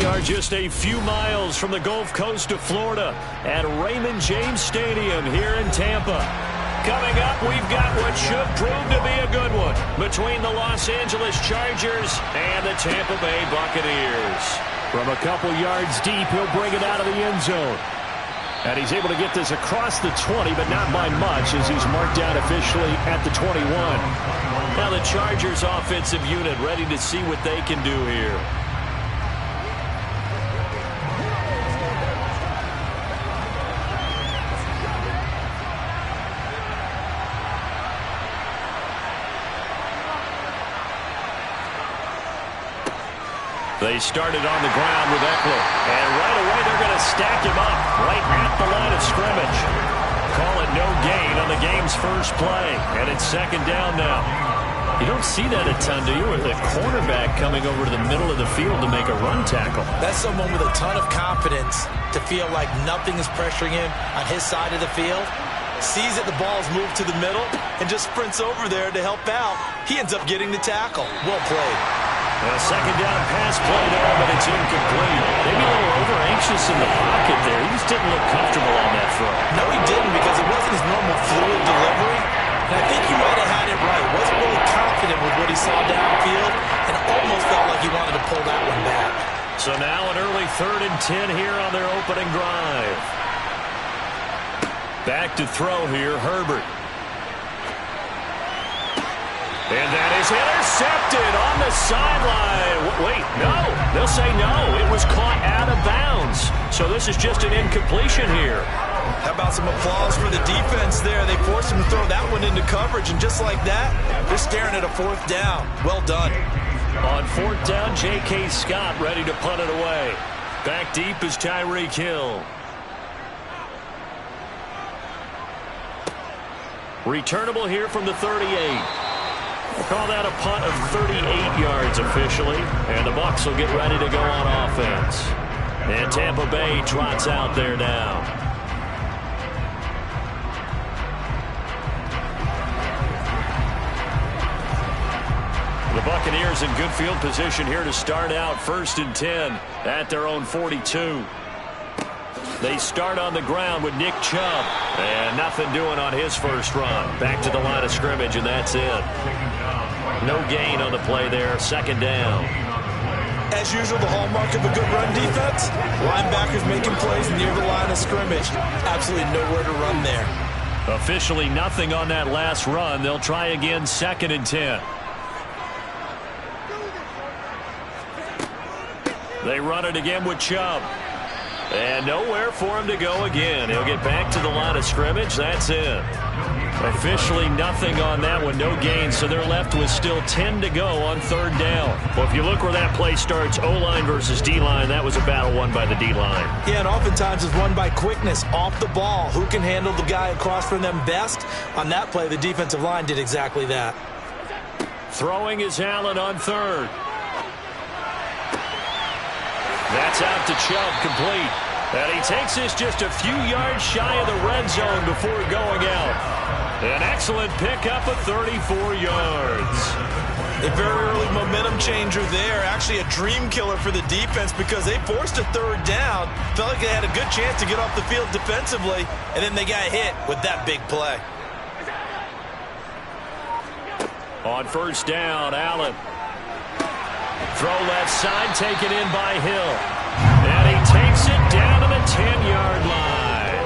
We are just a few miles from the Gulf Coast of Florida at Raymond James Stadium here in Tampa. Coming up, we've got what should prove to be a good one between the Los Angeles Chargers and the Tampa Bay Buccaneers. From a couple yards deep, he'll bring it out of the end zone. And he's able to get this across the 20, but not by much as he's marked down officially at the 21. Now the Chargers offensive unit ready to see what they can do here. They started on the ground with Ekeler. And right away they're going to stack him up right at the line of scrimmage. Call it no gain on the game's first play. And it's second down now. You don't see that a ton, do you? With a cornerback coming over to the middle of the field to make a run tackle. That's someone with a ton of confidence to feel like nothing is pressuring him on his side of the field. Sees that the ball's moved to the middle and just sprints over there to help out. He ends up getting the tackle. Well played. A second down pass play there, but it's incomplete. Maybe a little over-anxious in the pocket there. He just didn't look comfortable on that throw. No, he didn't, because it wasn't his normal fluid delivery. And I think he might have had it right. Wasn't really confident with what he saw downfield and almost felt like he wanted to pull that one back. So now an early 3rd and 10 here on their opening drive. Back to throw here, Herbert. And that is intercepted on the sideline. Wait, no. They'll say no. It was caught out of bounds. So this is just an incompletion here. How about some applause for the defense there? They forced him to throw that one into coverage, and just like that, they're staring at a 4th down. Well done. On 4th down, J.K. Scott ready to punt it away. Back deep is Tyreek Hill. Returnable here from the 38. We'll call that a punt of 38 yards officially. And the Bucs will get ready to go on offense. And Tampa Bay trots out there now. The Buccaneers in good field position here to start out 1st and 10 at their own 42. They start on the ground with Nick Chubb. And nothing doing on his first run. Back to the line of scrimmage, and that's it. No gain on the play there. Second down. As usual, the hallmark of a good run defense, linebackers making plays near the line of scrimmage. Absolutely nowhere to run there. Officially nothing on that last run. They'll try again 2nd and 10. They run it again with Chubb. And nowhere for him to go again. He'll get back to the line of scrimmage. That's it. Officially nothing on that one. No gain. So they're left with still 10 to go on 3rd down. Well, if you look where that play starts, O-line versus D-line, that was a battle won by the D-line. Yeah, and oftentimes it's won by quickness off the ball. Who can handle the guy across from them best? On that play, the defensive line did exactly that. Throwing is Allen on 3rd. That's out to Chubb, complete. And he takes this just a few yards shy of the red zone before going out. An excellent pickup of 34 yards. A very early momentum changer there. Actually a dream killer for the defense because they forced a 3rd down. Felt like they had a good chance to get off the field defensively, and then they got hit with that big play. On 1st down, Allen. Throw left side, taken in by Hill. And he takes it down to the 10-yard line.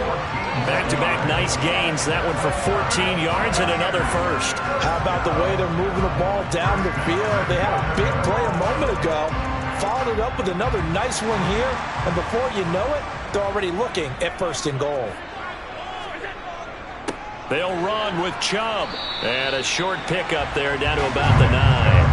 Back-to-back nice gains. That one for 14 yards and another first. How about the way they're moving the ball down the field? They had a big play a moment ago. Followed it up with another nice one here. And before you know it, they're already looking at 1st and goal. They'll run with Chubb. And a short pickup there down to about the 9.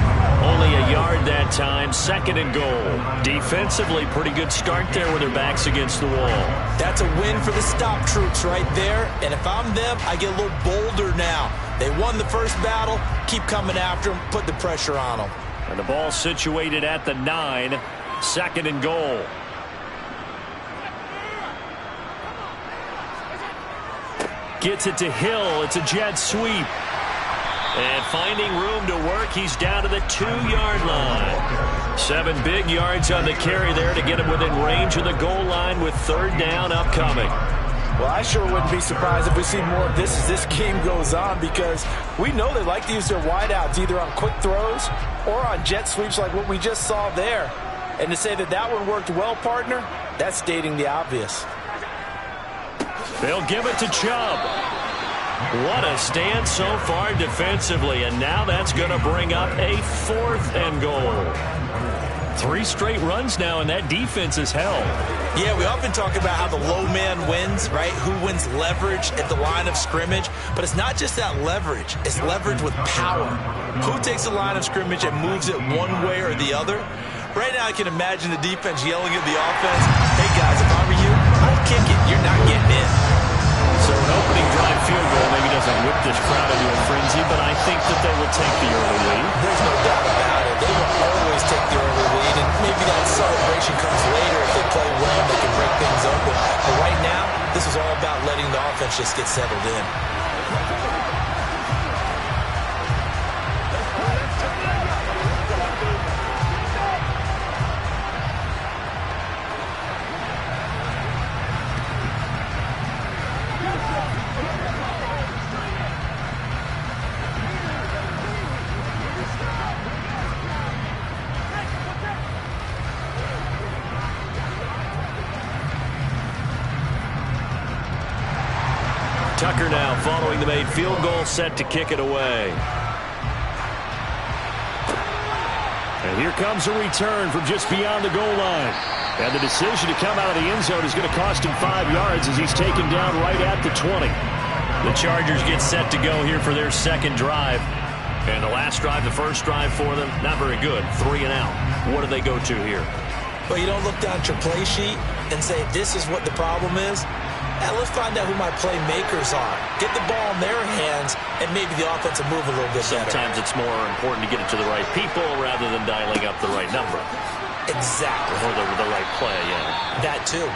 Only a yard that time, 2nd and goal. Defensively, pretty good start there with their backs against the wall. That's a win for the stop troops right there. And if I'm them, I get a little bolder now. They won the first battle. Keep coming after them. Put the pressure on them. And the ball situated at the 9. 2nd and goal. Gets it to Hill. It's a jet sweep. And finding room to work, he's down to the 2-yard line. 7 big yards on the carry there to get him within range of the goal line with 3rd down upcoming. Well, I sure wouldn't be surprised if we see more of this as this game goes on, because we know they like to use their wideouts either on quick throws or on jet sweeps like what we just saw there. And to say that that one worked well, partner, that's stating the obvious. They'll give it to Chubb. What a stand so far defensively, and now that's going to bring up a 4th and goal. 3 straight runs now, and that defense is held. Yeah, we often talk about how the low man wins, right? Who wins leverage at the line of scrimmage. But it's not just that leverage. It's leverage with power. Who takes the line of scrimmage and moves it one way or the other? Right now, I can imagine the defense yelling at the offense, "Hey, guys, if I were you, I'd kick it. You're not getting in." So an opening drive field goal maybe doesn't whip this crowd into a frenzy, but I think that they will take the early lead. There's no doubt about it. They will always take the early lead, and maybe that celebration comes later if they play well and they can break things open. But right now, this is all about letting the offense just get settled in. Tucker now following the made field goal, set to kick it away. And here comes a return from just beyond the goal line. And the decision to come out of the end zone is going to cost him 5 yards as he's taken down right at the 20. The Chargers get set to go here for their 2nd drive. And the last drive, the first drive for them, not very good. 3 and out. What do they go to here? Well, you don't look down at your play sheet and say, this is what the problem is. And let's find out who my playmakers are. Get the ball in their hands, and maybe the offense will move a little bit better. Sometimes it's more important to get it to the right people rather than dialing up the right number. Exactly. Or the right play, yeah. That too.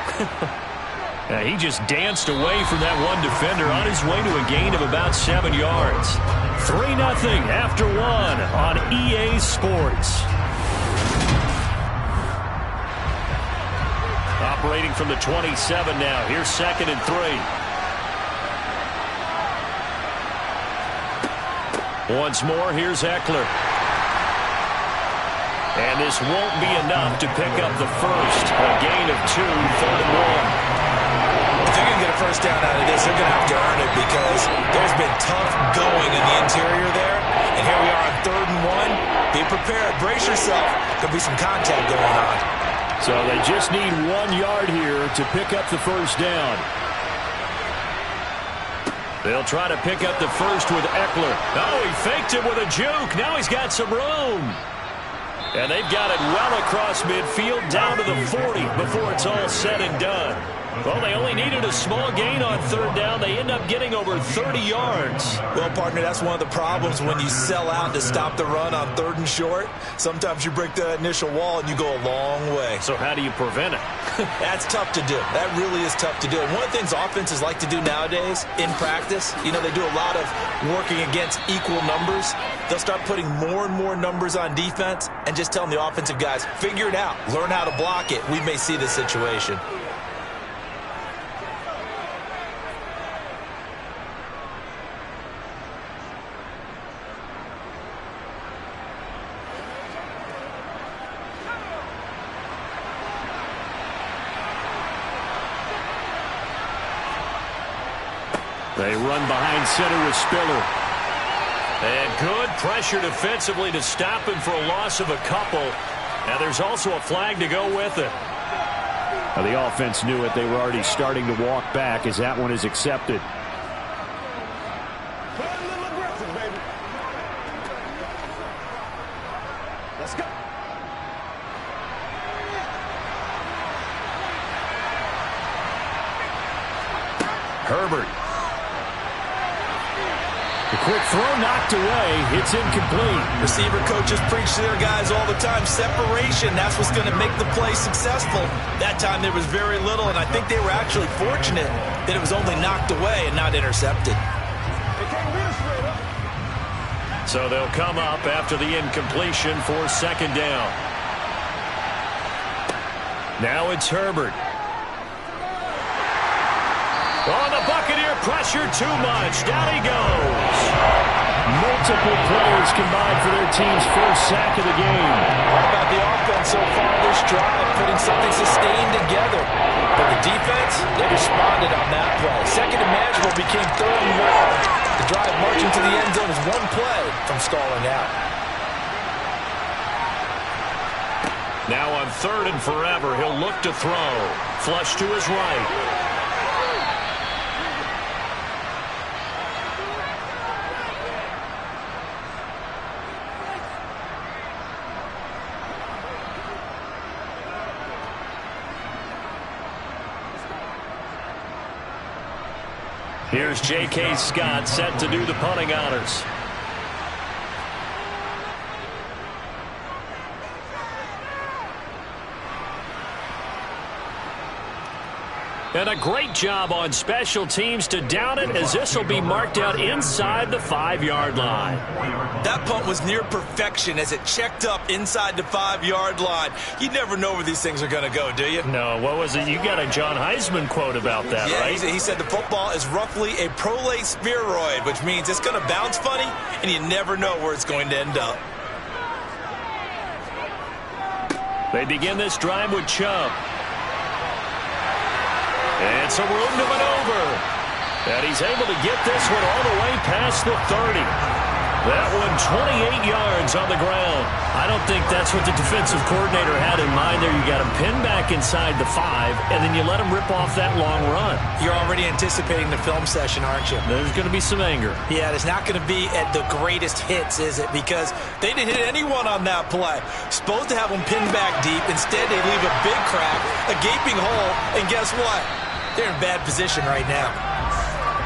He just danced away from that one defender on his way to a gain of about 7 yards. 3-0 after 1 on EA Sports. Operating from the 27 now. Here's 2nd and 3. Once more, here's Eckler. And this won't be enough to pick up the first. A gain of 2, 3rd and 1. If they're going to get a first down out of this, they're going to have to earn it, because there's been tough going in the interior there. And here we are on 3rd and 1. Be prepared. Brace yourself. Could be some contact going on. So they just need 1 yard here to pick up the first down. They'll try to pick up the first with Eckler. Oh, he faked him with a juke. Now he's got some room. And they've got it well across midfield down to the 40 before it's all said and done. Well, they only needed a small gain on 3rd down. They end up getting over 30 yards. Well, partner, that's one of the problems when you sell out to stop the run on 3rd and short. Sometimes you break that initial wall and you go a long way. So how do you prevent it? That's tough to do. That really is tough to do. And one of the things offenses like to do nowadays in practice, they do a lot of working against equal numbers. They'll start putting more and more numbers on defense and just telling the offensive guys, figure it out. Learn how to block it. We may see this situation. They run behind center with Spiller. And good pressure defensively to stop him for a loss of a couple. And there's also a flag to go with it. Now, the offense knew it. They were already starting to walk back as that one is accepted. Let's go. Herbert. The quick throw knocked away. It's incomplete. Receiver coaches preach to their guys all the time. Separation, that's what's going to make the play successful. That time there was very little, and I think they were actually fortunate that it was only knocked away and not intercepted. So they'll come up after the incompletion for 2nd down. Now it's Herbert. Oh, the Buccaneer pressure too much. Down he goes. Multiple players combined for their team's first sack of the game. How about the offense so far this drive, putting something sustained together? But the defense, they responded on that play. Second and manageable became third and long. The drive marching to the end zone is one play from stalling out. Now on third and forever, he'll look to throw. Flush to his right. Here's J.K. Scott set to do the punting honors. And a great job on special teams to down it, as this will be marked out inside the 5-yard line. That punt was near perfection as it checked up inside the 5-yard line. You never know where these things are going to go, do you? No, what was it? You got a John Heisman quote about that, yeah, right? He said the football is roughly a prolate spheroid, which means it's going to bounce funny, and you never know where it's going to end up. They begin this drive with Chubb. It's a room to maneuver. And he's able to get this one all the way past the 30. That one 28 yards on the ground. I don't think that's what the defensive coordinator had in mind there. You got him pinned back inside the 5, and then you let him rip off that long run. You're already anticipating the film session, aren't you? There's going to be some anger. Yeah, there's not going to be at the greatest hits, is it? Because they didn't hit anyone on that play. Supposed to have them pinned back deep. Instead, they leave a big crack, a gaping hole, and guess what? They're in bad position right now.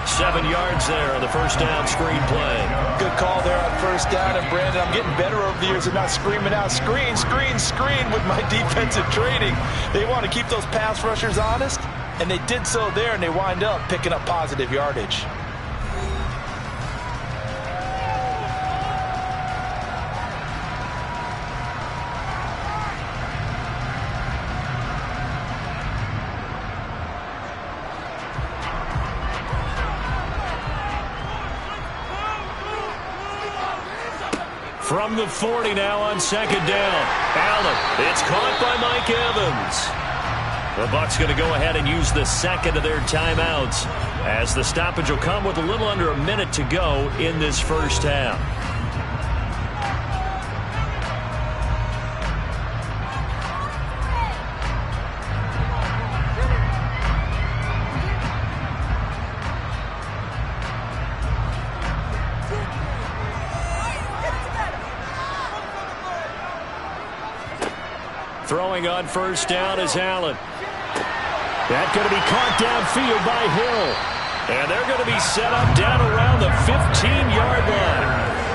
7 yards there on the first down screen play. Good call there on first down. And, Brandon, I'm getting better over the years of not screaming out, screen, screen, screen with my defensive training. They want to keep those pass rushers honest, and they did so there, and they wind up picking up positive yardage. From the 40 now on second down. Allen, it's caught by Mike Evans. The Bucs going to go ahead and use the second of their timeouts, as the stoppage will come with a little under a minute to go in this first half. Throwing on first down is Allen. That's going to be caught downfield by Hill. And they're going to be set up down around the 15-yard line.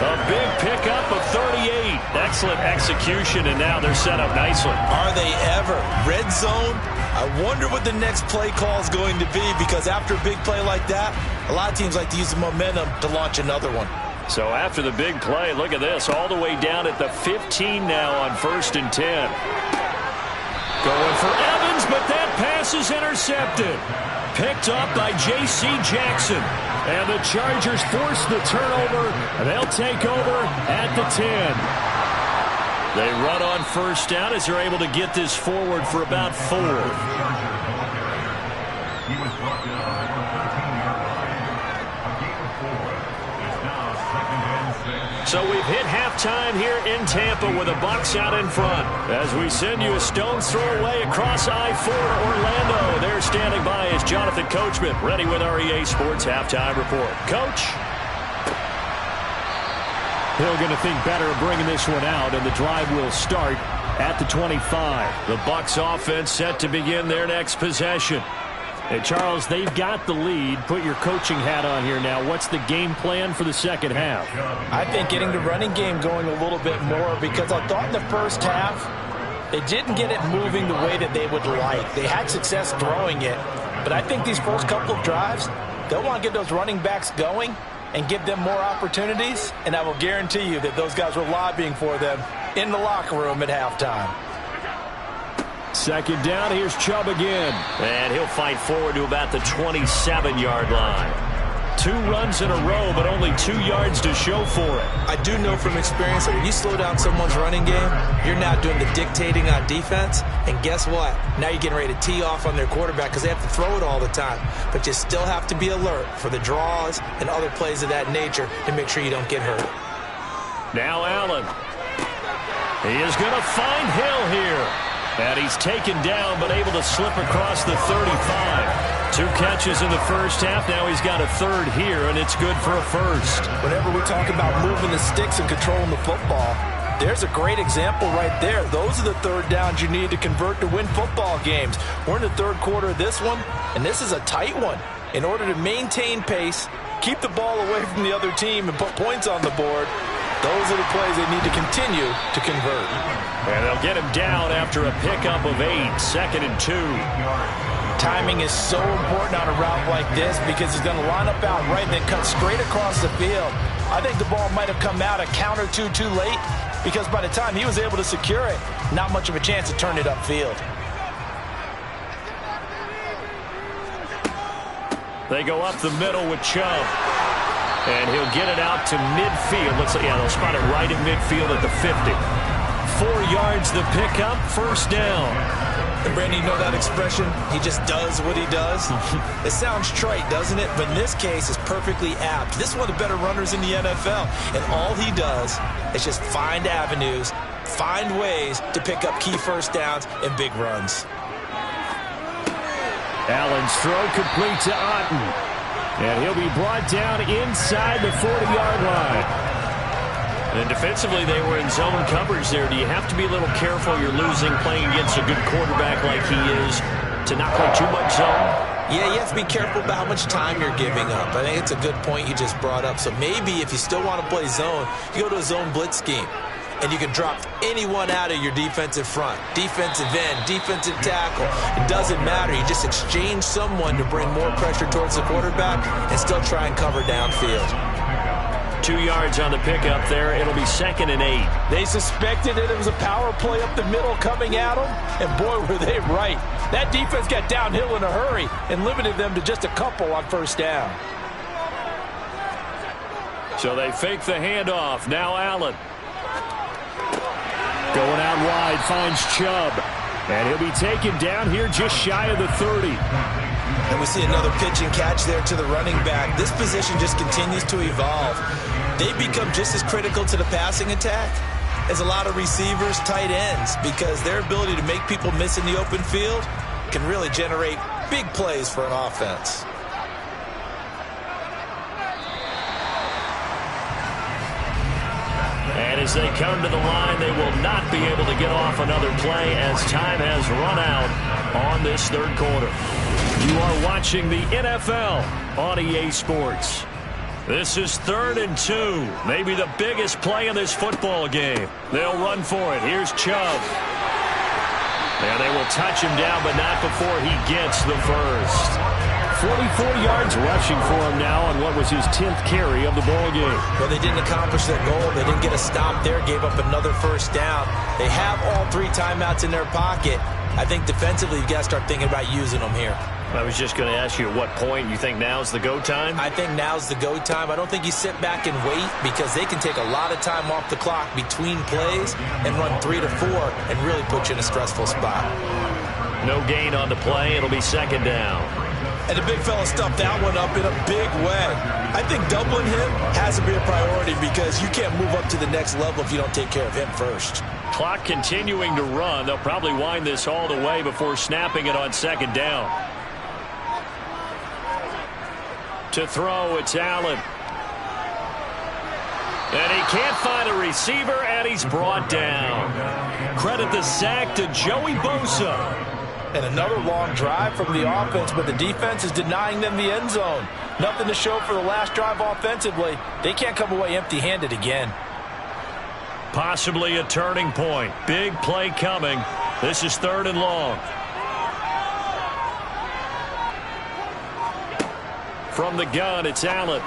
A big pickup of 38. Excellent execution, and now they're set up nicely. Are they ever? Red zone? I wonder what the next play call is going to be, because after a big play like that, a lot of teams like to use the momentum to launch another one. So after the big play, look at this, all the way down at the 15 now on 1st and 10. Going for Evans, but that pass is intercepted. Picked up by J.C. Jackson. And the Chargers force the turnover, and they'll take over at the 10. They run on first down as they're able to get this forward for about 4. So we've hit halftime here in Tampa with the Bucs out in front. As we send you a stone's throw away across I-4 to Orlando. There standing by is Jonathan Coachman, ready with our EA Sports Halftime Report. Coach? Hill going to think better of bringing this one out, and the drive will start at the 25. The Bucs offense set to begin their next possession. Hey, Charles, they've got the lead. Put your coaching hat on here now. What's the game plan for the second half? I think getting the running game going a little bit more, because I thought in the first half they didn't get it moving the way that they would like. They had success throwing it, but I think these first couple of drives, they'll want to get those running backs going and give them more opportunities, and I will guarantee you that those guys were lobbying for them in the locker room at halftime. Second down, here's Chubb again. And he'll fight forward to about the 27-yard line. 2 runs in a row, but only 2 yards to show for it. I do know from experience that when you slow down someone's running game, you're now doing the dictating on defense. And guess what? Now you're getting ready to tee off on their quarterback because they have to throw it all the time. But you still have to be alert for the draws and other plays of that nature to make sure you don't get hurt. Now Allen. He is going to find Hill here. And he's taken down, but able to slip across the 35. 2 catches in the first half. Now he's got a third here, and it's good for a first. Whenever we talk about moving the sticks and controlling the football, there's a great example right there. Those are the third downs you need to convert to win football games. We're in the third quarter of this one, and this is a tight one. In order to maintain pace, keep the ball away from the other team, and put points on the board, those are the plays they need to continue to convert. And they'll get him down after a pickup of 8, 2nd and 2. Timing is so important on a route like this because he's going to line up out right and then cut straight across the field. I think the ball might have come out a count or two too late because by the time he was able to secure it, not much of a chance to turn it upfield. They go up the middle with Chubb. And he'll get it out to midfield. Looks like, yeah, they'll spot it right in midfield at the 50. 4 yards the pickup, first down. And Brandon, you know that expression? He just does what he does. It sounds trite, doesn't it? But in this case, it's perfectly apt. This is one of the better runners in the NFL. And all he does is just find avenues, find ways to pick up key first downs and big runs. Allen's throw complete to Otten. And he'll be brought down inside the 40-yard line. And defensively, they were in zone coverage there. Do you have to be a little careful you're losing playing against a good quarterback like he is to not play too much zone? Yeah, you have to be careful about how much time you're giving up. I think it's a good point you just brought up. So maybe if you still want to play zone, you go to a zone blitz scheme. And you can drop anyone out of your defensive front. Defensive end, defensive tackle. It doesn't matter. You just exchange someone to bring more pressure towards the quarterback and still try and cover downfield. 2 yards on the pickup there. It'll be 2nd and 8. They suspected that it was a power play up the middle coming at them, and boy, were they right. That defense got downhill in a hurry and limited them to just a couple on first down. So they fake the handoff. Now Allen. Going out wide, finds Chubb. And he'll be taken down here just shy of the 30. And we see another pitch and catch there to the running back. This position just continues to evolve. They become just as critical to the passing attack as a lot of receivers, tight ends, because their ability to make people miss in the open field can really generate big plays for an offense. And as they come to the line, they will not be able to get off another play as time has run out on this third quarter. You are watching the NFL on EA Sports. This is 3rd and 2. Maybe the biggest play in this football game. They'll run for it. Here's Chubb. And they will touch him down, but not before he gets the first. 44 yards rushing for him now on what was his 10th carry of the ball game. Well, they didn't accomplish their goal. They didn't get a stop there, gave up another first down. They have all 3 timeouts in their pocket. I think defensively you've got to start thinking about using them here. I was just going to ask you at what point you think now's the go time? I think now's the go time. I don't think you sit back and wait because they can take a lot of time off the clock between plays and run 3 to 4 and really put you in a stressful spot. No gain on the play. It'll be 2nd down. And the big fella stuffed that one up in a big way. I think doubling him has to be a priority because you can't move up to the next level if you don't take care of him first. Clock continuing to run. They'll probably wind this all the way before snapping it on 2nd down. To throw, it's Allen. And he can't find a receiver, and he's brought down. Credit the sack to Joey Bosa. And another long drive from the offense, but the defense is denying them the end zone. Nothing to show for the last drive offensively. They can't come away empty-handed again. Possibly a turning point. Big play coming. This is 3rd and long. From the gun, it's Allen.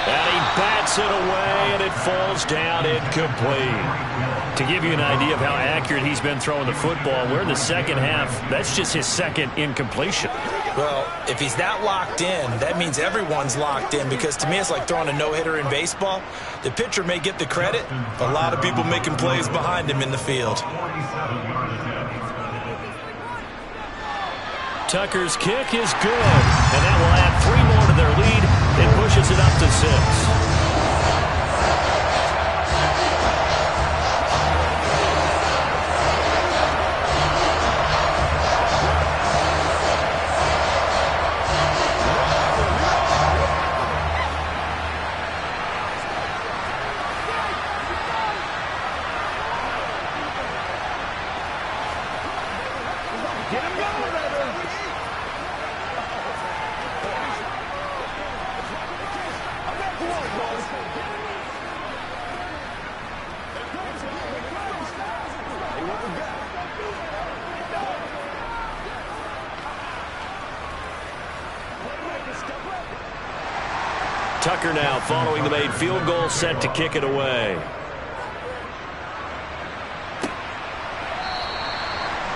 And he bats it away, and it falls down incomplete. To give you an idea of how accurate he's been throwing the football, we're in the second half. That's just his second incompletion. Well, if he's that locked in, that means everyone's locked in, because to me it's like throwing a no-hitter in baseball. The pitcher may get the credit, but a lot of people making plays behind him in the field. Tucker's kick is good, and that will add 3 more to their lead. It pushes it up to 6. Tucker now following the made field goal, set to kick it away.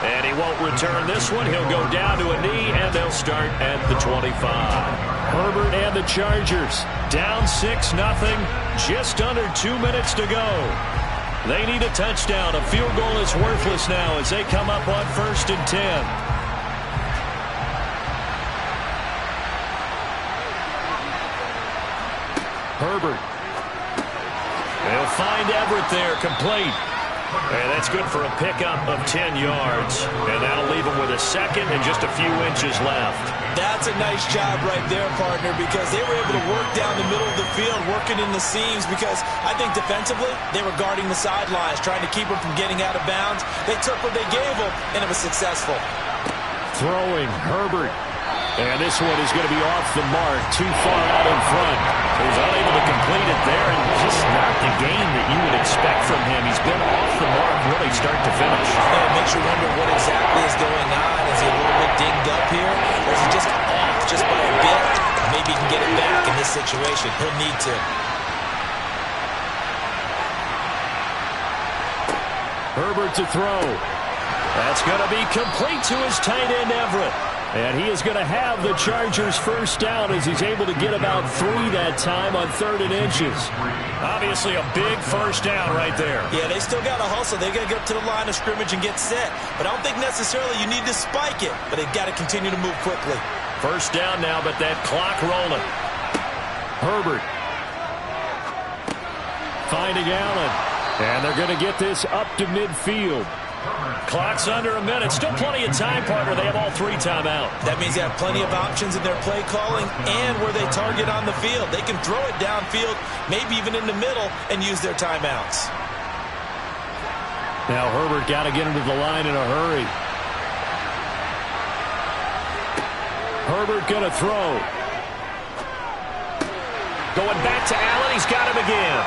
And he won't return this one. He'll go down to a knee, and they'll start at the 25. Herbert and the Chargers down 6-0. Just under 2 minutes to go. They need a touchdown. A field goal is worthless now as they come up on 1st and 10. Herbert. They'll find Everett there, complete. And that's good for a pickup of 10 yards. And that'll leave him with a second and just a few inches left. That's a nice job right there, partner, because they were able to work down the middle of the field, working in the seams, because I think defensively they were guarding the sidelines, trying to keep him from getting out of bounds. They took what they gave him, and it was successful. Throwing, Herbert. And this one is going to be off the mark, too far out in front. He's unable to complete it there, and just not the game that you would expect from him. He's been off the mark really start to finish. Yeah, it makes you wonder what exactly is going on. Is he a little bit dinged up here? Or is he just off just by a bit? Maybe he can get it back in this situation. He'll need to. Herbert to throw. That's going to be complete to his tight end, Everett. And he is going to have the Chargers first down as he's able to get about 3 that time on 3rd and inches. Obviously a big first down right there. Yeah, they still got to hustle. They got to get up to the line of scrimmage and get set. But I don't think necessarily you need to spike it. But they've got to continue to move quickly. First down now, but that clock rolling. Herbert. Finding Allen. And they're going to get this up to midfield. Clock's under a minute. Still plenty of time, partner. They have all 3 timeout. That means they have plenty of options in their play calling and where they target on the field. They can throw it downfield, maybe even in the middle, and use their timeouts. Now Herbert got to get into the line in a hurry. Herbert going to throw. Going back to Allen. He's got him again.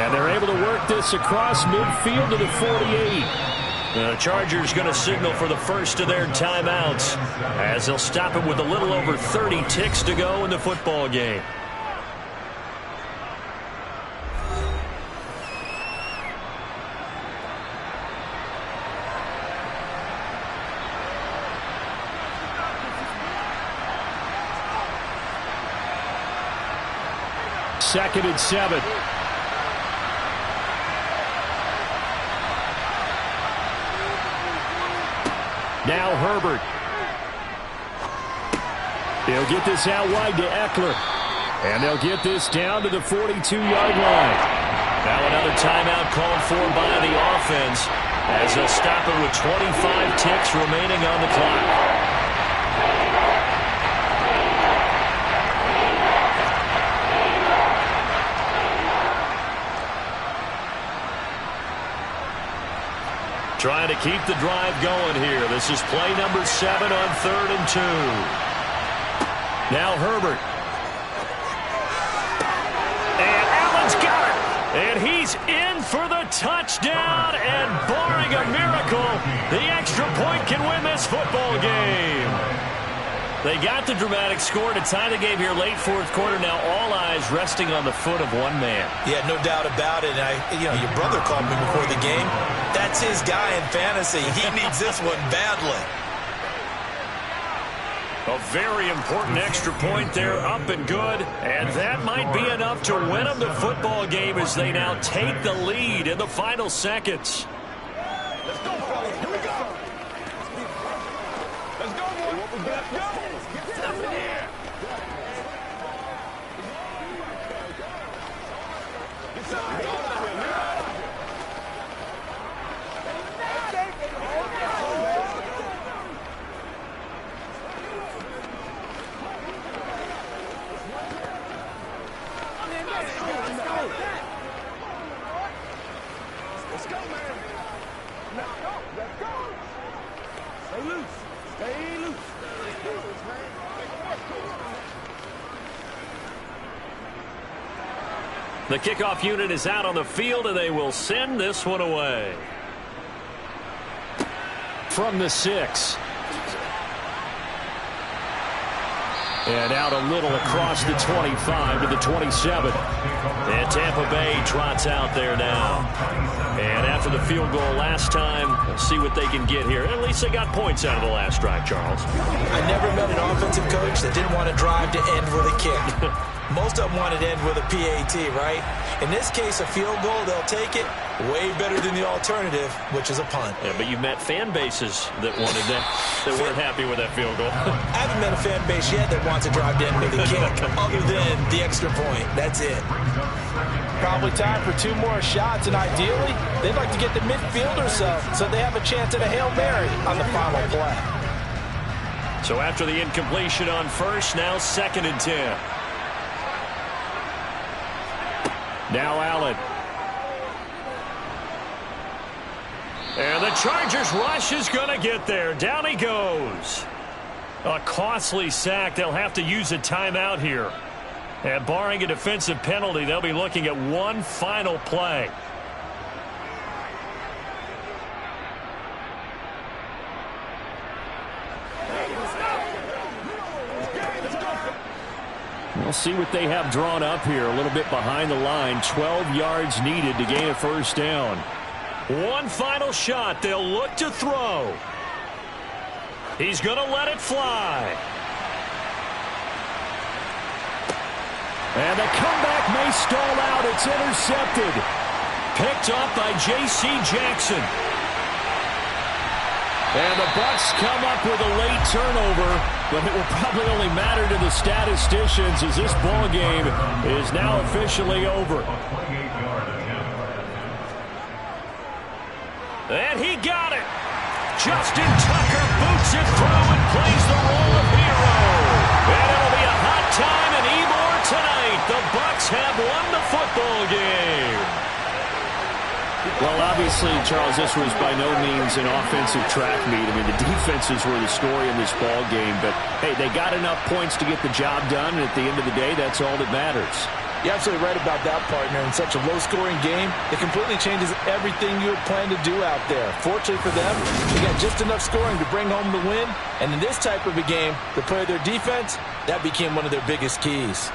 And they're able to work this across midfield to the 48. The Chargers going to signal for the first of their timeouts as they'll stop it with a little over 30 ticks to go in the football game. Second and 7. Now Herbert. He'll get this out wide to Eckler. And they'll get this down to the 42-yard line. Now another timeout called for by the offense as they'll stop it with 25 ticks remaining on the clock. Trying to keep the drive going here. This is play number 7 on 3rd and 2. Now Herbert. And Allen's got it. And he's in for the touchdown. And barring a miracle, the extra point can win this football game. They got the dramatic score to tie the game here late fourth quarter. Now all eyes resting on the foot of one man. Yeah, no doubt about it. And your brother called me before the game. That's his guy in fantasy. He needs this one badly. A very important extra point there, up and good. And that might be enough to win them the football game as they now take the lead in the final seconds. Let's go, fellas. Here we go. Let's go, boy. Let's go. Get up in here. Get something going out here, man. Let's go, man. Let's go. Let's go. Stay loose. Stay loose. The kickoff unit is out on the field, and they will send this one away. From the 6. And out a little across the 25 to the 27. And Tampa Bay trots out there now. And after the field goal last time, we'll see what they can get here. At least they got points out of the last drive, Charles. I never met an offensive coach that didn't want to drive to end with a kick. Most of them wanted to end with a PAT, right? In this case, a field goal, they'll take it. Way better than the alternative, which is a punt. Yeah, but you met fan bases that wanted that, that weren't happy with that field goal. I haven't met a fan base yet that wants to drive to end with a kick, other than the extra point. That's it. Probably time for 2 more shots, and ideally, they'd like to get the midfield or so they have a chance at a Hail Mary on the final play. So after the incompletion on first, now 2nd and 10. Now Allen. And the Chargers rush is going to get there. Down he goes. A costly sack. They'll have to use a timeout here. And barring a defensive penalty, they'll be looking at one final play. We'll see what they have drawn up here. A little bit behind the line. 12 yards needed to gain a first down. One final shot. They'll look to throw. He's going to let it fly. And the comeback may stall out. It's intercepted. Picked off by J.C. Jackson. And the Bucs come up with a late turnover, but it will probably only matter to the statisticians as this ball game is now officially over. And he got it. Justin Tucker boots it through and plays the role of hero. And it'll be a hot time in Ybor tonight. The Bucs have won the football game. Well, obviously, Charles, this was by no means an offensive track meet. I mean, the defenses were the story in this ball game. But, hey, they got enough points to get the job done. And at the end of the day, that's all that matters. You're absolutely right about that, partner. In such a low-scoring game, it completely changes everything you had planned to do out there. Fortunately for them, they got just enough scoring to bring home the win. And in this type of a game, to play their defense, that became one of their biggest keys.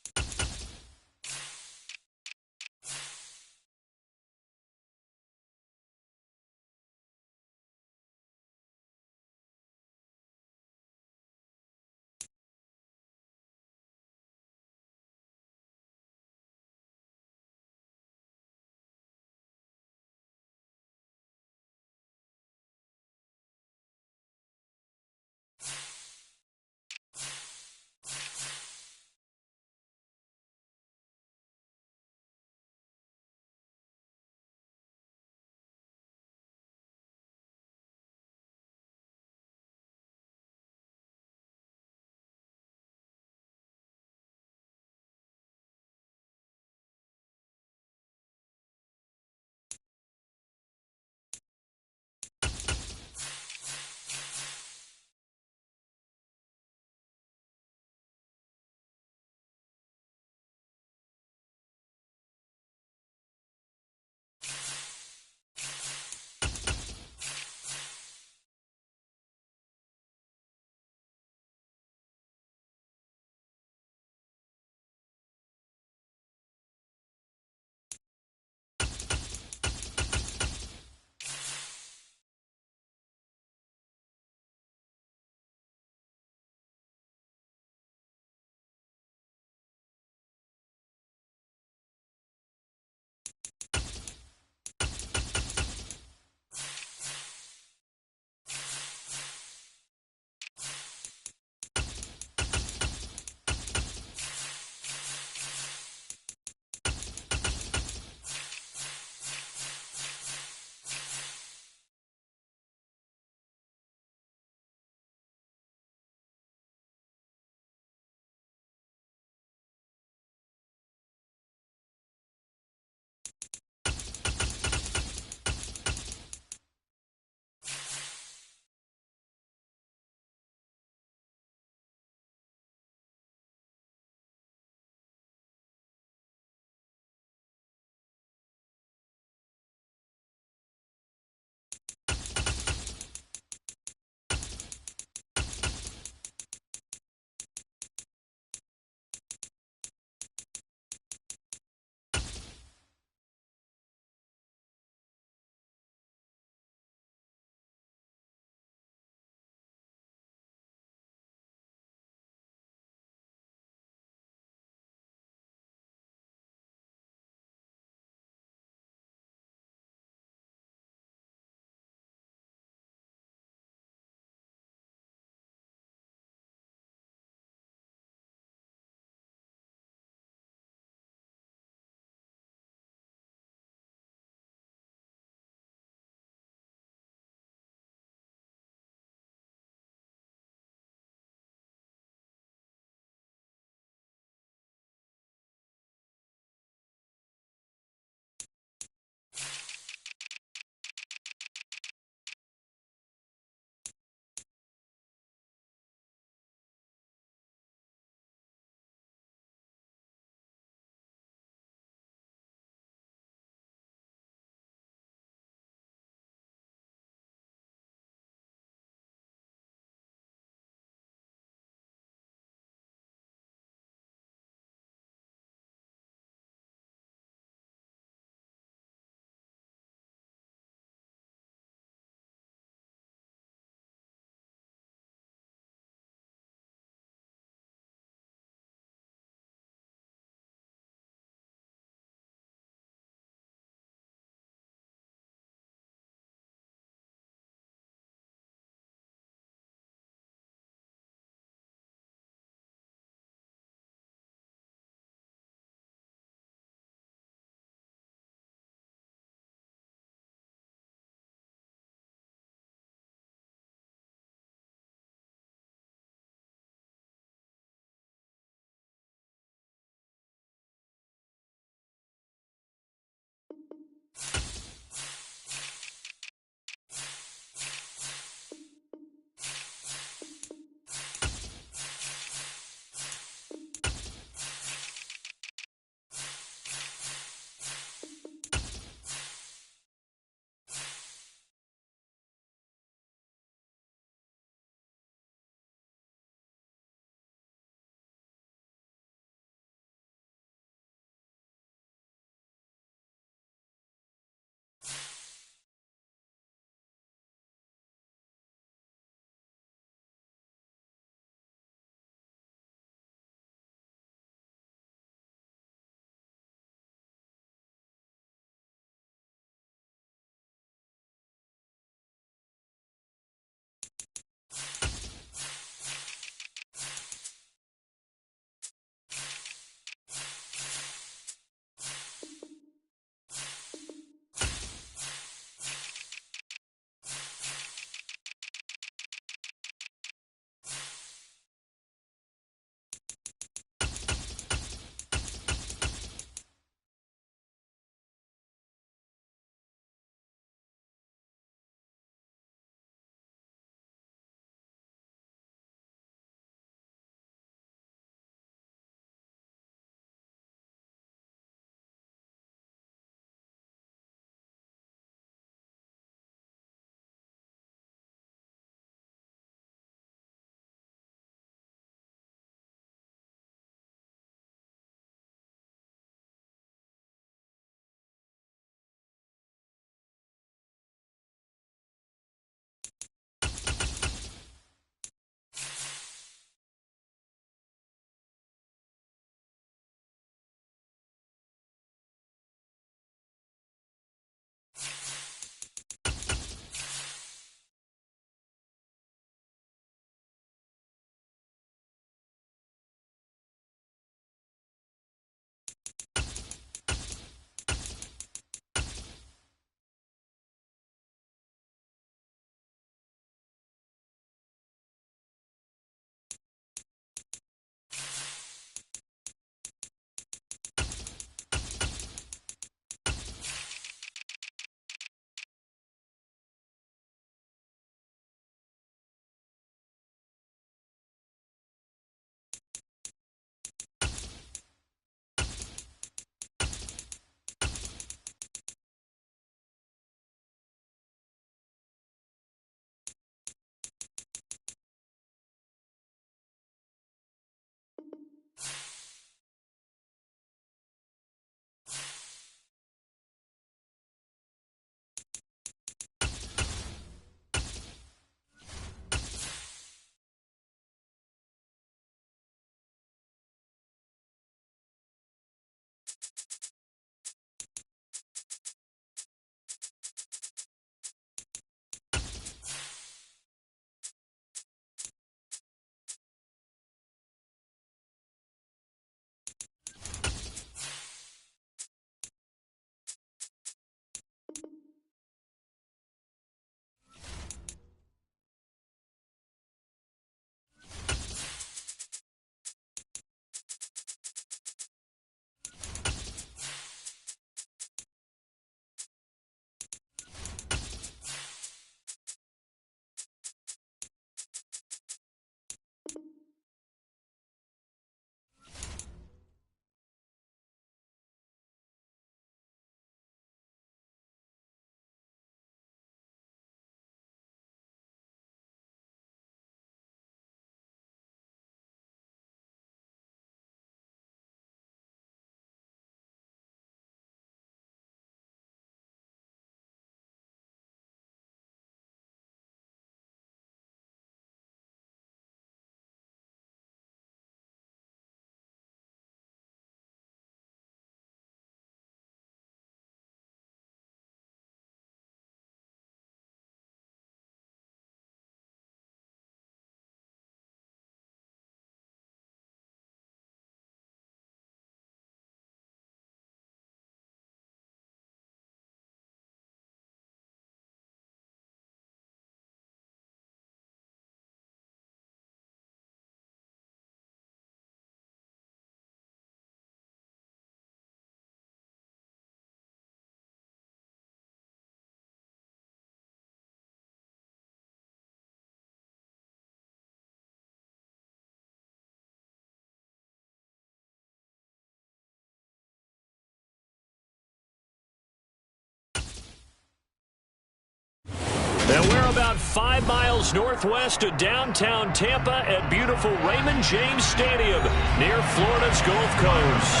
And we're about 5 miles northwest of downtown Tampa at beautiful Raymond James Stadium near Florida's Gulf Coast.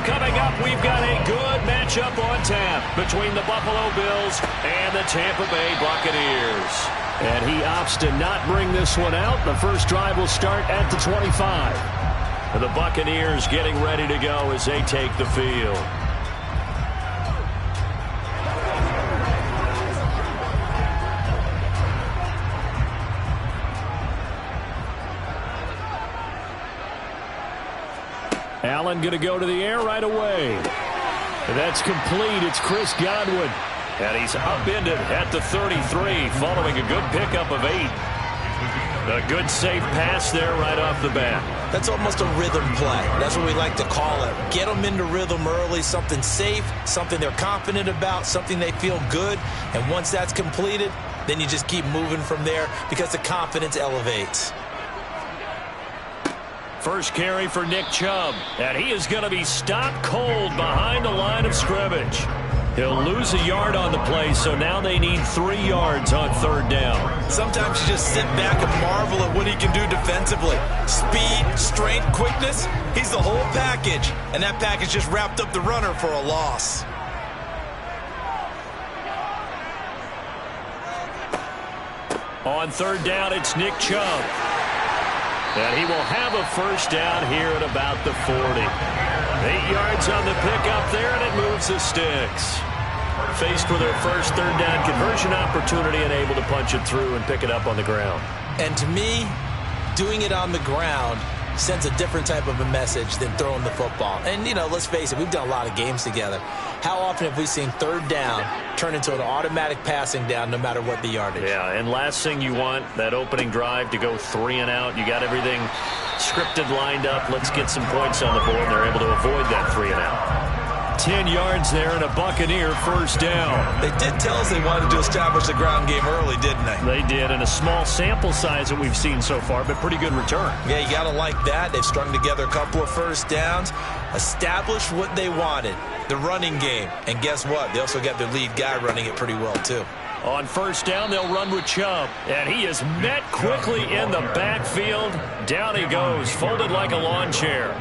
Coming up, we've got a good matchup on tap between the Buffalo Bills and the Tampa Bay Buccaneers. And he opts to not bring this one out. The first drive will start at the 25. And the Buccaneers getting ready to go as they take the field. Allen going to go to the air right away. And that's complete. It's Chris Godwin. And he's upended at the 33 following a good pickup of 8. A good safe pass there right off the bat. That's almost a rhythm play. That's what we like to call it. Get them into rhythm early, something safe, something they're confident about, something they feel good. And once that's completed, then you just keep moving from there because the confidence elevates. First carry for Nick Chubb, and he is going to be stopped cold behind the line of scrimmage. He'll lose a yard on the play, so now they need 3 yards on 3rd down. Sometimes you just sit back and marvel at what he can do defensively. Speed, strength, quickness, he's the whole package. And that package just wrapped up the runner for a loss. On 3rd down, it's Nick Chubb. And he will have a first down here at about the 40. 8 yards on the pickup there, and it moves the sticks. Faced with their first 3rd down conversion opportunity and able to punch it through and pick it up on the ground. And to me, doing it on the ground sends a different type of a message than throwing the football. And, you know, let's face it, we've done a lot of games together. How often have we seen 3rd down turn into an automatic passing down no matter what the yardage? Yeah, and last thing you want, that opening drive to go 3 and out. You got everything scripted, lined up. Let's get some points on the board, and they're able to avoid that 3 and out. 10 yards there and a Buccaneer first down. They did tell us they wanted to establish the ground game early, didn't they? They did, and a small sample size that we've seen so far, but pretty good return. Yeah, you got to like that. They've strung together a couple of first downs, established what they wanted, the running game. And guess what? They also got their lead guy running it pretty well, too. On first down, they'll run with Chubb. And he is met quickly in the backfield. Down he goes, folded like a lawn chair.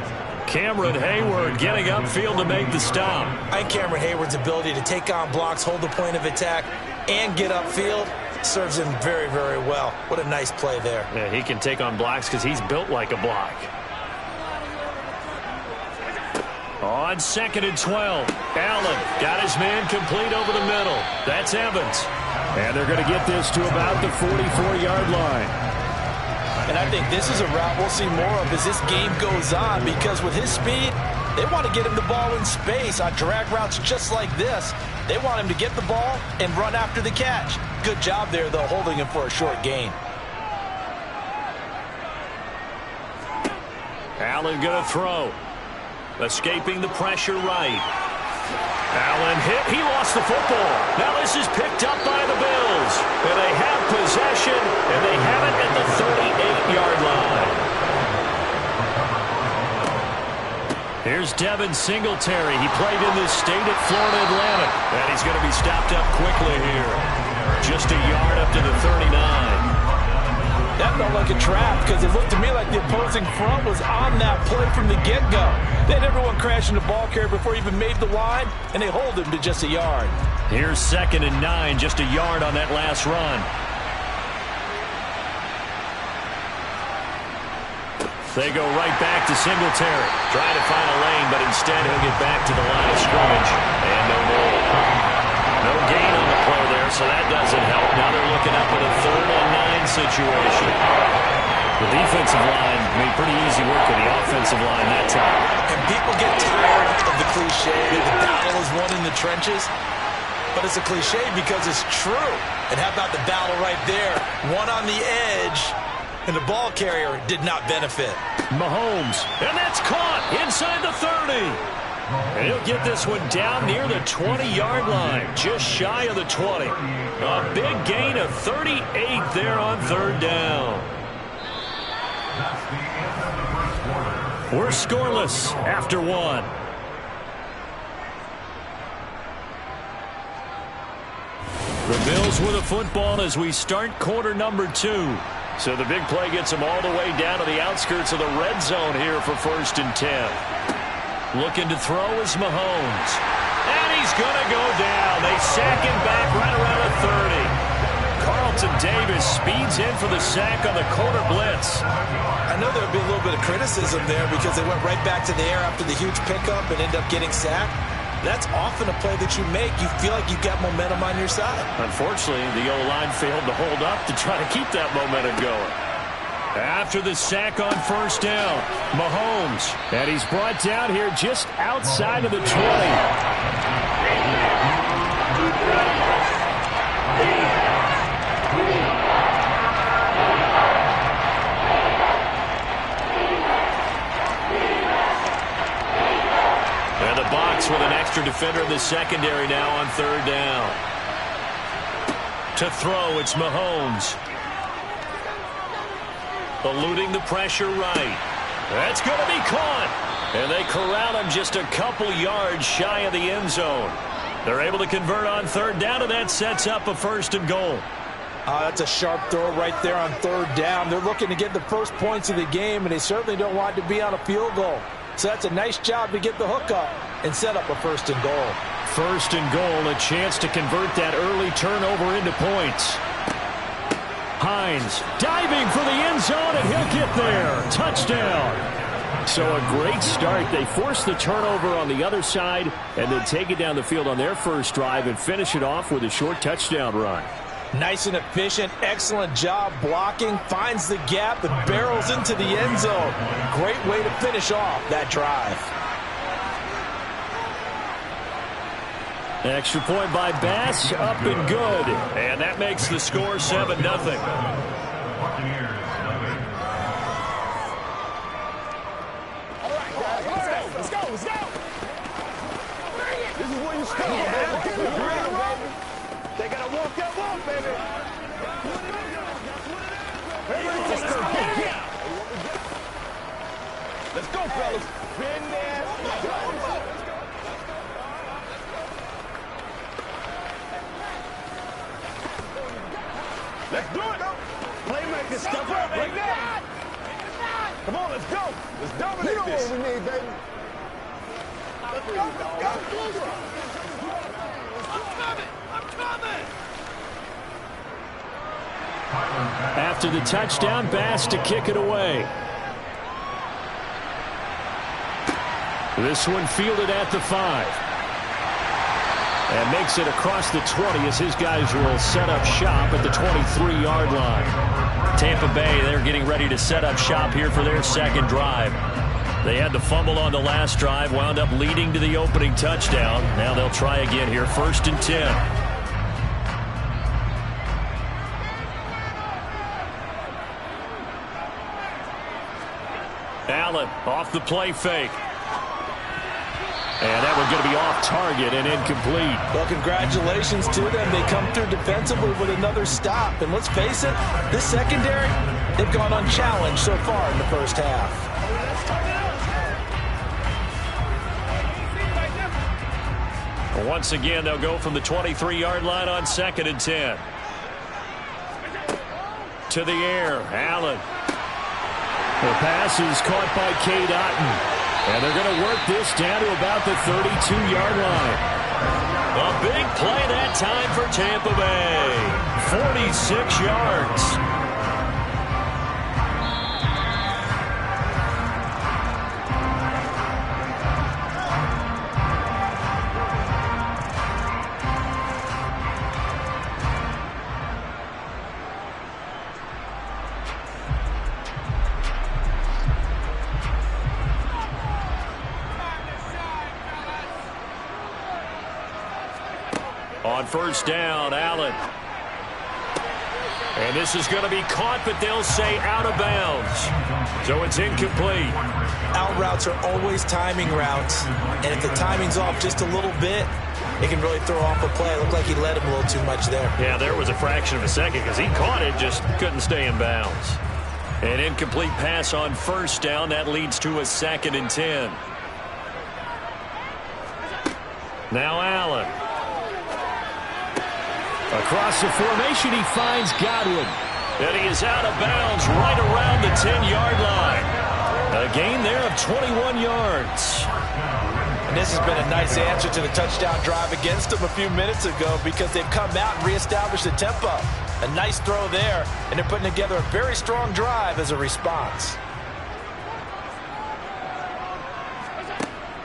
Cameron Hayward getting upfield to make the stop. I think Cameron Hayward's ability to take on blocks, hold the point of attack, and get upfield serves him very, very well. What a nice play there. Yeah, he can take on blocks because he's built like a block. On 2nd and 12, Allen got his man complete over the middle. That's Evans. And they're going to get this to about the 44-yard line. And I think this is a route we'll see more of as this game goes on, because with his speed, they want to get him the ball in space on drag routes just like this. They want him to get the ball and run after the catch. Good job there, though, holding him for a short gain. Allen going to throw. Escaping the pressure right. Allen hit. He lost the football. Now this is picked up by the Bills. And they have possession, and they have it at the 38-yard line. Here's Devin Singletary. He played in this state at Florida Atlantic. And he's going to be stopped up quickly here. Just a yard up to the 39. That felt like a trap because it looked to me like the opposing front was on that play from the get-go. They had everyone crashing the ball carrier before he even made the line, and they hold him to just a yard. Here's 2nd and 9, just a yard on that last run. They go right back to Singletary. Trying to find a lane, but instead he'll get back to the line of scrimmage. And no more. No gain on the play there, so that doesn't help. Now they're looking up at a 3rd and 9 situation. The defensive line made pretty easy work of the offensive line that time. And people get tired of the cliche, the battle is won in the trenches. But it's a cliche because it's true. And how about the battle right there? One on the edge, and the ball carrier did not benefit. Mahomes, and that's caught inside the 30. And he'll get this one down near the 20-yard line, just shy of the 20. A big gain of 38 there on 3rd down. We're scoreless after 1. The Bills with a football as we start quarter number 2. So the big play gets them all the way down to the outskirts of the red zone here for 1st and 10. Looking to throw is Mahomes. And he's going to go down. They sack him back right around the 30. Carlton Davis speeds in for the sack on the quarter blitz. I know there would be a little bit of criticism there because they went right back to the air after the huge pickup and ended up getting sacked. That's often a play that you make. You feel like you've got momentum on your side. Unfortunately, the O-line failed to hold up to try to keep that momentum going. After the sack on 1st down, Mahomes. And he's brought down here just outside of the 20. And the box with an extra defender in the secondary now on 3rd down. To throw, it's Mahomes. Eluding the pressure right. That's going to be caught. And they corral him just a couple yards shy of the end zone. They're able to convert on 3rd down, and that sets up a 1st and goal. That's a sharp throw right there on 3rd down. They're looking to get the first points of the game, and they certainly don't want to be on a field goal. So that's a nice job to get the hook up and set up a 1st and goal. 1st and goal, a chance to convert that early turnover into points. Hines diving for the end zone, and he'll get there. Touchdown. So a great start. They force the turnover on the other side and then take it down the field on their first drive and finish it off with a short touchdown run. Nice and efficient, excellent job blocking, finds the gap and barrels into the end zone. Great way to finish off that drive. Extra point by Bass, up and good. And that makes the score 7-0. Let's go. This is where you start, man. They got to walk that walk, baby. Let's go, fellas. Been there. Let's do it. Playmaker, step up right now. Come on, let's go. Let's dominate this. You know what we need, baby. Let's go. I'm coming. After the touchdown, Bass to kick it away. This one fielded at the 5. And makes it across the 20 as his guys will set up shop at the 23-yard line. Tampa Bay, they're getting ready to set up shop here for their second drive. They had the fumble on the last drive, wound up leading to the opening touchdown. Now they'll try again here, 1st and 10. Allen off the play fake. And that one's going to be off target and incomplete. Well, congratulations to them. They come through defensively with another stop. And let's face it, this secondary, they've gone unchallenged so far in the first half. Once again, they'll go from the 23-yard line on 2nd and 10. To the air, Allen. The pass is caught by Cade Otton. And they're going to work this down to about the 32-yard line. A big play that time for Tampa Bay. 46 yards. On 1st down, Allen. And this is going to be caught, but they'll say out of bounds. So it's incomplete. Out routes are always timing routes. And if the timing's off just a little bit, it can really throw off a play. It looked like he led him a little too much there. Yeah, there was a fraction of a second because he caught it, just couldn't stay in bounds. An incomplete pass on 1st down. That leads to a 2nd and 10. Now Allen. Across the formation, he finds Godwin. And he is out of bounds right around the 10-yard line. A gain there of 21 yards. And this has been a nice answer to the touchdown drive against them a few minutes ago because they've come out and reestablished the tempo. A nice throw there, and they're putting together a very strong drive as a response.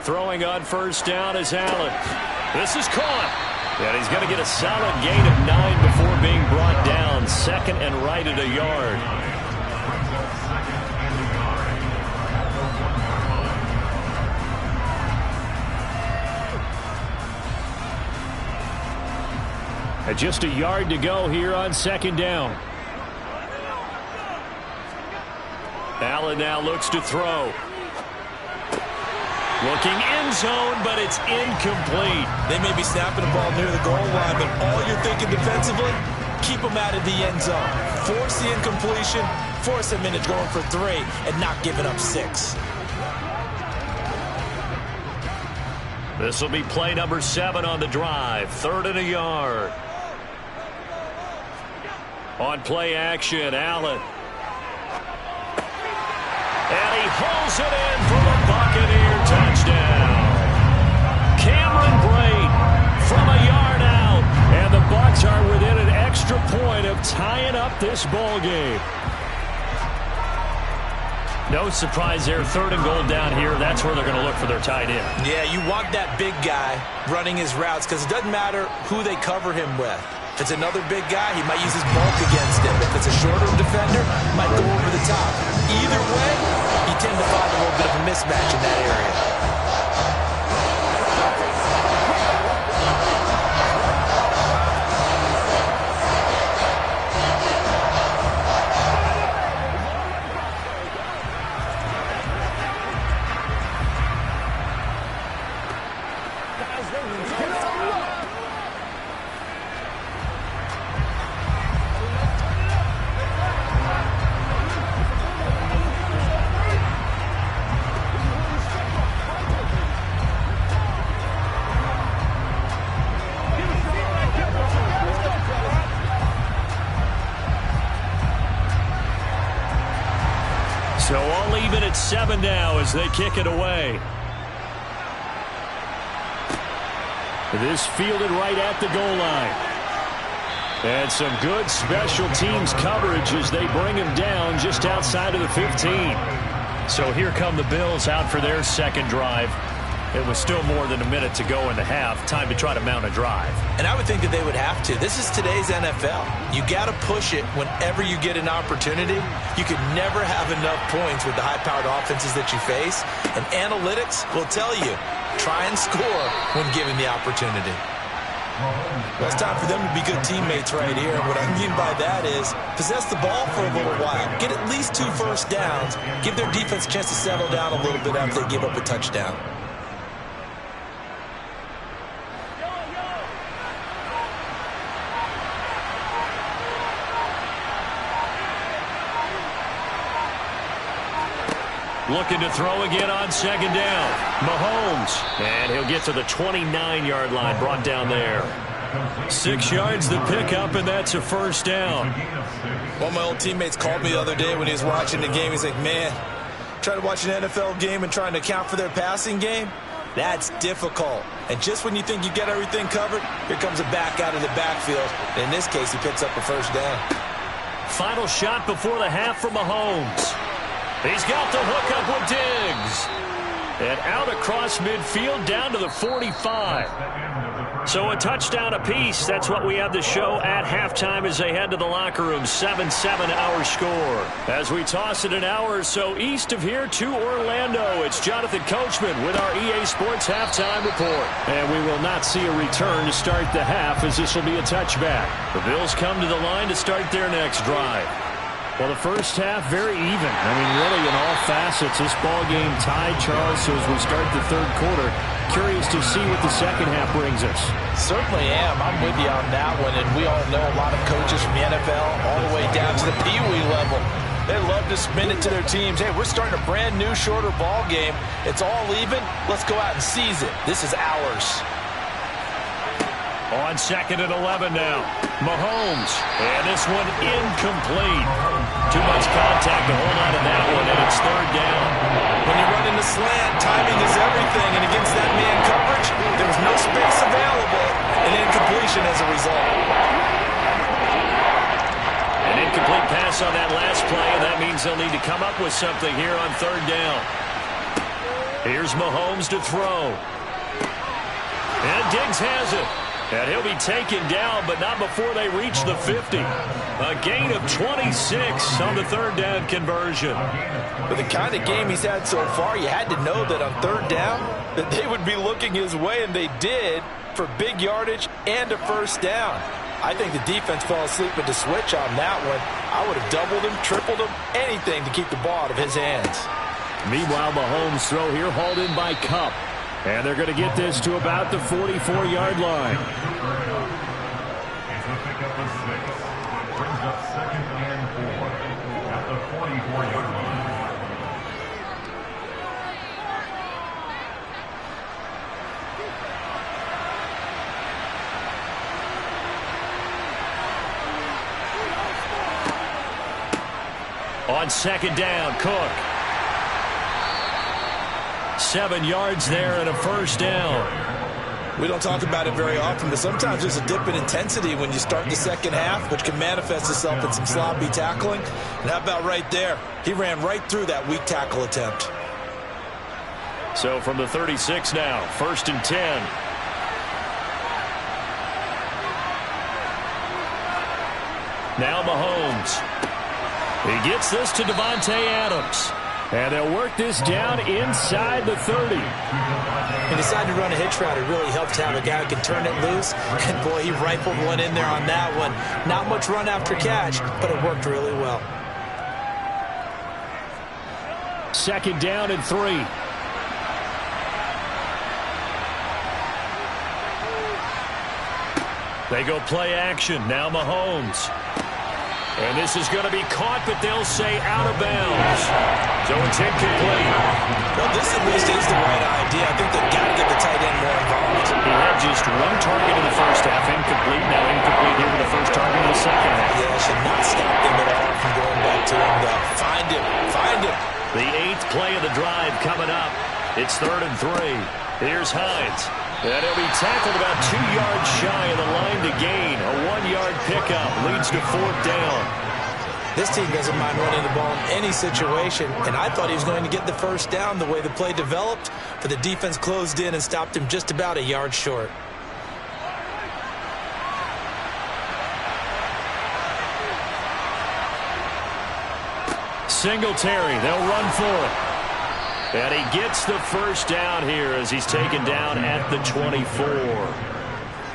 Throwing on first down is Allen. This is caught. And he's going to get a solid gain of 9 before being brought down. Second and right at a yard. And just a yard to go here on second down. Allen now looks to throw. Looking end zone, but it's incomplete. They may be snapping the ball near the goal line, but all you're thinking defensively, keep them out of the end zone. Force the incompletion, force them into going for 3, and not giving up 6. This will be play number 7 on the drive. 3rd and a yard. On play action, Allen. And he hauls it in for the Buccaneer touchdown. Cameron Brate from a yard out. And the Bucs are within an extra point of tying up this ball game. No surprise there. 3rd and goal down here. That's where they're going to look for their tight end. Yeah, you want that big guy running his routes because it doesn't matter who they cover him with. If it's another big guy, he might use his bulk against him. If it's a shorter defender, he might go over the top. Either way, you tend to find a little bit of a mismatch in that area. So all even at 7 now as they kick it away. This fielded right at the goal line. And some good special teams coverage as they bring him down just outside of the 15. So here come the Bills out for their second drive. It was still more than a minute to go in the half. Time to try to mount a drive. And I would think that they would have to. This is today's NFL. You got to push it whenever you get an opportunity. You could never have enough points with the high-powered offenses that you face. And analytics will tell you, try and score when given the opportunity. Well, it's time for them to be good teammates right here. And what I mean by that is possess the ball for a little while. Get at least 2 first downs. Give their defense a chance to settle down a little bit after they give up a touchdown. Looking to throw again on second down. Mahomes. And he'll get to the 29-yard line, brought down there. 6 yards the pickup, and that's a first down. One of my old teammates called me the other day when he was watching the game. He's like, man, trying to watch an NFL game and trying to account for their passing game? That's difficult. And just when you think you get everything covered, here comes a back out of the backfield. And in this case, he picks up a first down. Final shot before the half for Mahomes. He's got the hook up with Diggs. And out across midfield down to the 45. So a touchdown apiece. That's what we have to show at halftime as they head to the locker room. 7-7 our score. As we toss it an hour or so east of here to Orlando, it's Jonathan Coachman with our EA Sports Halftime Report. And we will not see a return to start the half as this will be a touchback. The Bills come to the line to start their next drive. Well, the first half, very even. I mean, really, in all facets, this ball game tied, Charles. So as we start the third quarter, curious to see what the second half brings us. Certainly am. I'm with you on that one. And we all know a lot of coaches from the NFL all the way down to the Pee-wee level. They love to spin it to their teams. Hey, we're starting a brand new, shorter ball game. It's all even. Let's go out and seize it. This is ours. On 2nd and 11 now. Mahomes. And this one incomplete. Too much contact to hold on to that one, and it's 3rd down. When you run in the slant, timing is everything, and against that man coverage, there was no space available, and incompletion as a result. An incomplete pass on that last play, and that means they'll need to come up with something here on 3rd down. Here's Mahomes to throw. And Diggs has it. And he'll be taken down, but not before they reach the 50. A gain of 26 on the 3rd down conversion. With the kind of game he's had so far, you had to know that on 3rd down that they would be looking his way, and they did, for big yardage and a 1st down. I think the defense fell asleep at the switch on that one. I would have doubled him, tripled him, anything to keep the ball out of his hands. Meanwhile, Mahomes' throw here hauled in by Kupp. And they're going to get this to about the 44-yard line. It's a pickup of 6. Brings up 2nd and 4 at the 44-yard line. On 2nd down, Cook. 7 yards there and a 1st down. We don't talk about it very often, but sometimes there's a dip in intensity when you start the second half, which can manifest itself in some sloppy tackling. And how about right there? He ran right through that weak tackle attempt. So from the 36 now, 1st and 10. Now Mahomes. He gets this to Davante Adams. And they'll work this down inside the 30. He decided to run a hitch route. It really helped to have a guy who can turn it loose. And, boy, he rifled one in there on that one. Not much run after catch, but it worked really well. 2nd down and 3. They go play action. Now Mahomes. And this is going to be caught, but they'll say out of bounds. So it's incomplete. Well, this at least is the right idea. I think they've got to get the tight end more involved. He had just 1 target in the 1st half, incomplete. Now incomplete here with the 1st target in the 2nd half. Yeah, should not stop them at all from going back to him, though. Find him. Find him. The 8th play of the drive coming up. It's 3rd and 3. Here's Hines. And he'll be tackled about 2 yards shy of the line to gain. A 1-yard pickup leads to 4th down. This team doesn't mind running the ball in any situation, and I thought he was going to get the 1st down the way the play developed, but the defense closed in and stopped him just about a yard short. Singletary, they'll run for it. And he gets the 1st down here as he's taken down at the 24.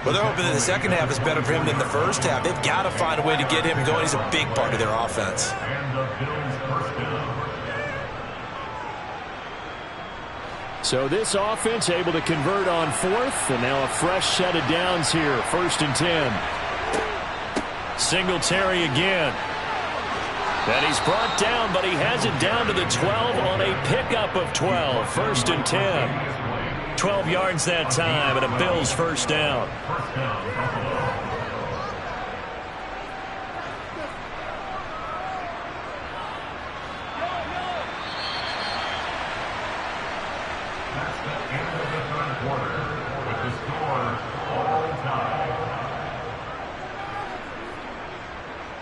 Well, they're hoping that the second half is better for him than the 1st half. They've got to find a way to get him going. He's a big part of their offense. And the Bills' 1st down. So this offense able to convert on 4th, and now a fresh set of downs here. 1st and 10. Singletary again. And he's brought down, but he has it down to the 12 on a pickup of 12. 1st and 10. 12 yards that time, and a Bills 1st down. That's the end of the 3rd quarter, with the score all tied.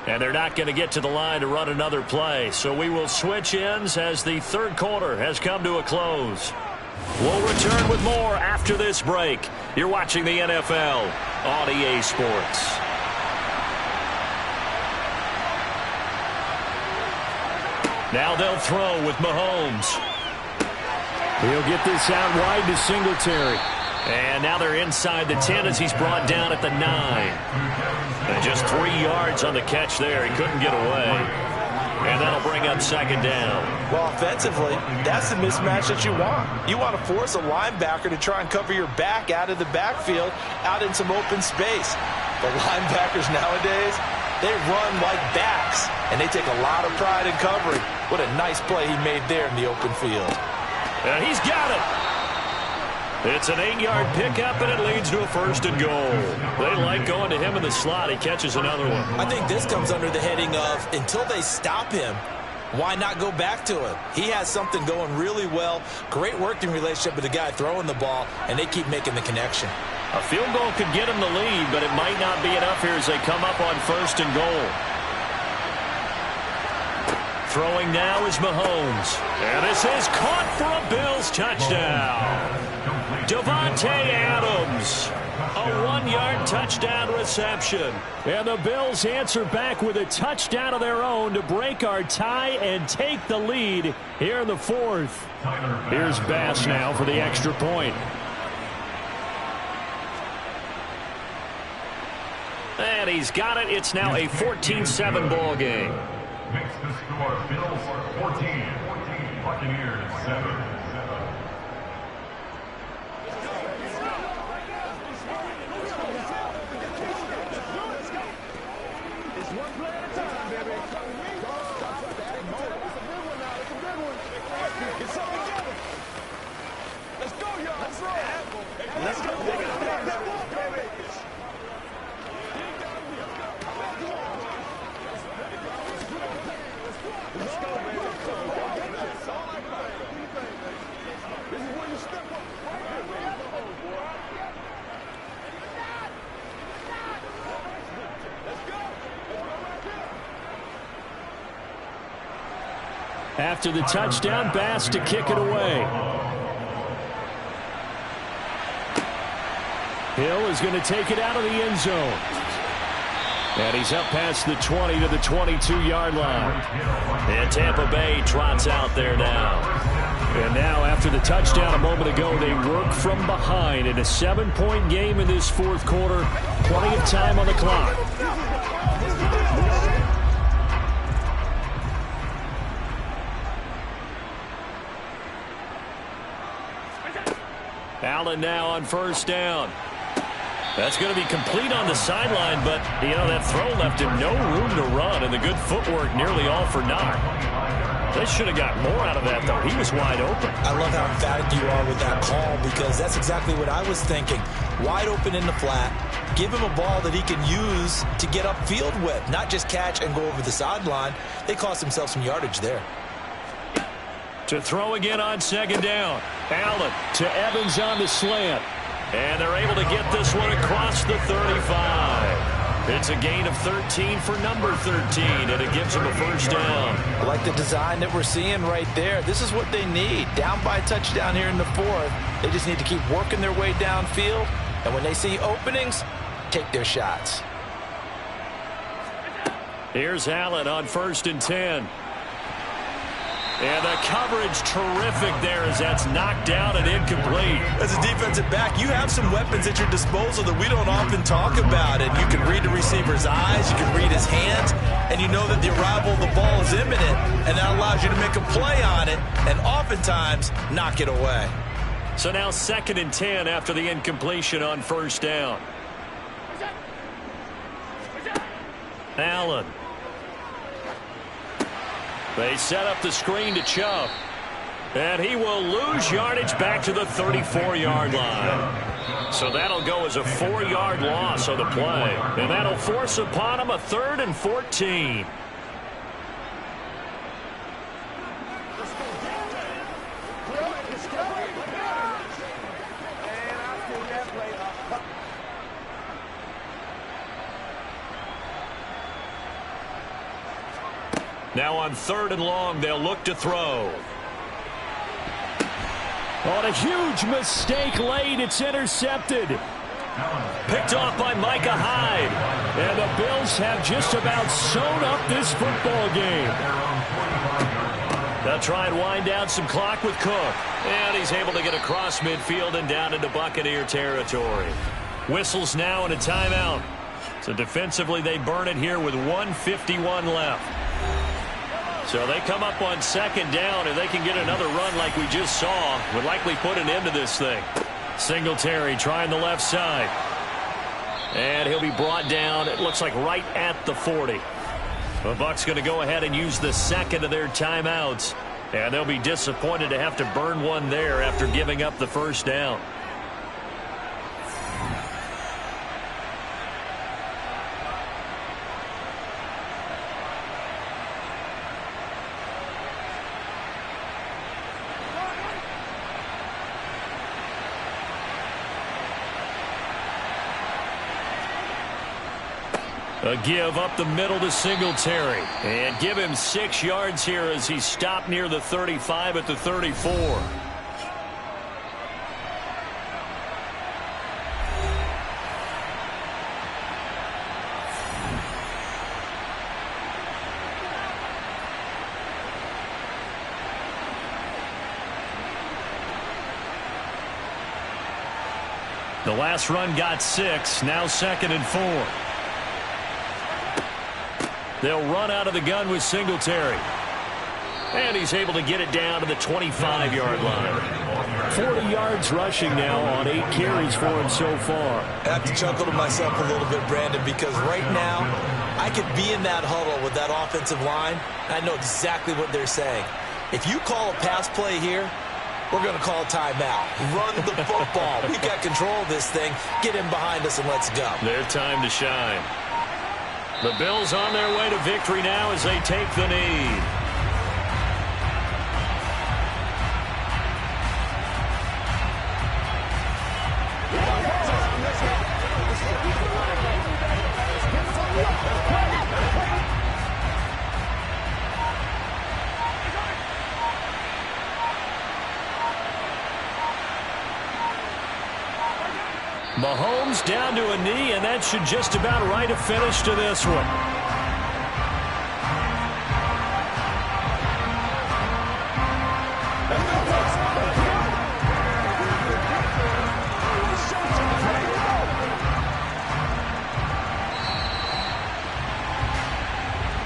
And they're not going to get to the line to run another play. So we will switch ends as the 3rd quarter has come to a close. We'll return with more after this break. You're watching the NFL on EA Sports. Now they'll throw with Mahomes. He'll get this out wide to Singletary. And now they're inside the 10 as he's brought down at the 9. And just 3 yards on the catch there. He couldn't get away. And that'll bring up 2nd down. Well, offensively, that's the mismatch that you want. You want to force a linebacker to try and cover your back out of the backfield, out in some open space. The linebackers nowadays, they run like backs, and they take a lot of pride in covering. What a nice play he made there in the open field. And he's got it. It's an 8-yard pickup, and it leads to a 1st and goal. They like going to him in the slot. He catches another one. I think this comes under the heading of until they stop him, why not go back to him? He has something going really well. Great working relationship with the guy throwing the ball, and they keep making the connection. A field goal could get him the lead, but it might not be enough here as they come up on 1st and goal. Throwing now is Mahomes. And this is caught for a Bills touchdown. Davante Adams. A 1-yard touchdown reception. And the Bills answer back with a touchdown of their own to break our tie and take the lead here in the 4th. Here's Bass now for the extra point. And he's got it. It's now a 14-7 ball game. Makes the score Bills 14, Buccaneers 7. It's one play at a time, baby. It's a good one. Get something together. Let's go, y'all. Let's go. Baby. After the touchdown, Bass to kick it away. Hill is going to take it out of the end zone. And he's up past the 20 to the 22-yard line. And Tampa Bay trots out there now. And now after the touchdown a moment ago, they work from behind in a 7-point game in this 4th quarter. Plenty of time on the clock. Allen now on 1st down. That's going to be complete on the sideline, but, you know, that throw left him no room to run, and the good footwork nearly all for naught. They should have got more out of that, though. He was wide open. I love how emphatic you are with that call because that's exactly what I was thinking. Wide open in the flat. Give him a ball that he can use to get upfield with, not just catch and go over the sideline. They cost themselves some yardage there. To throw again on 2nd down. Allen to Evans on the slant. And they're able to get this one across the 35. It's a gain of 13 for number 13, and it gives them a 1st down. I like the design that we're seeing right there. This is what they need. Down by a touchdown here in the 4th. They just need to keep working their way downfield. And when they see openings, take their shots. Here's Allen on 1st and 10. And the coverage terrific there as that's knocked down and incomplete. As a defensive back, you have some weapons at your disposal that we don't often talk about. And you can read the receiver's eyes, you can read his hands, and you know that the arrival of the ball is imminent, and that allows you to make a play on it and oftentimes knock it away. So now 2nd and 10 after the incompletion on 1st down. Allen. They set up the screen to Chubb. And he will lose yardage back to the 34-yard line. So that'll go as a 4-yard loss on the play. And that'll force upon him a 3rd and 14. Now on 3rd and long, they'll look to throw. On a huge mistake late, it's intercepted. Picked off by Micah Hyde. And the Bills have just about sewn up this football game. They'll try and wind down some clock with Cook. And he's able to get across midfield and down into Buccaneer territory. Whistles now and a timeout. So defensively, they burn it here with 1:51 left. So they come up on 2nd down, and they can get another run like we just saw. Would likely put an end to this thing. Singletary trying the left side. And he'll be brought down, it looks like right at the 40. The Bucs going to go ahead and use the 2nd of their timeouts. And they'll be disappointed to have to burn one there after giving up the 1st down. A give up the middle to Singletary. And give him 6 yards here as he stopped near the 35 at the 34. The last run got 6. Now 2nd and 4. They'll run out of the gun with Singletary. And he's able to get it down to the 25-yard line. 40 yards rushing now on 8 carries for him so far. I have to chuckle to myself a little bit, Brandon, because right now I could be in that huddle with that offensive line. And I know exactly what they're saying. If you call a pass play here, we're going to call a timeout. Run the football. We've got control of this thing. Get him behind us and let's go. Their time to shine. The Bills on their way to victory now as they take the knee. Mahomes down to a knee, and that should just about write a finish to this one.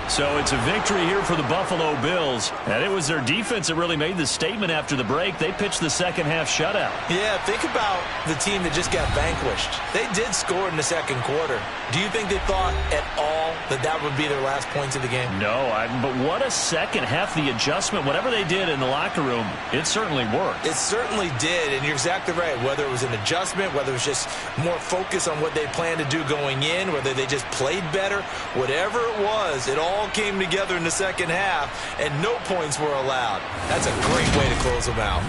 So it's a victory here for the Buffalo Bills. And it was their defense that really made the statement after the break. They pitched the second half shutout. Yeah, think about the team that just got vanquished. They did score in the second quarter. Do you think they thought at all that that would be their last points of the game? No, but what a second half. The adjustment, whatever they did in the locker room, it certainly worked. It certainly did, and you're exactly right. Whether it was an adjustment, whether it was just more focus on what they planned to do going in, whether they just played better, whatever it was, it all came together in the second half, and no points were allowed. That's a great way to close them out.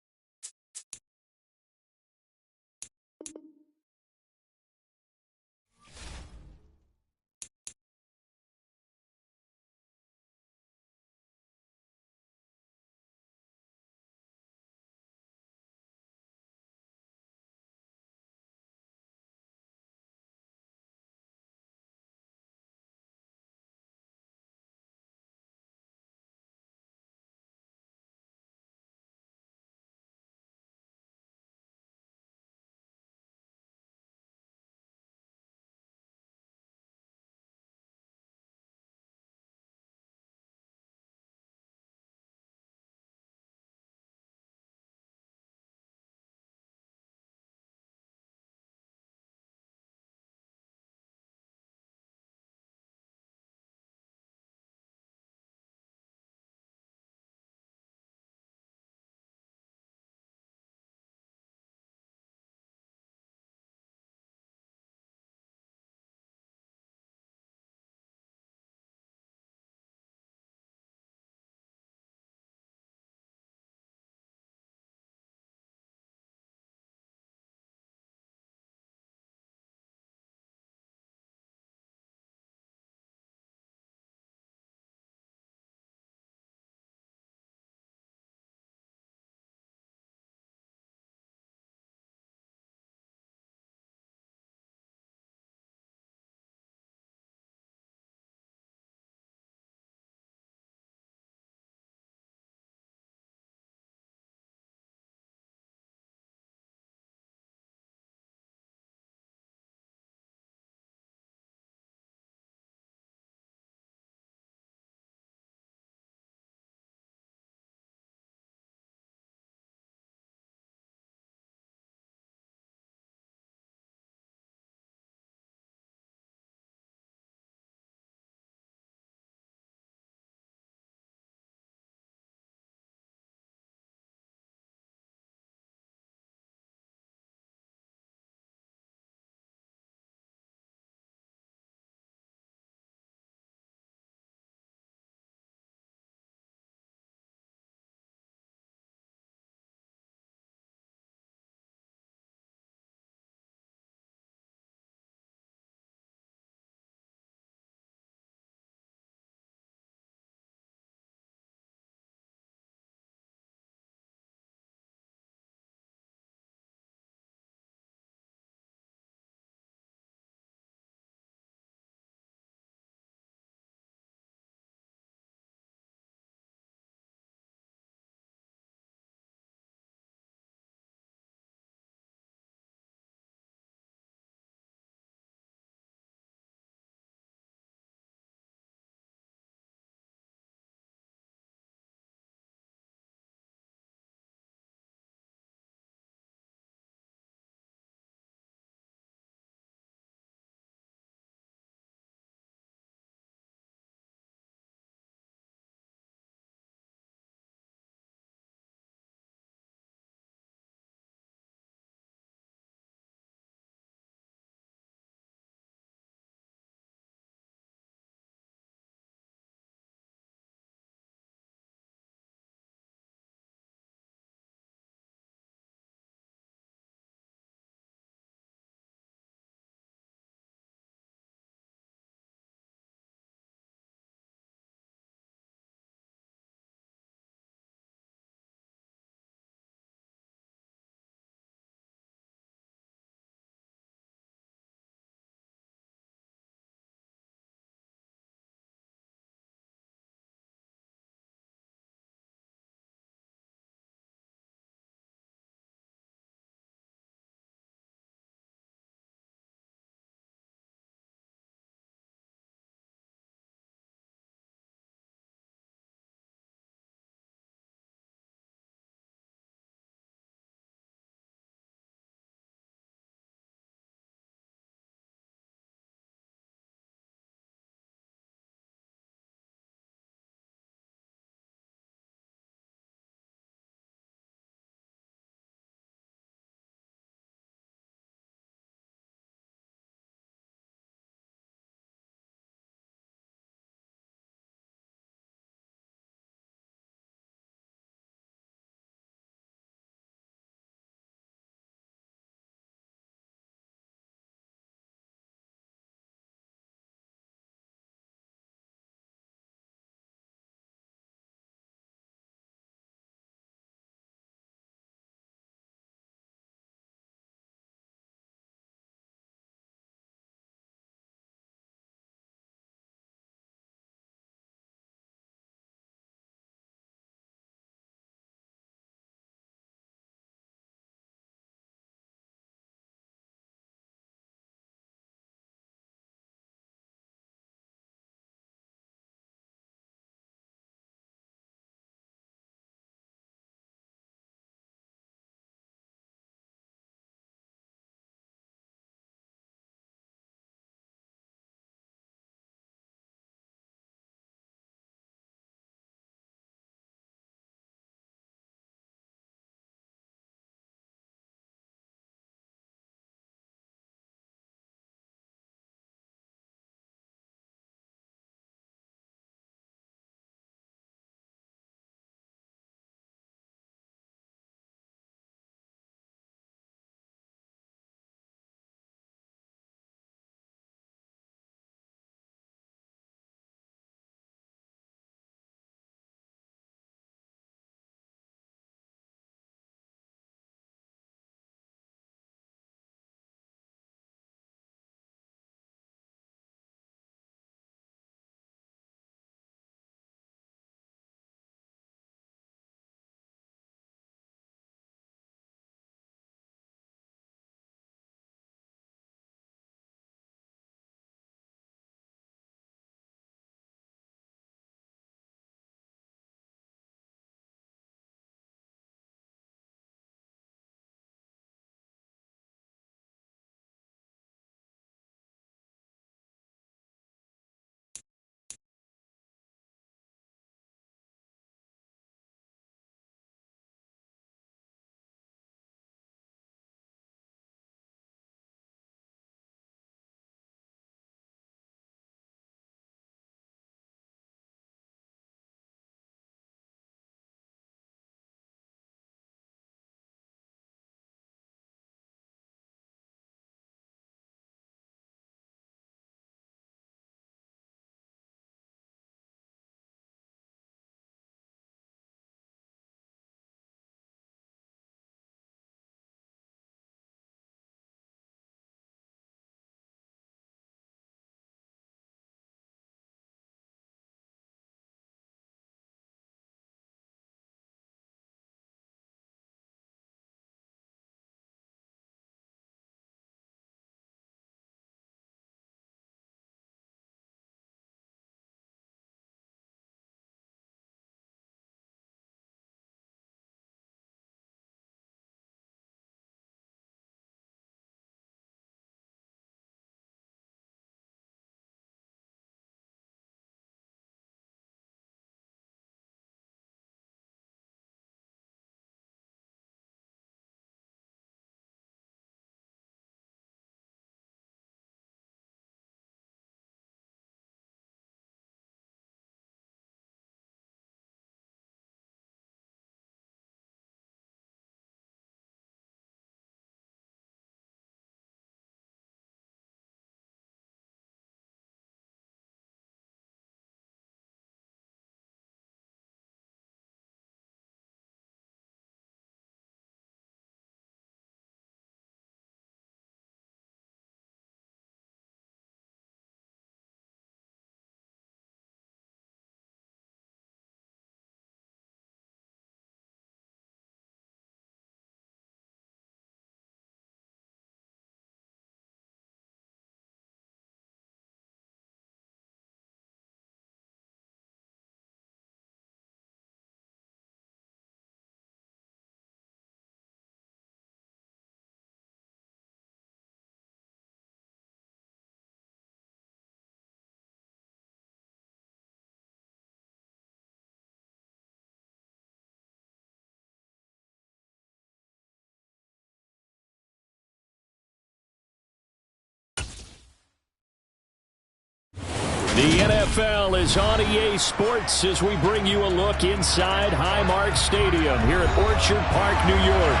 The NFL is on EA Sports as we bring you a look inside Highmark Stadium here at Orchard Park, New York.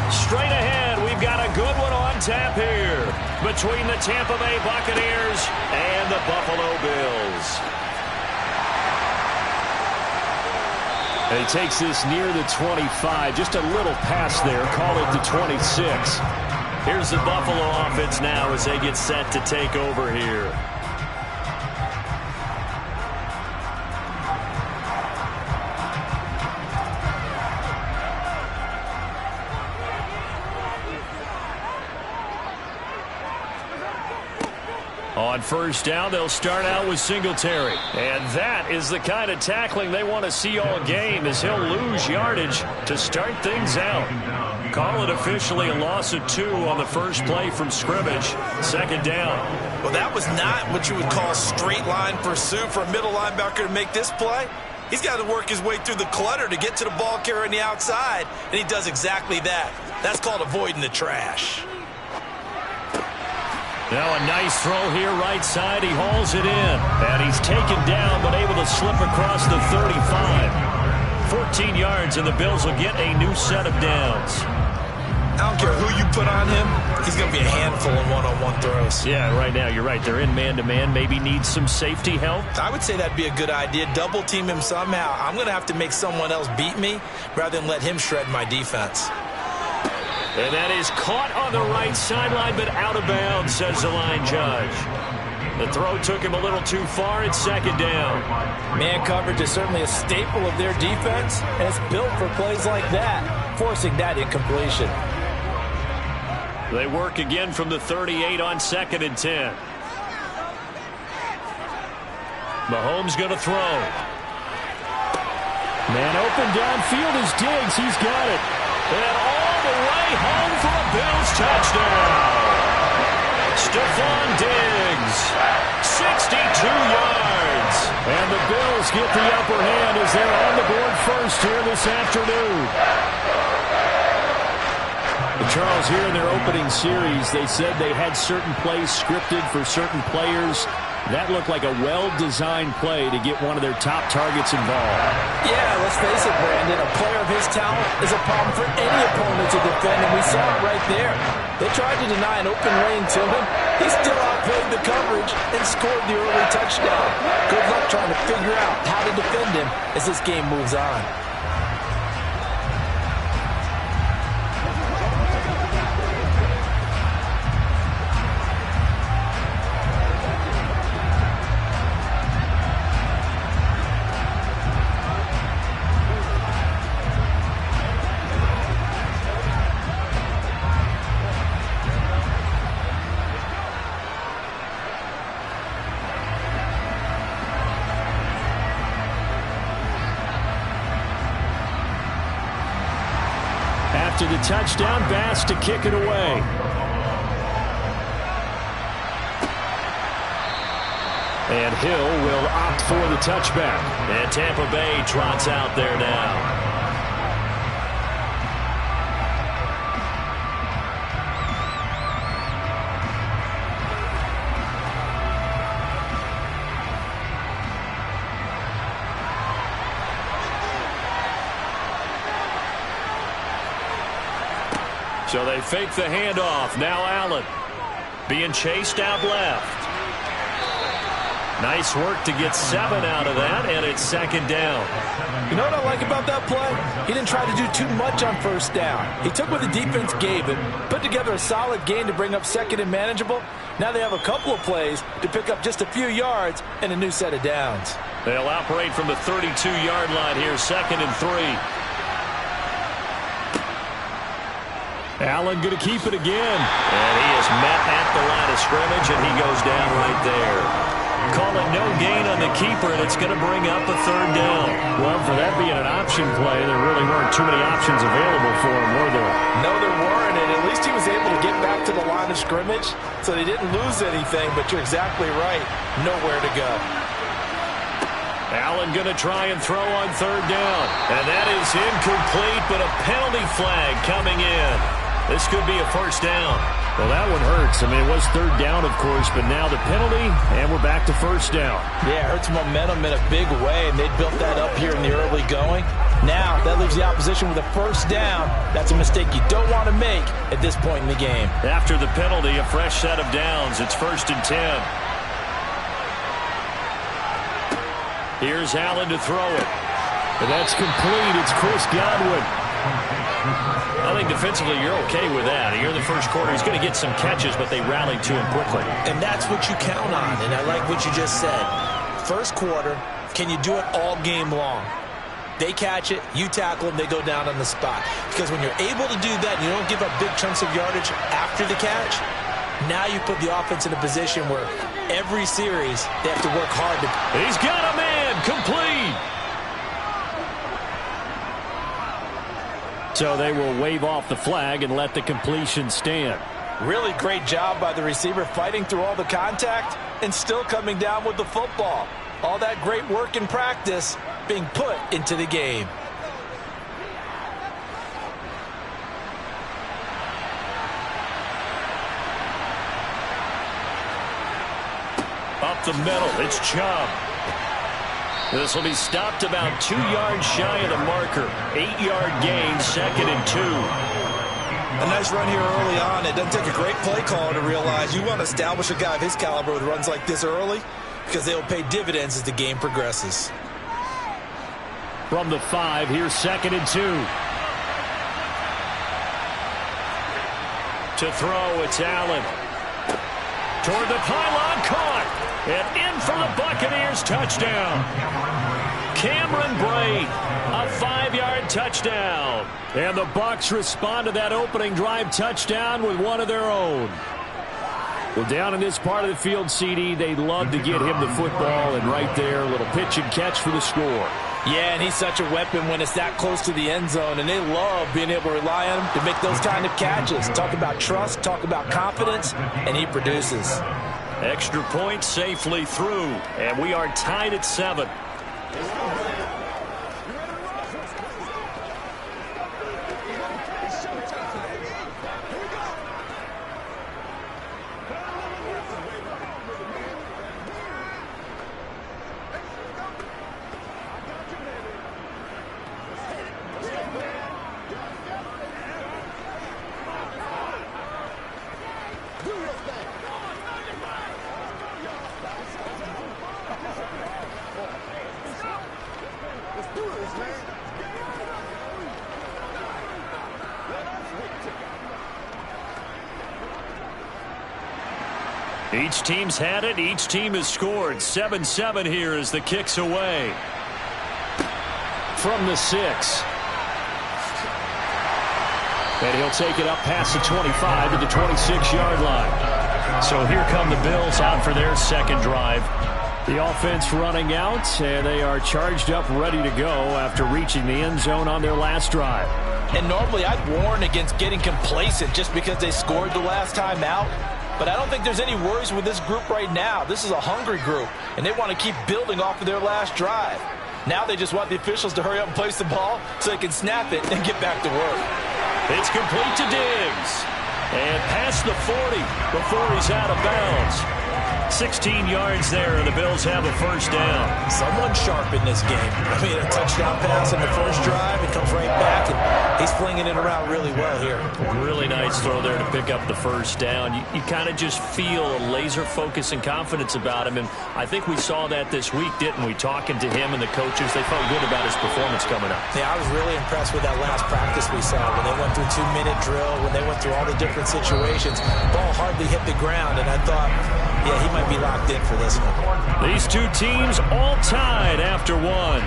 Straight ahead, we've got a good one on tap here between the Tampa Bay Buccaneers and the Buffalo Bills. And he takes this near the 25, just a little pass there, call it the 26. Here's the Buffalo offense now as they get set to take over here. On first down, they'll start out with Singletary. And that is the kind of tackling they want to see all game, as he'll lose yardage to start things out. Call it officially a loss of 2 on the first play from scrimmage. Second down. Well, that was not what you would call straight line pursuit for a middle linebacker to make this play. He's got to work his way through the clutter to get to the ball carrier on the outside, and he does exactly that. That's called avoiding the trash. Now a nice throw here right side. He hauls it in. And he's taken down but able to slip across the 35. 14 yards and the Bills will get a new set of downs. I don't care who you put on him. He's going to be a handful in one-on-one throws. Yeah, right now you're right. They're in man-to-man. Maybe needs some safety help. I would say that'd be a good idea. Double team him somehow. I'm going to have to make someone else beat me rather than let him shred my defense. And that is caught on the right sideline, but out of bounds, says the line judge. The throw took him a little too far. It's second down. Man coverage is certainly a staple of their defense, and it's built for plays like that, forcing that incompletion. They work again from the 38 on 2nd and 10. Mahomes going to throw. Man open downfield is Diggs. He's got it. And all the way home for a Bills touchdown. Stephon Diggs, 62 yards. And the Bills get the upper hand as they're on the board first here this afternoon. Charles, here in their opening series, they said they had certain plays scripted for certain players. That looked like a well-designed play to get one of their top targets involved. Yeah, let's face it, Brandon. A player of his talent is a problem for any opponent to defend, and we saw it right there. They tried to deny an open lane to him. He still outplayed the coverage and scored the early touchdown. Good luck trying to figure out how to defend him as this game moves on. After the touchdown, Bass to kick it away. And Hill will opt for the touchback. And Tampa Bay trots out there now. So they fake the handoff. Now Allen being chased out left. Nice work to get 7 out of that, and it's second down. You know what I like about that play? He didn't try to do too much on first down. He took what the defense gave him, put together a solid gain to bring up second and manageable. Now they have a couple of plays to pick up just a few yards and a new set of downs. They'll operate from the 32-yard line here, 2nd and 3. Allen going to keep it again. And he is met at the line of scrimmage, and he goes down right there. Call it no gain on the keeper, and it's going to bring up a 3rd down. Well, for that being an option play, there really weren't too many options available for him, were there? No, there weren't, and at least he was able to get back to the line of scrimmage, so they didn't lose anything, but you're exactly right. Nowhere to go. Allen going to try and throw on 3rd down. And that is incomplete, but a penalty flag coming in. This could be a first down. Well, that one hurts. I mean, it was third down, of course, but now the penalty, and we're back to first down. Yeah, it hurts momentum in a big way, and they built that up here in the early going. Now, that leaves the opposition with a first down. That's a mistake you don't want to make at this point in the game. After the penalty, a fresh set of downs. It's 1st and 10. Here's Allen to throw it. And that's complete. It's Chris Godwin. I think defensively you're okay with that. Here in the first quarter, he's going to get some catches, but they rallied to him quickly. And that's what you count on, and I like what you just said. First quarter, can you do it all game long? They catch it, you tackle them, they go down on the spot. Because when you're able to do that and you don't give up big chunks of yardage after the catch, now you put the offense in a position where every series they have to work hard to... He's got a man, complete! So they will wave off the flag and let the completion stand. Really great job by the receiver fighting through all the contact and still coming down with the football. All that great work in practice being put into the game. Up the middle, it's Chubb. This will be stopped about 2 yards shy of the marker. 8-yard gain, 2nd and 2. A nice run here early on. It doesn't take a great play caller to realize you want to establish a guy of his caliber with runs like this early because they will pay dividends as the game progresses. From the 5, here's 2nd and 2. To throw, it's Allen. Toward the pylon, caught. And in for the Buccaneers, touchdown. Cameron Brate, a 5-yard touchdown. And the Bucs respond to that opening drive touchdown with one of their own. Well, down in this part of the field, CD, they love to get him the football, and right there, a little pitch and catch for the score. Yeah, and he's such a weapon when it's that close to the end zone, and they love being able to rely on him to make those kind of catches. Talk about trust, talk about confidence, and he produces. Extra point safely through, and we are tied at 7. Each team's had it. Each team has scored. 7-7 here as the kick's away. From the 6. And he'll take it up past the 25 to the 26-yard line. So here come the Bills out for their second drive. The offense running out, and they are charged up, ready to go after reaching the end zone on their last drive. And normally I'd warn against getting complacent just because they scored the last time out. But I don't think there's any worries with this group right now. This is a hungry group, and they want to keep building off of their last drive. Now they just want the officials to hurry up and place the ball so they can snap it and get back to work. It's complete to Diggs. And past the 40 before he's out of bounds. 16 yards there, and the Bills have a first down. Someone sharp in this game. I mean, a touchdown pass in the first drive. It comes right back, and he's flinging it around really well here. Really nice throw there to pick up the first down. You kind of just feel a laser focus and confidence about him, and I think we saw that this week, didn't we? Talking to him and the coaches, they felt good about his performance coming up. Yeah, I was really impressed with that last practice we saw when they went through 2-minute drill, when they went through all the different situations. Ball hardly hit the ground, and I thought, yeah, he might be locked in for this one. These two teams all tied after one.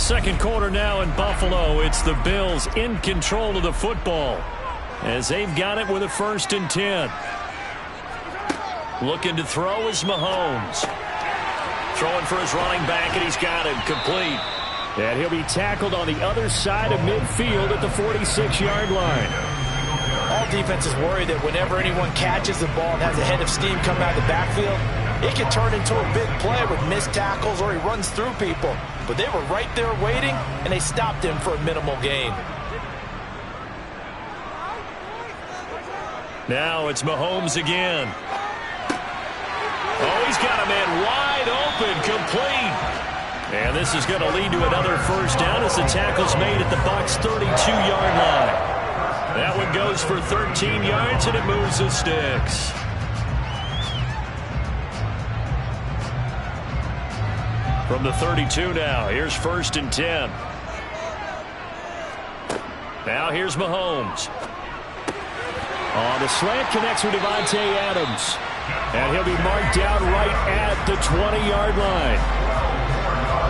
Second quarter now in Buffalo. It's the Bills in control of the football as they've got it with a 1st and 10. Looking to throw is Mahomes. Throwing for his running back, and he's got it complete. And he'll be tackled on the other side of midfield at the 46-yard line. All defenses worry that whenever anyone catches the ball and has a head of steam coming out of the backfield, it can turn into a big play with missed tackles or he runs through people. But they were right there waiting, and they stopped him for a minimal gain. Now it's Mahomes again. Oh, he's got a man wide open, complete. And this is going to lead to another first down as the tackle's made at the Bucs' 32-yard line. That one goes for 13 yards, and it moves the sticks. From the 32 now, here's 1st and 10. Now here's Mahomes. On the slant, connects with Davante Adams. And he'll be marked down right at the 20-yard line.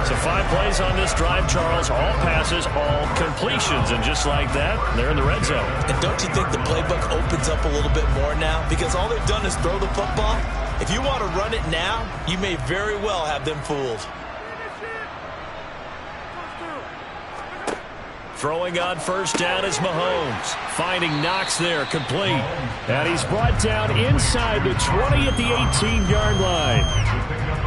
So 5 plays on this drive, Charles. All passes, all completions. And just like that, they're in the red zone. And don't you think the playbook opens up a little bit more now? Because all they've done is throw the football. If you want to run it now, you may very well have them fooled. Throwing on first down is Mahomes. Finding Knox there, complete. And he's brought down inside the 20 at the 18-yard line.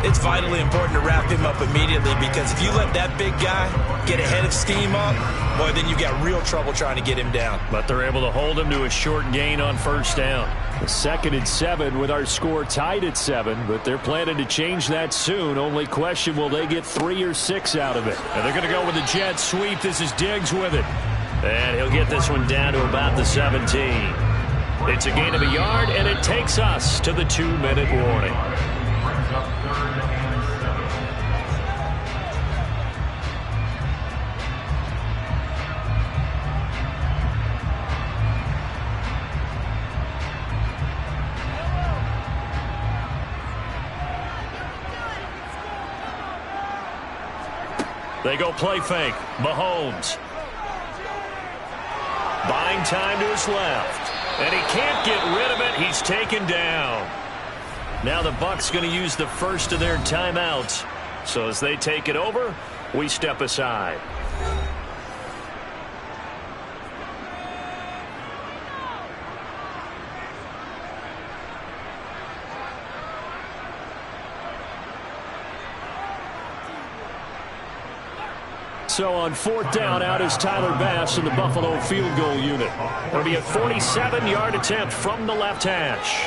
It's vitally important to wrap him up immediately, because if you let that big guy get ahead of steam up, boy, then you got real trouble trying to get him down. But they're able to hold him to a short gain on first down. The 2nd and 7 with our score tied at 7, but they're planning to change that soon. Only question, will they get 3 or 6 out of it? And they're going to go with the jet sweep. This is Diggs with it. And he'll get this one down to about the 17. It's a gain of a yard, and it takes us to the 2-minute warning. Brings up 3rd and 7. They go play fake. Mahomes. Buying time to his left. And he can't get rid of it. He's taken down. Now the Bucs going to use the first of their timeouts. So as they take it over, we step aside. So on 4th down, out is Tyler Bass in the Buffalo field goal unit. It'll be a 47-yard attempt from the left hash.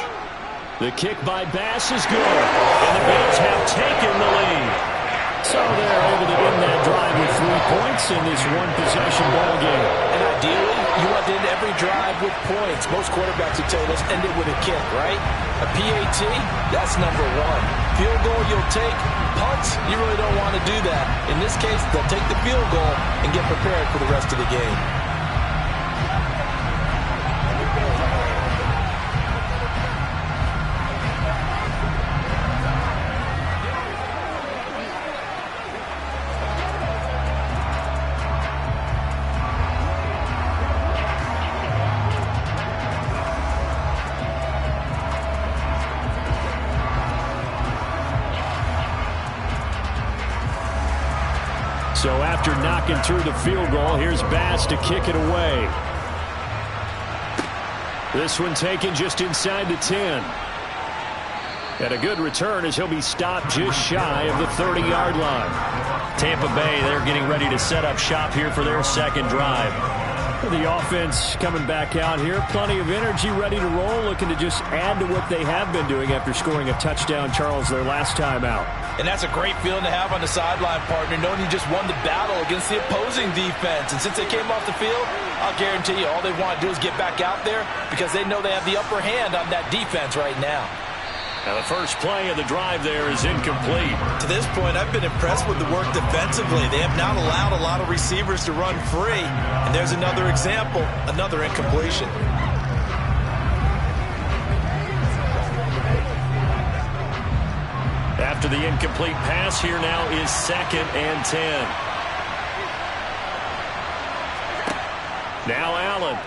The kick by Bass is good, and the Bills have taken the lead. So they're able to end that drive with 3 points in this one-possession ball game. And ideally, you want to end every drive with points. Most quarterbacks would tell you, let's end it with a kick, right? A PAT, that's number 1. Field goal you'll take. Punts, you really don't want to do that. In this case, they'll take the field goal and get prepared for the rest of the game. So after knocking through the field goal, here's Bass to kick it away. This one taken just inside the 10. And a good return as he'll be stopped just shy of the 30-yard line. Tampa Bay, they're getting ready to set up shop here for their second drive. The offense coming back out here. Plenty of energy, ready to roll, looking to just add to what they have been doing after scoring a touchdown, Charles, their last time out. And that's a great feeling to have on the sideline, partner, knowing you just won the battle against the opposing defense. And since they came off the field, I'll guarantee you all they want to do is get back out there because they know they have the upper hand on that defense right now. Now the first play of the drive there is incomplete. To this point, I've been impressed with the work defensively. They have not allowed a lot of receivers to run free. And there's another example, another incompletion. After the incomplete pass, here now is 2nd and 10. Now Allen.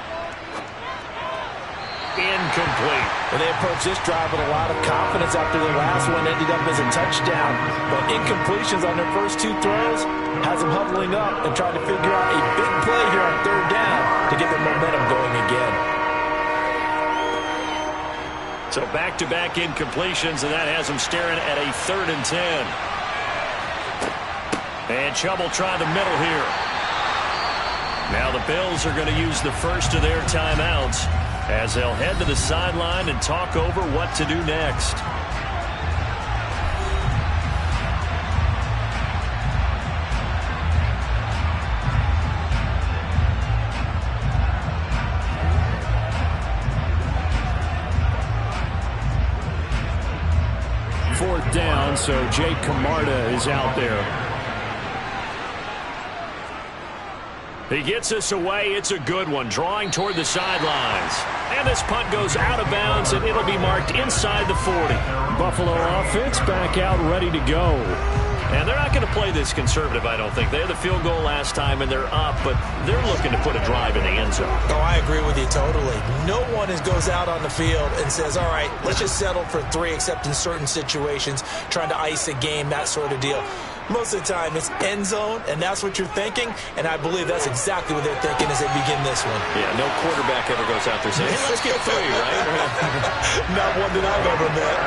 Incomplete. Well, they approached this drive with a lot of confidence after the last one ended up as a touchdown. But incompletions on their first 2 throws has them huddling up and trying to figure out a big play here on 3rd down to get their momentum going again. So back-to-back incompletions, and that has them staring at a 3rd and 10. And Chubb will try the middle here. Now the Bills are going to use the first of their timeouts as they'll head to the sideline and talk over what to do next. Fourth down, so Jake Camarda is out there. He gets us away. It's a good one. Drawing toward the sidelines. And this punt goes out of bounds, and it'll be marked inside the 40. Buffalo offense back out ready to go. And they're not going to play this conservative, I don't think. They had the field goal last time, and they're up, but they're looking to put a drive in the end zone. Oh, I agree with you totally. No one goes out on the field and says, all right, let's just settle for 3, except in certain situations, trying to ice a game, that sort of deal. Most of the time, it's end zone, and that's what you're thinking, and I believe that's exactly what they're thinking as they begin this one. Yeah, no quarterback ever goes out there saying, hey, let's get 3, right? Not one that I've ever met.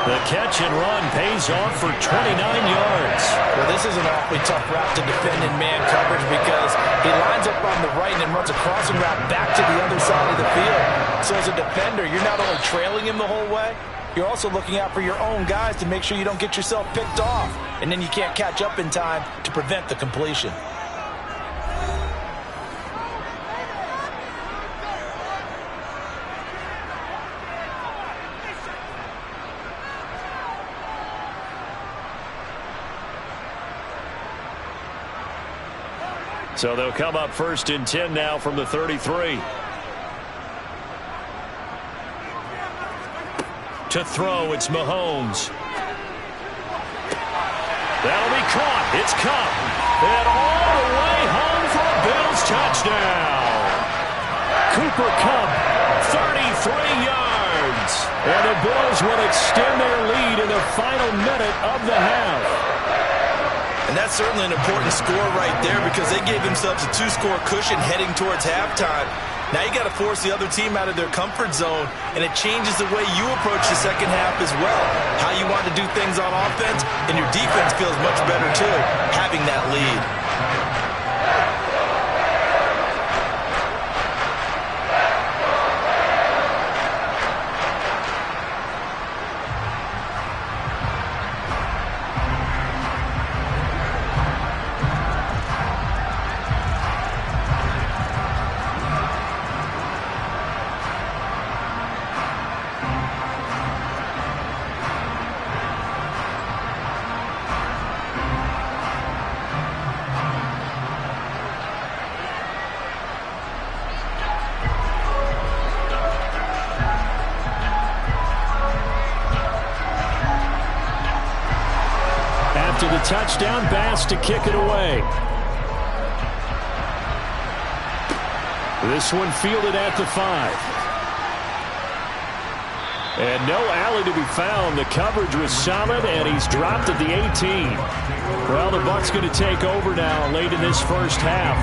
The catch and run pays off for 29 yards. Well, this is an awfully tough route to defend in man coverage because he lines up on the right and then runs a crossing route back to the other side of the field. So as a defender, you're not only trailing him the whole way, you're also looking out for your own guys to make sure you don't get yourself picked off. And then you can't catch up in time to prevent the completion. So they'll come up 1st and 10 now from the 33. To throw, it's Mahomes. That'll be caught. It's Kupp. And all the way home for a Bills touchdown. Cooper Kupp, 33 yards. and the Bills will extend their lead in the final minute of the half. And that's certainly an important score right there because they gave themselves a 2-score cushion heading towards halftime. Now you got to force the other team out of their comfort zone, and it changes the way you approach the second half as well. How you want to do things on offense, and your defense feels much better too, having that lead. To the touchdown, Bass to kick it away. This one fielded at the 5. And no alley to be found. The coverage was solid, and he's dropped at the 18. Well, the Bucs going to take over now late in this first half.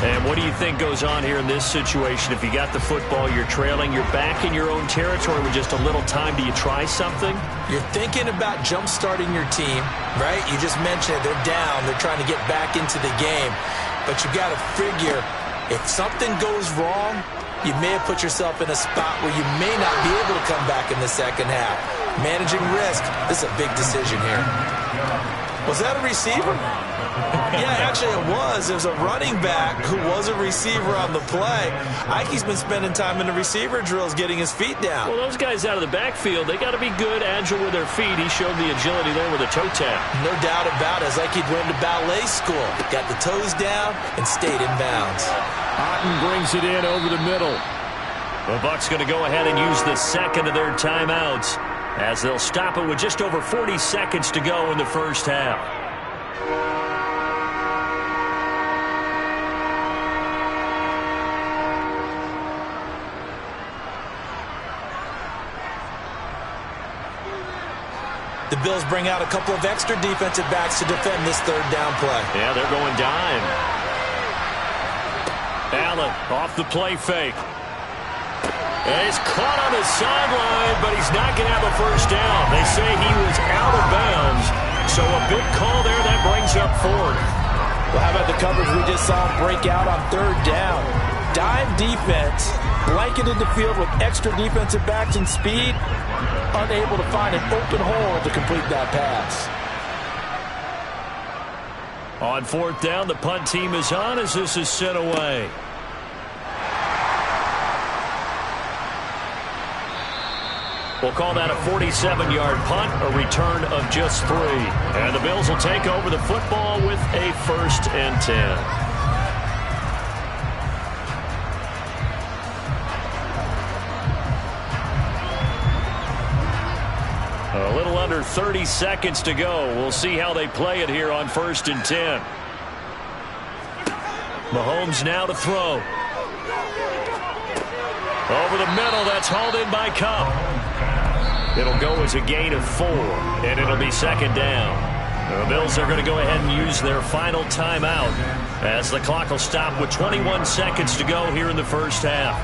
And what do you think goes on here in this situation? If you got the football, you're trailing, you're back in your own territory with just a little time. Do you try something? You're thinking about jump-starting your team, right? You just mentioned it. They're down. They're trying to get back into the game. But you got to figure if something goes wrong, you may have put yourself in a spot where you may not be able to come back in the second half. Managing risk, this is a big decision here. Was that a receiver? Yeah, actually it was. There's a running back who was a receiver on the play. Ike's been spending time in the receiver drills getting his feet down. Well, those guys out of the backfield, they got to be good, agile with their feet. He showed the agility there with a toe tap. No doubt about it. It's like he'd learned to ballet school. Got the toes down and stayed in bounds. Otten brings it in over the middle. The Bucs going to go ahead and use the second of their timeouts as they'll stop it with just over 40 seconds to go in the first half. The Bills bring out a couple of extra defensive backs to defend this third down play. Yeah, they're going dime. Allen off the play fake. And he's caught on the sideline, but he's not going to have a first down. They say he was out of bounds. So a big call there. That brings up fourth. Well, how about the coverage we just saw him break out on third down? Dime defense, blanketed the field with extra defensive backs and speed, unable to find an open hole to complete that pass. On fourth down, the punt team is on as this is sent away. We'll call that a 47-yard punt, a return of just 3. And the Bills will take over the football with a 1st and 10. A little under 30 seconds to go. We'll see how they play it here on 1st and 10. Mahomes now to throw. Over the middle, that's hauled in by Kupp. It'll go as a gain of 4, and it'll be 2nd down. The Bills are going to go ahead and use their final timeout as the clock will stop with 21 seconds to go here in the first half.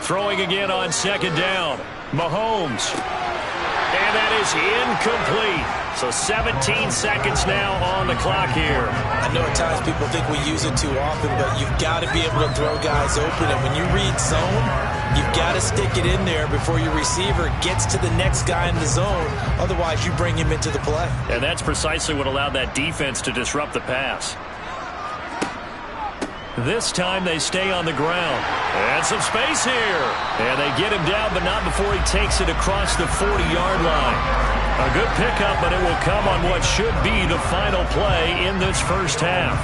Throwing again on 2nd down. Mahomes. And that is incomplete. So 17 seconds now on the clock here. I know at times people think we use it too often, but you've got to be able to throw guys open. And when you read zone, you've got to stick it in there before your receiver gets to the next guy in the zone. Otherwise, you bring him into the play. And that's precisely what allowed that defense to disrupt the pass. This time they stay on the ground. And some space here. And they get him down, but not before he takes it across the 40-yard line. A good pickup, but it will come on what should be the final play in this first half.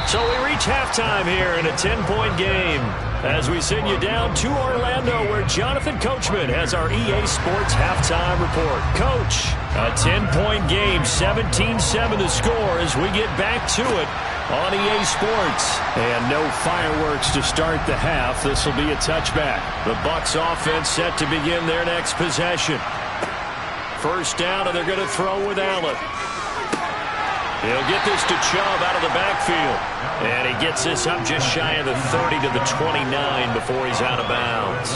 So we reach halftime here in a 10-point game as we send you down to Orlando where Jonathan Coachman has our EA Sports halftime report. Coach, a 10-point game, 17-7 the score as we get back to it on EA Sports. And no fireworks to start the half. This will be a touchback. The Bucs offense set to begin their next possession. First down, and they're going to throw with Allen. He'll get this to Chubb out of the backfield. And he gets this up just shy of the 30 to the 29 before he's out of bounds.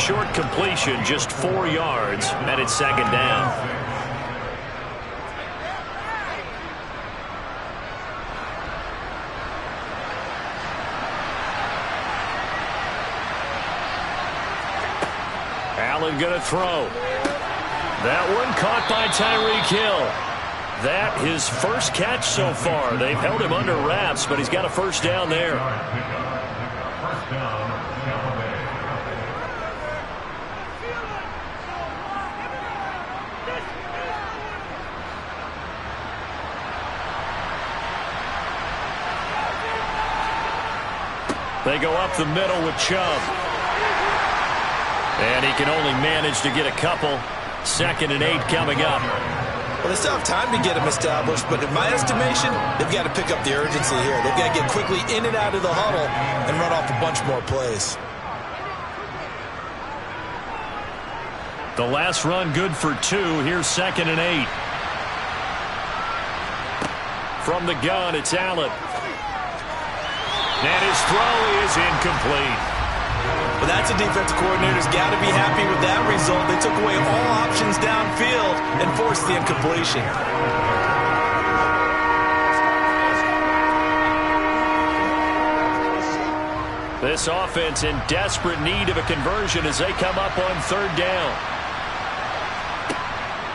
Short completion, just 4 yards, and it's 2nd down. Allen going to throw. That one caught by Tyreek Hill. That his first catch so far. They've held him under wraps, but he's got a first down there. First down, Tampa Bay. They go up the middle with Chubb. And he can only manage to get a couple. 2nd and 8 coming up. Well, they still have time to get them established, but in my estimation, they've got to pick up the urgency here. They've got to get quickly in and out of the huddle and run off a bunch more plays. The last run good for 2. Here's 2nd and 8. From the gun, it's Allen. And his throw is incomplete. But that's a defensive coordinator's got to be happy with that result. They took away all options downfield and forced the incompletion. This offense in desperate need of a conversion as they come up on 3rd down.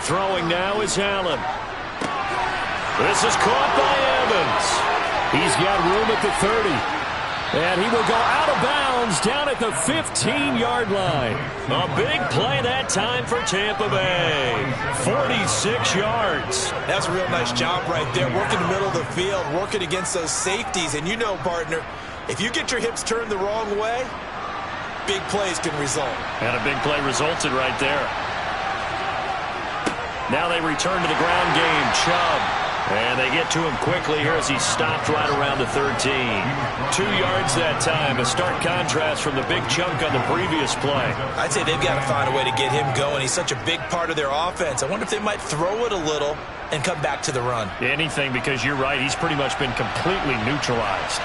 Throwing now is Allen. This is caught by Evans. He's got room at the 30. And he will go out of bounds down at the 15-yard line. A big play that time for Tampa Bay. 46 yards. That's a real nice job right there. Working the middle of the field, working against those safeties. And you know, partner, if you get your hips turned the wrong way, big plays can result. And a big play resulted right there. Now they return to the ground game. Chubb. And they get to him quickly here as he stopped right around the 13. 2 yards that time. A stark contrast from the big chunk on the previous play. I'd say they've got to find a way to get him going. He's such a big part of their offense. I wonder if they might throw it a little and come back to the run. Anything, because you're right. He's pretty much been completely neutralized.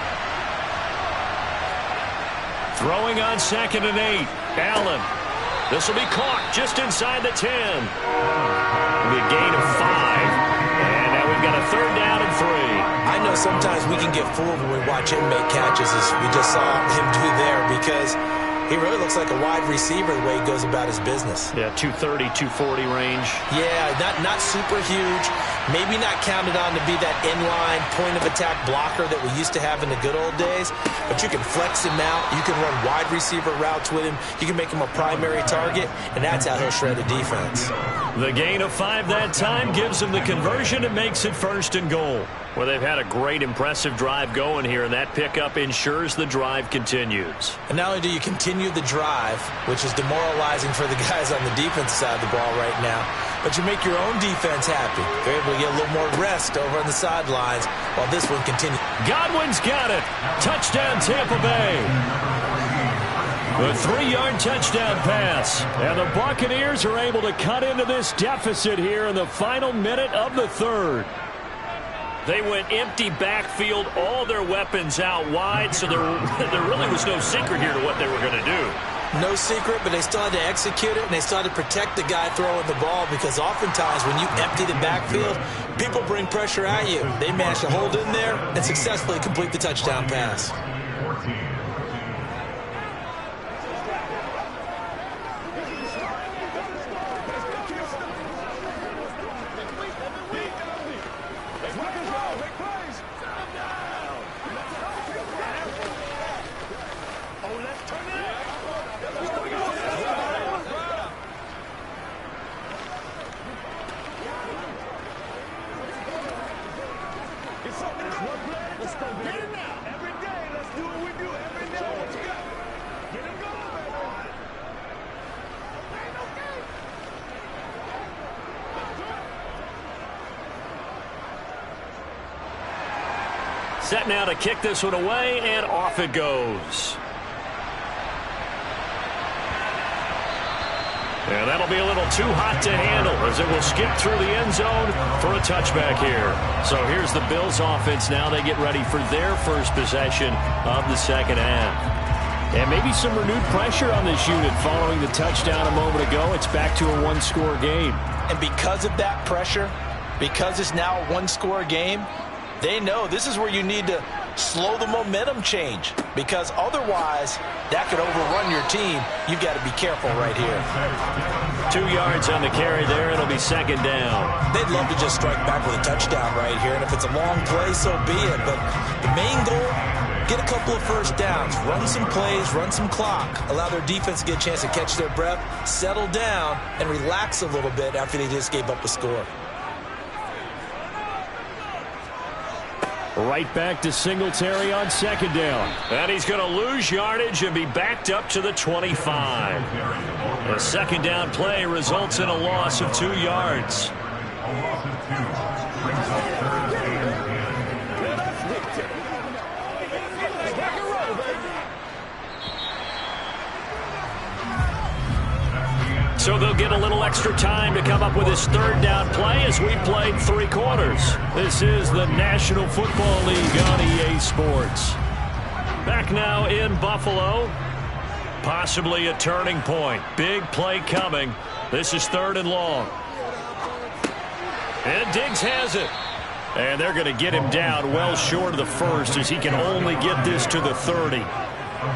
Throwing on 2nd and 8. Allen. This will be caught just inside the 10. It'll be a gain of 5. And now we've got a 3rd down and 3. I know sometimes we can get fooled when we watch him make catches, as we just saw him do there, because he really looks like a wide receiver the way he goes about his business. Yeah, 230, 240 range. Yeah, not super huge. Maybe not counted on to be that inline point-of-attack blocker that we used to have in the good old days. But you can flex him out. You can run wide receiver routes with him. You can make him a primary target, and that's how he'll shred a defense. The gain of 5 that time gives him the conversion and makes it 1st and goal. Well, they've had a great, impressive drive going here, and that pickup ensures the drive continues. And not only do you continue the drive, which is demoralizing for the guys on the defensive side of the ball right now, but you make your own defense happy. They're able to get a little more rest over on the sidelines while this one continues. Godwin's got it. Touchdown, Tampa Bay. A 3-yard touchdown pass. And the Buccaneers are able to cut into this deficit here in the final minute of the 3rd. They went empty backfield, all their weapons out wide, so there really was no secret here to what they were going to do. No secret, but they still had to execute it, and they still had to protect the guy throwing the ball, because oftentimes when you empty the backfield, people bring pressure at you. They managed to hold in there and successfully complete the touchdown pass. 14. Set now to kick this one away, and off it goes. And that'll be a little too hot to handle as it will skip through the end zone for a touchback here. So here's the Bills offense now. They get ready for their first possession of the 2nd half. And maybe some renewed pressure on this unit following the touchdown a moment ago. It's back to a 1-score game. And because of that pressure, because it's now a 1-score game, they know this is where you need to slow the momentum change, because otherwise that could overrun your team. You've got to be careful right here. 2 yards on the carry there. It'll be 2nd down. They'd love to just strike back with a touchdown right here, and if it's a long play, so be it. But the main goal, get a couple of first downs, run some plays, run some clock, allow their defense to get a chance to catch their breath, settle down, and relax a little bit after they just gave up a score. Right back to Singletary on 2nd down. And he's going to lose yardage and be backed up to the 25. The 2nd down play results in a loss of 2 yards. A loss of 2. Brings up 3rd So they'll get a little extra time to come up with his 3rd down play as we played 3 quarters. This is the National Football League on EA Sports. Back now in Buffalo. Possibly a turning point. Big play coming. This is 3rd and long. And Diggs has it. And they're going to get him down well short of the 1st as he can only get this to the 30.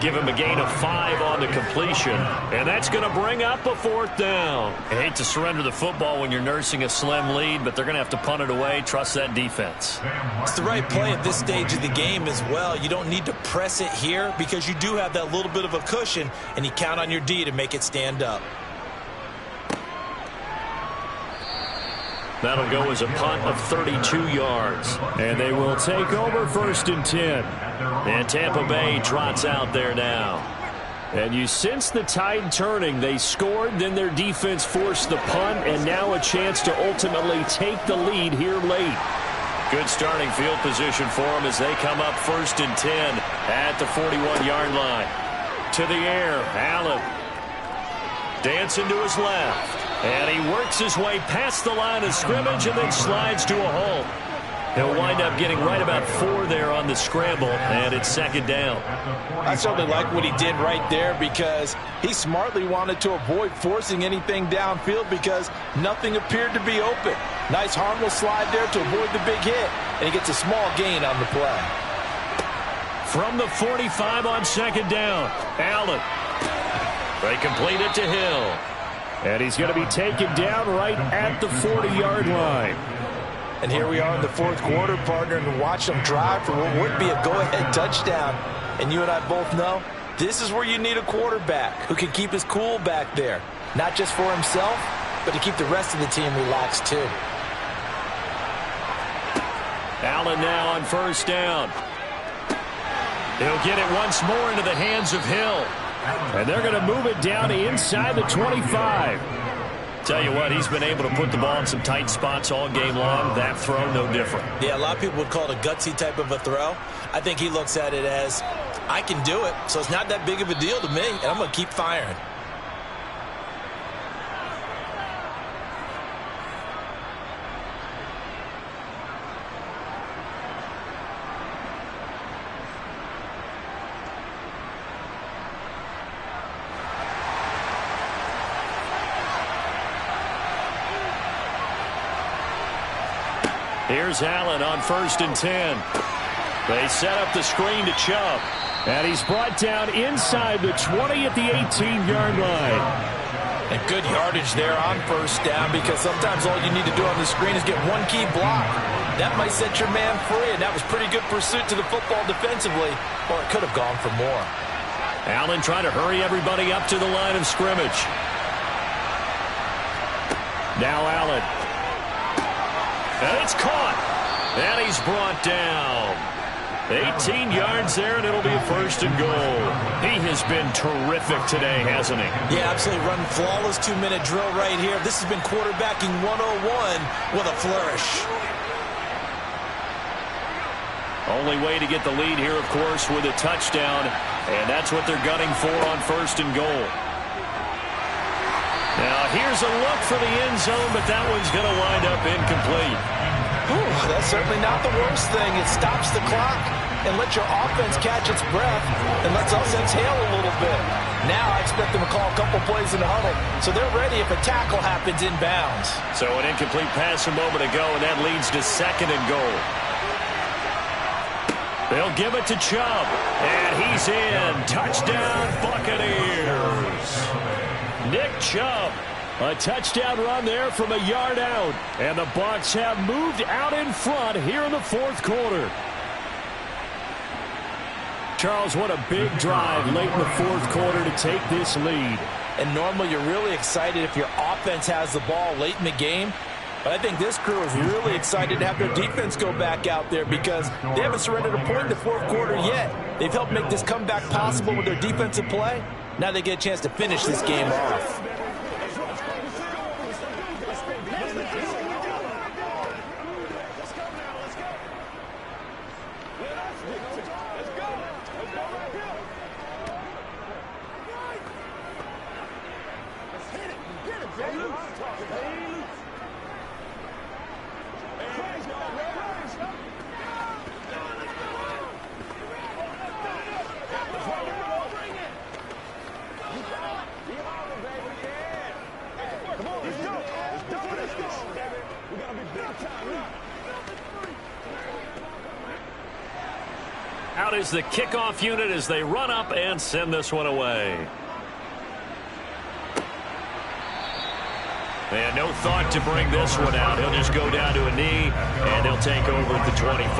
Give him a gain of 5 on the completion. And that's going to bring up a 4th down. I hate to surrender the football when you're nursing a slim lead, but they're going to have to punt it away. Trust that defense. It's the right play at this stage of the game as well. You don't need to press it here because you do have that little bit of a cushion, and you count on your D to make it stand up. That'll go as a punt of 32 yards. And they will take over 1st and 10. And Tampa Bay trots out there now. And you sense the tide turning. They scored, then their defense forced the punt, and now a chance to ultimately take the lead here late. Good starting field position for him as they come up 1st and 10 at the 41-yard line. To the air, Allen. Dancing to his left. And he works his way past the line of scrimmage and then slides to a halt. He'll wind up getting right about 4 there on the scramble, and it's 2nd down. I certainly like what he did right there because he smartly wanted to avoid forcing anything downfield because nothing appeared to be open. Nice harmless slide there to avoid the big hit, and he gets a small gain on the play. From the 45 on 2nd down, Allen. They complete it to Hill. And he's going to be taken down right at the 40-yard line. And here we are in the 4th quarter, partner, and watch them drive for what would be a go-ahead touchdown. And you and I both know this is where you need a quarterback who can keep his cool back there. Not just for himself, but to keep the rest of the team relaxed too. Allen now on 1st down. He'll get it once more into the hands of Hill. And they're going to move it down inside the 25. Tell you what, he's been able to put the ball in some tight spots all game long. That throw, no different. Yeah, a lot of people would call it a gutsy type of a throw. I think he looks at it as, I can do it, so it's not that big of a deal to me, and I'm going to keep firing. Here's Allen on 1st and 10. They set up the screen to Chubb. And he's brought down inside the 20 at the 18-yard line. And good yardage there on 1st down because sometimes all you need to do on the screen is get one key block. That might set your man free, and that was pretty good pursuit to the football defensively, or it could have gone for more. Allen trying to hurry everybody up to the line of scrimmage. Now Allen. And it's caught. And he's brought down. 18 yards there, and it'll be a 1st and goal. He has been terrific today, hasn't he? Yeah, absolutely. Running flawless 2-minute drill right here. This has been quarterbacking 101 with a flourish. Only way to get the lead here, of course, with a touchdown. And that's what they're gunning for on 1st and goal. Now, here's a look for the end zone, but that one's going to wind up incomplete. Whew, that's certainly not the worst thing. It stops the clock and lets your offense catch its breath and lets us exhale a little bit. Now I expect them to call a couple plays in the huddle, so they're ready if a tackle happens inbounds. So an incomplete pass a moment ago, and that leads to 2nd and goal. They'll give it to Chubb, and he's in. Touchdown, Buccaneers. Nick Chubb, a touchdown run there from a yard out. And the Bucs have moved out in front here in the 4th quarter. Charles, what a big drive late in the 4th quarter to take this lead. And normally you're really excited if your offense has the ball late in the game. But I think this crew is really excited to have their defense go back out there because they haven't surrendered a point in the 4th quarter yet. They've helped make this comeback possible with their defensive play. Now they get a chance to finish this game off. Out is the kickoff unit as they run up and send this one away. They had no thought to bring this one out. He'll just go down to a knee, and they'll take over at the 25.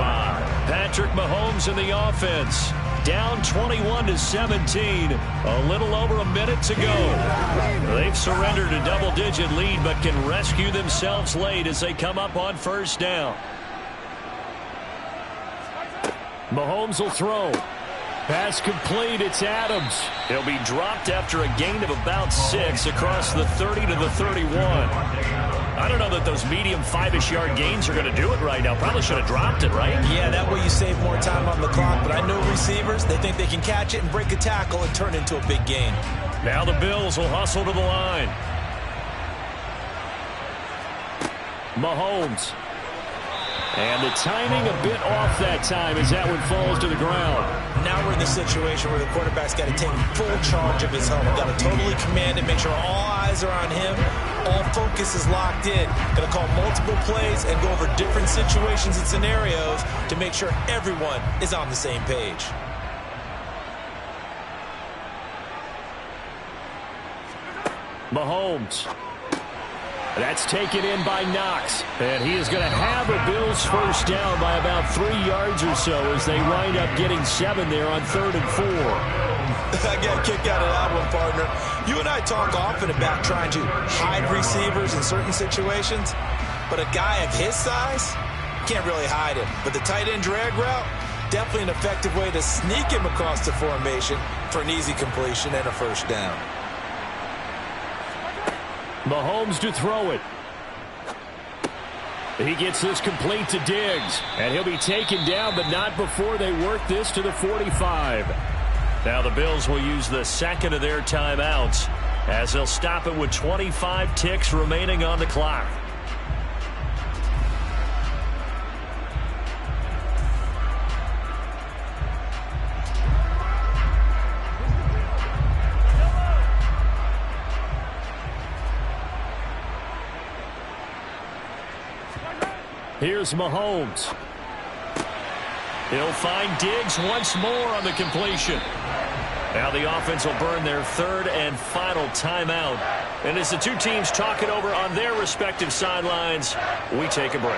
Patrick Mahomes in the offense. Down 21-17. A little over a minute to go. They've surrendered a double-digit lead, but can rescue themselves late as they come up on 1st down. Mahomes will throw. Pass complete. It's Adams. He'll be dropped after a gain of about 6 across the 30 to the 31. I don't know that those medium 5-ish yard gains are going to do it right now. Probably should have dropped it, right? Yeah, that way you save more time on the clock. But I know receivers, they think they can catch it and break a tackle and turn it into a big gain. Now the Bills will hustle to the line. Mahomes. And the timing a bit off that time as that one falls to the ground. Now we're in the situation where the quarterback's got to take full charge of his helmet. Got to totally command it, make sure all eyes are on him. All focus is locked in. Going to call multiple plays and go over different situations and scenarios to make sure everyone is on the same page. Mahomes. That's taken in by Knox. And he is going to have a Bills first down by about 3 yards or so as they wind up getting 7 there on 3rd and 4. I got a kick out of that one, partner. You and I talk often about trying to hide receivers in certain situations, but a guy of his size can't really hide him. But the tight end drag route, definitely an effective way to sneak him across the formation for an easy completion and a first down. Mahomes to throw it. He gets this complete to Diggs, and he'll be taken down, but not before they work this to the 45. Now the Bills will use the second of their timeouts as they'll stop it with 25 ticks remaining on the clock. Here's Mahomes. He'll find Diggs once more on the completion. Now the offense will burn their 3rd and final timeout. And as the two teams talk it over on their respective sidelines, we take a break.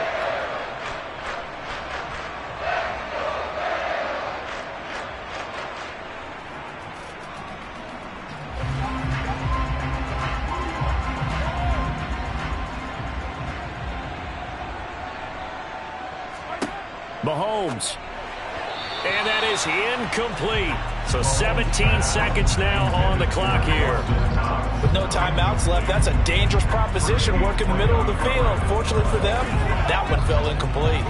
Mahomes. And that is incomplete. So 17 seconds now on the clock here. With no timeouts left, that's a dangerous proposition. Work in the middle of the field. Fortunately for them, that one fell incomplete.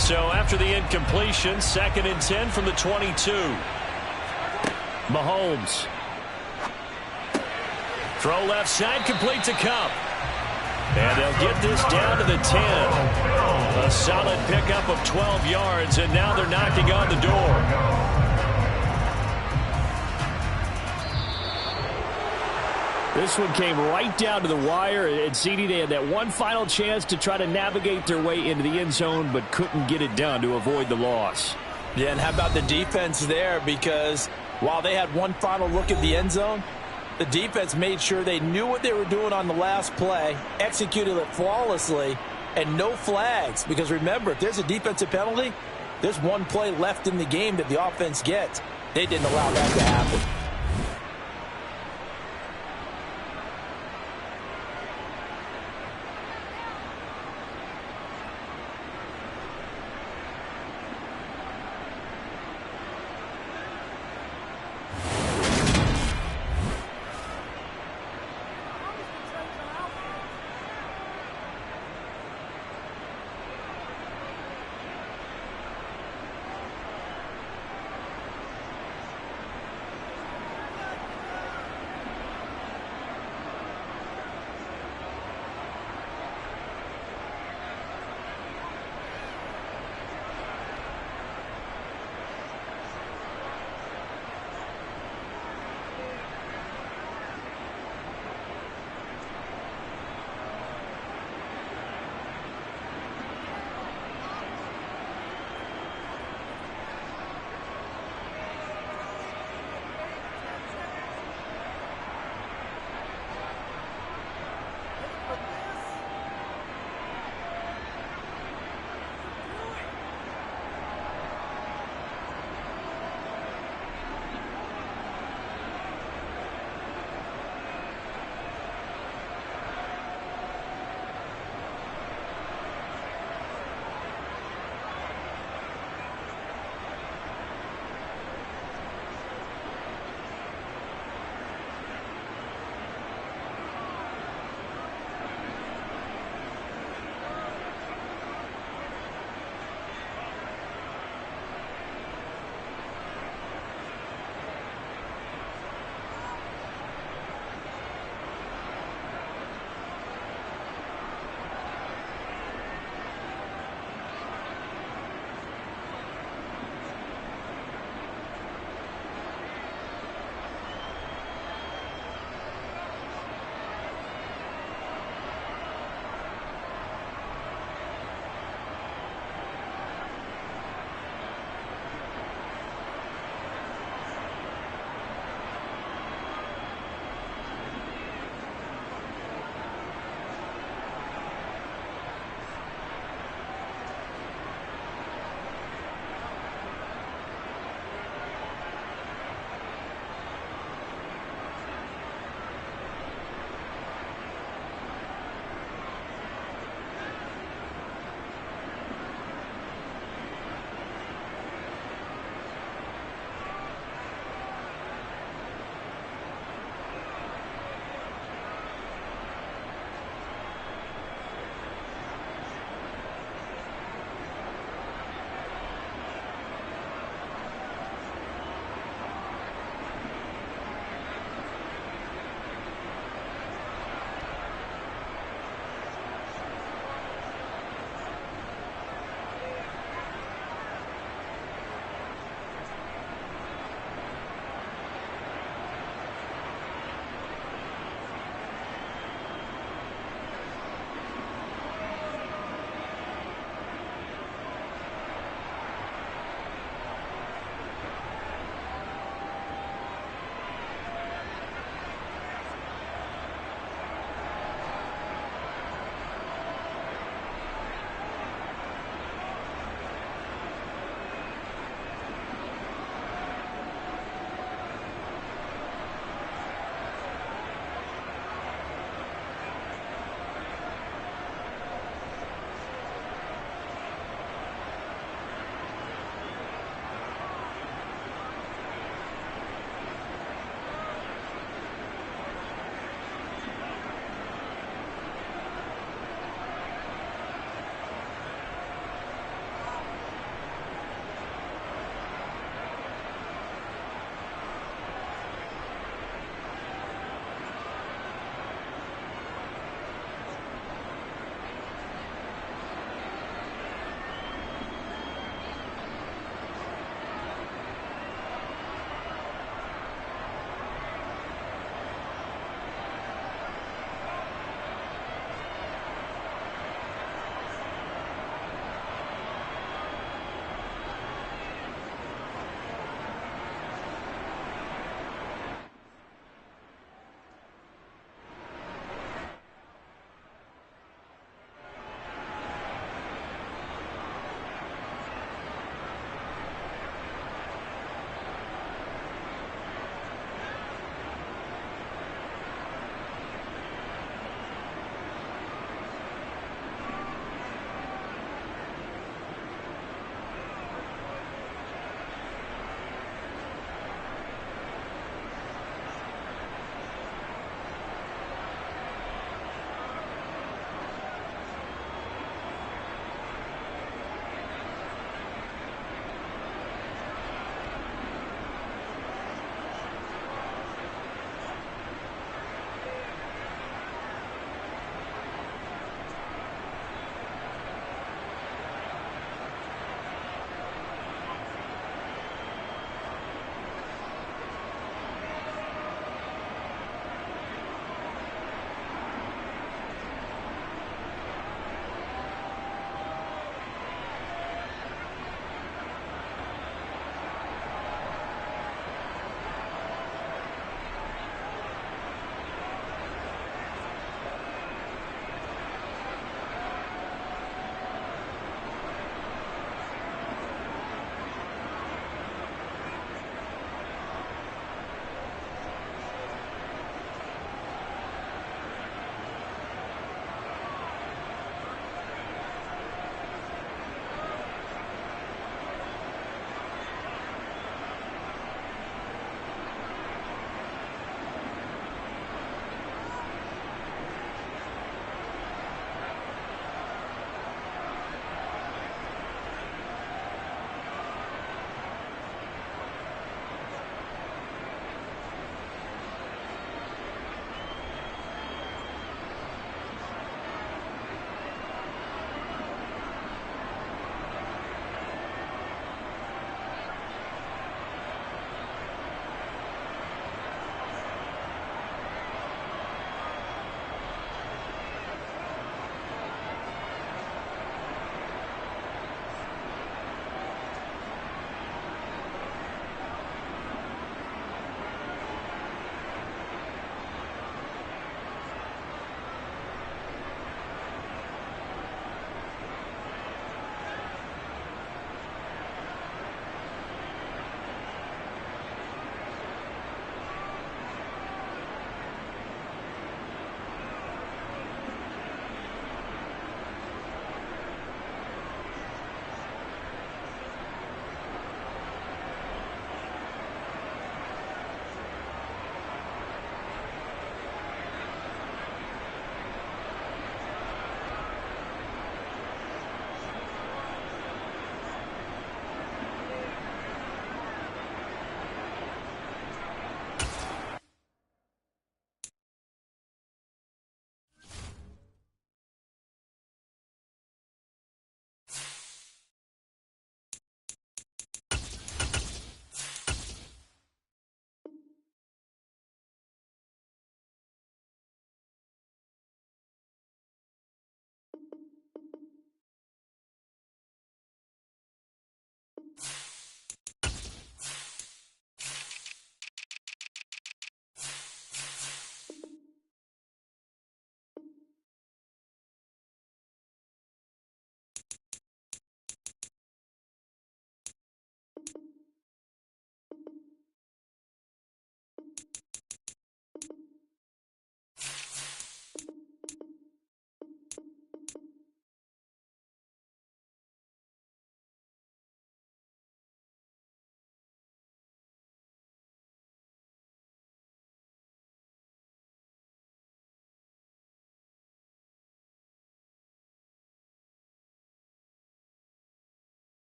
So after the incompletion, 2nd and 10 from the 22. Mahomes. Throw left side, complete to Kupp. And they'll get this down to the 10. A solid pickup of 12 yards, and now they're knocking on the door. This one came right down to the wire, and CD, they had that one final chance to try to navigate their way into the end zone, but couldn't get it done to avoid the loss. Yeah, and how about the defense there? Because while they had one final look at the end zone, the defense made sure they knew what they were doing on the last play, executed it flawlessly, and no flags. Because remember, if there's a defensive penalty, there's one play left in the game that the offense gets. They didn't allow that to happen.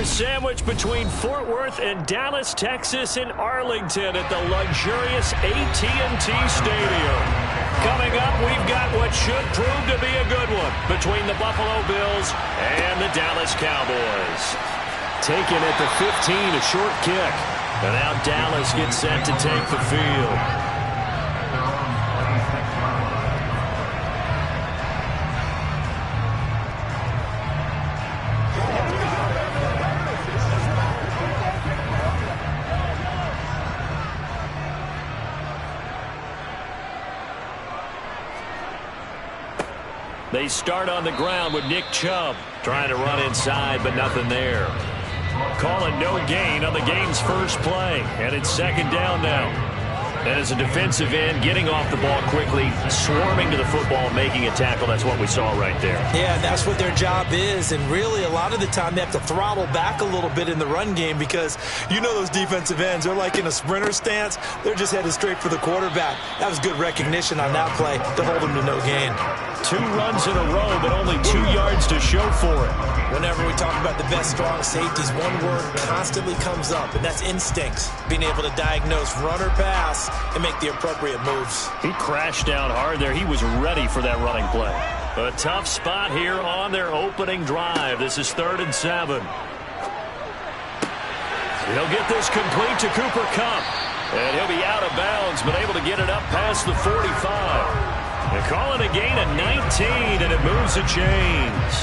sandwiched between Fort Worth and Dallas, Texas in Arlington at the luxurious AT&T Stadium. Coming up, we've got what should prove to be a good one between the Buffalo Bills and the Dallas Cowboys. Taken at the 15, a short kick. And now Dallas gets set to take the field. They start on the ground with Nick Chubb trying to run inside, but nothing there. Calling no gain on the game's first play, and it's second down now. And as a defensive end, getting off the ball quickly, swarming to the football, making a tackle, that's what we saw right there. Yeah, that's what their job is, and really a lot of the time they have to throttle back a little bit in the run game because you know those defensive ends, they're like in a sprinter stance. They're just headed straight for the quarterback. That was good recognition on that play to hold him to no gain. 2 runs in a row, but only 2 yards to show for it. Whenever we talk about the best strong safeties, one word constantly comes up, and that's instincts. Being able to diagnose run or pass and make the appropriate moves. He crashed down hard there. He was ready for that running play. A tough spot here on their opening drive. This is 3rd and 7. He'll get this complete to Cooper Kupp. And he'll be out of bounds, but able to get it up past the 45. They call it a gain of 19, and it moves the chains.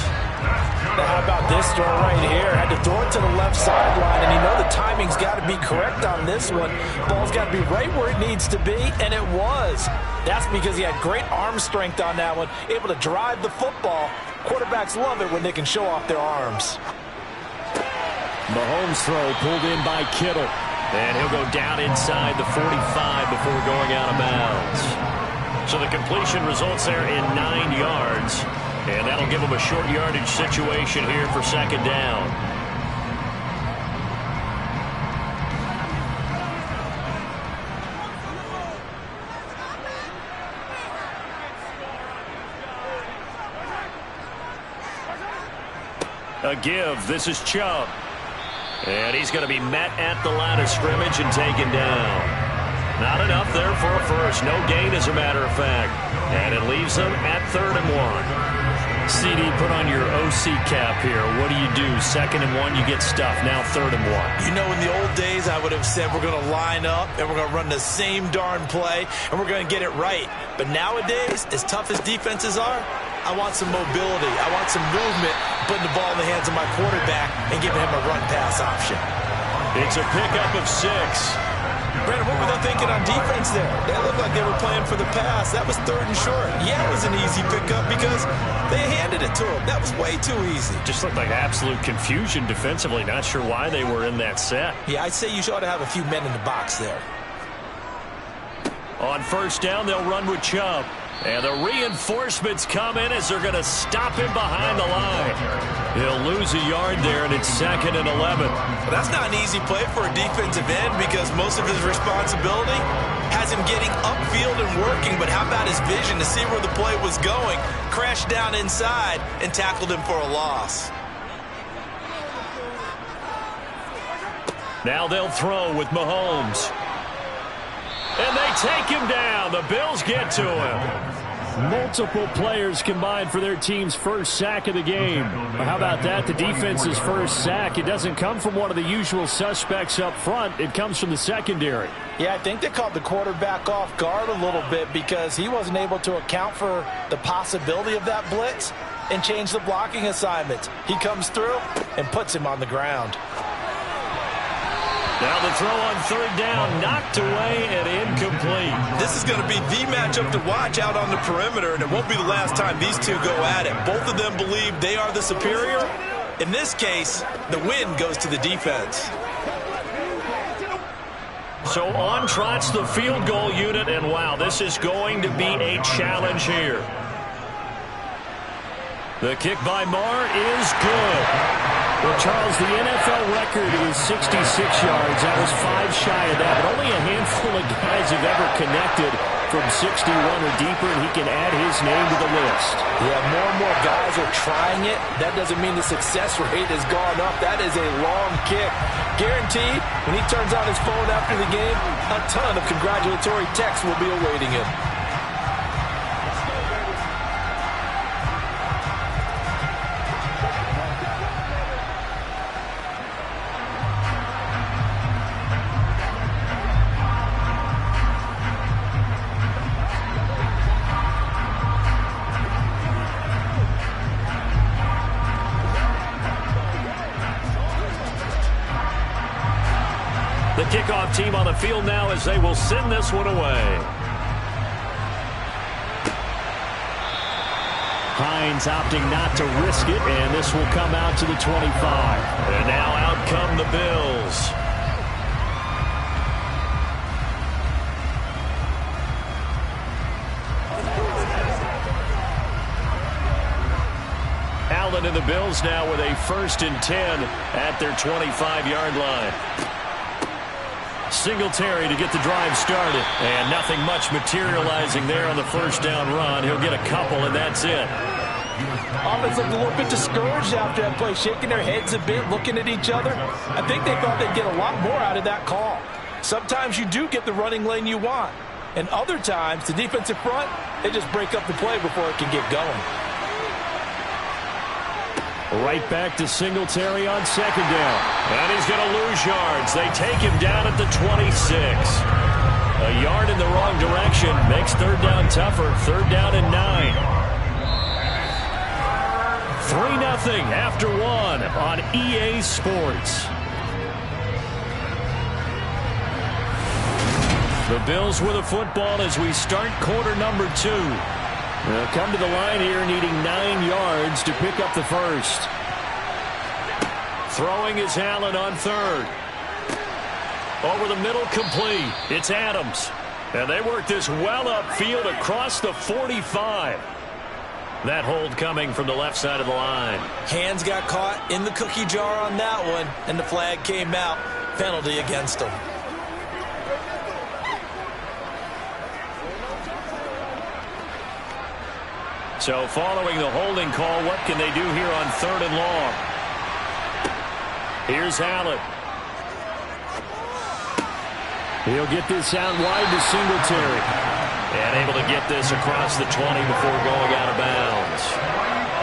Now, how about this throw right here? Had to throw it to the left sideline, and you know the timing's got to be correct on this one. Ball's got to be right where it needs to be, and it was. That's because he had great arm strength on that one, able to drive the football. Quarterbacks love it when they can show off their arms. Mahomes' throw pulled in by Kittle. And he'll go down inside the 45 before going out of bounds. So the completion results there in 9 yards. And that'll give them a short yardage situation here for second down. A give. This is Chubb. And he's going to be met at the line of scrimmage and taken down. Not enough there for a first. No gain, as a matter of fact. And it leaves them at 3rd and 1. CD, put on your OC cap here. What do you do? 2nd and 1, you get stuffed. Now 3rd and 1. You know, in the old days, I would have said we're going to line up and we're going to run the same darn play and we're going to get it right. But nowadays, as tough as defenses are, I want some mobility. I want some movement, putting the ball in the hands of my quarterback and giving him a run-pass option. It's a pickup of 6. Brandon, what were they thinking on defense there? They looked like they were playing for the pass. That was 3rd and short. Yeah, it was an easy pickup because they handed it to him. That was way too easy. Just looked like absolute confusion defensively. Not sure why they were in that set. Yeah, I'd say you ought to have a few men in the box there. On 1st down, they'll run with Chubb. And the reinforcements come in as they're going to stop him behind the line. He'll lose a yard there, and it's 2nd and 11. Well, that's not an easy play for a defensive end because most of his responsibility has him getting upfield and working. But how about his vision to see where the play was going? Crashed down inside and tackled him for a loss. Now they'll throw with Mahomes. And they take him down. The Bills get to him. Multiple players combined for their team's first sack of the game. How about that? The defense's first sack. It doesn't come from one of the usual suspects up front. It comes from the secondary. Yeah, I think they caught the quarterback off guard a little bit because he wasn't able to account for the possibility of that blitz and change the blocking assignments. He comes through and puts him on the ground. Now the throw on 3rd down, knocked away and incomplete. This is going to be the matchup to watch out on the perimeter, and it won't be the last time these two go at it. Both of them believe they are the superior. In this case, the win goes to the defense. So on trots the field goal unit, and wow, this is going to be a challenge here. The kick by Marr is good. Well, Charles, the NFL record is 66 yards. That was 5 shy of that, but only a handful of guys have ever connected from 61 or deeper, and he can add his name to the list. Yeah, more and more guys are trying it. That doesn't mean the success rate has gone up. That is a long kick. Guaranteed, when he turns on his phone after the game, a ton of congratulatory texts will be awaiting him. The kickoff team on the field now as they will send this one away. Hines opting not to risk it, and this will come out to the 25. And now out come the Bills. Allen and the Bills now with a 1st and 10 at their 25-yard line. Singletary to get the drive started. And nothing much materializing there on the first down run. He'll get a couple, and that's it. Offense looked a little bit discouraged after that play, shaking their heads a bit, looking at each other. I think they thought they'd get a lot more out of that call. Sometimes you do get the running lane you want. And other times, the defensive front, they just break up the play before it can get going. Right back to Singletary on 2nd down. And he's going to lose yards. They take him down at the 26. A yard in the wrong direction makes 3rd down tougher. 3rd down and 9. 3-0 after 1 on EA Sports. The Bills with a football as we start quarter number 2. They'll come to the line here needing 9 yards to pick up the first. Throwing is Allen on 3rd. Over the middle, complete. It's Adams. And they work this well upfield across the 45. That hold coming from the left side of the line. Hands got caught in the cookie jar on that one, and the flag came out. Penalty against him. So following the holding call, what can they do here on 3rd and long? Here's Allen. He'll get this out wide to Singletary. And able to get this across the 20 before going out of bounds.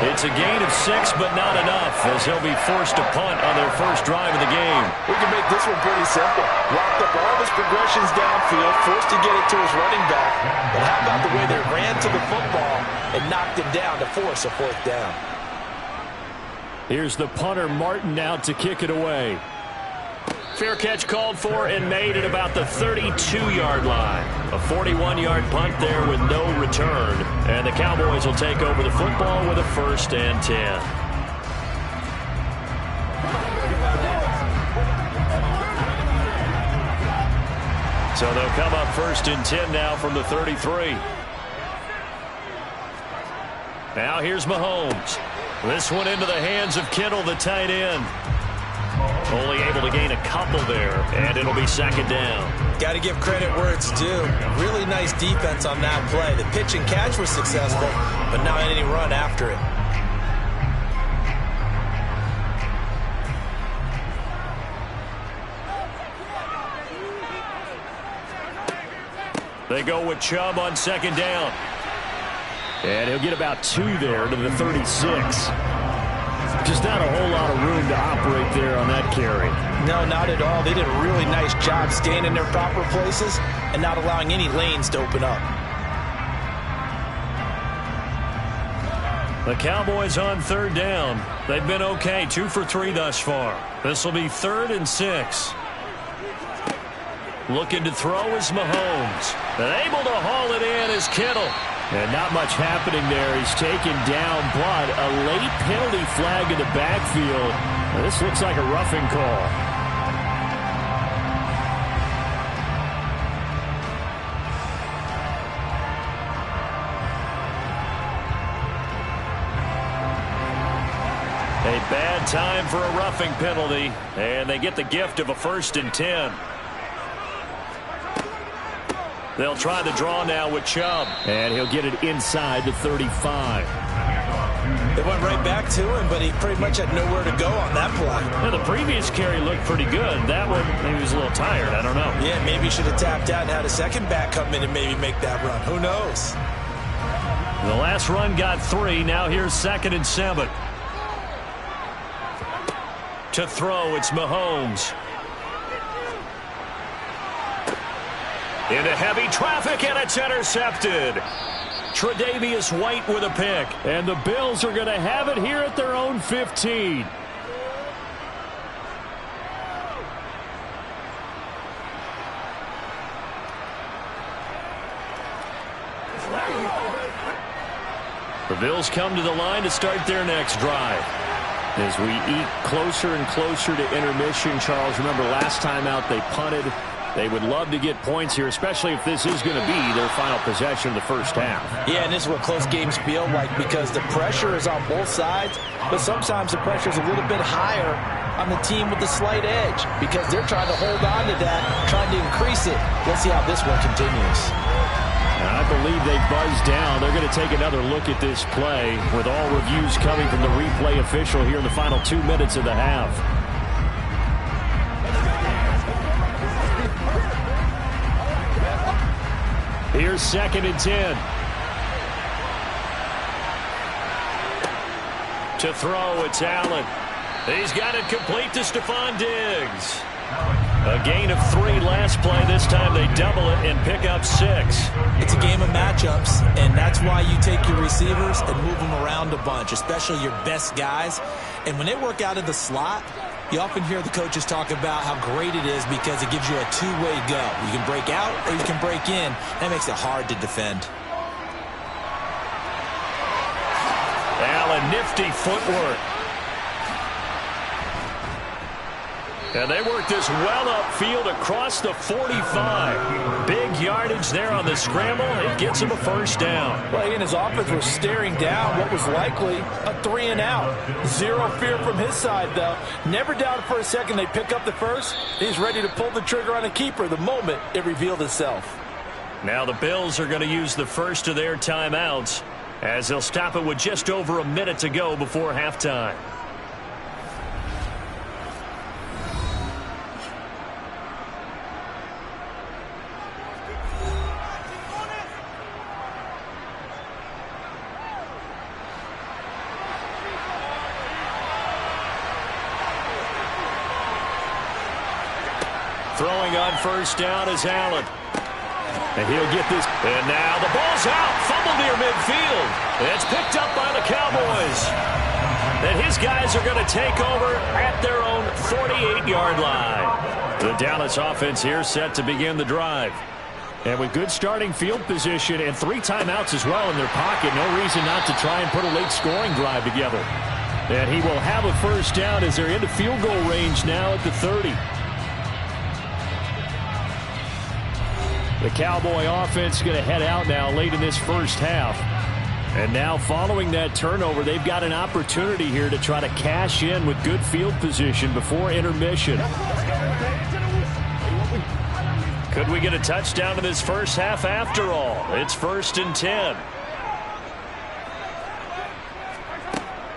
It's a gain of 6, but not enough, as he'll be forced to punt on their first drive of the game. We can make this one pretty simple. Locked up all his progressions downfield, forced to get it to his running back. But how about the way they ran to the football and knocked him down to force a 4th down? Here's the punter, Martin, out to kick it away. Fair catch called for and made at about the 32-yard line. A 41-yard punt there with no return. And the Cowboys will take over the football with a 1st and 10. So they'll come up 1st and 10 now from the 33. Now here's Mahomes. This one into the hands of Kittle, the tight end. Only able to gain a couple there, and it'll be 2nd down. Got to give credit where it's due. Really nice defense on that play. The pitch and catch was successful, but not any run after it. They go with Chubb on 2nd down. And he'll get about 2 there to the 36. Just not a whole lot of room to operate there on that carry. No, not at all. They did a really nice job staying in their proper places and not allowing any lanes to open up. The Cowboys on 3rd down. They've been okay, 2 for 3 thus far. This will be 3rd and 6. Looking to throw is Mahomes. And able to haul it in is Kittle. And not much happening there. He's taken down, but a late penalty flag in the backfield. Now, this looks like a roughing call. A bad time for a roughing penalty, and they get the gift of a 1st and 10. They'll try the draw now with Chubb. And he'll get it inside the 35. They went right back to him, but he pretty much had nowhere to go on that play. Now, the previous carry looked pretty good. That one, he was a little tired. I don't know. Yeah, maybe he should have tapped out and had a second back come in and maybe make that run. Who knows? The last run got 3. Now here's 2nd and 7. To throw, it's Mahomes. Into heavy traffic, and it's intercepted. Tre'Davious White with a pick. And the Bills are going to have it here at their own 15. The Bills come to the line to start their next drive. As we eat closer and closer to intermission, Charles, remember last time out they punted. They would love to get points here, especially if this is going to be their final possession of the first half. Yeah, and this is what close games feel like because the pressure is on both sides, but sometimes the pressure is a little bit higher on the team with the slight edge because they're trying to hold on to that, trying to increase it. Let's see how this one continues. I believe they buzzed down. They're going to take another look at this play with all reviews coming from the replay official here in the final 2 minutes of the half. Here's 2nd and 10. To throw, it's Allen. He's got it complete to Stephon Diggs. A gain of 3 last play. This time they double it and pick up 6. It's a game of matchups, and that's why you take your receivers and move them around a bunch, especially your best guys. And when they work out of the slot, you often hear the coaches talk about how great it is because it gives you a two-way go. You can break out or you can break in. That makes it hard to defend. Allen, nifty footwork. And they work this well upfield across the 45. Big yardage there on the scramble. It gets him a first down. Well, he and his offense were staring down what was likely a 3 and out. Zero fear from his side, though. Never doubted for a second they pick up the first. He's ready to pull the trigger on a keeper the moment it revealed itself. Now the Bills are going to use the first of their timeouts as they'll stop it with just over a minute to go before halftime. Throwing on first down is Allen. And he'll get this. And now the ball's out. Fumble near midfield. It's picked up by the Cowboys. And his guys are going to take over at their own 48-yard line. The Dallas offense here set to begin the drive. And with good starting field position and 3 timeouts as well in their pocket, no reason not to try and put a late scoring drive together. And he will have a first down as they're into field goal range now at the 30. The Cowboy offense is going to head out now late in this first half. And now following that turnover, they've got an opportunity here to try to cash in with good field position before intermission. Could we get a touchdown in this first half after all? It's 1st and 10.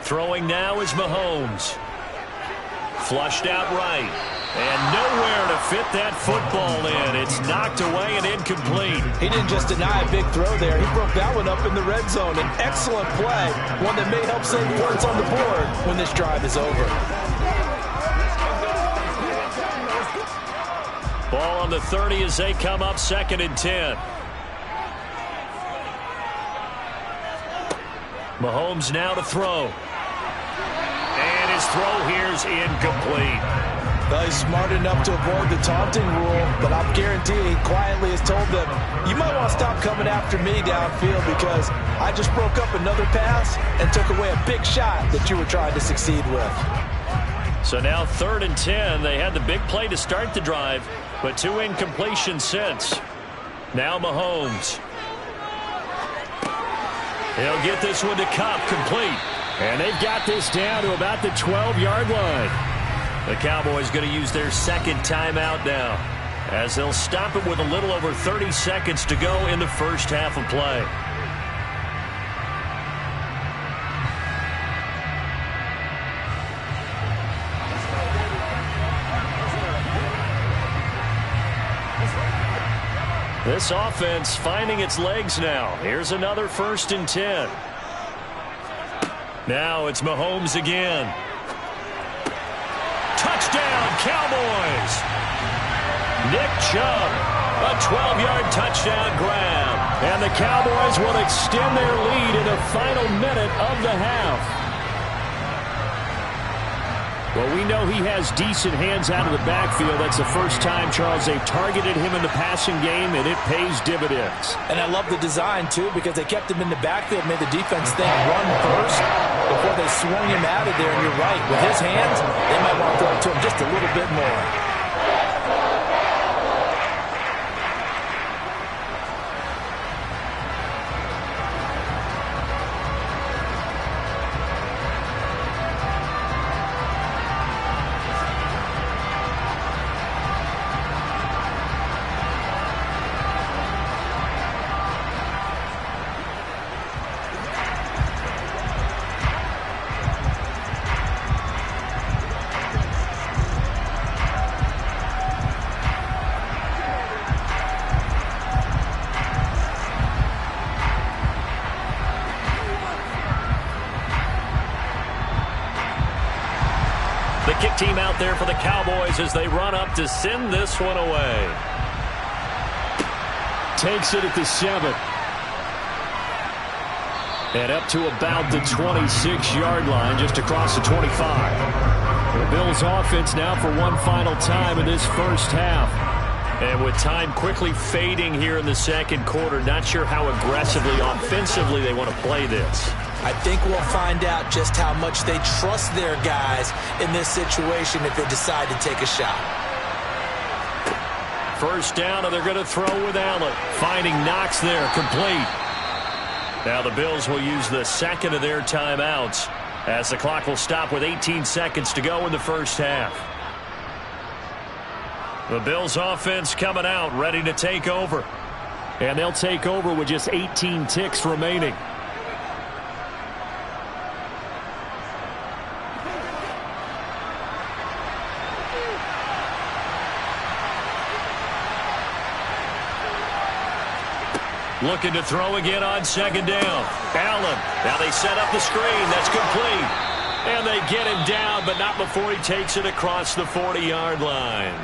Throwing now is Mahomes. Flushed out right. And nowhere to fit that football in. It's knocked away and incomplete. He didn't just deny a big throw there. He broke that one up in the red zone. An excellent play. One that may help save points on the board when this drive is over. Ball on the 30 as they come up 2nd and 10. Mahomes now to throw. And his throw here's incomplete. Well, he's smart enough to avoid the taunting rule, but I'm guaranteeing he quietly has told them, you might want to stop coming after me downfield because I just broke up another pass and took away a big shot that you were trying to succeed with. So now 3rd and 10. They had the big play to start the drive, but 2 incompletions since. Now Mahomes. He'll get this one to Kupp, complete. And they've got this down to about the 12-yard line. The Cowboys going to use their second timeout now, as they'll stop it with a little over 30 seconds to go in the first half of play. This offense finding its legs now. Here's another 1st and 10. Now it's Mahomes again. Touchdown, Cowboys! Nick Chubb, a 12-yard touchdown grab. And the Cowboys will extend their lead in the final minute of the half. Well, we know he has decent hands out of the backfield. That's the first time, Charles, they've targeted him in the passing game, and it pays dividends. And I love the design, too, because they kept him in the backfield, made the defense think run first before they swung him out of there. And you're right, with his hands, they might want to throw it to him just a little bit more. The kick team out there for the Cowboys as they run up to send this one away. Takes it at the 7. And up to about the 26-yard line, just across the 25. The Bills offense now for one final time in this first half. And with time quickly fading here in the second quarter, not sure how aggressively, offensively they want to play this. I think we'll find out just how much they trust their guys in this situation if they decide to take a shot. First down, and they're going to throw with Allen. Finding Knox there, complete. Now the Bills will use the second of their timeouts as the clock will stop with 18 seconds to go in the first half. The Bills offense coming out, ready to take over. And they'll take over with just 18 ticks remaining. Looking to throw again on second down. Allen. Now they set up the screen. That's complete. And they get him down, but not before he takes it across the 40-yard line.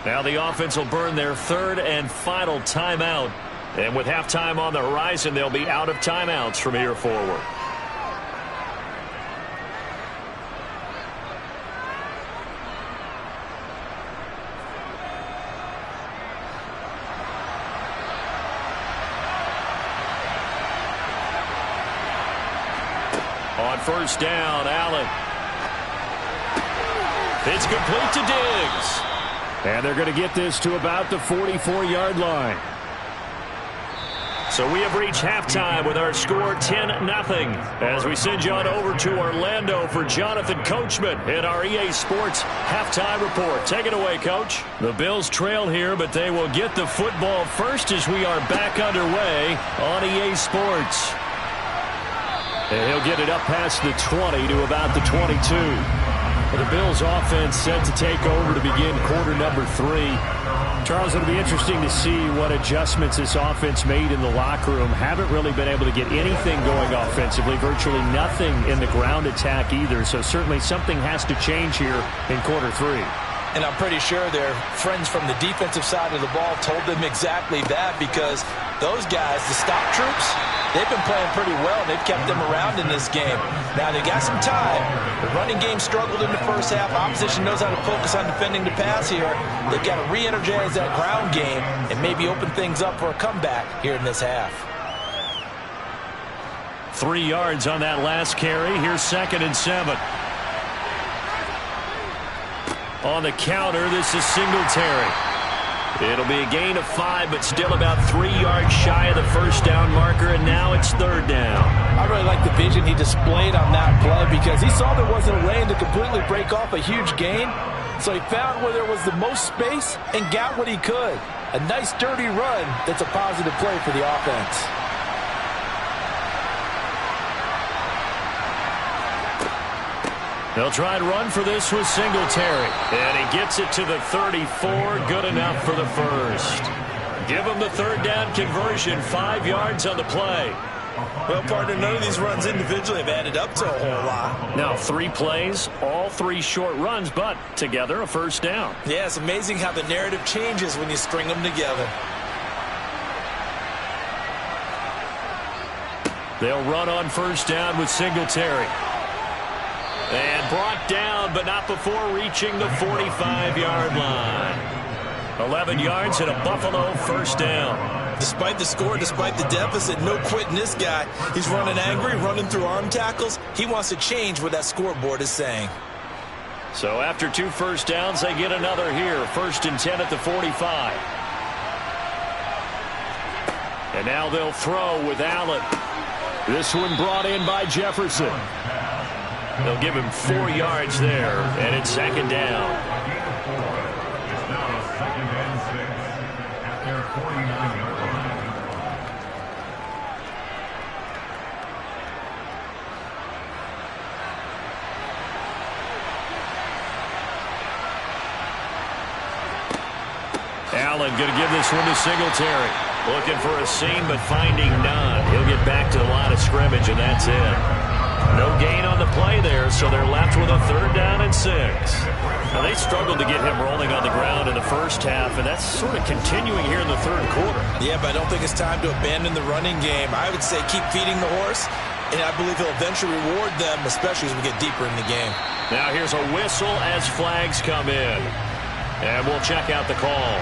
Now the offense will burn their third and final timeout. And with halftime on the horizon, they'll be out of timeouts from here forward. On first down, Allen. It's complete to Diggs. And they're going to get this to about the 44-yard line. So we have reached halftime with our score 10-0 as we send you on over to Orlando for Jonathan Coachman in our EA Sports halftime report. Take it away, Coach. The Bills trail here, but they will get the football first as we are back underway on EA Sports. And he'll get it up past the 20 to about the 22. The Bills offense set to take over to begin quarter number 3. Charles, it'll be interesting to see what adjustments this offense made in the locker room. Haven't really been able to get anything going offensively, virtually nothing in the ground attack either. So certainly something has to change here in quarter 3. And I'm pretty sure their friends from the defensive side of the ball told them exactly that, because those guys, the stop troops, they've been playing pretty well. They've kept them around in this game. Now, they got some time. The running game struggled in the first half. Opposition knows how to focus on defending the pass here. They've got to re-energize that ground game and maybe open things up for a comeback here in this half. 3 yards on that last carry. Here's 2nd and 7. On the counter, this is Singletary. It'll be a gain of 5, but still about 3 yards shy of the first down marker, and now it's third down. I really like the vision he displayed on that play because he saw there wasn't a lane to completely break off a huge gain, so he found where there was the most space and got what he could. A nice, dirty run that's a positive play for the offense. They'll try and run for this with Singletary. And he gets it to the 34. Good enough for the first. Give him the third down conversion. 5 yards on the play. Well, partner, none of these runs individually have added up to a whole lot. Now 3 plays, all 3 short runs, but together a first down. Yeah, it's amazing how the narrative changes when you string them together. They'll run on first down with Singletary. And brought down, but not before reaching the 45-yard line. 11 yards and a Buffalo first down. Despite the score, despite the deficit, no quitting this guy. He's running angry, running through arm tackles. He wants to change what that scoreboard is saying. So after 2 first downs, they get another here. 1st and 10 at the 45. And now they'll throw with Allen. This one brought in by Jefferson. They'll give him 4 yards there, and it's second down. It's now 2nd and 6 at their 49-yard line. Allen going to give this one to Singletary. Looking for a seam, but finding none. He'll get back to the line of scrimmage, and that's it. No gain on the play there, so they're left with a 3rd down and 6. Now, they struggled to get him rolling on the ground in the first half, and that's sort of continuing here in the 3rd quarter. Yeah, but I don't think it's time to abandon the running game. I would say keep feeding the horse, and I believe he'll eventually reward them, especially as we get deeper in the game. Now here's a whistle as flags come in. And we'll check out the call.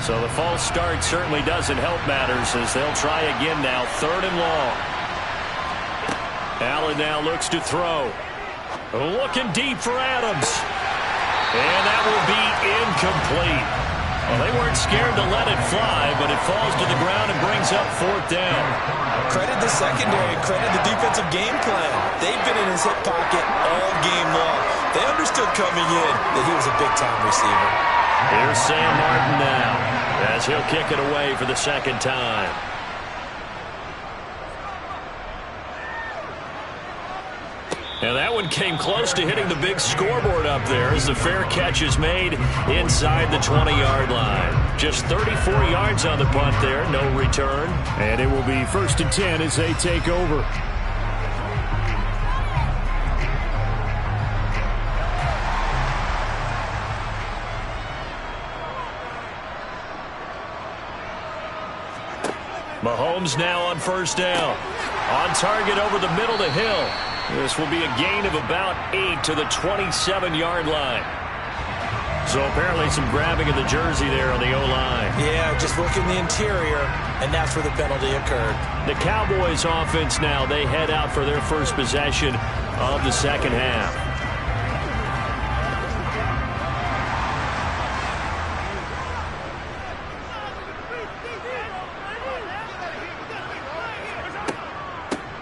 So the false start certainly doesn't help matters as they'll try again now. 3rd and long. Allen now looks to throw. Looking deep for Adams. And that will be incomplete. Well, they weren't scared to let it fly, but it falls to the ground and brings up 4th down. Credit the secondary, credit the defensive game plan. They've been in his hip pocket all game long. They understood coming in that he was a big-time receiver. Here's Sam Martin now as he'll kick it away for the 2nd time. And that one came close to hitting the big scoreboard up there as the fair catch is made inside the 20-yard line. Just 34 yards on the punt there, no return. And it will be 1st and 10 as they take over. Mahomes now on 1st down. On target over the middle to Hill. This will be a gain of about 8 to the 27-yard line. So apparently some grabbing of the jersey there on the O-line. Yeah, just working the interior, and that's where the penalty occurred. The Cowboys offense now, they head out for their first possession of the 2nd half.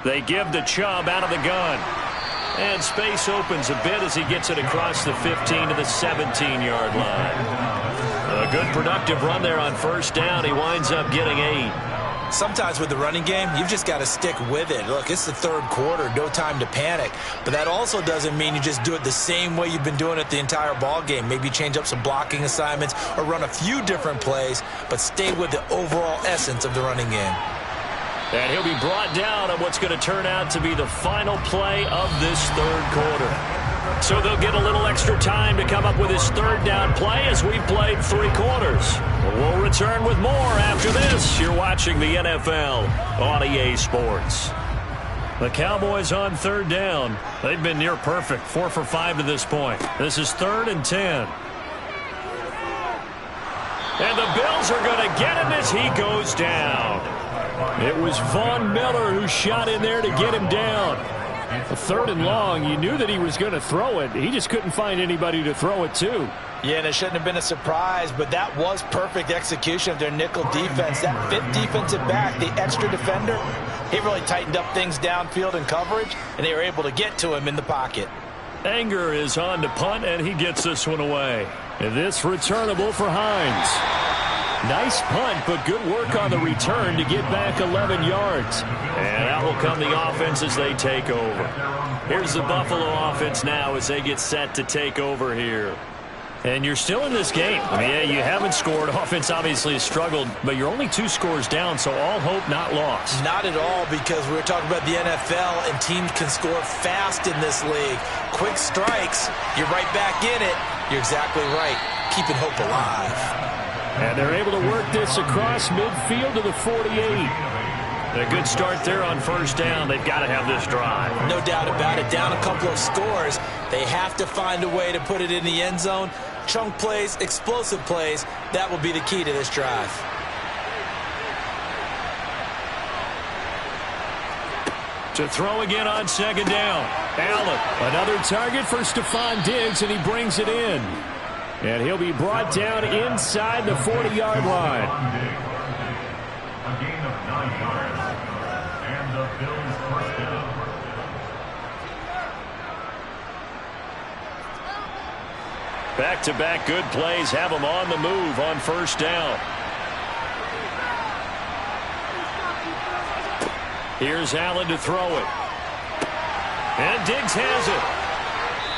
They give to Chubb out of the gun. And space opens a bit as he gets it across the 15 to the 17-yard line. A good productive run there on 1st down. He winds up getting 8. Sometimes with the running game, you've just got to stick with it. Look, it's the 3rd quarter, no time to panic. But that also doesn't mean you just do it the same way you've been doing it the entire ball game. Maybe change up some blocking assignments or run a few different plays, but stay with the overall essence of the running game. And he'll be brought down on what's going to turn out to be the final play of this 3rd quarter. So they'll get a little extra time to come up with his 3rd down play as we've played 3 quarters. We'll return with more after this. You're watching the NFL on EA Sports. The Cowboys on 3rd down. They've been near perfect, 4 for 5 to this point. This is 3rd and 10. And the Bills are going to get him as he goes down. It was Von Miller who shot in there to get him down. A 3rd and long, you knew that he was going to throw it. He just couldn't find anybody to throw it to. Yeah, and it shouldn't have been a surprise, but that was perfect execution of their nickel defense. That 5th defensive back, the extra defender, he really tightened up things downfield in coverage, and they were able to get to him in the pocket. Anger is on to punt, and he gets this one away. And this returnable for Hines. Nice punt, but good work on the return to get back 11 yards. And out will come the offense as they take over. Here's the Buffalo offense now as they get set to take over here. And you're still in this game. I mean, yeah, you haven't scored. Offense obviously has struggled, but you're only 2 scores down, so all hope not lost. Not at all, because we were talking about the NFL, and teams can score fast in this league. Quick strikes, you're right back in it. You're exactly right. Keeping hope alive. And they're able to work this across midfield to the 48. And a good start there on 1st down. They've got to have this drive. No doubt about it. Down a couple of scores. They have to find a way to put it in the end zone. Chunk plays, explosive plays, that will be the key to this drive. To throw again on 2nd down. Allen, another target for Stephon Diggs, and he brings it in. And he'll be brought down inside the 40-yard line. A gain of 9 yards. And the Bills' 1st down. Back-to-back good plays have them on the move on 1st down. Here's Allen to throw it. And Diggs has it.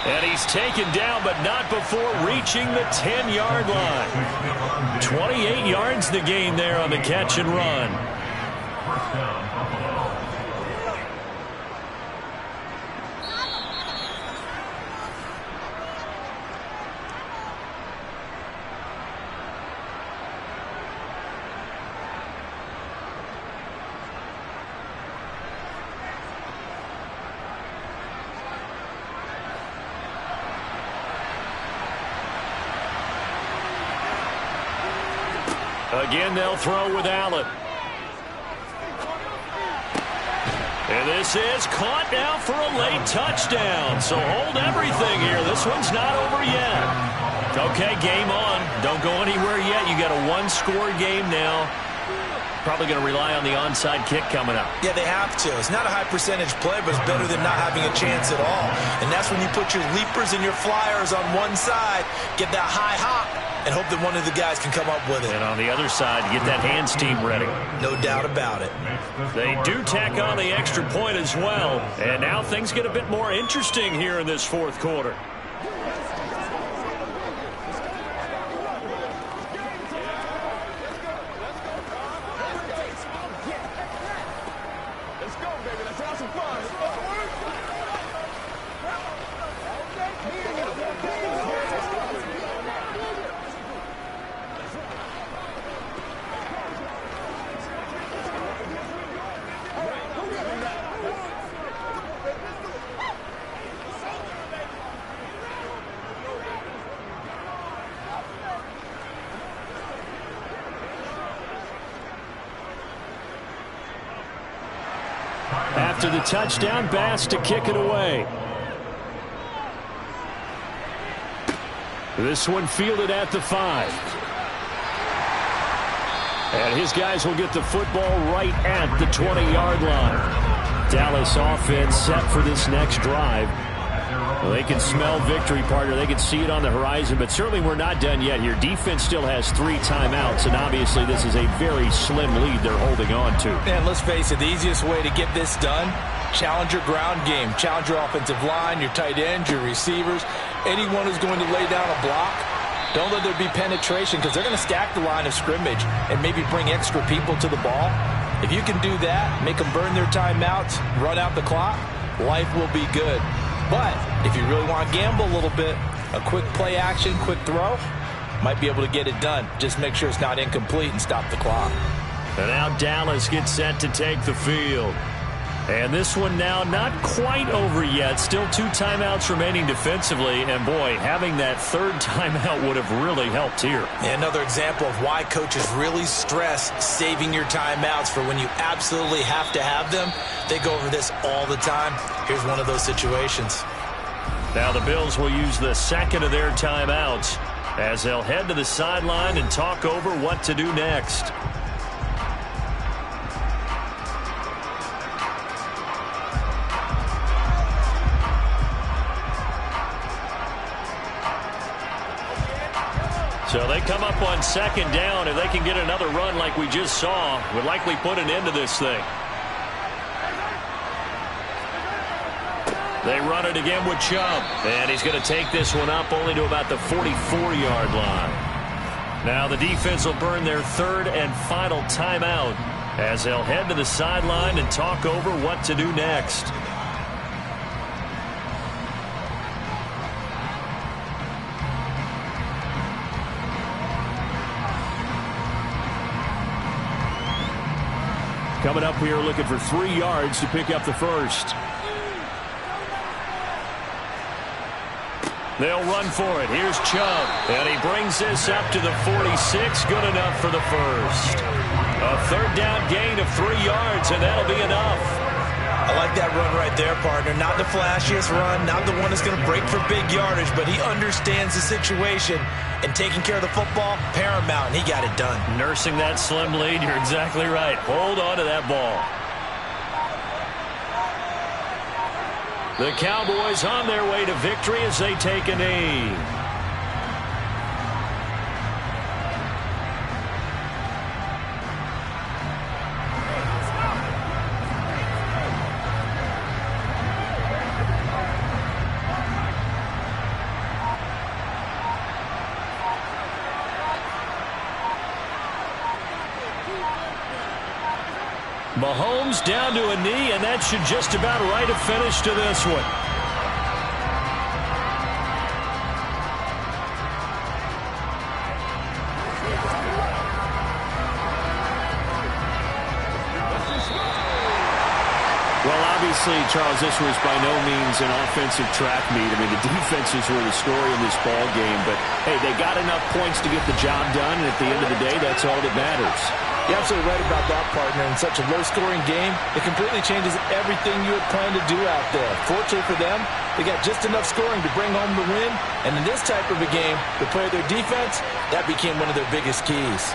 And he's taken down, but not before reaching the 10-yard line. 28 yards the gain there on the catch and run. 1st down, Buffalo. Again, they'll throw with Allen. And this is caught now for a late touchdown. So hold everything here. This one's not over yet. Okay, game on. Don't go anywhere yet. You got a 1-score game now. Probably going to rely on the onside kick coming up. Yeah, they have to. It's not a high percentage play, but it's better than not having a chance at all. And that's when you put your leapers and your flyers on one side, get that high hop, and hope that one of the guys can come up with it. And on the other side, get that hands team ready. No doubt about it. They do tack on the extra point as well. And now things get a bit more interesting here in this 4th quarter. After the touchdown, Bass to kick it away. This one fielded at the 5. And his guys will get the football right at the 20-yard line. Dallas offense set for this next drive. Well, they can smell victory, partner. They can see it on the horizon, but certainly we're not done yet here. Defense still has 3 timeouts, and obviously this is a very slim lead they're holding on to. And let's face it, the easiest way to get this done, challenge your ground game. Challenge your offensive line, your tight ends, your receivers, anyone who's going to lay down a block. Don't let there be penetration, because they're going to stack the line of scrimmage and maybe bring extra people to the ball. If you can do that, make them burn their timeouts, run out the clock, life will be good. But if you really want to gamble a little bit, a quick play action, quick throw, might be able to get it done. Just make sure it's not incomplete and stop the clock. And now Dallas gets set to take the field. And this one now not quite over yet. Still 2 timeouts remaining defensively. And, boy, having that third timeout would have really helped here. Yeah, another example of why coaches really stress saving your timeouts for when you absolutely have to have them. They go over this all the time. Here's one of those situations. Now the Bills will use the second of their timeouts as they'll head to the sideline and talk over what to do next. So they come up on second down. If they can get another run like we just saw, would likely put an end to this thing. They run it again with Chubb. And he's going to take this one up only to about the 44-yard line. Now the defense will burn their third and final timeout as they'll head to the sideline and talk over what to do next. Coming up here looking for 3 yards to pick up the first. They'll run for it. Here's Chubb. And he brings this up to the 46. Good enough for the first. A third down gain of 3 yards, and that'll be enough. I like that run right there, partner. Not the flashiest run, not the one that's going to break for big yardage, but he understands the situation, and taking care of the football, paramount, and he got it done. Nursing that slim lead, you're exactly right. Hold on to that ball. The Cowboys on their way to victory as they take a knee. Mahomes down to a knee, and that should just about write a finish to this one. Well, obviously, Charles, this was by no means an offensive track meet. I mean, the defenses were the story in this ball game, but, hey, they got enough points to get the job done, and at the end of the day, that's all that matters. You're absolutely right about that, partner. In such a low-scoring game, it completely changes everything you had planned to do out there. Fortunately for them, they got just enough scoring to bring home the win, and in this type of a game, to play their defense, that became one of their biggest keys.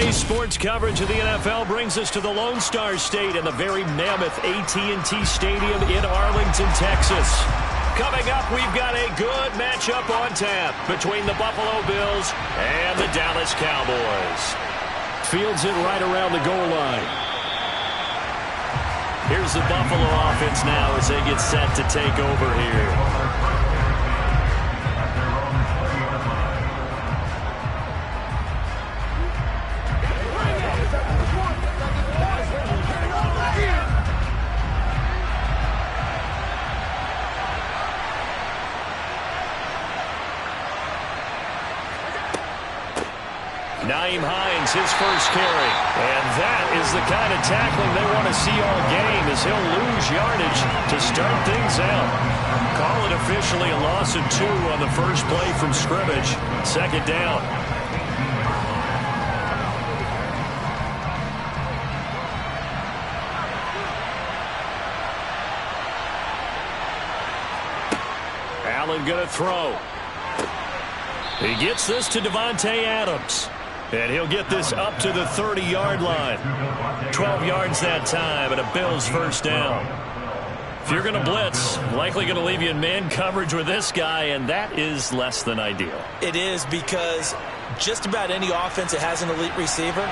Today's sports coverage of the NFL brings us to the Lone Star State and the very mammoth AT&T Stadium in Arlington, Texas. Coming up, we've got a good matchup on tap between the Buffalo Bills and the Dallas Cowboys. Fields it right around the goal line. Here's the Buffalo offense now as they get set to take over here. Nyheim Hines, his first carry. And that is the kind of tackling they want to see all game as he'll lose yardage to start things out. Call it officially a loss of 2 on the first play from scrimmage. Second down. Allen going to throw. He gets this to Davante Adams. And he'll get this up to the 30-yard line. 12 yards that time and a Bills first down. If you're going to blitz, likely going to leave you in man coverage with this guy, and that is less than ideal. It is because just about any offense that has an elite receiver,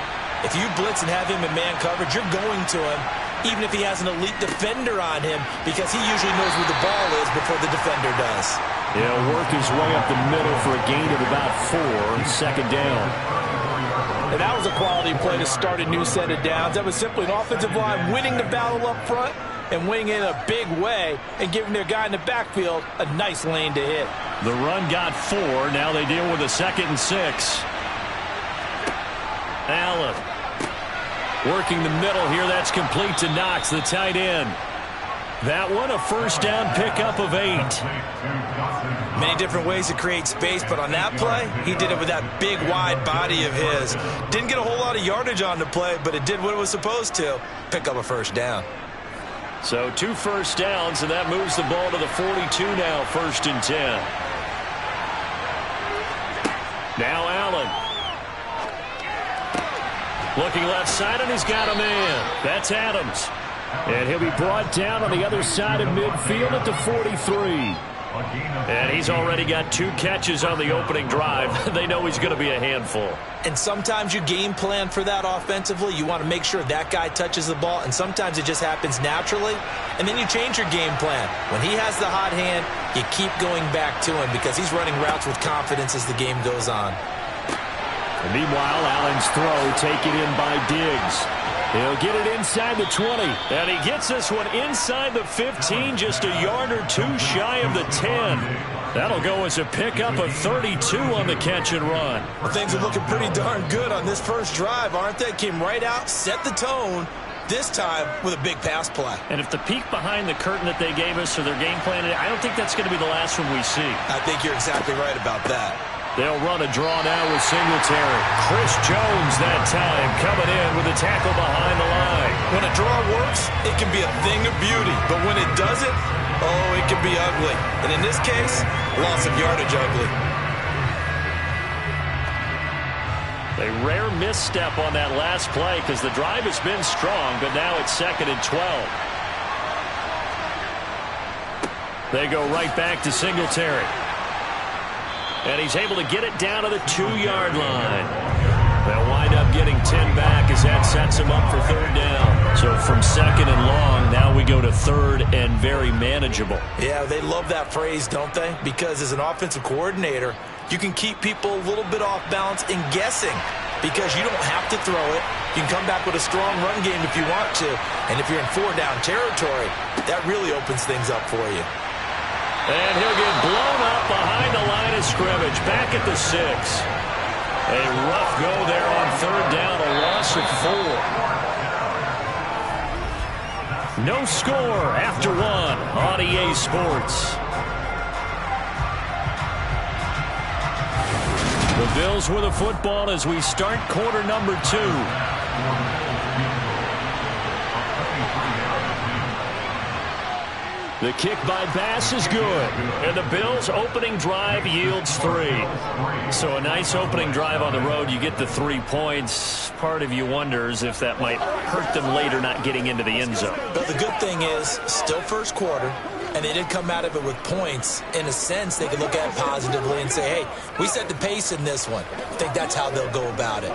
if you blitz and have him in man coverage, you're going to him, even if he has an elite defender on him, because he usually knows where the ball is before the defender does. He'll work his way up the middle for a gain of about 4, second down. And that was a quality play to start a new set of downs. That was simply an offensive line winning the battle up front and winning in a big way and giving their guy in the backfield a nice lane to hit. The run got 4. Now they deal with a 2nd and 6. Allen working the middle here. That's complete to Knox, the tight end. That one a first down pickup of 8. Many different ways to create space, but on that play, he did it with that big, wide body of his. Didn't get a whole lot of yardage on the play, but it did what it was supposed to, pick up a first down. So 2 first downs, and that moves the ball to the 42 now, 1st and 10. Now Allen. Looking left side, and he's got a man. That's Adams. And he'll be brought down on the other side of midfield at the 43. And he's already got 2 catches on the opening drive. They know he's going to be a handful. And sometimes you game plan for that offensively. You want to make sure that guy touches the ball, and sometimes it just happens naturally. And then you change your game plan. When he has the hot hand, you keep going back to him because he's running routes with confidence as the game goes on. And meanwhile, Allen's throw taken in by Diggs. He'll get it inside the 20. And he gets this one inside the 15, just a yard or 2 shy of the 10. That'll go as a pickup of 32 on the catch and run. Well, things are looking pretty darn good on this first drive, aren't they? Came right out, set the tone, this time with a big pass play. And if the peek behind the curtain that they gave us or their game plan, I don't think that's going to be the last one we see. I think you're exactly right about that. They'll run a draw now with Singletary. Chris Jones that time coming in with a tackle behind the line. When a draw works, it can be a thing of beauty. But when it doesn't, oh, it can be ugly. And in this case, loss of yardage ugly. A rare misstep on that last play because the drive has been strong, but now it's 2nd and 12. They go right back to Singletary. And he's able to get it down to the 2-yard line. They'll wind up getting 10 back as that sets him up for 3rd down. So from 2nd and long, now we go to 3rd and very manageable. Yeah, they love that phrase, don't they? Because as an offensive coordinator, you can keep people a little bit off balance and guessing because you don't have to throw it. You can come back with a strong run game if you want to. And if you're in 4-down territory, that really opens things up for you. And he'll get blown up behind the line of scrimmage, back at the 6. A rough go there on 3rd down, a loss of 4. No score after 1 on EA Sports. The Bills with the football as we start quarter number 2. The kick by Bass is good. And the Bills' opening drive yields 3. So a nice opening drive on the road. You get the 3 points. Part of you wonders if that might hurt them later not getting into the end zone. But the good thing is, still first quarter, and they did come out of it with points. In a sense, they can look at it positively and say, hey, we set the pace in this one. I think that's how they'll go about it.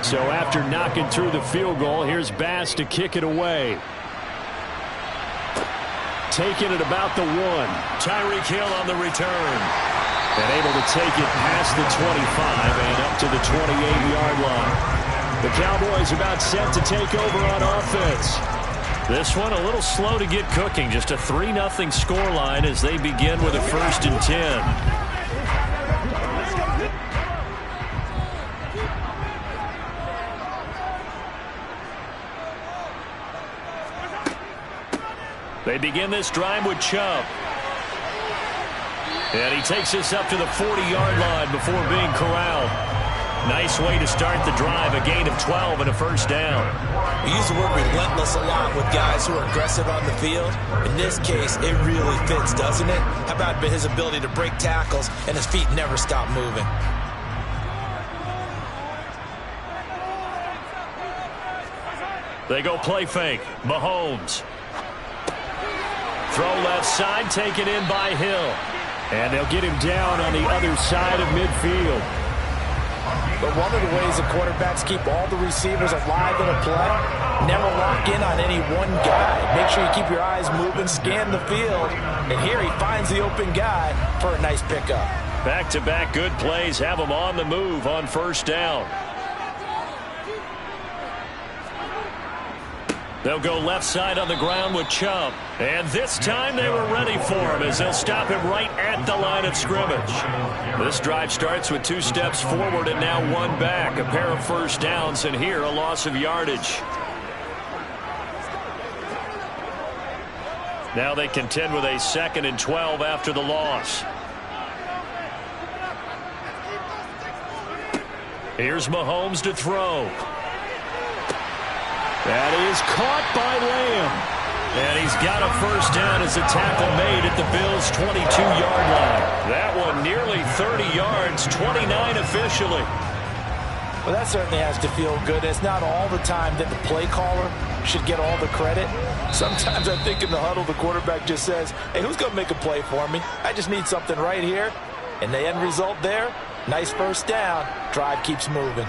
So after knocking through the field goal, here's Bass to kick it away. Taking it about the 1. Tyreek Hill on the return. And able to take it past the 25 and up to the 28-yard line. The Cowboys about set to take over on offense. This one a little slow to get cooking. Just a 3-0 scoreline as they begin with a 1st and 10. They begin this drive with Chubb. And he takes us up to the 40-yard line before being corralled. Nice way to start the drive, a gain of 12 and a 1st down. We use the word relentless a lot with guys who are aggressive on the field. In this case, it really fits, doesn't it? How about his ability to break tackles and his feet never stop moving? They go play fake. Mahomes. Throw left side, taken in by Hill. And they'll get him down on the other side of midfield. But one of the ways the quarterbacks keep all the receivers alive in a play, never lock in on any one guy. Make sure you keep your eyes moving, scan the field. And here he finds the open guy for a nice pickup. Back-to-back good plays have him on the move on 1st down. They'll go left side on the ground with Chubb. And this time they were ready for him as they'll stop him right at the line of scrimmage. This drive starts with 2 steps forward and now 1 back. A pair of 1st downs, and here a loss of yardage. Now they contend with a 2nd and 12 after the loss. Here's Mahomes to throw. That is caught by Lamb. And he's got a 1st down as a tackle made at the Bills' 22-yard line. That one nearly 30 yards, 29 officially. Well, that certainly has to feel good. It's not all the time that the play caller should get all the credit. Sometimes I think in the huddle, the quarterback just says, hey, who's going to make a play for me? I just need something right here. And the end result there, nice 1st down. Drive keeps moving.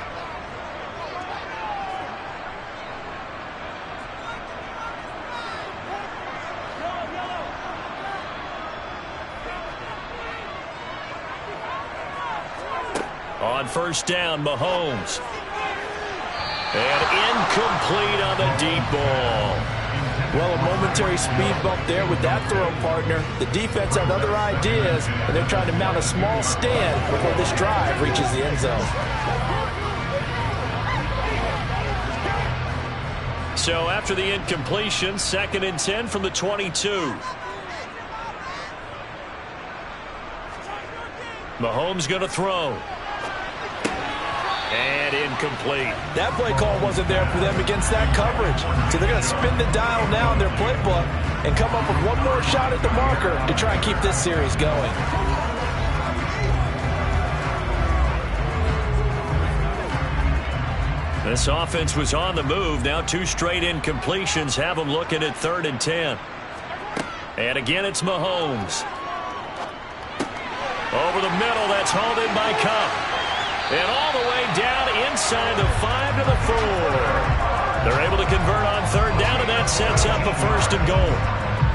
On 1st down, Mahomes. And incomplete on the deep ball. Well, a momentary speed bump there with that throw, partner. The defense had other ideas, and they're trying to mount a small stand before this drive reaches the end zone. So after the incompletion, 2nd and 10 from the 22. Mahomes going to throw. And incomplete. That play call wasn't there for them against that coverage. So they're going to spin the dial now in their playbook and come up with one more shot at the marker to try and keep this series going. This offense was on the move. Now 2 straight incompletions have them looking at 3rd and 10. And again, it's Mahomes. Over the middle, that's hauled in by Kupp. And all the way down inside the 5 to the 4. They're able to convert on 3rd down, and that sets up a 1st and goal.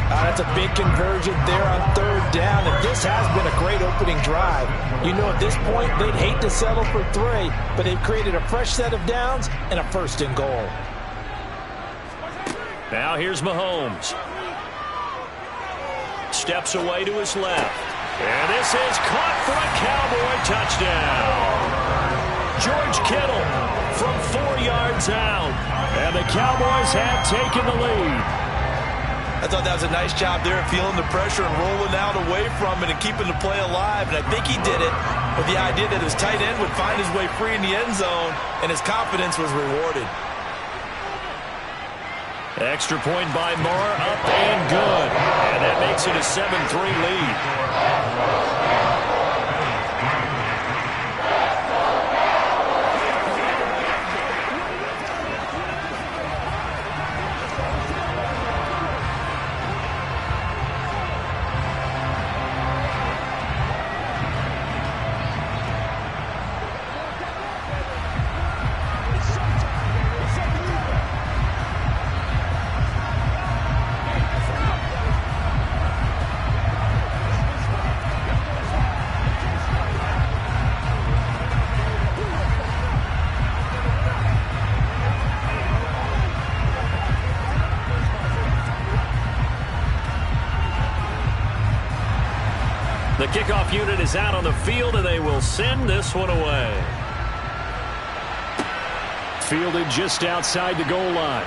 That's a big conversion there on 3rd down, and this has been a great opening drive. You know, at this point, they'd hate to settle for 3, but they've created a fresh set of downs and a 1st and goal. Now here's Mahomes. Steps away to his left. And this is caught for a Cowboy touchdown. George Kittle from 4 yards out. And the Cowboys have taken the lead. I thought that was a nice job there, feeling the pressure and rolling out away from it and keeping the play alive. And I think he did it with the idea that his tight end would find his way free in the end zone, and his confidence was rewarded. Extra point by Moore, up and good. And that makes it a 7-3 lead. The kickoff unit is out on the field, and they will send this one away. Fielded just outside the goal line.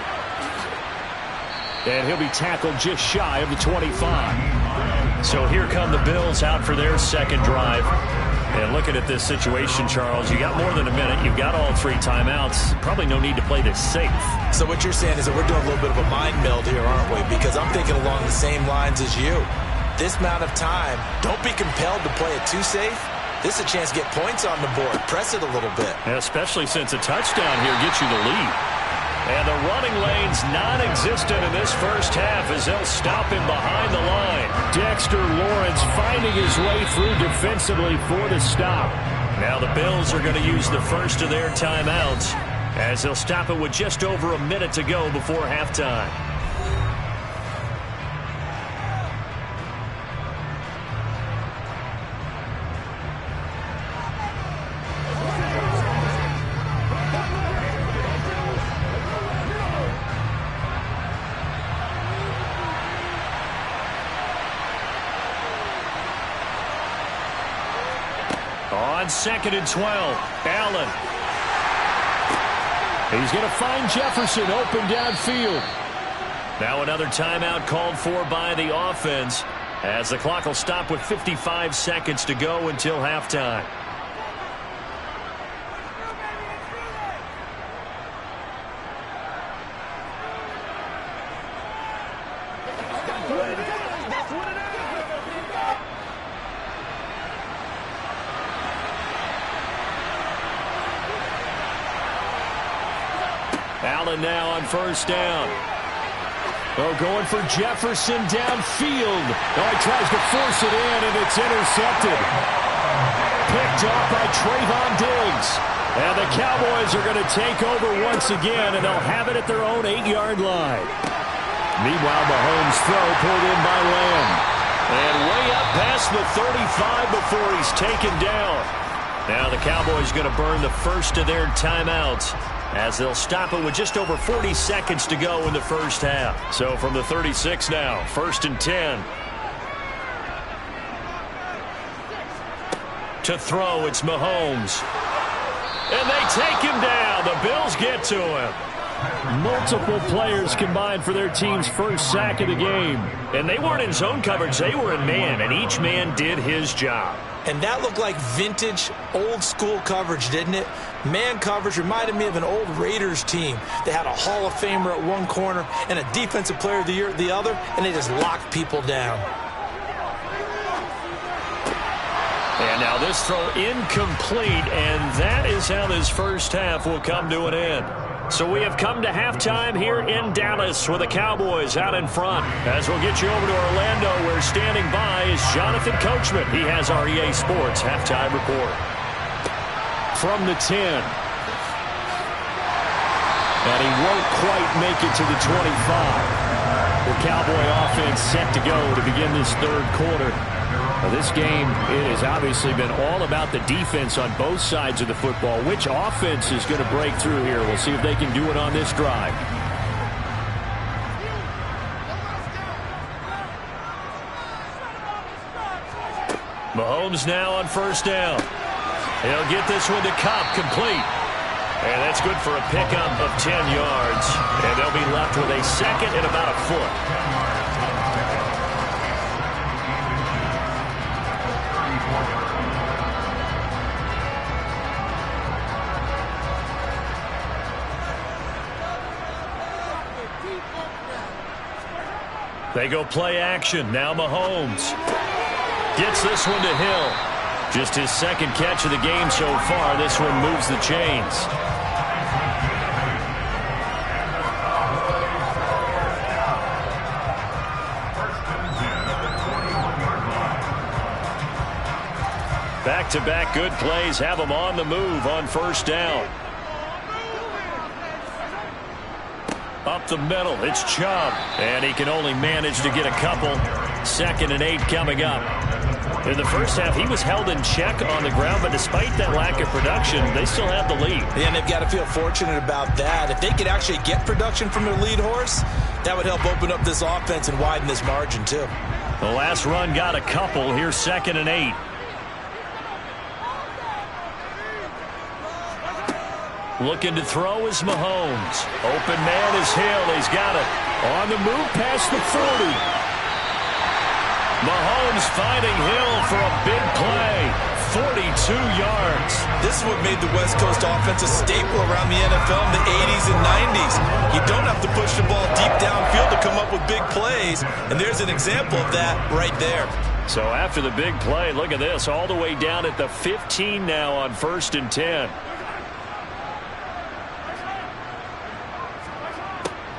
And he'll be tackled just shy of the 25. So here come the Bills out for their second drive. And looking at this situation, Charles, you got more than a minute. You've got all 3 timeouts. Probably no need to play this safe. So what you're saying is that we're doing a little bit of a mind meld here, aren't we? Because I'm thinking along the same lines as you. This amount of time, don't be compelled to play it too safe. This is a chance to get points on the board. Press it a little bit. Especially since a touchdown here gets you the lead. And the running lane's non-existent in this first half as they'll stop him behind the line. Dexter Lawrence finding his way through defensively for the stop. Now the Bills are going to use the first of their timeouts as they'll stop it with just over a minute to go before halftime. On 2nd and 12, Allen. He's going to find Jefferson open downfield. Now another timeout called for by the offense as the clock will stop with 55 seconds to go until halftime. Allen now on first down. Oh, going for Jefferson downfield. Oh, he tries to force it in, and it's intercepted. Picked off by Trayvon Diggs. And the Cowboys are going to take over once again, and they'll have it at their own 8-yard line. Meanwhile, Mahomes' throw pulled in by Lamb. And way up past the 35 before he's taken down. Now the Cowboys going to burn the first of their timeouts as they'll stop it with just over 40 seconds to go in the first half. So from the 36 now, 1st and 10. To throw, it's Mahomes. And they take him down. The Bills get to him. Multiple players combined for their team's first sack of the game. And they weren't in zone coverage. They were in man, and each man did his job. And that looked like vintage, old-school coverage, didn't it? Man coverage reminded me of an old Raiders team. They had a Hall of Famer at one corner and a Defensive Player of the Year at the other, and they just locked people down. And now this throw incomplete, and that is how this first half will come to an end. So we have come to halftime here in Dallas with the Cowboys out in front. As we'll get you over to Orlando, where standing by is Jonathan Coachman. He has our EA Sports halftime report. From the 10. And he won't quite make it to the 25. The Cowboy offense set to go to begin this third quarter. Now, this game, it has obviously been all about the defense on both sides of the football. Which offense is going to break through here? We'll see if they can do it on this drive. Mahomes now on first down. He'll get this one to Cobb, complete. And that's good for a pickup of 10 yards. And they'll be left with a second and about a foot. They go play action. Now Mahomes gets this one to Hill. Just his second catch of the game so far. This one moves the chains. Back-to-back good plays have him on the move on first down. Up the middle, it's Chubb. And he can only manage to get a couple. 2nd and 8 coming up. In the first half, he was held in check on the ground, but despite that lack of production, they still have the lead. Yeah, and they've got to feel fortunate about that. If they could actually get production from their lead horse, that would help open up this offense and widen this margin, too. The last run got a couple. Here's 2nd and 8. Looking to throw is Mahomes. Open man is Hill. He's got it. On the move past the 40. Mahomes finding Hill for a big play. 42 yards. This is what made the West Coast offense a staple around the NFL in the 80s and 90s. You don't have to push the ball deep downfield to come up with big plays, and there's an example of that right there. So after the big play, look at this, all the way down at the 15 now on 1st and 10.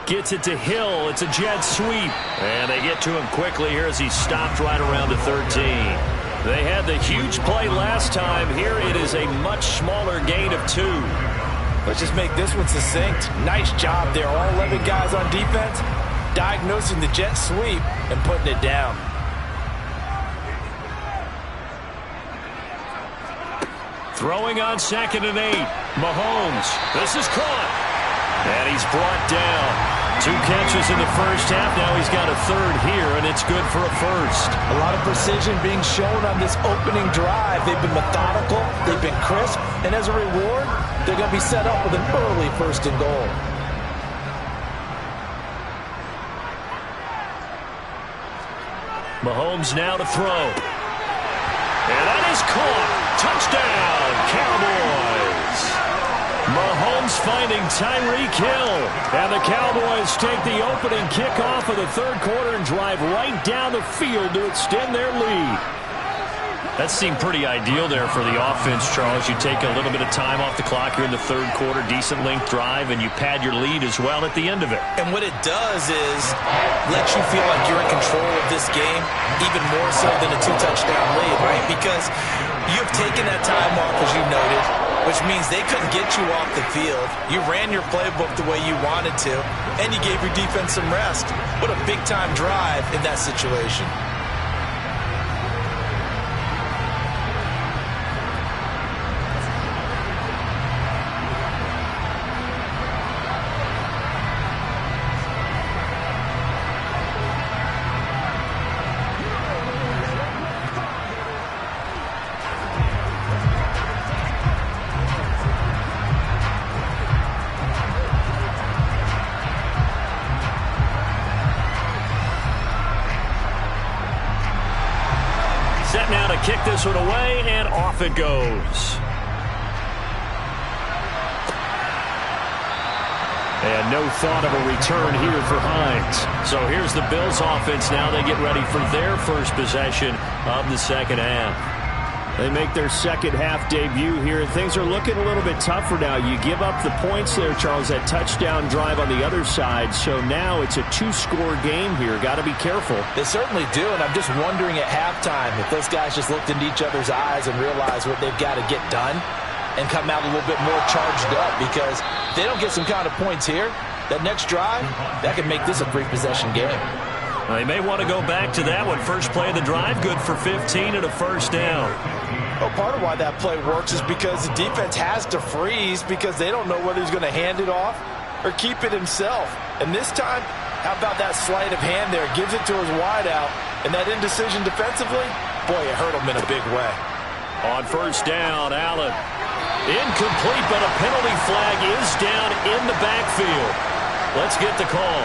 Gets it to Hill. It's a jet sweep. And they get to him quickly here as he stopped right around the 13. They had the huge play last time. Here it is a much smaller gain of 2. Let's just make this one succinct. Nice job there. All 11 guys on defense diagnosing the jet sweep and putting it down. Throwing on 2nd and 8. Mahomes. This is caught. And he's brought down. 2 catches in the first half. Now he's got a 3rd here, and it's good for a first. A lot of precision being shown on this opening drive. They've been methodical. They've been crisp. And as a reward, they're going to be set up with an early 1st and goal. Mahomes now to throw. And that is caught. Touchdown, Cowboys. Mahomes finding Tyreek Hill. And the Cowboys take the opening kickoff of the 3rd quarter and drive right down the field to extend their lead. That seemed pretty ideal there for the offense, Charles. You take a little bit of time off the clock here in the 3rd quarter, decent length drive, and you pad your lead as well at the end of it. And what it does is let you feel like you're in control of this game, even more so than a 2-touchdown lead, right? Because you've taken that time off, as you noted, which means they couldn't get you off the field. You ran your playbook the way you wanted to, and you gave your defense some rest. What a big-time drive in that situation. Set now to kick this one away, and off it goes. And no thought of a return here for Hines. So here's the Bills offense now. They get ready for their first possession of the 2nd half. They make their 2nd half debut here, and things are looking a little bit tougher now. You give up the points there, Charles, that touchdown drive on the other side. So now it's a 2-score game here. Got to be careful. They certainly do, and I'm just wondering at halftime if those guys just looked into each other's eyes and realized what they've got to get done and come out a little bit more charged up, because if they don't get some kind of points here, that next drive, that could make this a 3-possession game. Well, they may want to go back to that one. First play of the drive, good for 15 and a first down. Well, part of why that play works is because the defense has to freeze because they don't know whether he's going to hand it off or keep it himself. And this time, how about that sleight of hand there? Gives it to his wideout, And that indecision defensively, boy, it hurt him in a big way. On first down, Allen. Incomplete, but a penalty flag is down in the backfield. Let's get the call.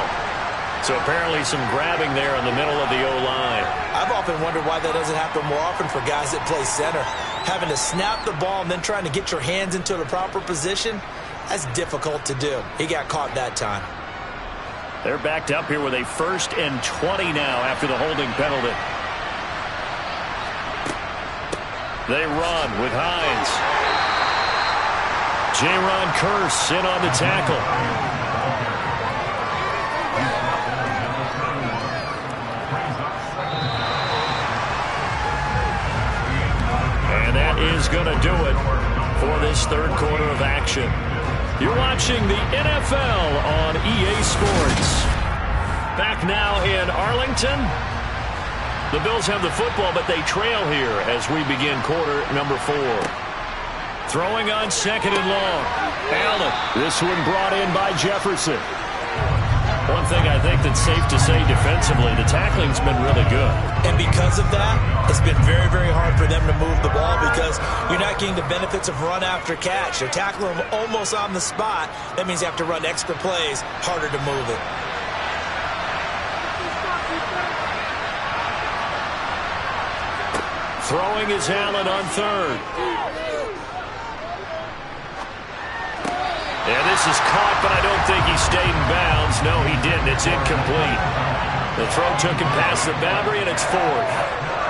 So apparently some grabbing there in the middle of the O-line. I've often wondered why that doesn't happen more often for guys that play center. Having to snap the ball and then trying to get your hands into the proper position, that's difficult to do. He got caught that time. They're backed up here with a 1st and 20 now after the holding penalty. They run with Hines. Jaron Kearse in on the tackle. And that is going to do it for this third quarter of action. You're watching the NFL on EA Sports. Back now in Arlington. The Bills have the football, but they trail here as we begin quarter number 4. Throwing on 2nd and long. Allen. This one brought in by Jefferson. One thing I think that's safe to say defensively, the tackling's been really good. And because of that, it's been very, very hard for them to move the ball because you're not getting the benefits of run after catch. They're tackling them almost on the spot. That means you have to run extra plays, harder to move it. Throwing is Allen on 3rd. And this is caught, but I don't think he stayed in bounds. No, he didn't. It's incomplete. The throw took him past the boundary, and it's 4th.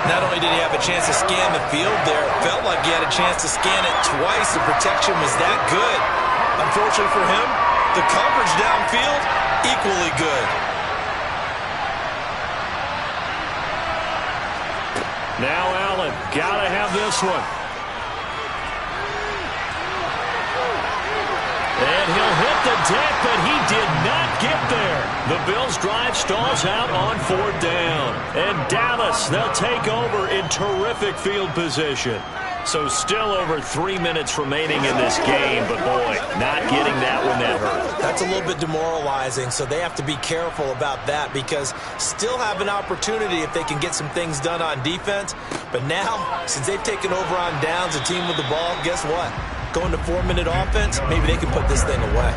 Not only did he have a chance to scan the field there, it felt like he had a chance to scan it twice. The protection was that good. Unfortunately for him, the coverage downfield, equally good. Now Allen, gotta have this one. And he'll hit the deck, but he did not get there. The Bills' drive stalls out on 4th down. And Dallas, they'll take over in terrific field position. So still over 3 minutes remaining in this game, but boy, not getting that one that hurt. That's a little bit demoralizing, so they have to be careful about that because still have an opportunity if they can get some things done on defense. But now, since they've taken over on downs, a team with the ball, guess what? Going to 4-minute offense, maybe they can put this thing away.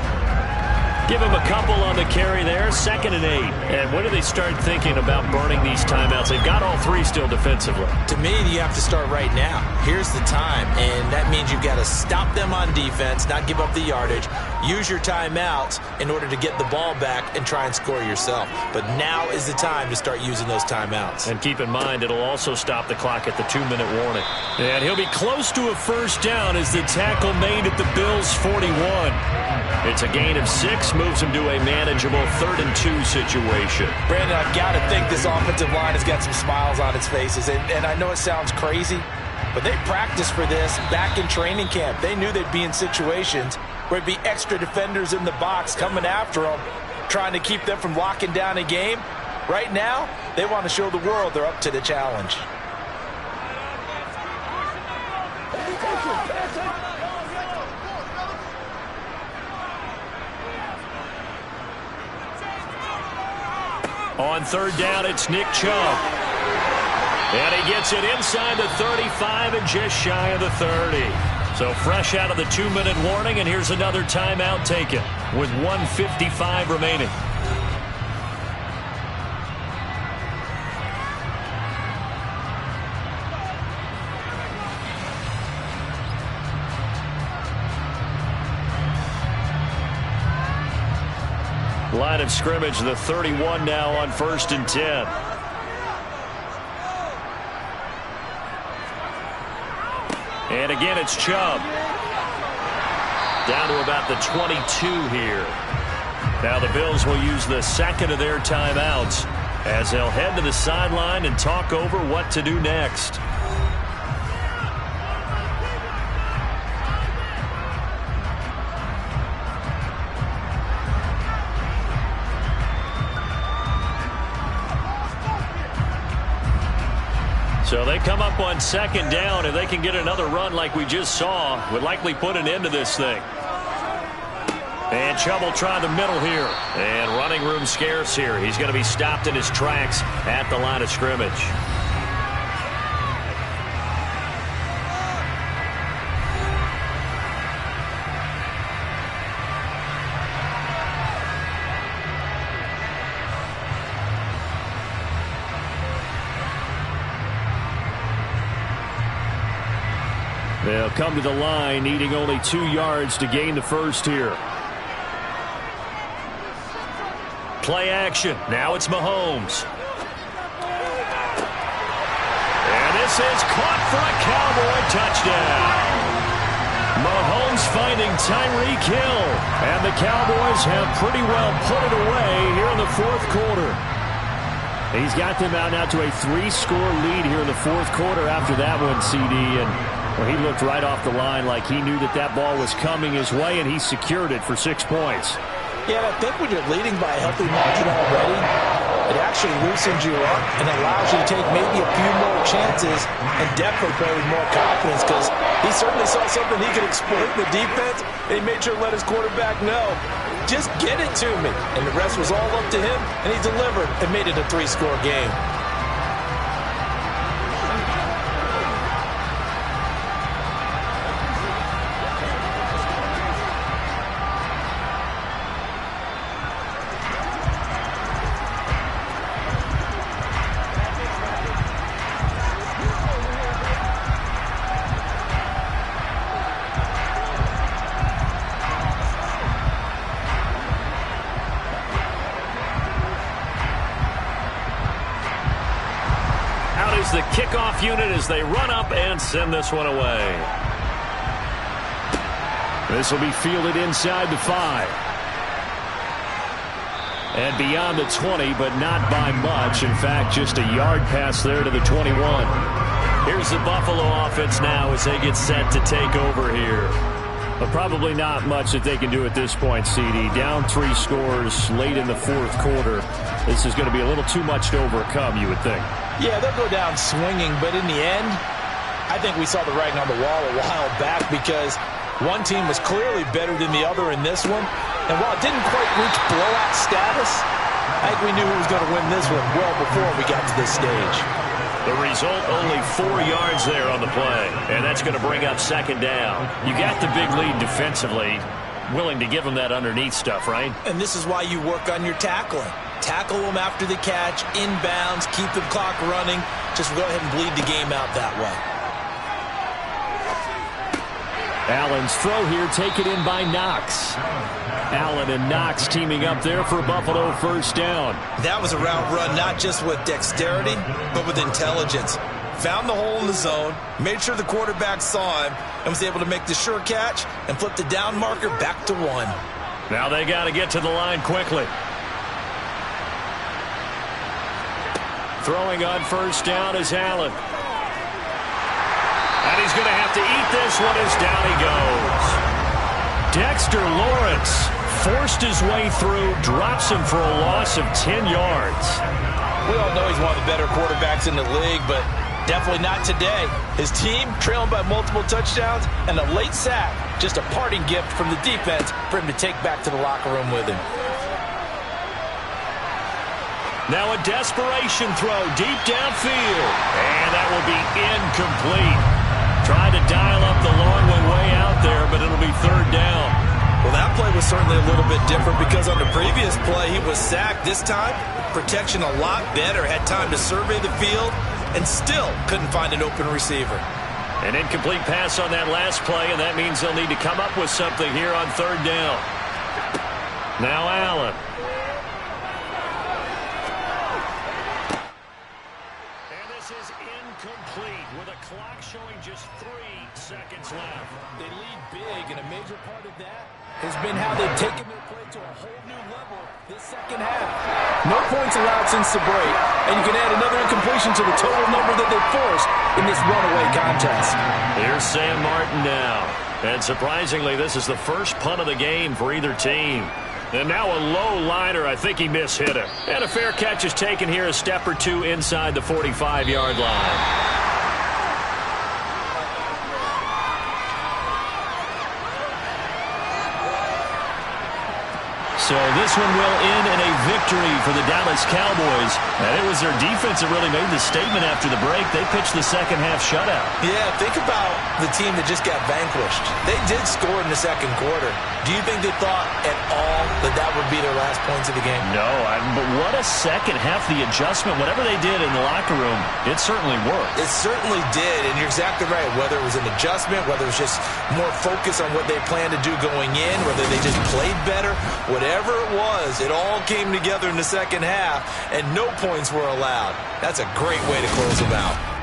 Give him a couple on the carry there, 2nd and 8. And when do they start thinking about burning these timeouts? They've got all 3 still defensively. To me, you have to start right now. Here's the time, and that means you've got to stop them on defense, not give up the yardage, use your timeouts in order to get the ball back and try and score yourself. But now is the time to start using those timeouts. And keep in mind, it'll also stop the clock at the 2-minute warning. And he'll be close to a 1st down as the tackle made at the Bills' 41. It's a gain of 6, moves him to a manageable 3rd and 2 situation. Brandon, I've got to think this offensive line has got some smiles on its faces. And I know it sounds crazy, but they practiced for this back in training camp. They knew they'd be in situations where it'd be extra defenders in the box coming after them, trying to keep them from locking down a game. Right now, they want to show the world they're up to the challenge. On 3rd down, it's Nick Chubb. And he gets it inside the 35 and just shy of the 30. So fresh out of the 2-minute warning, and here's another timeout taken with 1:55 remaining. Line of scrimmage, the 31 now on 1st and 10. And again, it's Chubb. Down to about the 22 here. Now the Bills will use the 2nd of their timeouts as they'll head to the sideline and talk over what to do next. So they come up on 2nd down. If they can get another run like we just saw, would likely put an end to this thing. And trouble trying the middle here. And running room scarce here. He's going to be stopped in his tracks at the line of scrimmage. They'll come to the line, needing only 2 yards to gain the first here. Play action. Now it's Mahomes. And this is caught for a Cowboy touchdown. Mahomes finding Tyreek Hill. And the Cowboys have pretty well put it away here in the fourth quarter. He's got them out now to a 3-score lead here in the fourth quarter after that one, CD. And well, he looked right off the line like he knew that that ball was coming his way, and he secured it for 6 points. Yeah, I think when you're leading by a healthy margin already, it actually loosens you up and allows you to take maybe a few more chances and definitely play with more confidence, because he certainly saw something he could exploit in the defense, and he made sure to let his quarterback know, just get it to me. And the rest was all up to him, and he delivered and made it a 3-score game. The kickoff unit as they run up and send this one away. This will be fielded inside the 5. And beyond the 20, but not by much. In fact, just a yard pass there to the 21. Here's the Buffalo offense now as they get set to take over here. But probably not much that they can do at this point, CD. Down 3 scores late in the fourth quarter. This is going to be a little too much to overcome, you would think. Yeah, they'll go down swinging, but in the end, I think we saw the writing on the wall a while back, because one team was clearly better than the other in this one. And while it didn't quite reach blowout status, I think we knew who was going to win this one well before we got to this stage. The result, only 4 yards there on the play, and that's going to bring up second down. You got the big lead defensively, willing to give them that underneath stuff, right? And this is why you work on your tackling. Tackle them after the catch, inbounds, keep the clock running. Just go ahead and bleed the game out that way. Allen's throw here taken in by Knox. Allen and Knox teaming up there for Buffalo first down. That was a route run not just with dexterity, but with intelligence. Found the hole in the zone, made sure the quarterback saw him, and was able to make the sure catch and flip the down marker back to 1. Now they got to get to the line quickly. Throwing on first down is Allen. And he's going to have to eat this one as down he goes. Dexter Lawrence forced his way through, drops him for a loss of 10 yards. We all know he's one of the better quarterbacks in the league, but definitely not today. His team trailing by multiple touchdowns, and a late sack, just a parting gift from the defense for him to take back to the locker room with him. Now a desperation throw deep downfield. And that will be incomplete. Tried to dial up the long one way out there, but it'll be third down. Well, that play was certainly a little bit different, because on the previous play, he was sacked. This time, protection a lot better. Had time to survey the field and still couldn't find an open receiver. An incomplete pass on that last play, and that means they'll need to come up with something here on third down. Now Allen. Incomplete with a clock showing just 3 seconds left. They lead big, and a major part of that has been how they've taken their play to a whole new level this second half. No points allowed since the break, and you can add another incompletion to the total number that they've forced in this runaway contest. Here's Sam Martin now. And surprisingly, this is the first punt of the game for either team. And now a low liner. I think he mishit it. And a fair catch is taken here, a step or two inside the 45-yard line. So this one will end in a victory for the Dallas Cowboys. And it was their defense that really made the statement after the break. They pitched the second half shutout. Yeah, think about the team that just got vanquished. They did score in the second quarter. Do you think they thought at all that that would be their last points of the game? No, but what a second half. The adjustment, whatever they did in the locker room, it certainly worked. It certainly did, and you're exactly right. Whether it was an adjustment, whether it was just more focus on what they planned to do going in, whether they just played better, whatever it was, it all came together in the second half, and no points were allowed. That's a great way to close them out.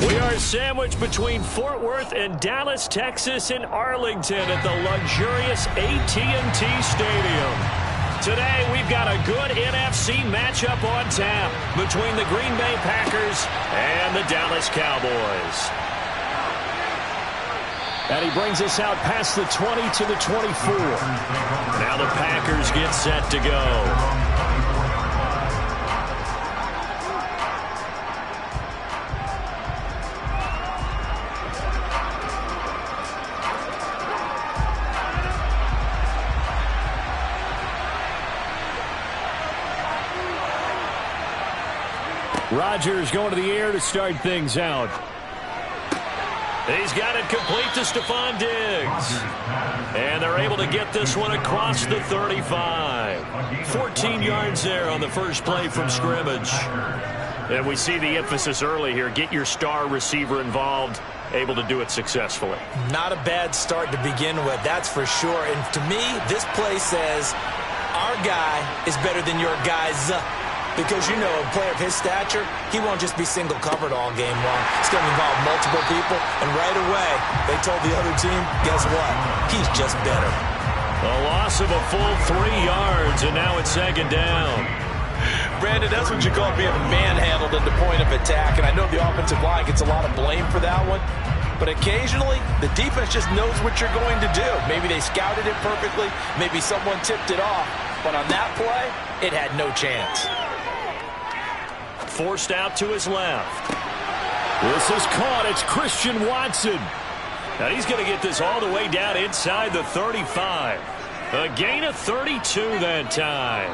We are sandwiched between Fort Worth and Dallas, Texas, and Arlington at the luxurious AT&T Stadium. Today, we've got a good NFC matchup on tap between the Green Bay Packers and the Dallas Cowboys. And he brings us out past the 20 to the 24. Now the Packers get set to go. Rodgers going to the air to start things out. He's got it complete to Stephon Diggs. And they're able to get this one across the 35. 14 yards there on the first play from scrimmage. And we see the emphasis early here. Get your star receiver involved. Able to do it successfully. Not a bad start to begin with, that's for sure. And to me, this play says our guy is better than your guy's. Because, you know, a player of his stature, he won't just be single covered all game long. It's going to involve multiple people. And right away, they told the other team, guess what? He's just better. A loss of a full 3 yards, and now it's second down. Brandon, that's what you call being manhandled at the point of attack. And I know the offensive line gets a lot of blame for that one. But occasionally, the defense just knows what you're going to do. Maybe they scouted it perfectly. Maybe someone tipped it off. But on that play, it had no chance. Forced out to his left. This is caught. It's Christian Watson. Now he's going to get this all the way down inside the 35. A gain of 32 that time.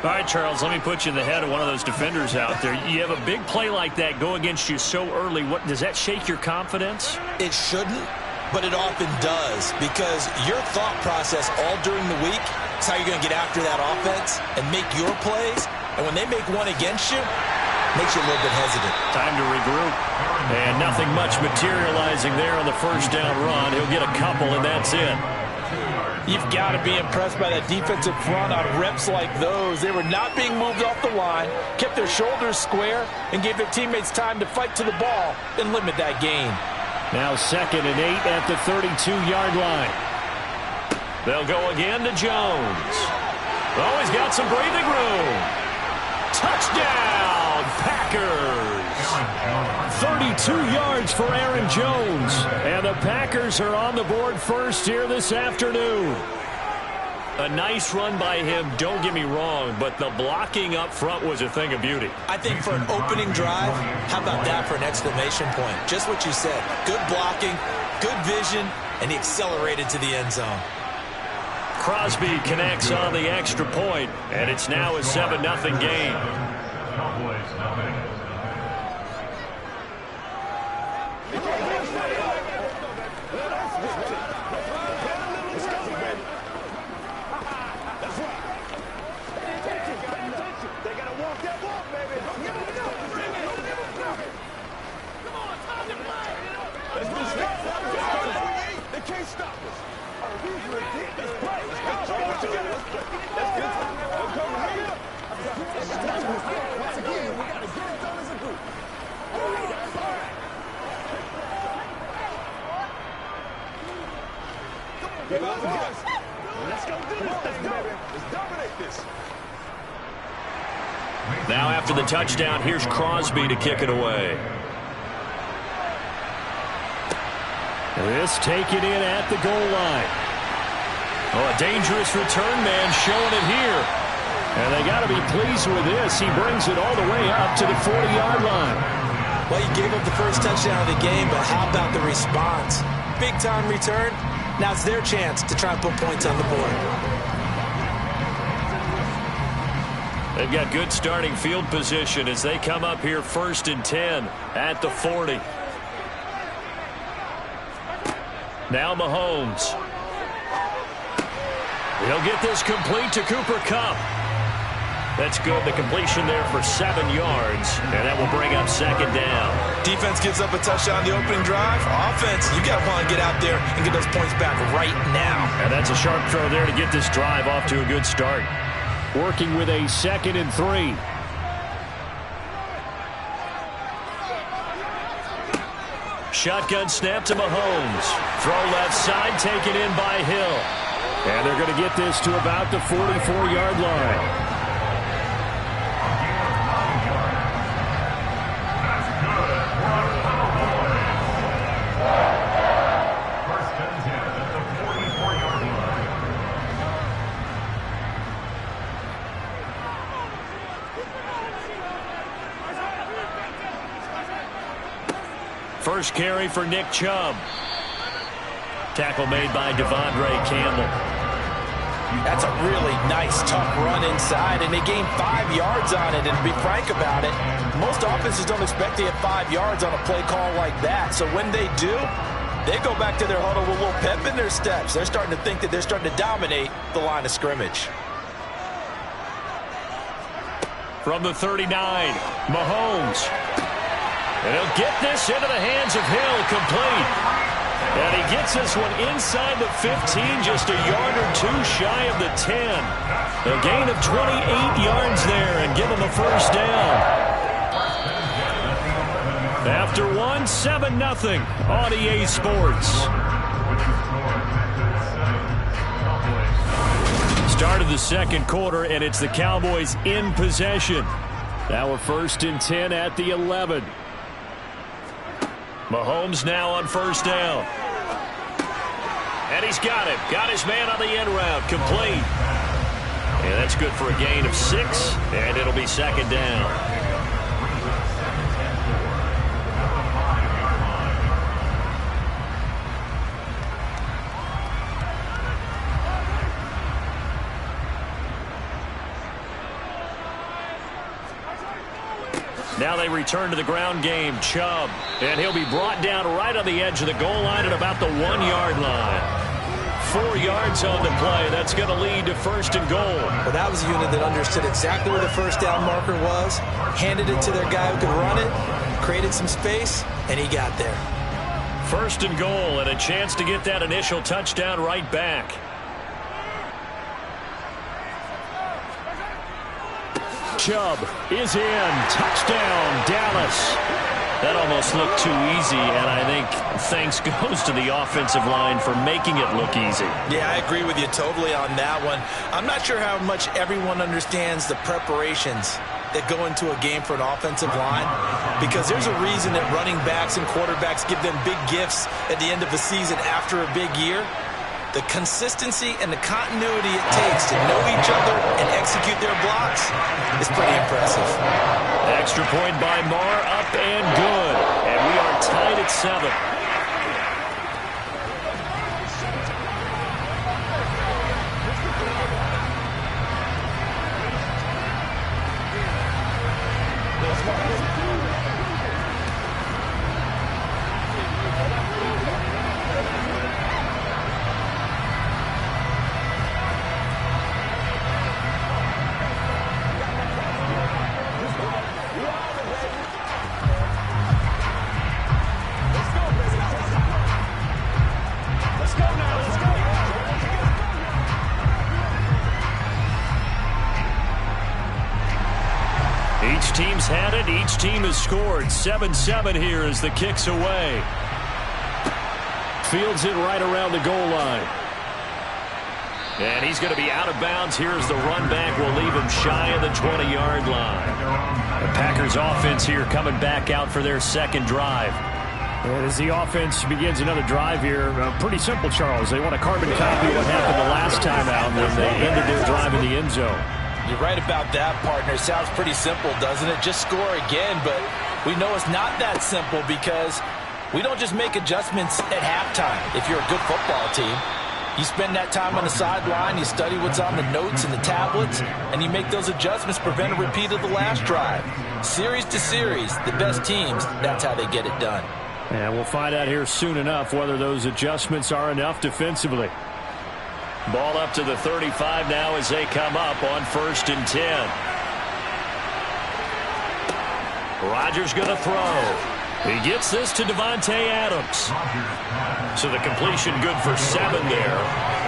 All right, Charles, let me put you in the head of one of those defenders out there. You have a big play like that go against you so early. What does that shake your confidence? It shouldn't, but it often does, because your thought process all during the week is how you're going to get after that offense and make your plays. And when they make one against you, makes you a little bit hesitant. Time to regroup. And nothing much materializing there on the first down run. He'll get a couple, and that's it. You've got to be impressed by that defensive front on reps like those. They were not being moved off the line, kept their shoulders square, and gave their teammates time to fight to the ball and limit that gain. Now 2nd and 8 at the 32-yard line. They'll go again to Jones. Oh, he's got some breathing room. Touchdown, Packers! 32 yards for Aaron Jones. And the Packers are on the board first here this afternoon. A nice run by him, don't get me wrong, but the blocking up front was a thing of beauty. I think for an opening drive, how about that for an exclamation point? Just what you said. Good blocking, good vision, and he accelerated to the end zone. Crosby connects on the extra point, and it's now a 7-0 game. Now after the touchdown, here's Crosby to kick it away. This taken in at the goal line. Oh, a dangerous return man showing it here. And they got to be pleased with this. He brings it all the way up to the 40-yard line. Well, he gave up the first touchdown of the game, but how about the response? Big-time return. Now it's their chance to try and put points on the board. They've got good starting field position as they come up here 1st and 10 at the 40. Now Mahomes. He'll get this complete to Cooper Kupp. That's good. The completion there for 7 yards, and that will bring up 2nd down. Defense gives up a touchdown on the opening drive. Offense, you got to want to get out there and get those points back right now. And that's a sharp throw there to get this drive off to a good start. Working with a 2nd and 3. Shotgun snap to Mahomes. Throw left side, taken in by Hill. And they're going to get this to about the 44-yard line. First carry for Nick Chubb. Tackle made by Devondre Campbell. That's a really nice, tough run inside, and they gained 5 yards on it. And to be frank about it, most offenses don't expect to get 5 yards on a play call like that. So when they do, they go back to their huddle with a little pep in their steps. They're starting to think that they're starting to dominate the line of scrimmage. From the 39, Mahomes. And he'll get this into the hands of Hill, complete. And he gets this one inside the 15, just a yard or two shy of the 10. A gain of 28 yards there and give him a first down. After one, 7-0 on EA Sports. Start of the second quarter, and it's the Cowboys in possession. Now we're 1st and 10 at the 11. Mahomes now on first down. And he's got it. Got his man on the end route. Complete. And that's good for a gain of 6. And it'll be second down. Now they return to the ground game. Chubb. And he'll be brought down right on the edge of the goal line at about the 1-yard line. 4 yards on the play. That's going to lead to 1st and goal. Well, that was a unit that understood exactly where the first down marker was, handed it to their guy who could run it, created some space, and he got there. 1st and goal, and a chance to get that initial touchdown right back. Chubb is in. Touchdown, Dallas. That almost looked too easy, and I think thanks goes to the offensive line for making it look easy. Yeah, I agree with you totally on that one. I'm not sure how much everyone understands the preparations that go into a game for an offensive line, because there's a reason that running backs and quarterbacks give them big gifts at the end of the season after a big year. The consistency and the continuity it takes to know each other and execute their blocks is pretty impressive. Extra point by Marr, up and good. And we are tied at 7. Each team's had it. Each team has scored. 7-7 here as the kick's away. Fields it right around the goal line. And he's going to be out of bounds. Here's the run back. Will leave him shy of the 20-yard line. The Packers offense here coming back out for their second drive. And as the offense begins another drive here, pretty simple, Charles. They want to carbon copy what happened the last time out when they ended their drive in the end zone. You're right about that, partner. Sounds pretty simple, doesn't it? Just score again, but we know it's not that simple because we don't just make adjustments at halftime if you're a good football team. You spend that time on the sideline, you study what's on the notes and the tablets, and you make those adjustments, prevent a repeat of the last drive. Series to series, the best teams, that's how they get it done. And we'll find out here soon enough whether those adjustments are enough defensively. Ball up to the 35 now as they come up on 1st and 10. Rodgers going to throw. He gets this to Davante Adams. So the completion good for 7 there,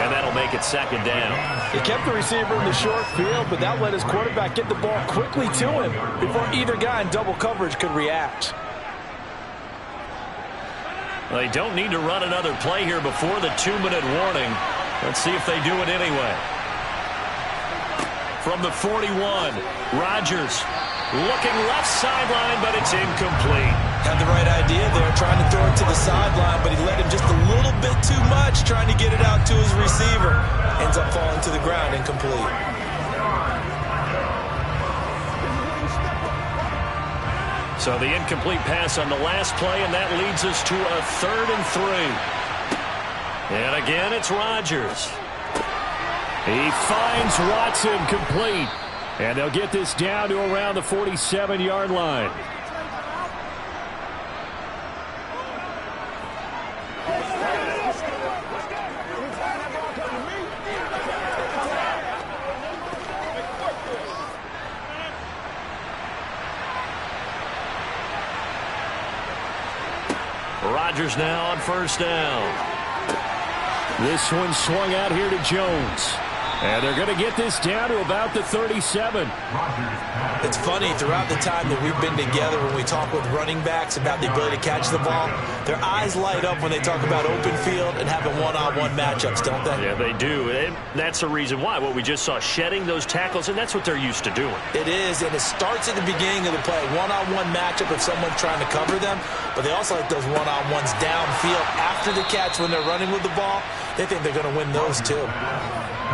and that'll make it second down. He kept the receiver in the short field, but that let his quarterback get the ball quickly to him before either guy in double coverage could react. They don't need to run another play here before the 2-minute warning. Let's see if they do it anyway. From the 41, Rodgers looking left sideline, but it's incomplete. Had the right idea there, trying to throw it to the sideline, but he let him just a little bit too much, trying to get it out to his receiver. Ends up falling to the ground, incomplete. So the incomplete pass on the last play, and that leads us to a 3rd and 3. And again, it's Rodgers. He finds Watson complete. And they'll get this down to around the 47-yard line. Rodgers now on 1st down. This one swung out here to Jones. And they're going to get this down to about the 37. It's funny, throughout the time that we've been together, when we talk with running backs about the ability to catch the ball, their eyes light up when they talk about open field and having one-on-one matchups, don't they? Yeah, they do. And that's the reason why. What we just saw, shedding those tackles, and that's what they're used to doing. It is, and it starts at the beginning of the play. One-on-one matchup if someone's trying to cover them, but they also like those one-on-ones downfield after the catch when they're running with the ball. They think they're going to win those, too.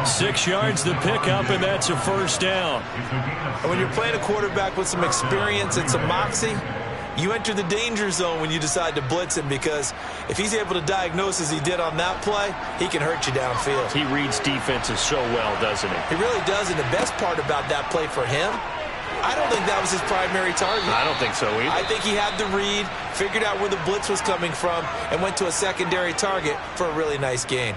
6 yards the pickup, and that's a 1st down. And when you're playing a quarterback with some experience and some moxie, you enter the danger zone when you decide to blitz him, because if he's able to diagnose as he did on that play, he can hurt you downfield. He reads defenses so well, doesn't he? He really does, and the best part about that play for him, I don't think that was his primary target. I don't think so either. I think he had the read, figured out where the blitz was coming from, and went to a secondary target for a really nice gain.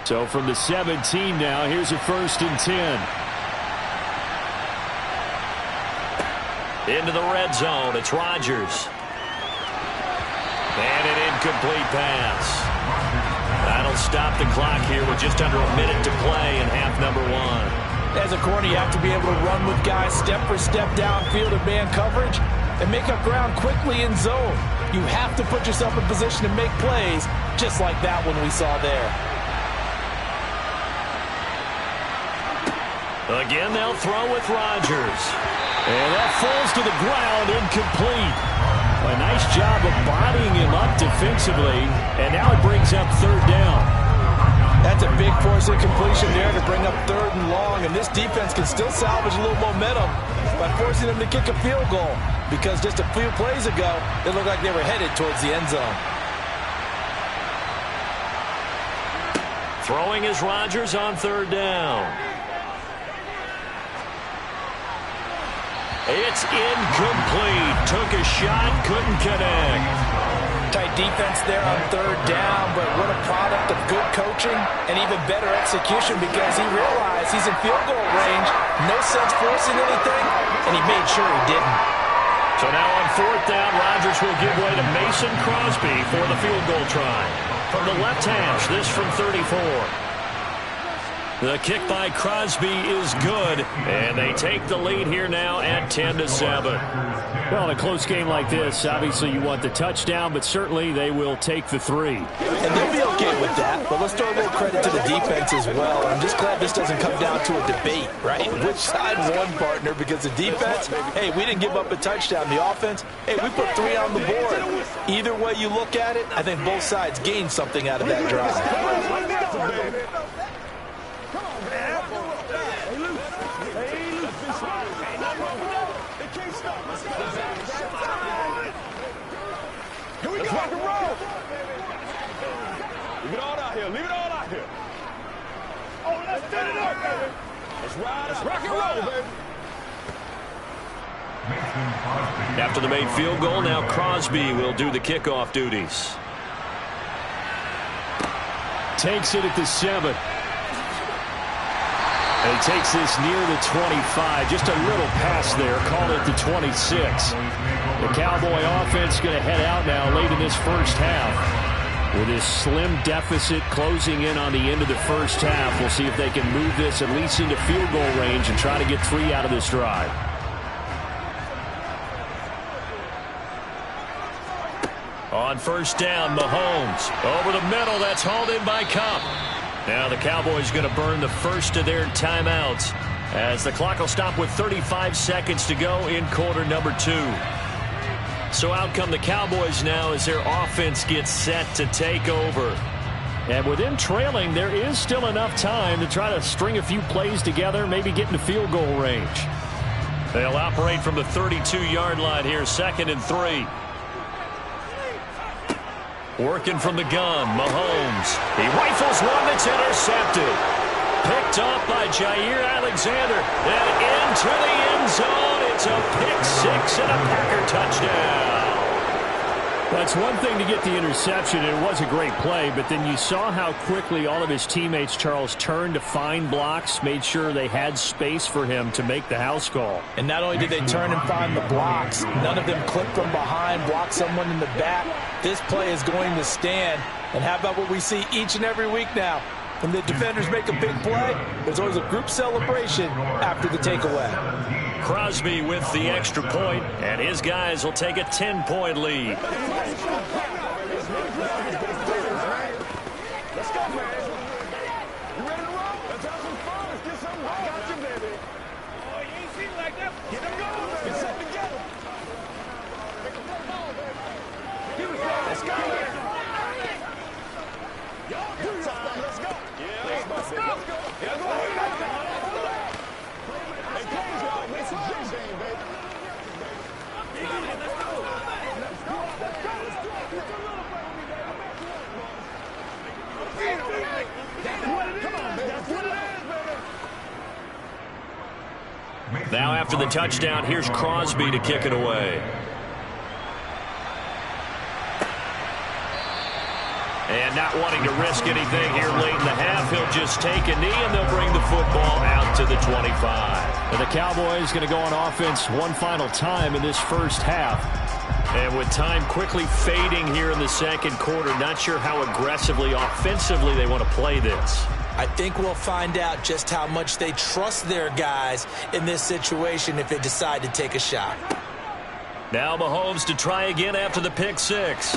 So from the 17 now, here's a 1st and 10. Into the red zone, it's Rodgers. And an incomplete pass. That'll stop the clock here with just under a minute to play in half number 1. As a corner, you have to be able to run with guys step for step downfield in man coverage and make up ground quickly in zone. You have to put yourself in position to make plays, just like that one we saw there. Again, they'll throw with Rodgers. And that falls to the ground, incomplete. A nice job of bodying him up defensively, and now it brings up 3rd down. That's a big force incompletion there to bring up 3rd and long, and this defense can still salvage a little momentum by forcing them to kick a field goal, because just a few plays ago, it looked like they were headed towards the end zone. Throwing is Rodgers on 3rd down. It's incomplete. Took a shot, couldn't connect. Tight defense there on 3rd down, but what a product of good coaching and even better execution, because he realized he's in field goal range. No sense forcing anything, and he made sure he didn't. So now on 4th down, Rodgers will give way to Mason Crosby for the field goal try. From the left hash, this from 34. The kick by Crosby is good, and they take the lead here now at 10-7. Well, in a close game like this, obviously you want the touchdown, but certainly they will take the 3. And they'll be okay with that, but let's throw a little credit to the defense as well. I'm just glad this doesn't come down to a debate, right? Which side won, partner? Because the defense, hey, we didn't give up a touchdown. The offense, hey, we put 3 on the board. Either way you look at it, I think both sides gained something out of that drive. Here we go. Rock and roll. Leave it all out here. Leave it all out here. Oh, let's set it up, baby. Let's ride. Let's rock and roll, baby. After the made field goal, now Crosby will do the kickoff duties. Takes it at the 7. And he takes this near the 25. Just a little pass there. Call it the 26. The Cowboy offense going to head out now late in this first half. With this slim deficit closing in on the end of the first half, we'll see if they can move this at least into field goal range and try to get 3 out of this drive. On first down, Mahomes. Over the middle, that's hauled in by Kupp. Now the Cowboys going to burn the first of their timeouts as the clock will stop with 35 seconds to go in quarter number 2. So out come the Cowboys now as their offense gets set to take over. And with them trailing, there is still enough time to try to string a few plays together, maybe get into field goal range. They'll operate from the 32-yard line here, 2nd and 3. Working from the gun, Mahomes. He rifles one that's intercepted. Picked off by Jair Alexander. And into the end zone. It's a pick-6 and a Packer touchdown. That's one thing to get the interception, and it was a great play, but then you saw how quickly all of his teammates, Charles, turned to find blocks, made sure they had space for him to make the house call. And not only did they turn and find the blocks, none of them clipped from behind, blocked someone in the back. This play is going to stand. And how about what we see each and every week now? When the defenders make a big play, there's always a group celebration after the takeaway. Crosby with the extra point, and his guys will take a 10-point lead. Let's go, man. You ready to roll? Let's have some fun. Let's get something hard. Got you, baby. Oh, you ain't seen it like that. Get them going. Let's get something together. Here we go. Let's go. Good time. Let's go. Yeah, let's go. Let's go. Yeah, go ahead. Hey, please, y'all. Make some jump game, baby. Let's go. Let's go. Let's go. Let's do it. Let's do it. Now after the touchdown, here's Crosby to kick it away. And not wanting to risk anything here late in the half, he'll just take a knee and they'll bring the football out to the 25. And the Cowboys going to go on offense one final time in this first half. And with time quickly fading here in the second quarter, not sure how aggressively, offensively they want to play this. I think we'll find out just how much they trust their guys in this situation if they decide to take a shot. Now Mahomes to try again after the pick 6.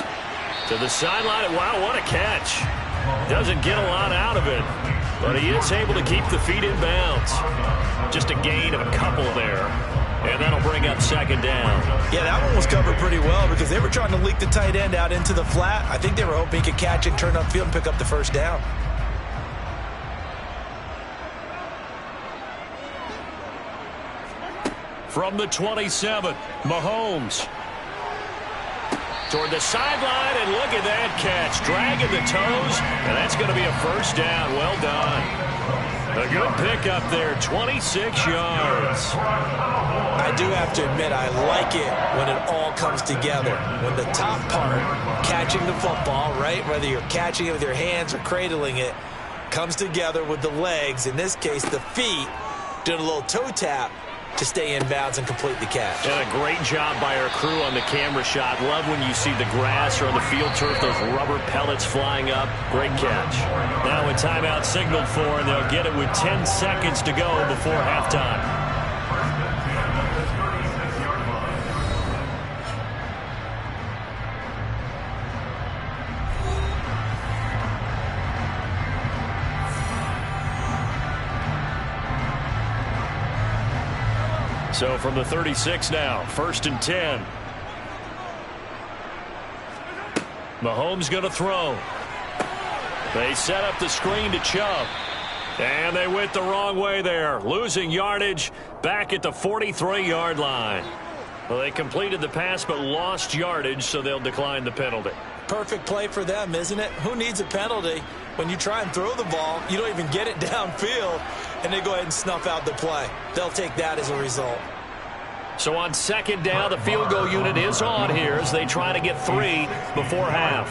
To the sideline, and wow, what a catch. Doesn't get a lot out of it, but he is able to keep the feet in bounds. Just a gain of a couple there, and that'll bring up 2nd down. Yeah, that one was covered pretty well because they were trying to leak the tight end out into the flat. I think they were hoping he could catch it, turn upfield, and pick up the first down. From the 27, Mahomes. Toward the sideline, and look at that catch. Dragging the toes, and that's going to be a first down. Well done. A good pickup there, 26 yards. I do have to admit, I like it when it all comes together. When the top part, catching the football, right, whether you're catching it with your hands or cradling it, comes together with the legs, in this case the feet, doing a little toe tap to stay in bounds and complete the catch. And a great job by our crew on the camera shot. Love when you see the grass or on the field turf, those rubber pellets flying up. Great catch. Now a timeout signaled for, and they'll get it with 10 seconds to go before halftime. So from the 36 now, 1st and 10. Mahomes going to throw. They set up the screen to Chubb. And they went the wrong way there, losing yardage back at the 43-yard line. Well, they completed the pass but lost yardage, so they'll decline the penalty. Perfect play for them, isn't it? Who needs a penalty? When you try and throw the ball, you don't even get it downfield, and they go ahead and snuff out the play. They'll take that as a result. So on 2nd down, the field goal unit is on here as they try to get 3 before half.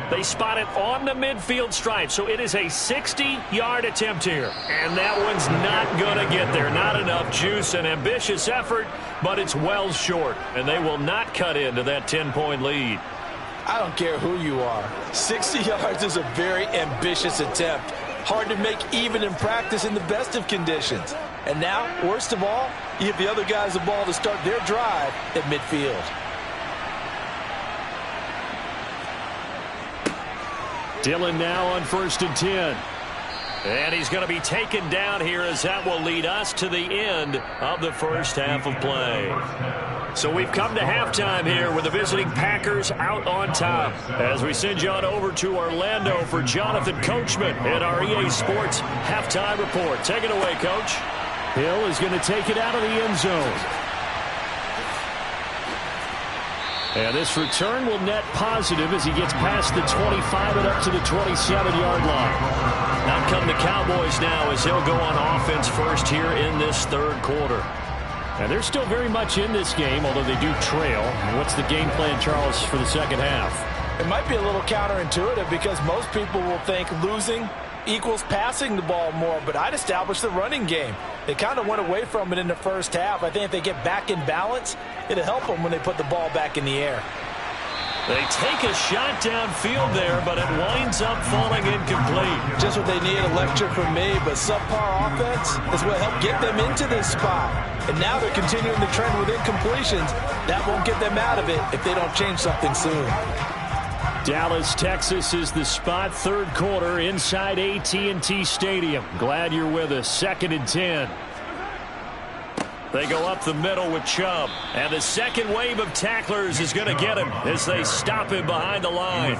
They spot it on the midfield stripe, so it is a 60-yard attempt here. And that one's not going to get there. Not enough juice. An ambitious effort, but it's well short. And they will not cut into that 10-point lead. I don't care who you are. 60 yards is a very ambitious attempt. Hard to make even in practice in the best of conditions. And now, worst of all, you give the other guys the ball to start their drive at midfield. Dillon now on 1st and 10. And he's going to be taken down here as that will lead us to the end of the first half of play. So we've come to halftime here with the visiting Packers out on top. As we send you on over to Orlando for Jonathan Coachman in our EA Sports halftime report. Take it away, Coach. Hill is going to take it out of the end zone. And this return will net positive as he gets past the 25 and up to the 27-yard line. Out come the Cowboys now as they'll go on offense first here in this third quarter. And they're still very much in this game, although they do trail. What's the game plan, Charles, for the second half? It might be a little counterintuitive because most people will think losing equals passing the ball more, but I'd establish the running game. They kind of went away from it in the first half. I think if they get back in balance, it'll help them when they put the ball back in the air. They take a shot downfield there, but it winds up falling incomplete. Just what they need, a lecture from me, but subpar offense is what helped get them into this spot. And now they're continuing the trend with incompletions. That won't get them out of it if they don't change something soon. Dallas, Texas is the spot. Third quarter inside AT&T Stadium. Glad you're with us. 2nd and 10. They go up the middle with Chubb. And the second wave of tacklers is going to get him as they stop him behind the line.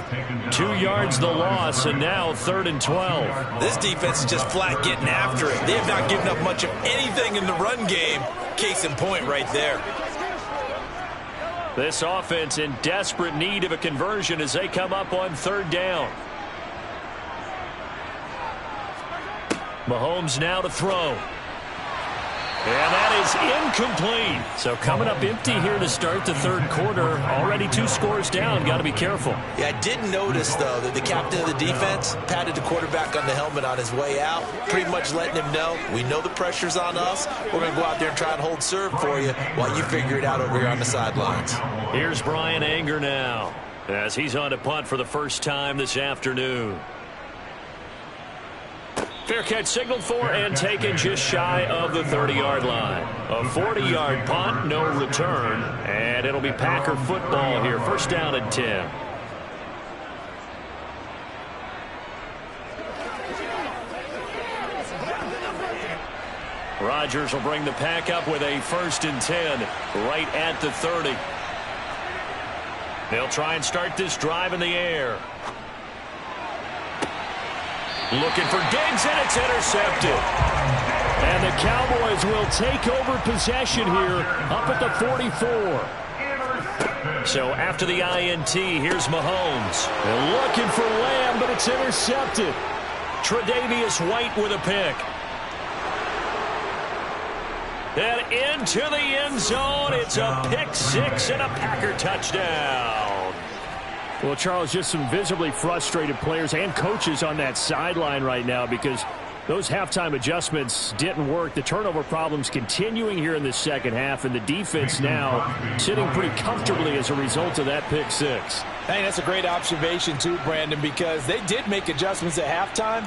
2 yards the loss, and now 3rd and 12. This defense is just flat getting after it. They have not given up much of anything in the run game. Case in point right there. This offense in desperate need of a conversion as they come up on 3rd down. Mahomes now to throw. And that is incomplete. So coming up empty here to start the third quarter. Already 2 scores down. Got to be careful. Yeah, I did notice, though, that the captain of the defense patted the quarterback on the helmet on his way out, pretty much letting him know, we know the pressure's on us. We're going to go out there and try and hold serve for you while you figure it out over here on the sidelines. Here's Brian Anger now as he's on to punt for the first time this afternoon. Fair catch signaled for and taken just shy of the 30-yard line. A 40-yard punt, no return, and it'll be Packer football here. First down and 10. Rodgers will bring the Pack up with a 1st and 10 right at the 30. They'll try and start this drive in the air. Looking for Diggs, and it's intercepted. And the Cowboys will take over possession here up at the 44. So after the INT, here's Mahomes. They're looking for Lamb, but it's intercepted. Tre'Davious White with a pick. And into the end zone. It's a pick 6 and a Packer touchdown. Well, Charles, just some visibly frustrated players and coaches on that sideline right now because those halftime adjustments didn't work. The turnover problems continuing here in the second half, and the defense now sitting pretty comfortably as a result of that pick 6. Hey, that's a great observation too, Brandon, because they did make adjustments at halftime.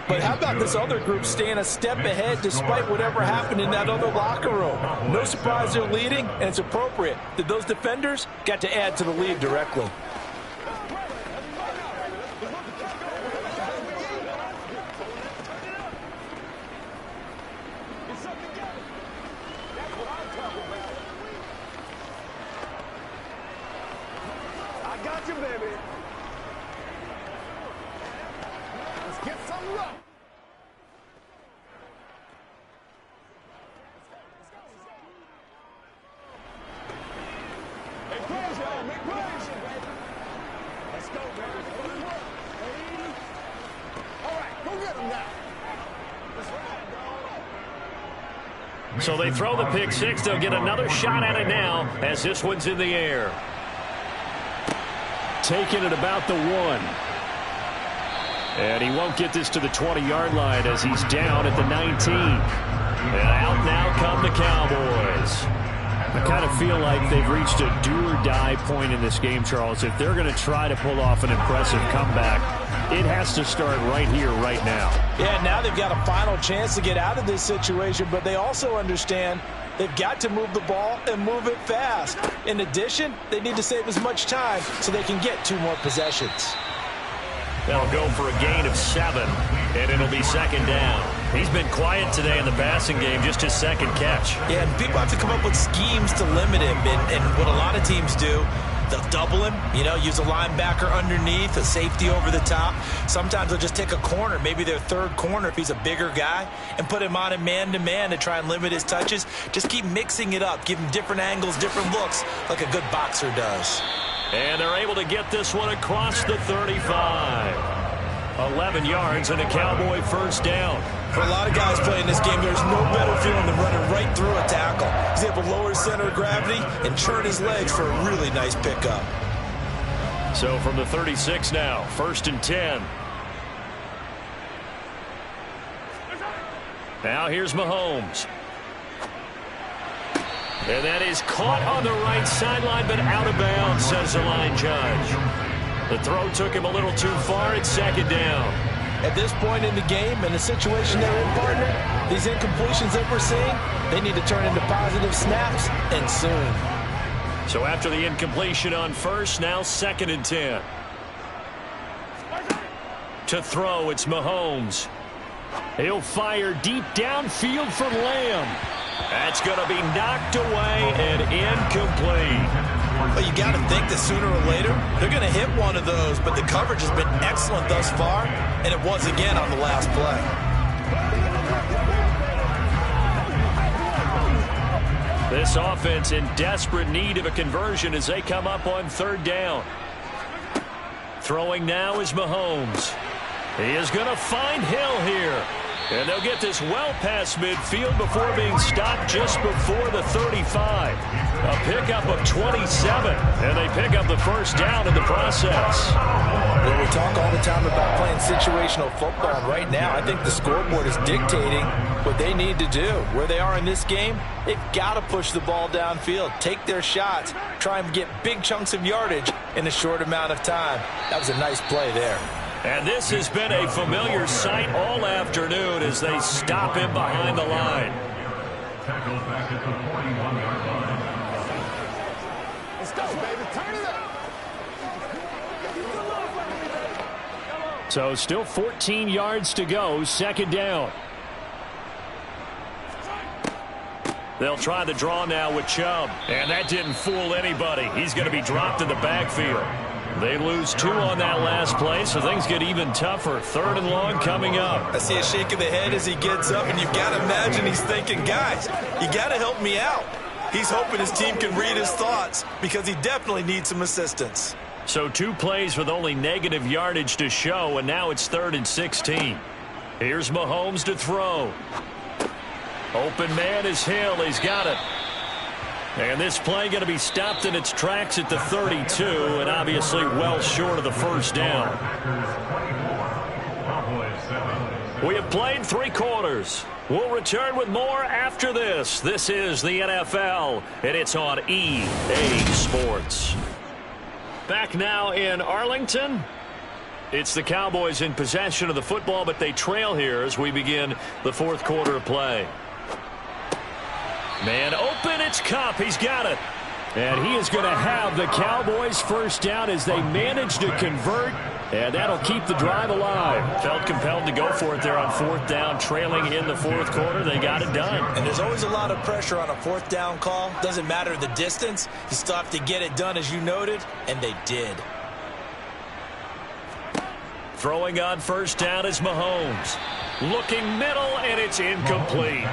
But how about this other group staying a step ahead despite whatever happened in that other locker room? No surprise they're leading, and it's appropriate that those defenders got to add to the lead directly. So they throw the pick 6. They'll get another shot at it now as this one's in the air. taken at about the 1. And he won't get this to the 20-yard line as he's down at the 19. And out now come the Cowboys. I kind of feel like they've reached a do-or-die point in this game, Charles. If they're going to try to pull off an impressive comeback, it has to start right here, right now. Yeah, now they've got a final chance to get out of this situation, but they also understand they've got to move the ball and move it fast. In addition, they need to save as much time so they can get 2 more possessions. They'll go for a gain of 7, and it'll be second down. He's been quiet today in the passing game, just his second catch. Yeah, and people have to come up with schemes to limit him, and what a lot of teams do, they'll double him, use a linebacker underneath, a safety over the top. Sometimes they'll just take a corner, maybe their third corner if he's a bigger guy, and put him on a man-to-man to try and limit his touches. Just keep mixing it up, give him different angles, different looks, like a good boxer does. And they're able to get this one across the 35. 11 yards and a Cowboy first down. For a lot of guys playing this game, there's no better feeling than running right through a tackle. He's able to lower his center of gravity and churn his legs for a really nice pickup. So from the 36 now, 1st and 10. Now here's Mahomes. And that is caught on the right sideline, but out of bounds, says the line judge. The throw took him a little too far. It's second down. At this point in the game and the situation they're in, partner, these incompletions that we're seeing, they need to turn into positive snaps, and soon. So after the incompletion on first, now 2nd and 10. To throw, it's Mahomes. He'll fire deep downfield for Lamb. That's going to be knocked away and incomplete. Well, you got to think that sooner or later, they're going to hit one of those, but the coverage has been excellent thus far, and it was again on the last play. This offense in desperate need of a conversion as they come up on 3rd down. Throwing now is Mahomes. He is going to find Hill here. And they'll get this well past midfield before being stopped just before the 35. A pickup of 27, and they pick up the first down in the process. Well, we talk all the time about playing situational football, and right now I think the scoreboard is dictating what they need to do. Where they are in this game, they've got to push the ball downfield, take their shots, try and get big chunks of yardage in a short amount of time. That was a nice play there. And this has been a familiar sight all afternoon as they stop him behind the line. Tackle back at the 41-yard line. Let's go, baby. Turn it up. So still 14 yards to go, 2nd down. They'll try the draw now with Chubb. And that didn't fool anybody. He's going to be dropped in the backfield. They lose 2 on that last play, so things get even tougher. 3rd and long coming up. I see a shake of the head as he gets up, and you've got to imagine he's thinking, guys, you got to help me out. He's hoping his team can read his thoughts because he definitely needs some assistance. So 2 plays with only negative yardage to show, and now it's 3rd and 16. Here's Mahomes to throw. Open man is Hill. He's got it. And this play going to be stopped in its tracks at the 32, and obviously well short of the first down. We have played 3 quarters. We'll return with more after this. This is the NFL, and it's on EA Sports. Back now in Arlington. It's the Cowboys in possession of the football, but they trail here as we begin the 4th quarter of play. Man open, it's Kupp. He's got it. And he is going to have the Cowboys first down as they manage to convert, and that'll keep the drive alive. Felt compelled to go for it there on 4th down, trailing in the 4th quarter. They got it done. And there's always a lot of pressure on a 4th down call. Doesn't matter the distance. You still have to get it done, as you noted, and they did. Throwing on first down is Mahomes. Looking middle, and it's incomplete.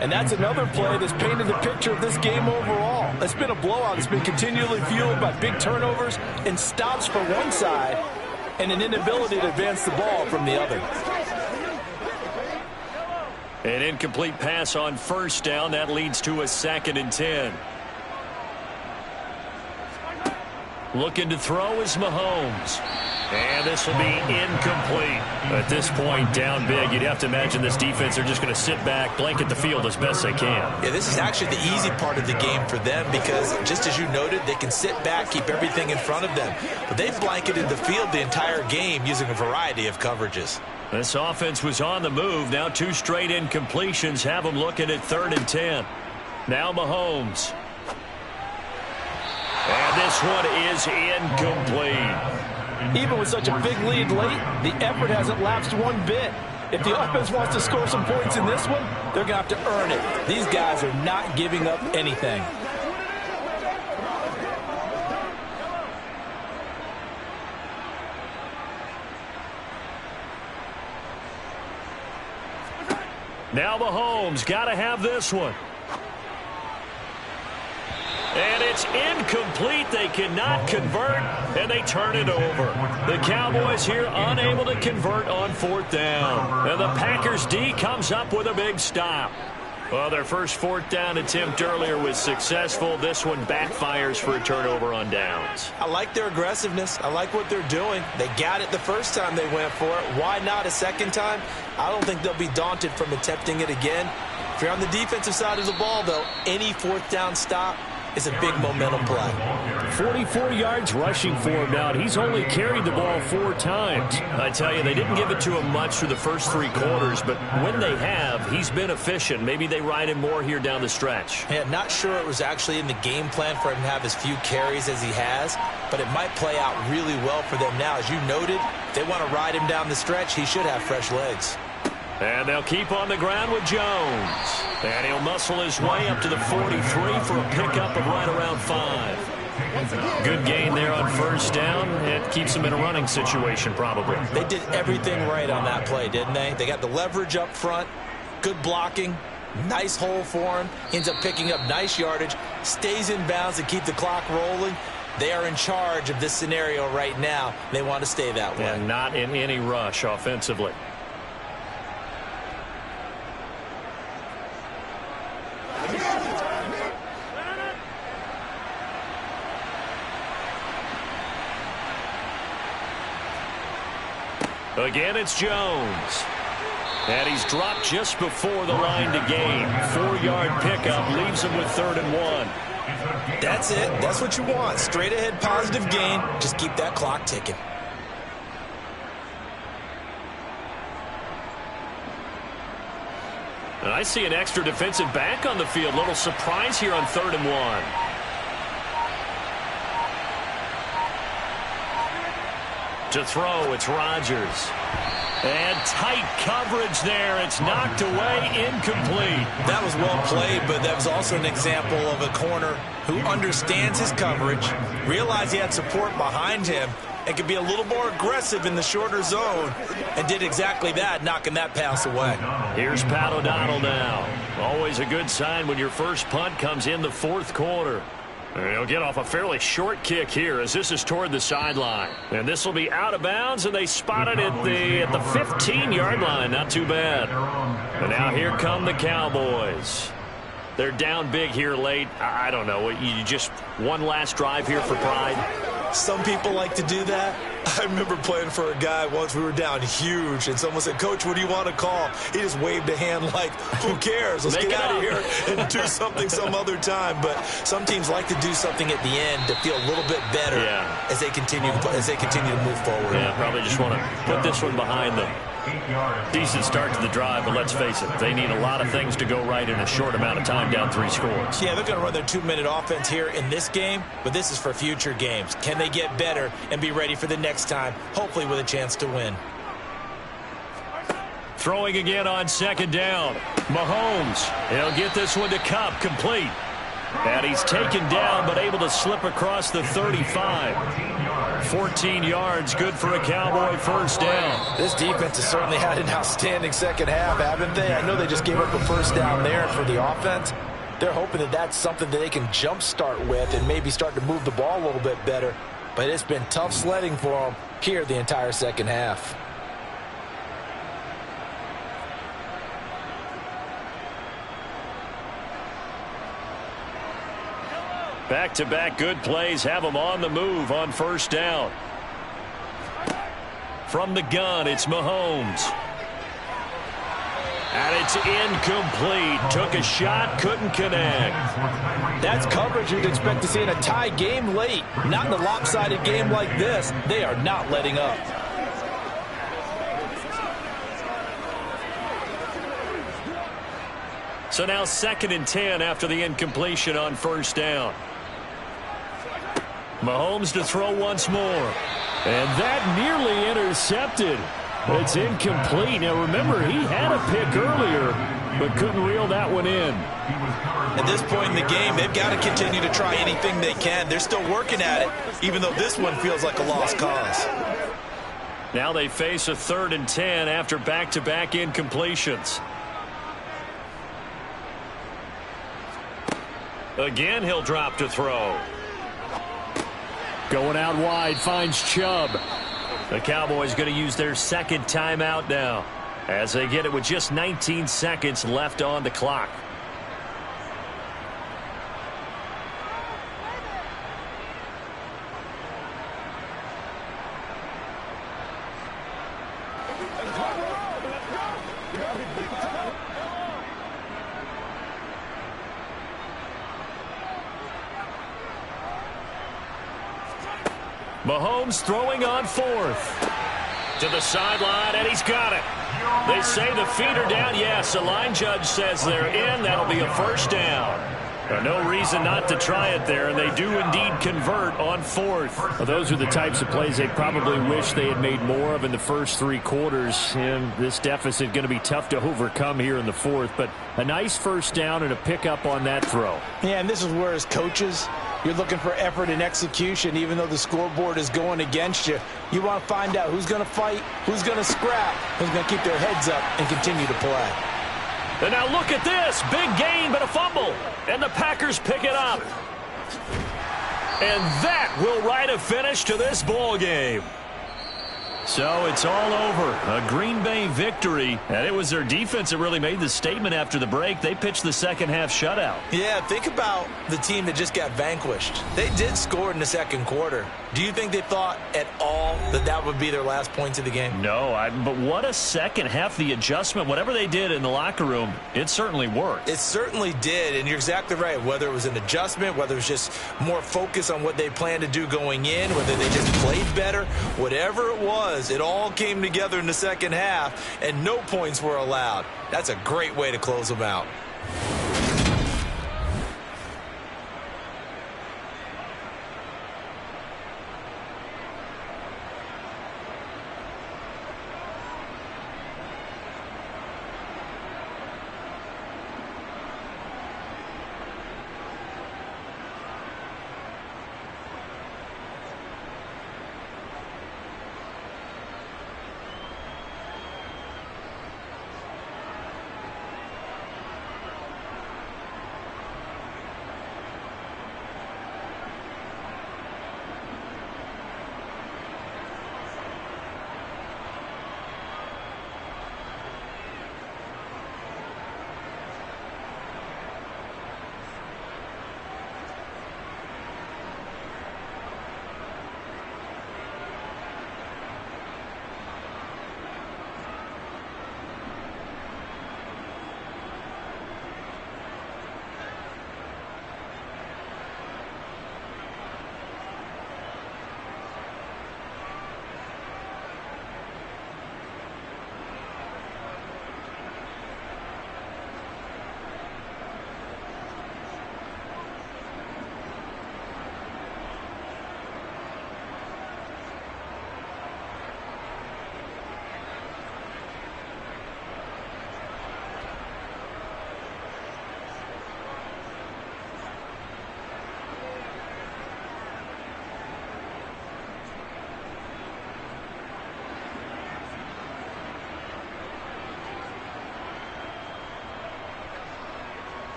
And that's another play that's painted the picture of this game overall. It's been a blowout. It's been continually fueled by big turnovers and stops for one side and an inability to advance the ball from the other. An incomplete pass on first down. That leads to a 2nd and 10. Looking to throw is Mahomes. And this will be incomplete. At this point, down big, you'd have to imagine this defense are just going to sit back, blanket the field as best they can. Yeah, this is actually the easy part of the game for them because, just as you noted, they can sit back, keep everything in front of them. But they've blanketed the field the entire game using a variety of coverages. This offense was on the move. Now 2 straight incompletions have them looking at 3rd and 10. Now Mahomes. And this one is incomplete. Even with such a big lead late, the effort hasn't lapsed one bit. If the offense wants to score some points in this one, they're going to have to earn it. These guys are not giving up anything. Now Mahomes got to have this one. And it's incomplete. They cannot convert, and they turn it over. The Cowboys here unable to convert on 4th down. And the Packers D comes up with a big stop. Well, their first 4th down attempt earlier was successful. This one backfires for a turnover on downs. I like their aggressiveness. I like what they're doing. They got it the first time they went for it. Why not a second time? I don't think they'll be daunted from attempting it again. If you're on the defensive side of the ball, though, any 4th down stop is a big momentum play. 44 yards rushing for him now. He's only carried the ball 4 times. I tell you, they didn't give it to him much through the first 3 quarters, but when they have, he's been efficient. Maybe they ride him more here down the stretch. Yeah, not sure it was actually in the game plan for him to have as few carries as he has, but it might play out really well for them now. As you noted, if they want to ride him down the stretch, he should have fresh legs. And they'll keep on the ground with Jones. And he'll muscle his way up to the 43 for a pickup of right around 5. Good gain there on 1st down. It keeps them in a running situation probably. They did everything right on that play, didn't they? They got the leverage up front, good blocking, nice hole for him. Ends up picking up nice yardage, stays in bounds to keep the clock rolling. They are in charge of this scenario right now. They want to stay that way. And not in any rush offensively. Again, it's Jones. And he's dropped just before the line to gain. 4-yard pickup leaves him with 3rd and 1. That's it. That's what you want. Straight ahead positive gain. Just keep that clock ticking. And I see an extra defensive back on the field. Little surprise here on 3rd and 1. To throw, it's Rodgers. And tight coverage there. It's knocked away, incomplete. That was well played, but that was also an example of a corner who understands his coverage, realized he had support behind him, and could be a little more aggressive in the shorter zone, and did exactly that, knocking that pass away. Here's Pat O'Donnell now. Always a good sign when your first punt comes in the 4th quarter. And he'll get off a fairly short kick here as this is toward the sideline. And this will be out of bounds, and they spot it at the 15-yard line. Not too bad. And now here come the Cowboys. They're down big here late. I don't know. You just one last drive here for pride? Some people like to do that. I remember playing for a guy once. We were down huge, and someone said, "Coach, what do you want to call?" He just waved a hand like, who cares? Let's get out of here and do something some other time. But some teams like to do something at the end to feel a little bit better as they continue to move forward. Yeah, probably just want to put this one behind them. Decent start to the drive, but let's face it, they need a lot of things to go right in a short amount of time, down 3 scores. Yeah, they're going to run their 2-minute offense here in this game, but this is for future games. Can they get better and be ready for the next time, hopefully with a chance to win? Throwing again on 2nd down. Mahomes, he'll get this one to Kupp, complete. And he's taken down, but able to slip across the 35. 14 yards, good for a Cowboy first down. This defense has certainly had an outstanding second half, haven't they? I know they just gave up a first down there for the offense. They're hoping that that's something that they can jumpstart with and maybe start to move the ball a little bit better. But it's been tough sledding for them here the entire second half. Back-to-back good plays have them on the move on first down. From the gun, it's Mahomes. And it's incomplete. Took a shot, couldn't connect. That's coverage you'd expect to see in a tie game late. Not in a lopsided game like this. They are not letting up. So now 2nd and 10 after the incompletion on first down. Mahomes to throw once more. And that nearly intercepted. It's incomplete. Now remember, he had a pick earlier, but couldn't reel that one in. At this point in the game, they've got to continue to try anything they can. They're still working at it, even though this one feels like a lost cause. Now they face a 3rd and 10 after back-to-back incompletions. Again, he'll drop to throw. Going out wide, finds Chubb. The Cowboys going to use their 2nd timeout now as they get it with just 19 seconds left on the clock. Mahomes throwing on 4th. To the sideline, and he's got it. They say the feet are down. Yes, the line judge says they're in. That'll be a first down. No reason not to try it there, and they do indeed convert on 4th. Well, those are the types of plays they probably wish they had made more of in the first 3 quarters. And this deficit going to be tough to overcome here in the 4th. But a nice first down and a pickup on that throw. Yeah, and this is where as coaches, you're looking for effort and execution. Even though the scoreboard is going against you, you want to find out who's going to fight, who's going to scrap, who's going to keep their heads up and continue to play. And now look at this. Big gain, but a fumble. And the Packers pick it up. And that will write a finish to this ball game. So it's all over. A Green Bay victory. And it was their defense that really made the statement after the break. They pitched the second half shutout. Yeah, think about the team that just got vanquished. They did score in the 2nd quarter. Do you think they thought at all that that would be their last points of the game? No, but what a second half. The adjustment, whatever they did in the locker room, it certainly worked. It certainly did, and you're exactly right. Whether it was an adjustment, whether it was just more focus on what they planned to do going in, whether they just played better, whatever it was, it all came together in the second half, and no points were allowed. That's a great way to close them out.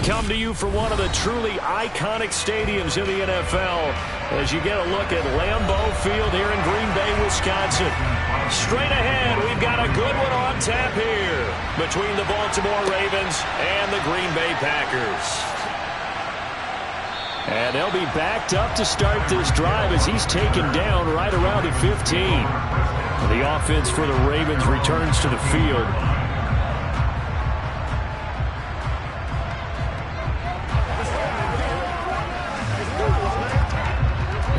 come to you from one of the truly iconic stadiums in the NFL as you get a look at Lambeau Field here in Green Bay, Wisconsin. Straight ahead, we've got a good one on tap here between the Baltimore Ravens and the Green Bay Packers. And they'll be backed up to start this drive as he's taken down right around the 15. The offense for the Ravens returns to the field.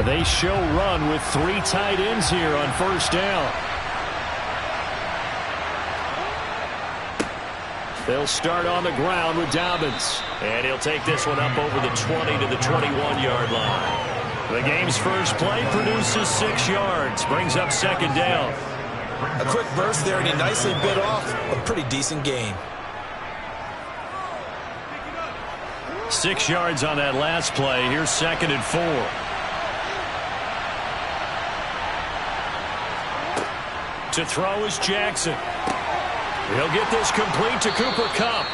They show run with 3 tight ends here on first down. They'll start on the ground with Dobbins. And he'll take this one up over the 20 to the 21-yard line. The game's first play produces 6 yards. Brings up second down. A quick burst there, and he nicely bit off a pretty decent gain. 6 yards on that last play. Here's 2nd and 4. To throw is Jackson. He'll get this complete to Cooper Kupp.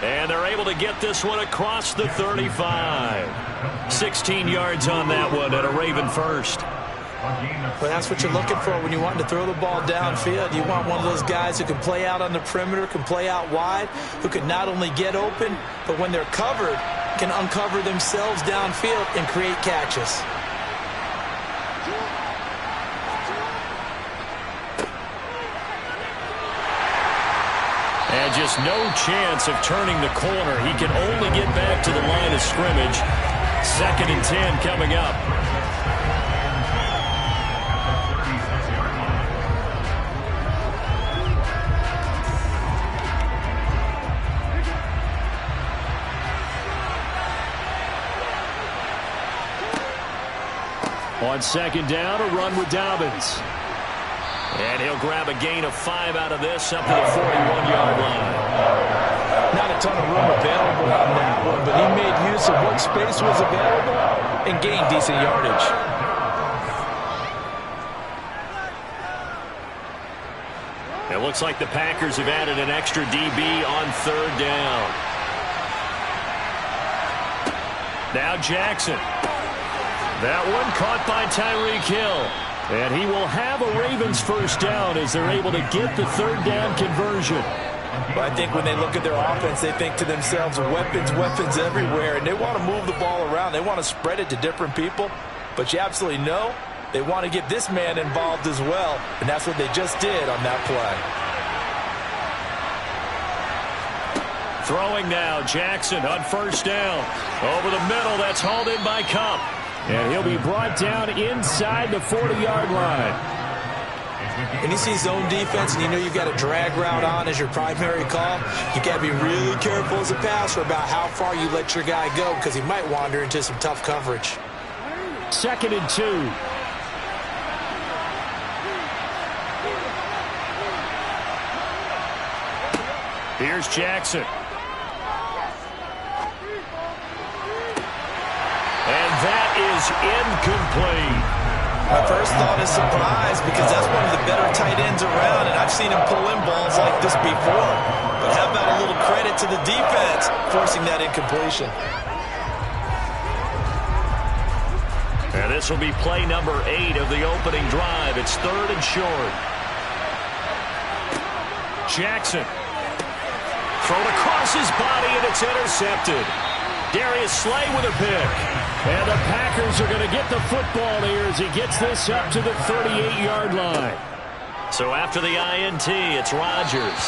And they're able to get this one across the 35. 16 yards on that one and a Raven first. Well, that's what you're looking for when you want to throw the ball downfield. You want one of those guys who can play out on the perimeter, can play out wide, who can not only get open, but when they're covered, can uncover themselves downfield and create catches. And just no chance of turning the corner. He can only get back to the line of scrimmage. 2nd and 10 coming up. On 2nd down, a run with Dobbins. And he'll grab a gain of 5 out of this up to the 41-yard line. Not a ton of room available on that one, but he made use of what space was available and gained decent yardage. It looks like the Packers have added an extra DB on 3rd down. Now Jackson. That one caught by Tyreek Hill. And he will have a Ravens first down as they're able to get the 3rd down conversion. But I think when they look at their offense, they think to themselves, weapons everywhere, and they want to move the ball around. They want to spread it to different people. But you absolutely know they want to get this man involved as well, and that's what they just did on that play. Throwing now, Jackson on first down. Over the middle, that's hauled in by Kupp. And he'll be brought down inside the 40-yard line. When you see zone defense and you know you've got a drag route on as your primary call, you got to be really careful as a passer about how far you let your guy go because he might wander into some tough coverage. 2nd and 2. Here's Jackson. And that is incomplete. My first thought is surprise because that's one of the better tight ends around, and I've seen him pull in balls like this before. But how about a little credit to the defense forcing that incompletion? And this will be play number 8 of the opening drive. It's 3rd and short. Jackson. Thrown across his body, and it's intercepted. Darius Slay with a pick. And the Packers are going to get the football here as he gets this up to the 38-yard line. So after the INT, it's Rodgers.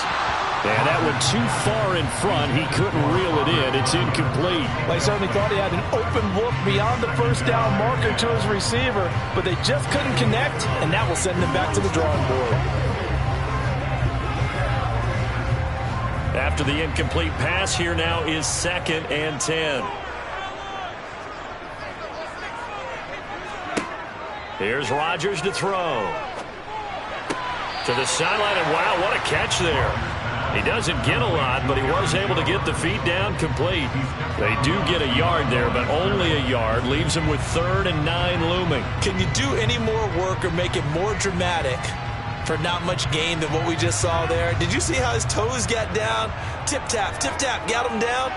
And that one too far in front. He couldn't reel it in. It's incomplete. Well, he certainly thought he had an open look beyond the first down marker to his receiver, but they just couldn't connect, and that will send them back to the drawing board. After the incomplete pass, here now is 2nd and 10. Here's Rodgers to throw. To the sideline, and wow, what a catch there. He doesn't get a lot, but he was able to get the feet down complete. They do get a yard there, but only a yard. Leaves him with 3rd and 9 looming. Can you do any more work or make it more dramatic for not much gain than what we just saw there? Did you see how his toes got down? Tip-tap, got him down.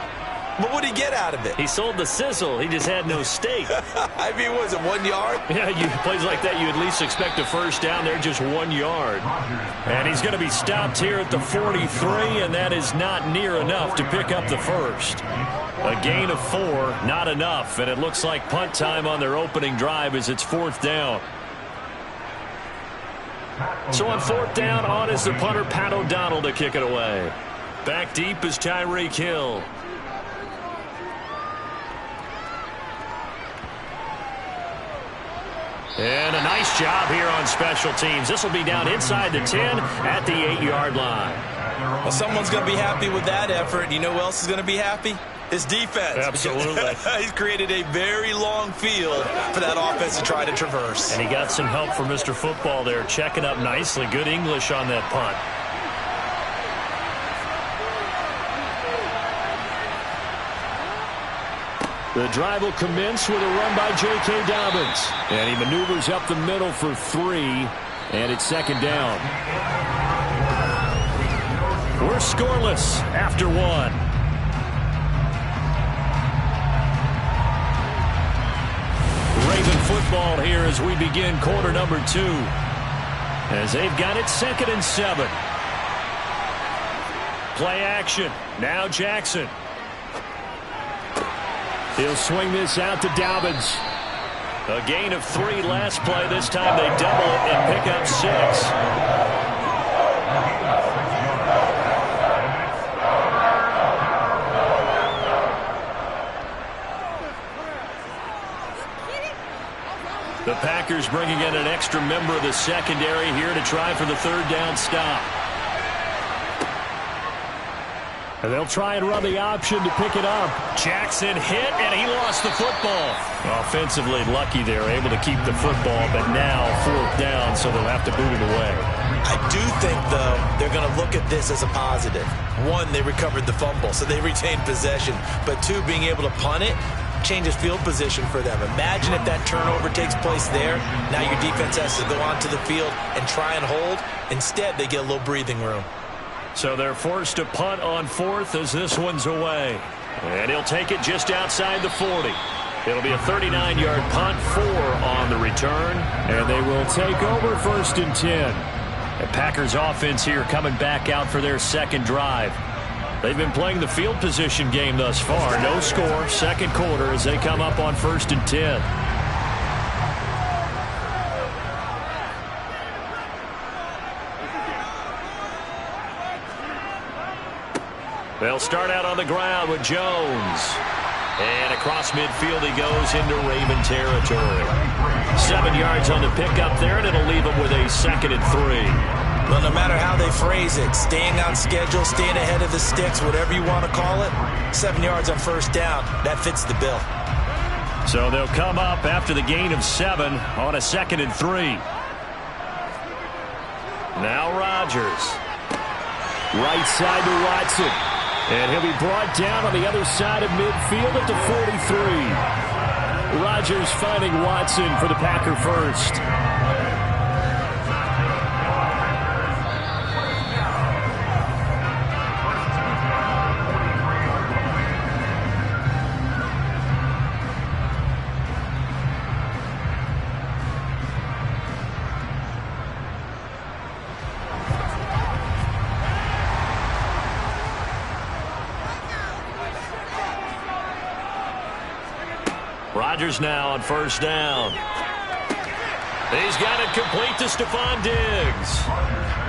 But what did he get out of it? He sold the sizzle. He just had no steak. I mean, was it 1 yard? Yeah, plays like that, you at least expect a first down. They're just 1 yard. And he's going to be stopped here at the 43, and that is not near enough to pick up the first. A gain of 4, not enough. And it looks like punt time on their opening drive as it's 4th down. So on 4th down, on is the punter, Pat O'Donnell, to kick it away. Back deep is Tyreek Hill. And a nice job here on special teams. This will be down inside the 10 at the 8-yard line. Well, someone's going to be happy with that effort. You know who else is going to be happy? His defense. Absolutely. He's created a very long field for that offense to try to traverse. And he got some help from Mr. Football there, checking up nicely. Good English on that punt. The drive will commence with a run by J.K. Dobbins. And he maneuvers up the middle for 3, and it's 2nd down. We're scoreless after 1. Raven football here as we begin quarter number 2. As they've got it 2nd and 7. Play action. Now Jackson. He'll swing this out to Dobbins. A gain of 3 last play. This time they double it and pick up 6. The Packers bringing in an extra member of the secondary here to try for the 3rd down stop. And they'll try and run the option to pick it up. Jackson hit, and he lost the football. Offensively lucky there, able to keep the football, but now 4th down, so they'll have to boot it away. I do think, though, they're going to look at this as a positive. 1, they recovered the fumble, so they retained possession. But 2, being able to punt it changes field position for them. Imagine if that turnover takes place there. Now your defense has to go onto the field and try and hold. Instead, they get a little breathing room. So they're forced to punt on 4th as this one's away. And he'll take it just outside the 40. It'll be a 39-yard punt, 4 on the return. And they will take over 1st and 10. The Packers offense here coming back out for their 2nd drive. They've been playing the field position game thus far. No score, 2nd quarter as they come up on 1st and 10. They'll start out on the ground with Jones. And across midfield he goes into Raven territory. 7 yards on the pickup there, and it'll leave him with a 2nd and 3. Well, no matter how they phrase it, staying on schedule, staying ahead of the sticks, whatever you want to call it, 7 yards on 1st down, that fits the bill. So they'll come up after the gain of 7 on a 2nd and 3. Now Rodgers. Right side to Watson. And he'll be brought down on the other side of midfield at the 43. Rodgers finding Watson for the Packer first. Rodgers now on 1st down. He's got it complete to Stephon Diggs.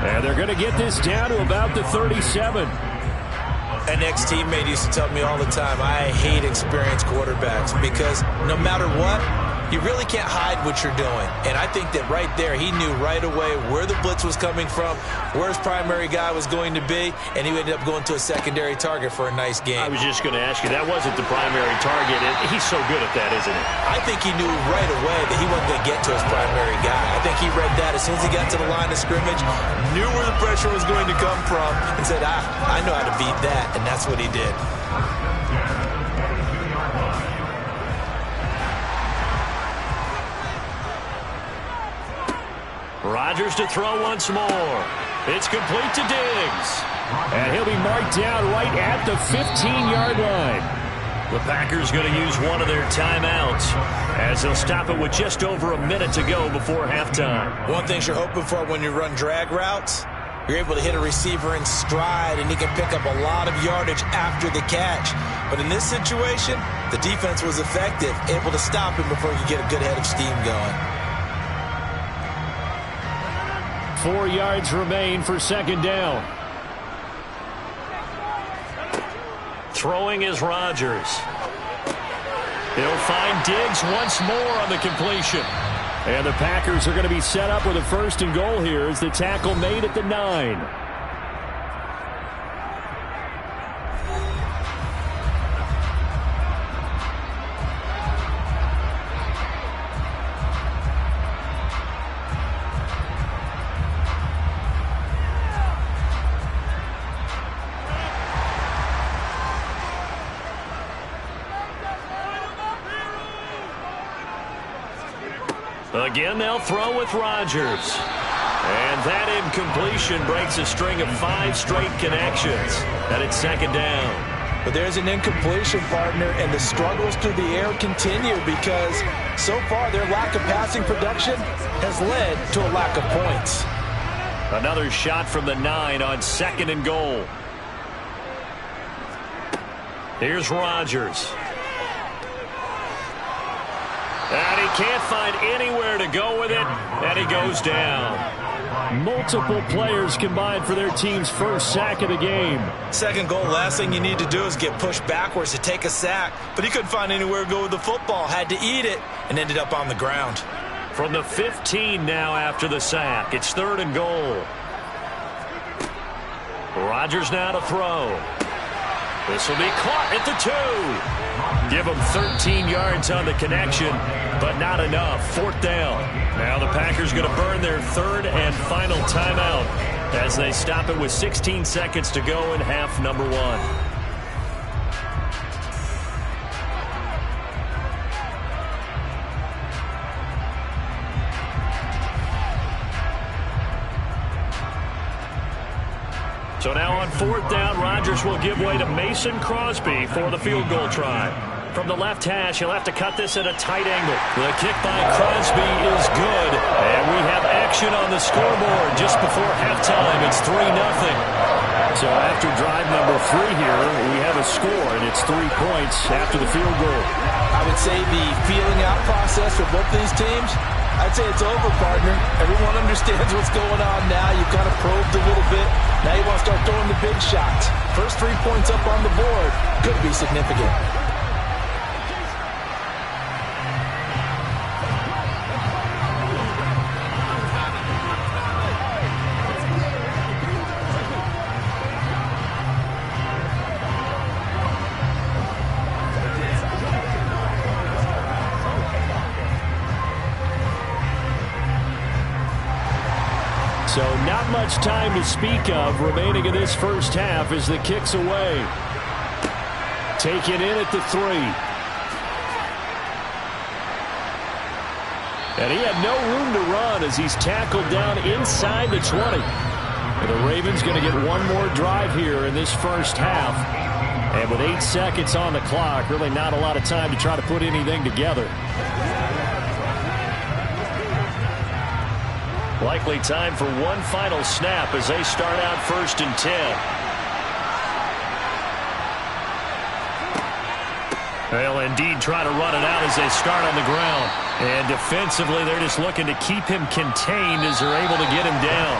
And they're going to get this down to about the 37. An ex-teammate used to tell me all the time, I hate experienced quarterbacks because no matter what, you really can't hide what you're doing. And I think that right there, he knew right away where the blitz was coming from, where his primary guy was going to be, and he ended up going to a secondary target for a nice game. I was just going to ask you, that wasn't the primary target. He's so good at that, isn't he? I think he knew right away that he wasn't going to get to his primary guy. I think he read that as soon as he got to the line of scrimmage, knew where the pressure was going to come from, and said, I know how to beat that, and that's what he did. Rodgers to throw once more. It's complete to Diggs. And he'll be marked down right at the 15-yard line. The Packers going to use one of their timeouts as they'll stop it with just over a minute to go before halftime. One thing you're hoping for when you run drag routes, you're able to hit a receiver in stride, and he can pick up a lot of yardage after the catch. But in this situation, the defense was effective, able to stop him before he could get a good head of steam going. 4 yards remain for second down. Throwing is Rodgers. He'll find Diggs once more on the completion. And the Packers are going to be set up with a first and goal here as the tackle made at the 9. Again, they'll throw with Rodgers. And that incompletion breaks a string of 5 straight connections. And it's second down. But there's an incompletion, partner, and the struggles through the air continue because so far their lack of passing production has led to a lack of points. Another shot from the 9 on second and goal. Here's Rodgers. And he can't find anywhere to go with it, and he goes down. Multiple players combined for their team's first sack of the game. Second goal, last thing you need to do is get pushed backwards to take a sack. But he couldn't find anywhere to go with the football, had to eat it, and ended up on the ground. From the 15 now after the sack, it's third and goal. Rodgers now to throw. This will be caught at the 2. Give him 13 yards on the connection, but not enough. Fourth down. Now the Packers going to burn their third and final timeout as they stop it with 16 seconds to go in half number 1. So now on fourth down, Rodgers will give way to Mason Crosby for the field goal try. From the left hash, he'll have to cut this at a tight angle. The kick by Crosby is good, and we have action on the scoreboard just before halftime. It's 3-0. So after drive number 3 here, we have a score, and it's 3 points after the field goal. I would say the feeling out process for both these teams, I'd say it's over, partner. Everyone understands what's going on now. You've kind of probed a little bit. Now you want to start throwing the big shots. First 3 points up on the board could be significant. So not much time to speak of remaining in this first half as the kick's away. Taken in at the 3. And he had no room to run as he's tackled down inside the 20. And the Ravens going to get one more drive here in this first half. And with 8 seconds on the clock, really not a lot of time to try to put anything together. Likely time for one final snap as they start out first and 10. They'll indeed try to run it out as they start on the ground. And defensively, they're just looking to keep him contained as they're able to get him down.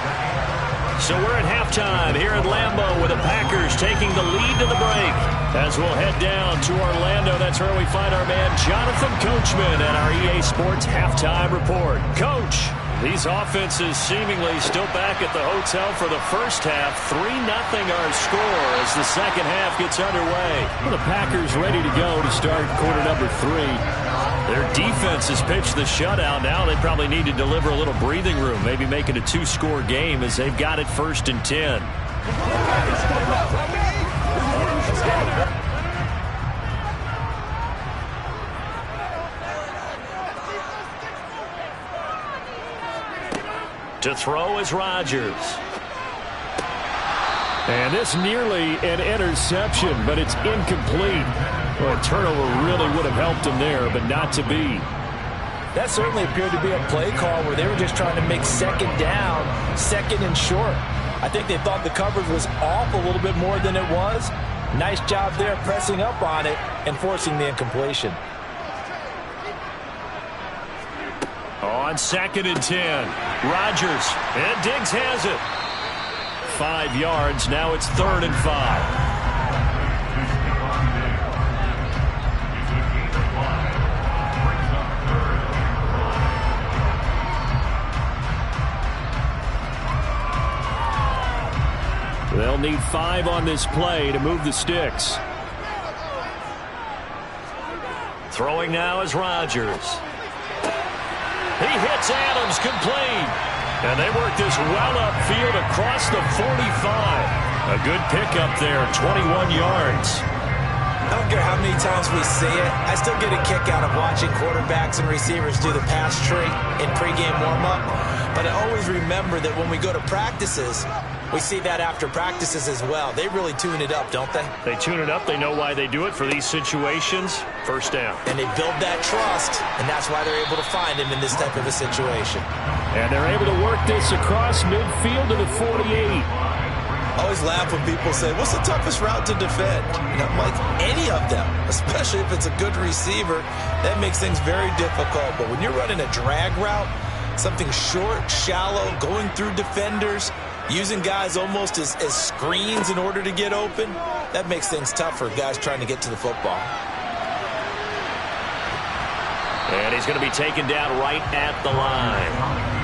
So we're at halftime here at Lambeau with the Packers taking the lead to the break. As we'll head down to Orlando, that's where we find our man Jonathan Coachman at our EA Sports Halftime Report. Coach, these offenses seemingly still back at the hotel for the first half. 3-0 our score as the second half gets underway. Well, the Packers ready to go to start quarter number 3. Their defense has pitched the shutout. Now they probably need to deliver a little breathing room, maybe make it a 2-score game as they've got it first and 10. To throw is Rodgers. And this nearly an interception, but it's incomplete. Well, a turnover really would have helped him there, but not to be. That certainly appeared to be a play call where they were just trying to make second down, second and short. I think they thought the coverage was off a little bit more than it was. Nice job there pressing up on it and forcing the incompletion. On 2nd and 10, Rodgers, and Diggs has it. 5 yards, now it's 3rd and 5. They'll need 5 on this play to move the sticks. Throwing now is Rodgers. He hits Adams complete. And they work this well upfield across the 45. A good pickup there, 21 yards. I don't care how many times we see it. I still get a kick out of watching quarterbacks and receivers do the pass tree in pregame warm-up. But I always remember that when we go to practices, we see that after practices as well. They really tune it up, don't they? They tune it up. They know why they do it for these situations. First down. And they build that trust, and that's why they're able to find him in this type of a situation. And they're able to work this across midfield to the 48. I always laugh when people say, what's the toughest route to defend? And I'm like, any of them, especially if it's a good receiver, that makes things very difficult. But when you're running a drag route, something short, shallow, going through defenders, using guys almost as screens in order to get open, that makes things tough for guys trying to get to the football. And he's going to be taken down right at the line.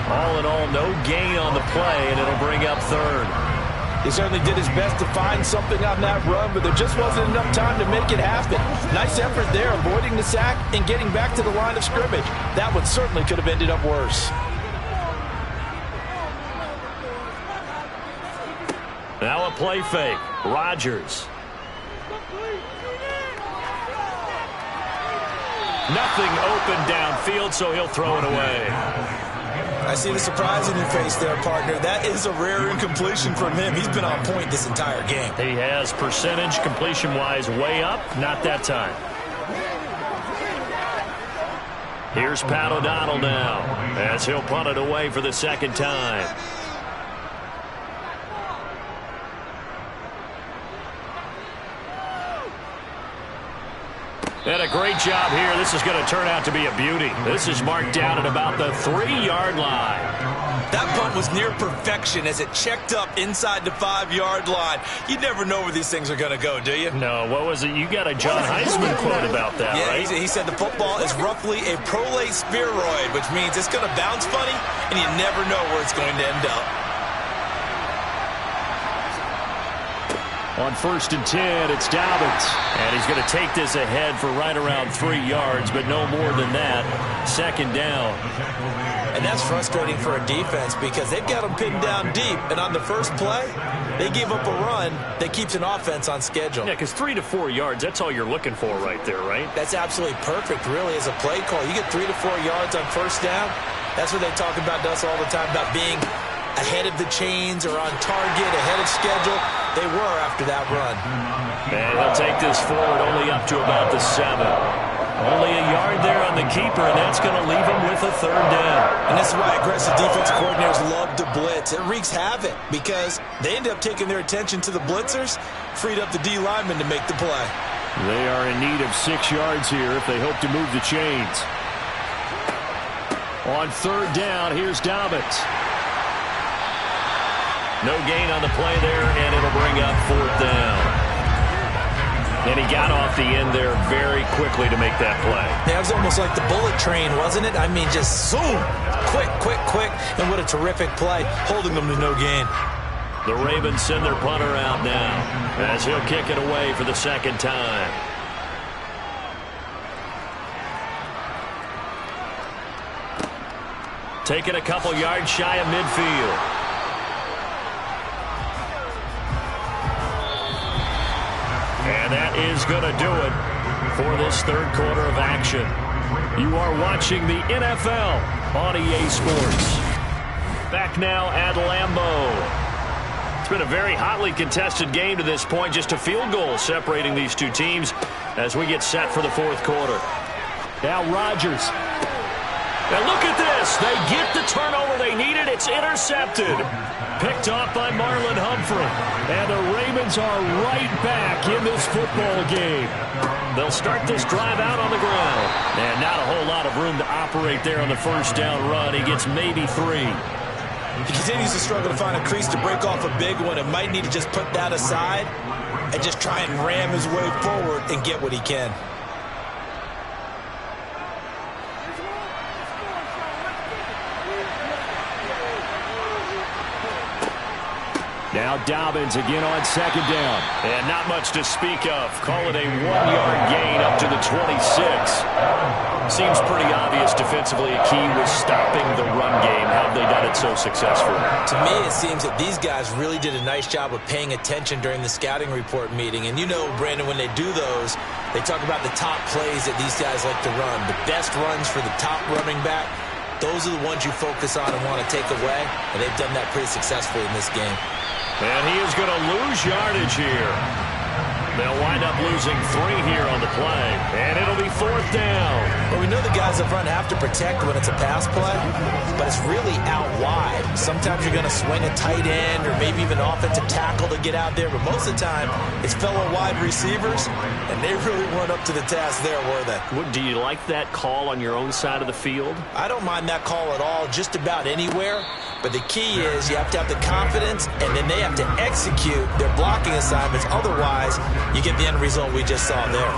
All in all, no gain on the play, and it'll bring up 3rd. He certainly did his best to find something on that run, but there just wasn't enough time to make it happen. Nice effort there, avoiding the sack and getting back to the line of scrimmage. That one certainly could have ended up worse. Now a play fake. Rodgers. Nothing open downfield, so he'll throw it away. I see the surprise in your face there, partner. That is a rare incompletion from him. He's been on point this entire game. He has percentage completion-wise way up. Not that time. Here's Pat O'Donnell now as he'll punt it away for the 2nd time. And a great job here. This is going to turn out to be a beauty. This is marked down at about the 3-yard line. That punt was near perfection as it checked up inside the 5-yard line. You never know where these things are going to go, do you? No, what was it? You got a John Heisman quote about that, yeah, right? He said the football is roughly a prolate spheroid, which means it's going to bounce funny, and you never know where it's going to end up. On 1st and 10, it's Dobbins. And he's going to take this ahead for right around 3 yards, but no more than that. 2nd down. And that's frustrating for a defense because they've got them pinned down deep, and on the first play, they give up a run that keeps an offense on schedule. Yeah, because 3 to 4 yards, that's all you're looking for right there, right? That's absolutely perfect, really, as a play call. You get 3 to 4 yards on first down. That's what they talk about to us all the time, about being ahead of the chains or on target, ahead of schedule. They were after that run. And he'll take this forward only up to about the 7. Only a yard there on the keeper, and that's going to leave him with a 3rd down. And this is why aggressive defensive coordinators love to blitz. It wreaks havoc because they end up taking their attention to the blitzers, freed up the D linemen to make the play. They are in need of 6 yards here if they hope to move the chains. On 3rd down, here's Dobbins. No gain on the play there, and it'll bring up 4th down. And he got off the end there very quickly to make that play. That was almost like the bullet train, wasn't it? I mean, just zoom, quick, and what a terrific play, holding them to no gain. The Ravens send their punter out now as he'll kick it away for the 2nd time. Taking a couple yards shy of midfield. And that is going to do it for this 3rd quarter of action. You are watching the NFL on EA Sports. Back now at Lambeau. It's been a very hotly contested game to this point. Just a field goal separating these two teams. as we get set for the fourth quarter. Now Rodgers. And look at this. They get the turnover they needed. It's intercepted. Picked off by Marlon Humphrey. And the Ravens are right back in this football game. They'll start this drive out on the ground. And not a whole lot of room to operate there on the first down run. He gets maybe 3. He continues to struggle to find a crease to break off a big one and might need to just put that aside and just try and ram his way forward and get what he can. Now Dobbins again on second down. And not much to speak of. Call it a 1-yard gain up to the 26. Seems pretty obvious defensively a key was stopping the run game. How have they done it so successful? To me, it seems that these guys really did a nice job of paying attention during the scouting report meeting. And you know, Brandon, when they do those, they talk about the top plays that these guys like to run. The best runs for the top running back, those are the ones you focus on and want to take away. And they've done that pretty successfully in this game. And he is going to lose yardage here. They'll wind up losing 3 here on the play. And it'll be 4th down. Well, we know the guys up front have to protect when it's a pass play, but it's really out wide. Sometimes you're going to swing a tight end or maybe even offensive tackle to get out there, but most of the time it's fellow wide receivers, and they really weren't up to the task there, were they? Do you like that call on your own side of the field? I don't mind that call at all, just about anywhere. But the key is you have to have the confidence, and then they have to execute their blocking assignments. Otherwise, you get the end result we just saw there.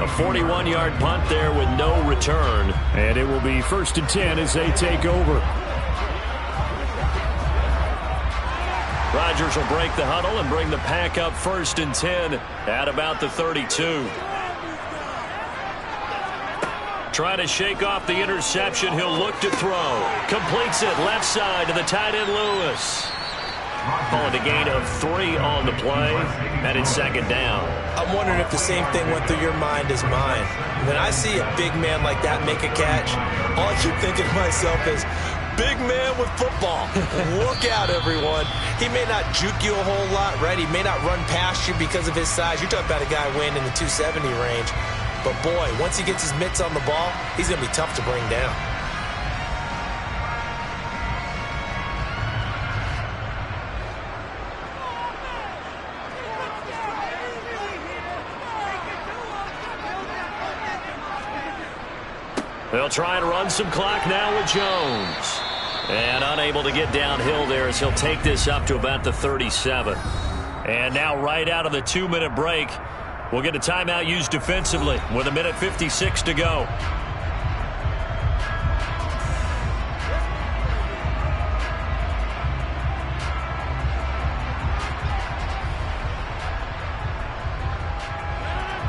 A 41-yard punt there with no return. And it will be 1st and 10 as they take over. Rodgers will break the huddle and bring the pack up 1st and 10 at about the 32. Trying to shake off the interception. He'll look to throw. Completes it left side to the tight end Lewis. Calling a gain of 3 on the play. And it's 2nd down. I'm wondering if the same thing went through your mind as mine. When I see a big man like that make a catch, all I keep thinking to myself is, big man with football. Look out, everyone. He may not juke you a whole lot, right? He may not run past you because of his size. You're talking about a guy weighing in the 270 range. But, boy, once he gets his mitts on the ball, he's going to be tough to bring down. They'll try and run some clock now with Jones. And unable to get downhill there as he'll take this up to about the 37. And now right out of the 2-minute break, we'll get a timeout used defensively with 1:56 to go.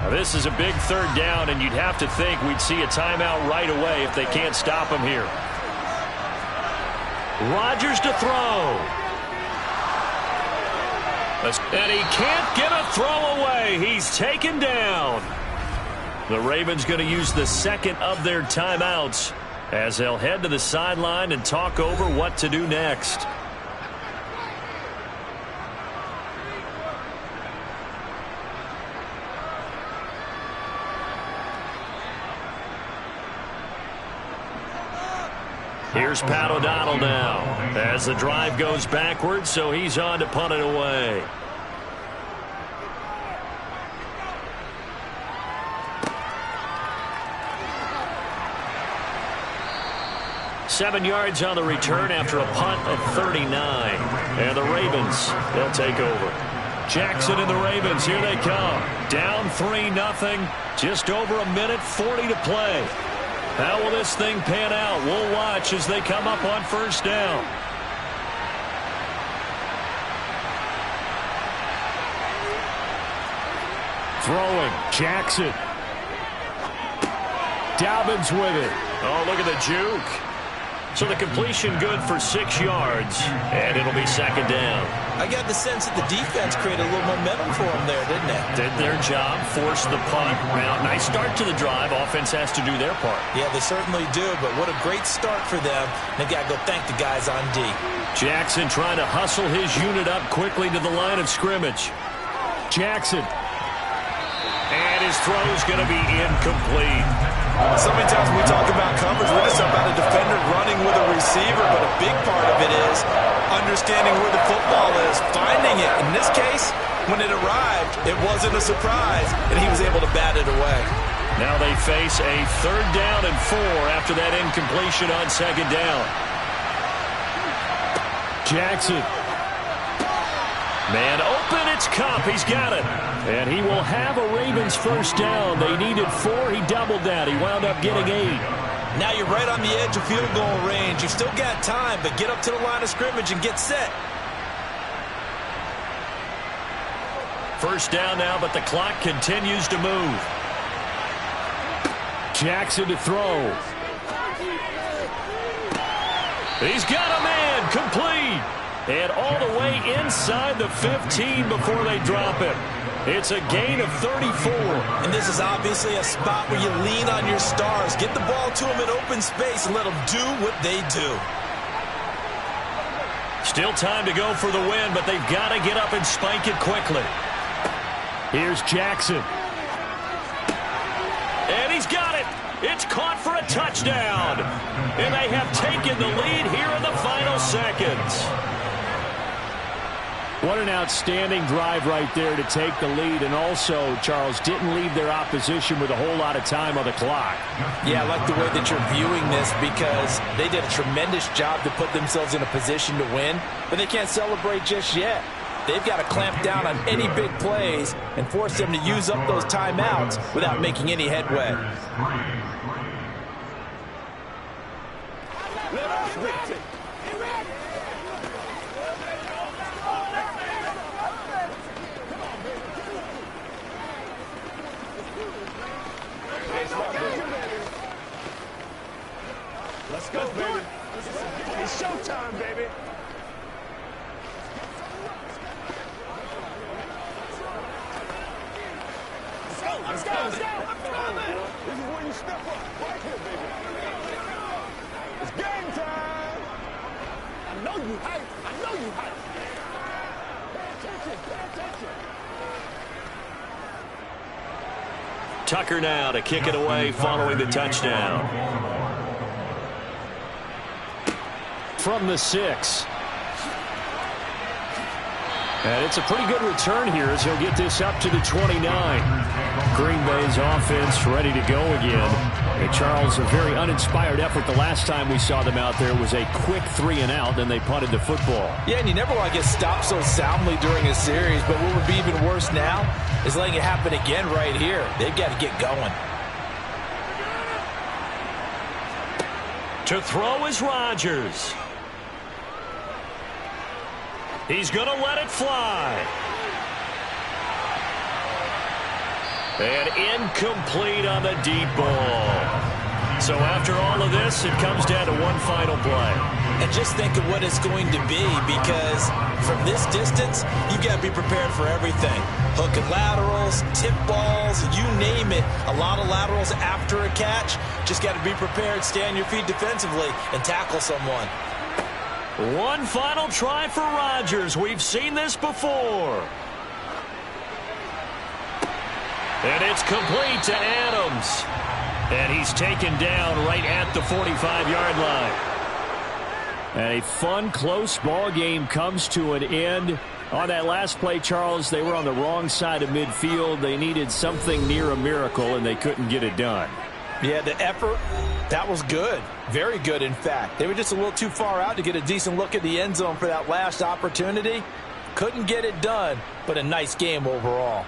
Now this is a big 3rd down, and you'd have to think we'd see a timeout right away if they can't stop him here. Rodgers to throw. And he can't get a throw away. He's taken down. The Ravens going to use the 2nd of their timeouts as they'll head to the sideline and talk over what to do next. Here's Pat O'Donnell now as the drive goes backwards, so he's on to punt it away. Seven yards on the return after a punt of 39. And the Ravens, they'll take over. Jackson and the Ravens, here they come. Down 3-0, just over 1:40 to play. How will this thing pan out? We'll watch as they come up on 1st down. Throwing, Jackson. Dobbins with it. Oh, look at the juke. So the completion good for 6 yards, and it'll be 2nd down. I got the sense that the defense created a little momentum for them there, didn't they? Did their job, forced the punt. Now, nice start to the drive. Offense has to do their part. Yeah, they certainly do, but what a great start for them. They've got to go thank the guys on D. Jackson trying to hustle his unit up quickly to the line of scrimmage. Jackson. And his throw's going to be incomplete. So many times when we talk about coverage, we're just about a defender running with a receiver, but a big part of it is understanding where the football is, finding it. In this case, when it arrived, it wasn't a surprise, and he was able to bat it away. Now they face a 3rd down and 4 after that incompletion on 2nd down. Jackson. Man open, it's Kupp. He's got it. And he will have a Ravens 1st down. They needed 4. He doubled that. He wound up getting 8. Now you're right on the edge of field goal range. You've still got time, but get up to the line of scrimmage and get set. 1st down now, but the clock continues to move. Jackson to throw. He's got a man, complete. And all the way inside the 15 before they drop him. It's a gain of 34. And this is obviously a spot where you lean on your stars. Get the ball to them in open space and let them do what they do. Still time to go for the win, but they've got to get up and spike it quickly. Here's Jackson. And he's got it. It's caught for a touchdown. And they have taken the lead here in the final seconds. What an outstanding drive right there to take the lead. And also, Charles, didn't leave their opposition with a whole lot of time on the clock. Yeah, I like the way that you're viewing this because they did a tremendous job to put themselves in a position to win, but they can't celebrate just yet. They've got to clamp down on any big plays and force them to use up those timeouts without making any headway. Let us get it. Let's go, baby. It's showtime, baby. Let's go. This is where you step up. Right here, baby. It's game time. I know you hype. Pay attention. Tucker now to kick it away following the touchdown. From the 6. And it's a pretty good return here as he'll get this up to the 29. Green Bay's offense ready to go again. And Charles, a very uninspired effort the last time we saw them out there was a quick 3-and-out, then they punted the football. Yeah, and you never want to get stopped so soundly during a series, but what would be even worse now is letting it happen again right here. They've got to get going. To throw is Rodgers. He's going to let it fly. And incomplete on the deep ball. So after all of this, it comes down to one final play. And just think of what it's going to be, because from this distance, you've got to be prepared for everything. Hook and laterals, tip balls, you name it. A lot of laterals after a catch. Just got to be prepared, stay on your feet defensively, and tackle someone. One final try for Rodgers. We've seen this before. And it's complete to Adams. And he's taken down right at the 45-yard line. And a fun, close ball game comes to an end. On that last play, Charles, they were on the wrong side of midfield. They needed something near a miracle, and they couldn't get it done. Yeah, the effort, that was good. Very good, in fact. They were just a little too far out to get a decent look at the end zone for that last opportunity. Couldn't get it done, but a nice game overall.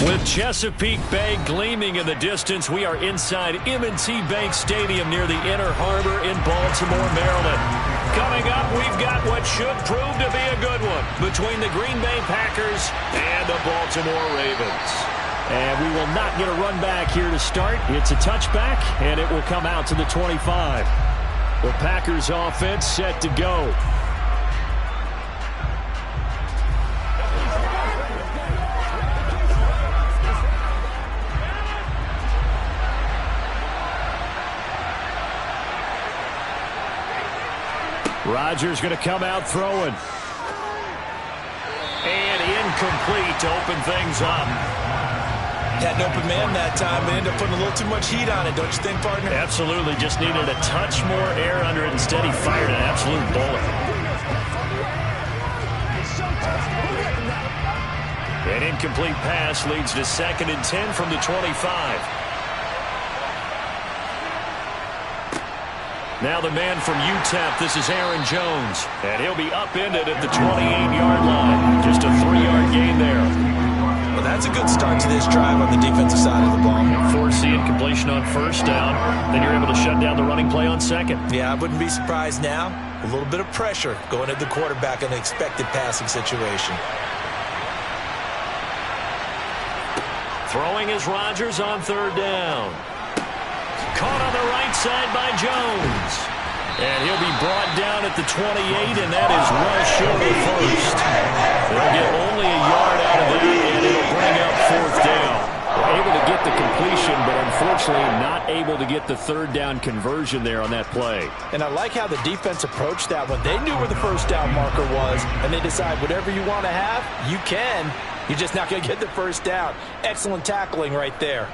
With Chesapeake Bay gleaming in the distance, we are inside M&T Bank Stadium near the Inner Harbor in Baltimore, Maryland. Coming up, we've got what should prove to be a good one between the Green Bay Packers and the Baltimore Ravens. And we will not get a run back here to start. It's a touchback, and it will come out to the 25. The Packers offense set to go. Rodgers going to come out throwing. And incomplete to open things up. Had an open man that time, but ended up putting a little too much heat on it, don't you think, partner? Absolutely. Just needed a touch more air under it. Instead, he fired an absolute bullet. An incomplete pass leads to 2nd and 10 from the 25. Now the man from UTEP, this is Aaron Jones. And he'll be upended at the 28-yard line. Just a 3-yard gain there. Well, that's a good start to this drive on the defensive side of the ball. Force the incompletion on 1st down. Then you're able to shut down the running play on 2nd. Yeah, I wouldn't be surprised now. A little bit of pressure going at the quarterback in an expected passing situation. Throwing is Rodgers on 3rd down. Caught on the right side by Jones. And he'll be brought down at the 28, and that is well short of 1st. They'll get only a yard out of that, and it'll bring up 4th down. They're able to get the completion, but unfortunately not able to get the 3rd down conversion there on that play. And I like how the defense approached that one. They knew where the 1st down marker was, and they decide whatever you want to have, you can. You're just not going to get the 1st down. Excellent tackling right there.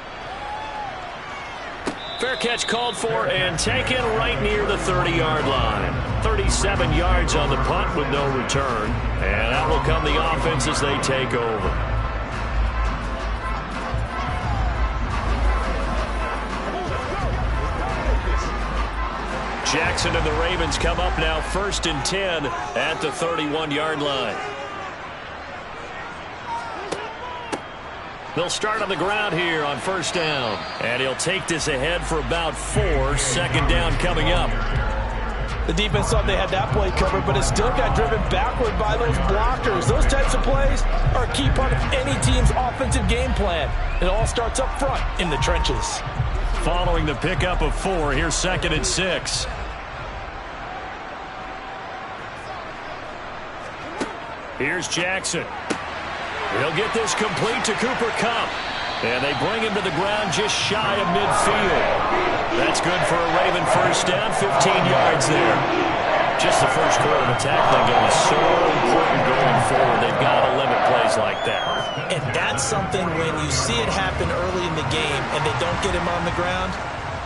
Fair catch called for and taken right near the 30-yard line. 37 yards on the punt with no return. And out will come the offense as they take over. Jackson and the Ravens come up now 1st and 10 at the 31-yard line. They'll start on the ground here on 1st down. And he'll take this ahead for about 4. 2nd down coming up. The defense thought they had that play covered, but it still got driven backward by those blockers. Those types of plays are a key part of any team's offensive game plan. It all starts up front in the trenches. Following the pickup of 4, here's 2nd and 6. Here's Jackson. He'll get this complete to Cooper Kupp. And they bring him to the ground just shy of midfield. That's good for a Raven 1st down, 15 yards there. Just the first quarter of attack thing is so important going forward. They've got to limit plays like that. And that's something when you see it happen early in the game and they don't get him on the ground,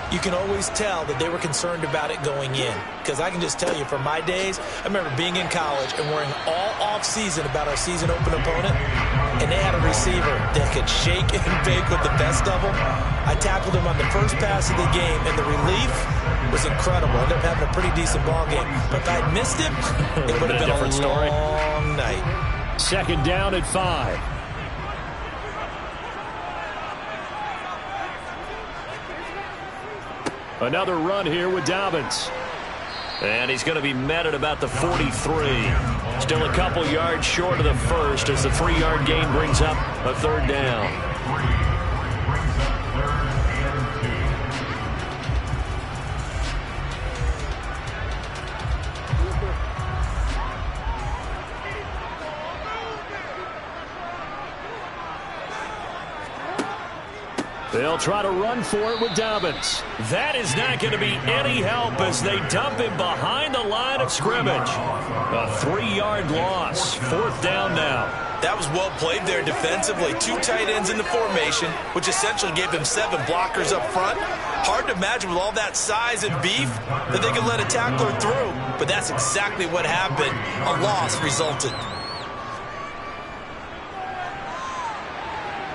you can always tell that they were concerned about it going in. Because I can just tell you, from my days, I remember being in college and worrying all off-season about our season open opponent, and they had a receiver that could shake and bake with the best of them. I tackled him on the first pass of the game, and the relief was incredible. I ended up having a pretty decent ball game. But if I'd missed him, it would have been a long night. 2nd down at 5. Another run here with Dobbins. And he's going to be met at about the 43. Still a couple yards short of the 1st as the 3-yard gain brings up a 3rd down. They'll try to run for it with Dobbins. That is not going to be any help as they dump him behind the line of scrimmage. A 3-yard loss. 4th down now. That was well played there defensively. 2 tight ends in the formation, which essentially gave him 7 blockers up front. Hard to imagine with all that size and beef that they could let a tackler through. But that's exactly what happened. A loss resulted.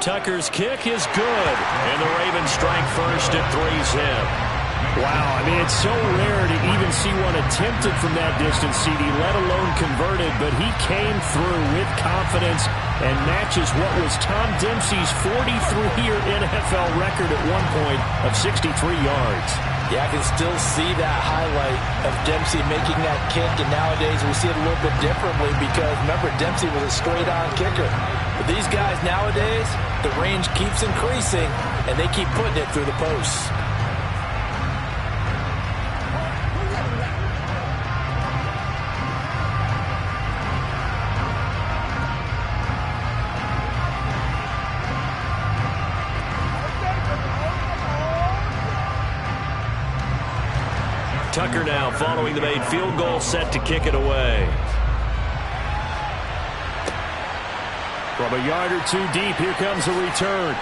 Tucker's kick is good, and the Ravens strike first at 3-zip. Wow, I mean, it's so rare to even see one attempted from that distance, CD, let alone converted, but he came through with confidence and matches what was Tom Dempsey's 43-year NFL record at one point of 63 yards. Yeah, I can still see that highlight of Dempsey making that kick, and nowadays we see it a little bit differently because, remember, Dempsey was a straight-on kicker. But these guys nowadays, the range keeps increasing, and they keep putting it through the posts. Tucker now following the made field goal, set to kick it away. From a yard or two deep, here comes the return.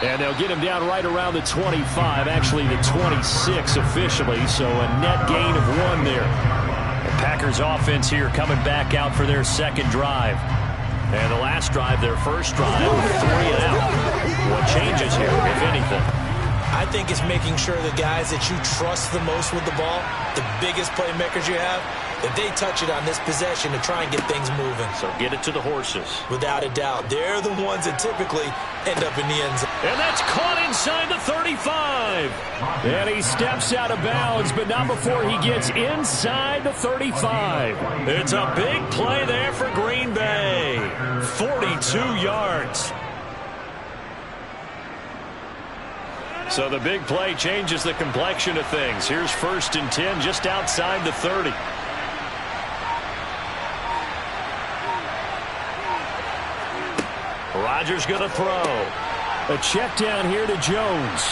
And they'll get him down right around the 25, actually the 26 officially, so a net gain of 1 there. The Packers offense here coming back out for their second drive. And the last drive, their first drive, 3 and out. What changes here, if anything? I think it's making sure the guys that you trust the most with the ball, the biggest playmakers you have, that they touch it on this possession to try and get things moving. So get it to the horses. Without a doubt. They're the ones that typically end up in the end zone. And that's caught inside the 35. And he steps out of bounds, but not before he gets inside the 35. It's a big play there for Green Bay. 42 yards. So the big play changes the complexion of things. Here's 1st and 10 just outside the 30. Rodgers going to throw. A check down here to Jones.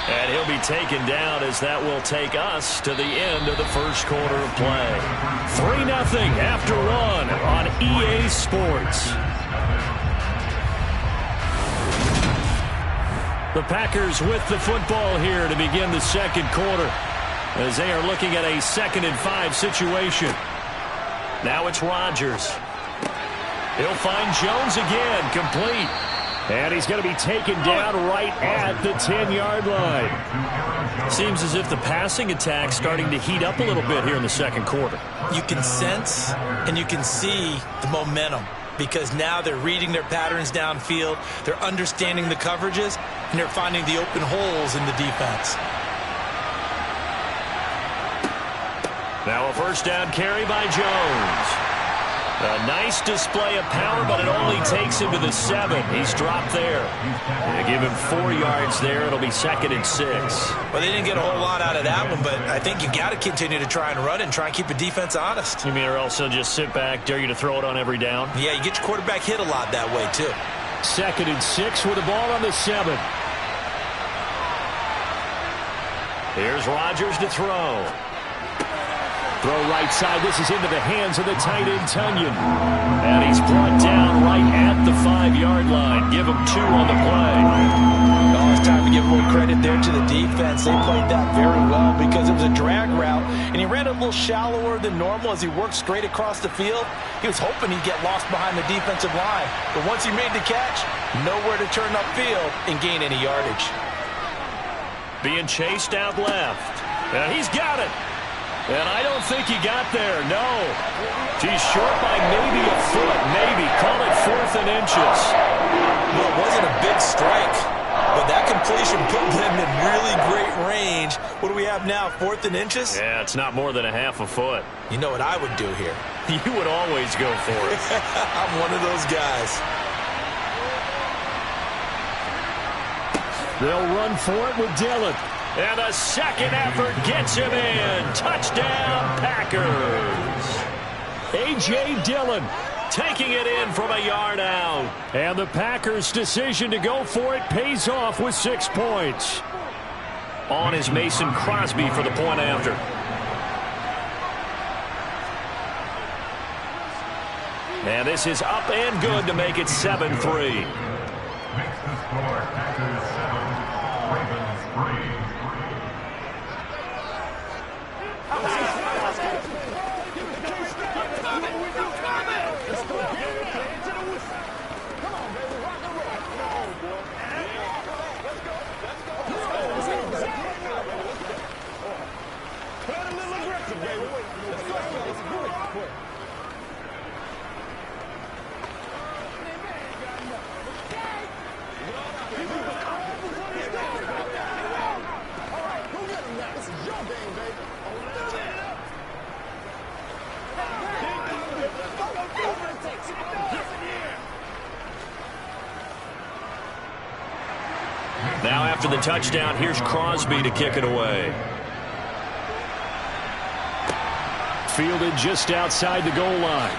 And he'll be taken down as that will take us to the end of the first quarter of play. 3-0 after 1 on EA Sports. The Packers with the football here to begin the second quarter as they are looking at a 2nd and 5 situation. Now it's Rodgers. He'll find Jones again, complete. And he's going to be taken down right at the 10-yard line. Seems as if the passing attack's starting to heat up a little bit here in the second quarter. You can sense and you can see the momentum because now they're reading their patterns downfield, they're understanding the coverages, and they're finding the open holes in the defense. Now a first down carry by Jones. A nice display of power, but it only takes him to the 7. He's dropped there. They give him 4 yards there. It'll be 2nd and 6. Well, they didn't get a whole lot out of that one, but I think you've got to continue to try and run and try and keep the defense honest. You mean, or else they'll just sit back, dare you to throw it on every down? Yeah, you get your quarterback hit a lot that way, too. 2nd and 6 with the ball on the 7. Here's Rodgers to throw. Throw right side. This is into the hands of the tight end, Tunyon. And he's brought down right at the 5-yard line. Give him 2 on the play. Oh, it's time to give a little credit there to the defense. They played that very well because it was a drag route, and he ran a little shallower than normal as he worked straight across the field. He was hoping he'd get lost behind the defensive line. But once he made the catch, nowhere to turn upfield and gain any yardage. Being chased out left. And he's got it. And I don't think he got there, no. He's short by maybe a foot, maybe. Call it 4th and inches. Well, it wasn't a big strike, but that completion put them in really great range. What do we have now, 4th and inches? Yeah, it's not more than a half a foot. You know what I would do here? You would always go for it. I'm one of those guys. They'll run for it with Dillon. And a second effort gets him in. Touchdown, Packers. A.J. Dillon taking it in from a yard out. And the Packers' decision to go for it pays off with 6 points. On is Mason Crosby for the point after. And this is up and good to make it 7-3. Makes the score Packers 7, Ravens 3. After the touchdown, here's Crosby to kick it away. Fielded just outside the goal line.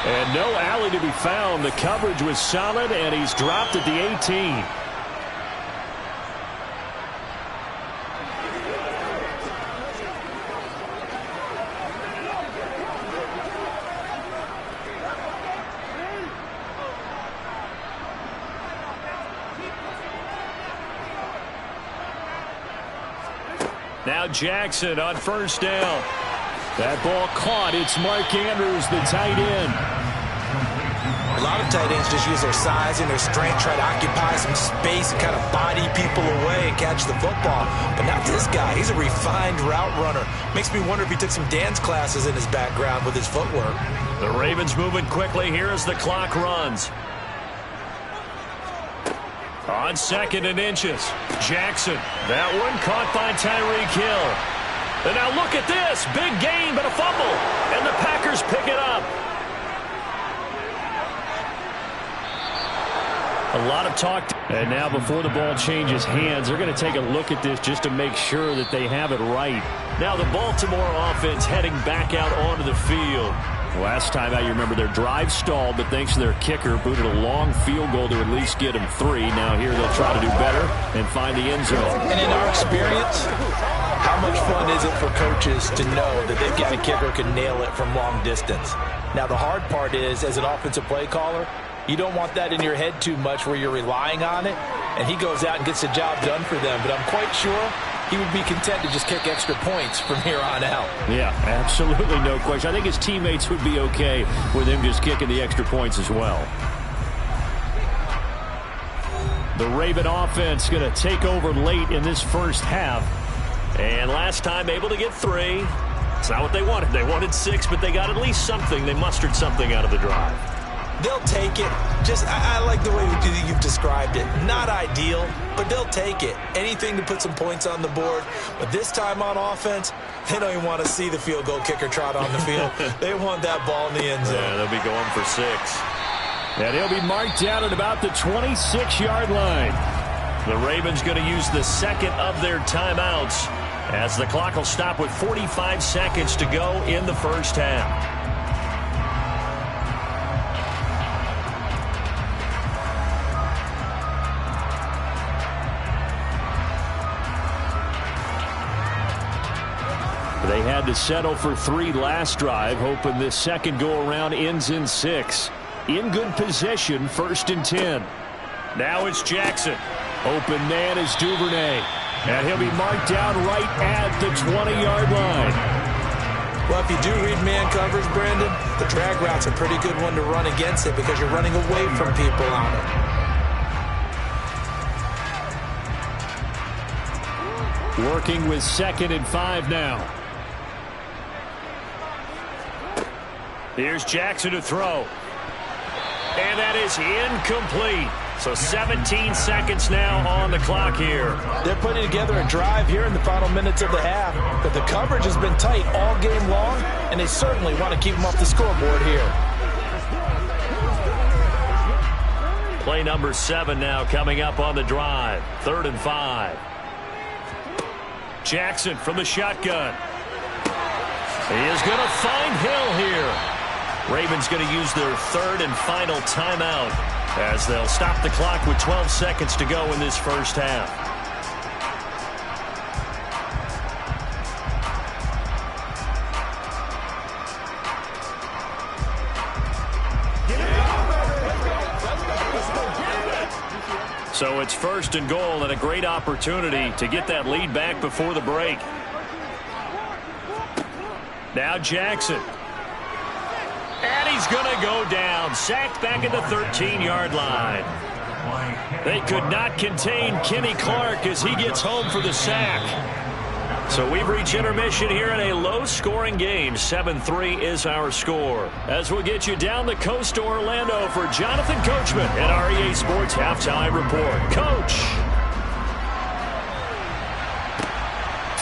And no alley to be found. The coverage was solid, and he's dropped at the 18. Now Jackson on first down. That ball caught. It's Mark Andrews, the tight end. A lot of tight ends just use their size and their strength, try to occupy some space and kind of body people away and catch the football. But not this guy. He's a refined route runner. Makes me wonder if he took some dance classes in his background with his footwork. The Ravens moving quickly here as the clock runs. On 2nd and inches, Jackson. That one caught by Tyreek Hill. And now look at this. Big gain, but a fumble. And the Packers pick it up. A lot of talk. And now before the ball changes hands, they're going to take a look at this just to make sure that they have it right. Now the Baltimore offense heading back out onto the field. Last time out, you remember their drive stalled, but thanks to their kicker, booted a long field goal to at least get them 3. Now here they'll try to do better and find the end zone. And in our experience, how much fun is it for coaches to know that they've got a kicker who can nail it from long distance? Now the hard part is, as an offensive play caller, you don't want that in your head too much where you're relying on it, and he goes out and gets the job done for them. But I'm quite sure he would be content to just kick extra points from here on out. Yeah, absolutely no question. I think his teammates would be okay with him just kicking the extra points as well. The Raven offense going to take over late in this first half. And last time able to get 3. It's not what they wanted. They wanted 6, but they got at least something. They mustered something out of the drive. They'll take it. I like the way you've described it. Not ideal, but they'll take it. Anything to put some points on the board. But this time on offense, they don't even want to see the field goal kicker trot on the field. They want that ball in the end zone. Yeah, they'll be going for 6. And he'll be marked down at about the 26-yard line. The Ravens going to use the second of their timeouts as the clock will stop with 45 seconds to go in the first half. They had to settle for 3 last drive, hoping this second go-around ends in 6. In good position, 1st and 10. Now it's Jackson. Open man is Duvernay. And he'll be marked down right at the 20-yard line. Well, if you do read man coverage, Brandon, the drag route's a pretty good one to run against it because you're running away from people on it. Working with 2nd and 5 now. Here's Jackson to throw. And that is incomplete. So 17 seconds now on the clock here. They're putting together a drive here in the final minutes of the half, but the coverage has been tight all game long, and they certainly want to keep them off the scoreboard here. Play number 7 now coming up on the drive. 3rd and 5. Jackson from the shotgun. He is going to find Hill here. Ravens going to use their 3rd and final timeout as they'll stop the clock with 12 seconds to go in this first half. So it's 1st and goal and a great opportunity to get that lead back before the break. Now Jackson. And he's going to go down. Sacked back at the 13-yard line. They could not contain Kenny Clark as he gets home for the sack. So we've reached intermission here in a low-scoring game. 7-3 is our score. As we'll get you down the coast to Orlando for Jonathan Coachman at our EA Sports Halftime Report. Coach.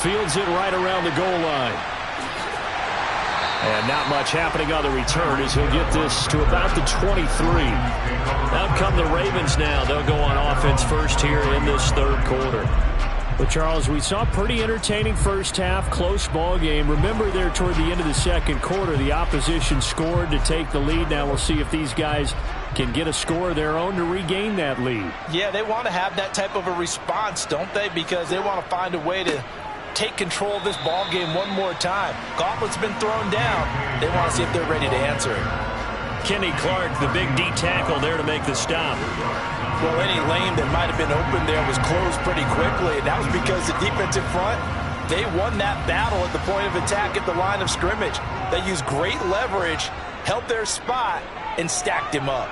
Fields it right around the goal line. And not much happening on the return as he'll get this to about the 23. Out come the Ravens now. They'll go on offense first here in this third quarter. But, Charles, we saw a pretty entertaining first half, close ball game. Remember there toward the end of the second quarter, the opposition scored to take the lead. Now we'll see if these guys can get a score of their own to regain that lead. Yeah, they want to have that type of a response, don't they? Because they want to find a way to take control of this ball game one more time. Gauntlet's been thrown down. They want to see if they're ready to answer it. Kenny Clark, the big D tackle there to make the stop. Well, any lane that might have been open there was closed pretty quickly, and that was because the defensive front, they won that battle at the point of attack at the line of scrimmage. They used great leverage, held their spot, and stacked him up.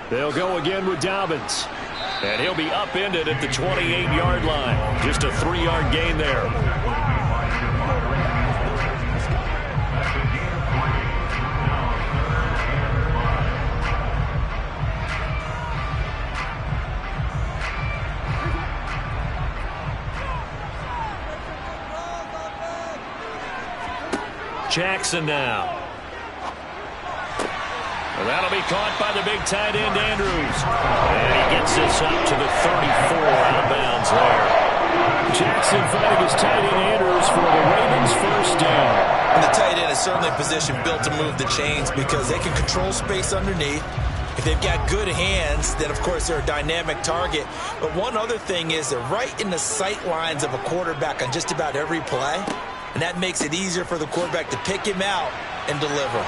They'll go again with Dobbins. And he'll be upended at the 28-yard line. Just a 3-yard gain there. Jackson now. Well, that'll be caught by the big tight end, Andrews. And he gets this up to the 34 out of bounds there. Jackson finding his tight end, Andrews, for the Ravens' first down. And the tight end is certainly a position built to move the chains because they can control space underneath. If they've got good hands, then, of course, they're a dynamic target. But one other thing is they're right in the sight lines of a quarterback on just about every play. And that makes it easier for the quarterback to pick him out and deliver.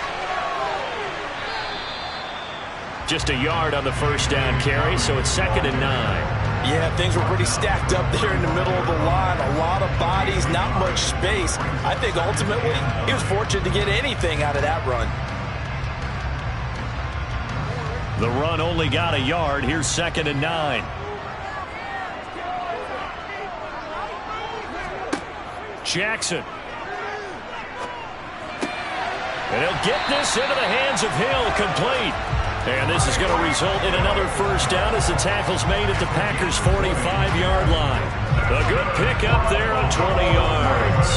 Just a yard on the first down carry, so it's 2nd and 9. Yeah, things were pretty stacked up there in the middle of the line. A lot of bodies, not much space. I think ultimately he was fortunate to get anything out of that run. The run only got a yard. Here's 2nd and 9. Jackson. And he'll get this into the hands of Hill, complete. And this is going to result in another first down as the tackle's made at the Packers' 45-yard line. A good pickup there on 20 yards.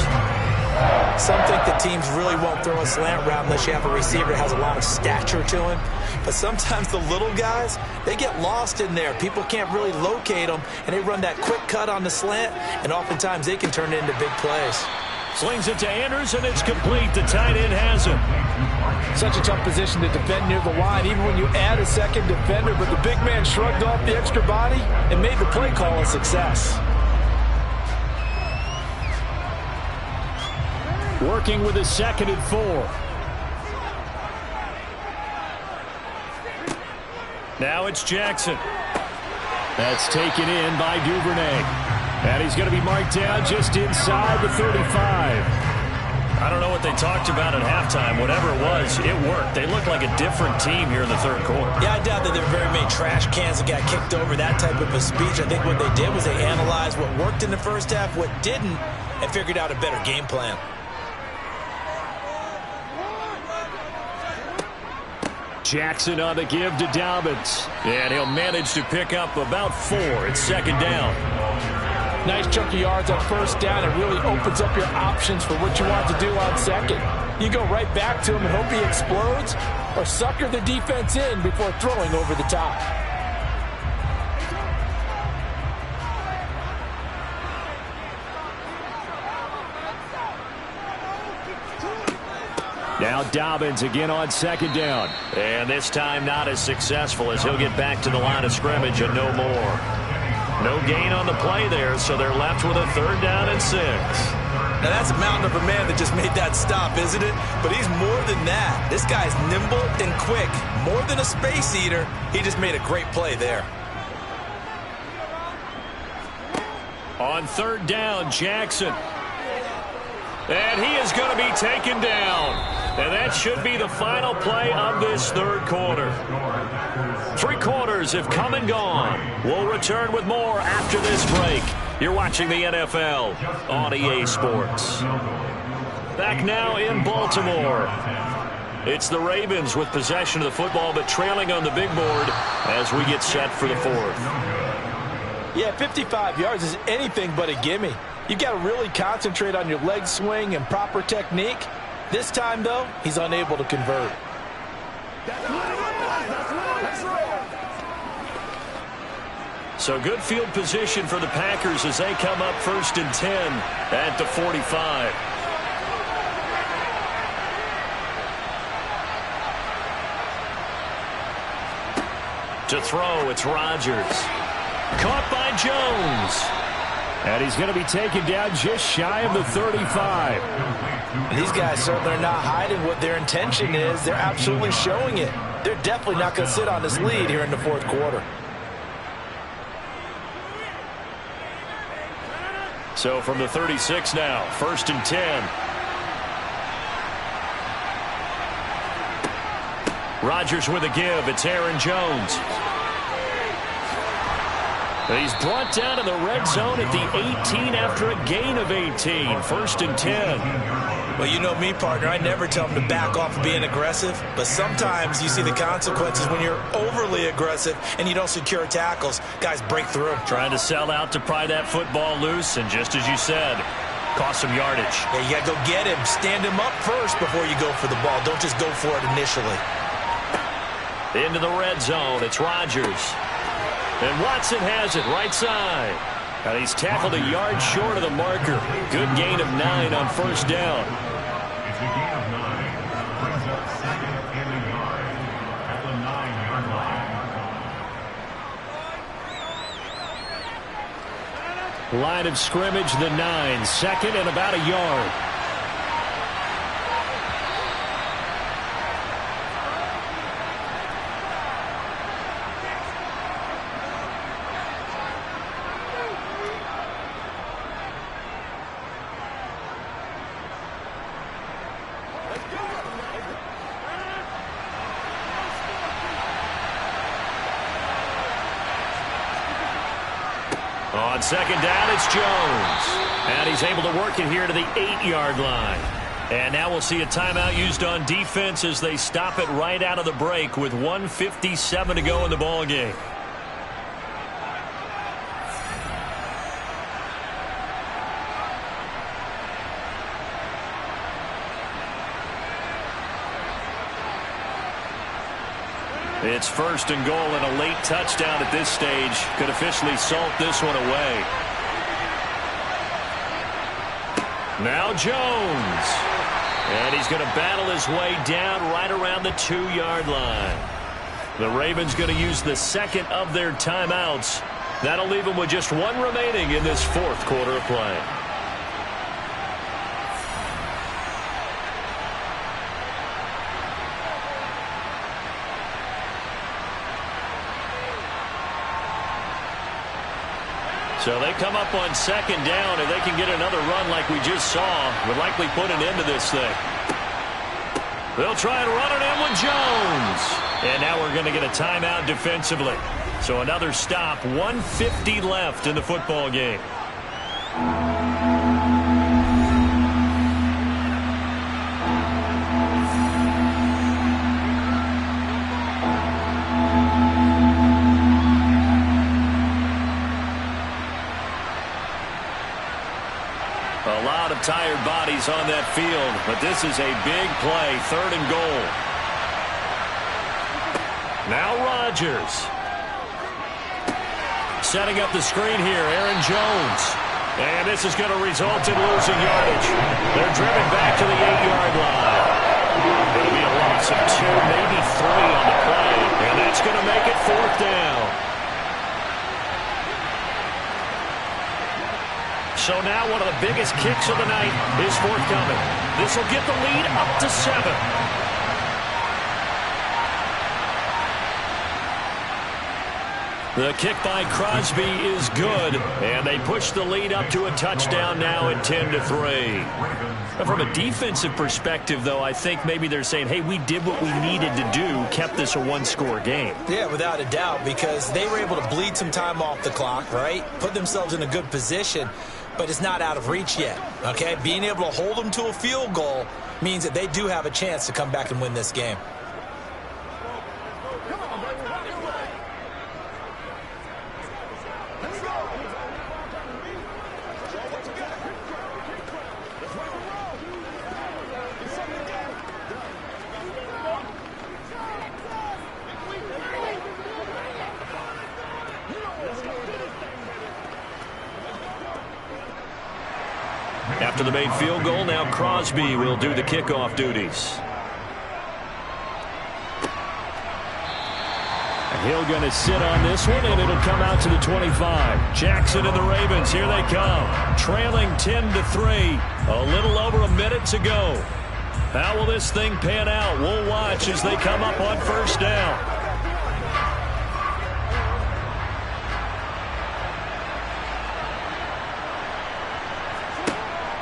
Some think the teams really won't throw a slant route unless you have a receiver that has a lot of stature to him. But sometimes the little guys, they get lost in there. People can't really locate them, and they run that quick cut on the slant, and oftentimes they can turn it into big plays. Slings it to Andrews, and it's complete. The tight end has him. Such a tough position to defend near the line, even when you add a second defender, but the big man shrugged off the extra body and made the play call a success. Working with a 2nd and 4. Now it's Jackson. That's taken in by Duvernay. And he's going to be marked down just inside the 35. I don't know what they talked about at halftime. Whatever it was, it worked. They looked like a different team here in the third quarter. Yeah, I doubt that there were very many trash cans that got kicked over, that type of a speech. I think what they did was they analyzed what worked in the first half, what didn't, and figured out a better game plan. Jackson on the give to Dobbins. And he'll manage to pick up about 4. It's 2nd down. Nice chunk of yards on first down. It really opens up your options for what you want to do on second. You go right back to him and hope he explodes, or sucker the defense in before throwing over the top. Now Dobbins again on 2nd down. And this time not as successful as he'll get back to the line of scrimmage and no more. No gain on the play there, so they're left with a 3rd down and 6. Now that's a mountain of a man that just made that stop, isn't it? But he's more than that. This guy's nimble and quick. More than a space eater. He just made a great play there. On 3rd down, Jackson. And he is going to be taken down. And that should be the final play of this third quarter. 3 quarters have come and gone. We'll return with more after this break. You're watching the NFL on EA Sports. Back now in Baltimore. It's the Ravens with possession of the football, but trailing on the big board as we get set for the 4th. Yeah, 55 yards is anything but a gimme. You've got to really concentrate on your leg swing and proper technique. This time, though, he's unable to convert. So good field position for the Packers as they come up 1st and 10 at the 45. To throw, it's Rodgers. Caught by Jones. And he's going to be taken down just shy of the 35. These guys certainly are not hiding what their intention is. They're absolutely showing it. They're definitely not going to sit on this lead here in the fourth quarter. So from the 36 now, 1st and 10. Rodgers with a give. It's Aaron Jones. He's brought down in the red zone at the 18 after a gain of 18. 1st and 10. Well, you know me, partner. I never tell them to back off of being aggressive. But sometimes you see the consequences when you're overly aggressive and you don't secure tackles. Guys break through. Trying to sell out to pry that football loose. And just as you said, cost some yardage. Yeah, you got to go get him. Stand him up first before you go for the ball. Don't just go for it initially. Into the red zone. It's Rodgers. And Watson has it right side. And he's tackled a yard short of the marker. Good gain of 9 on 1st down. It's a gain of 9. Brings up 2nd and a yard at the 9-yard line. Line of scrimmage, the 9. 2nd and about a yard. On 2nd down, it's Jones. And he's able to work it here to the 8-yard line. And now we'll see a timeout used on defense as they stop it right out of the break with 1:57 to go in the ballgame. It's 1st and goal, and a late touchdown at this stage could officially salt this one away. Now Jones. And he's going to battle his way down right around the 2-yard line. The Ravens going to use the 2nd of their timeouts. That'll leave them with just 1 remaining in this 4th quarter of play. So they come up on 2nd down, and they can get another run like we just saw. Would likely put an end to this thing. They'll try and run it in with Jones. And now we're going to get a timeout defensively. So another stop, 1:50 left in the football game. A lot of tired bodies on that field, but this is a big play, 3rd and goal. Now Rodgers. Setting up the screen here, Aaron Jones. And this is going to result in losing yardage. They're driven back to the 8-yard line. It'll be a loss of 2, maybe 3 on the play. And that's going to make it 4th down. So now one of the biggest kicks of the night is forthcoming. This will get the lead up to 7. The kick by Crosby is good, and they push the lead up to a touchdown now at 10-3. From a defensive perspective, though, I think maybe they're saying, hey, we did what we needed to do, kept this a 1-score game. Yeah, without a doubt, because they were able to bleed some time off the clock, right? Put themselves in a good position, but it's not out of reach yet, okay? Being able to hold them to a field goal means that they do have a chance to come back and win this game. after the made field goal. Now Crosby will do the kickoff duties. He'll going to sit on this one, and it'll come out to the 25. Jackson and the Ravens, here they come. Trailing 10-3. A little over a minute to go. How will this thing pan out? We'll watch as they come up on first down.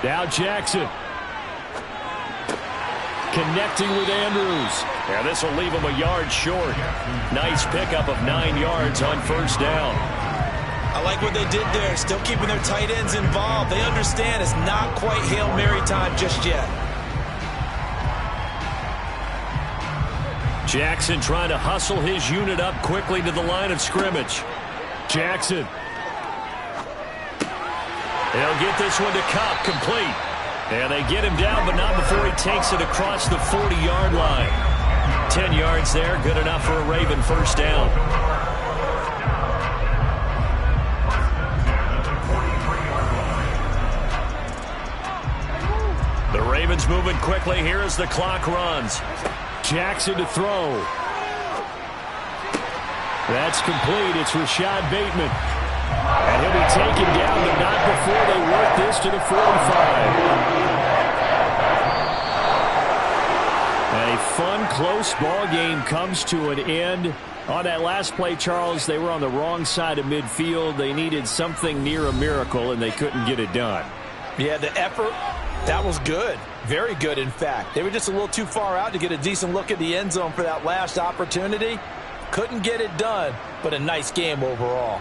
Now Jackson. Connecting with Andrews. Yeah, this will leave him a yard short. Nice pickup of 9 yards on first down. I like what they did there, still keeping their tight ends involved. They understand it's not quite Hail Mary time just yet. Jackson trying to hustle his unit up quickly to the line of scrimmage. Jackson. They'll get this one to Kupp, complete. And they get him down, but not before he takes it across the 40-yard line. 10 yards there, good enough for a Raven first down. The Ravens moving quickly here as the clock runs. Jackson to throw. That's complete. It's Rashad Bateman. And he'll be taken down, but not before they work this to the 45. A fun, close ball game comes to an end. On that last play, Charles, they were on the wrong side of midfield. They needed something near a miracle, and they couldn't get it done. Yeah, the effort, that was good. Very good, in fact. They were just a little too far out to get a decent look at the end zone for that last opportunity. Couldn't get it done, but a nice game overall.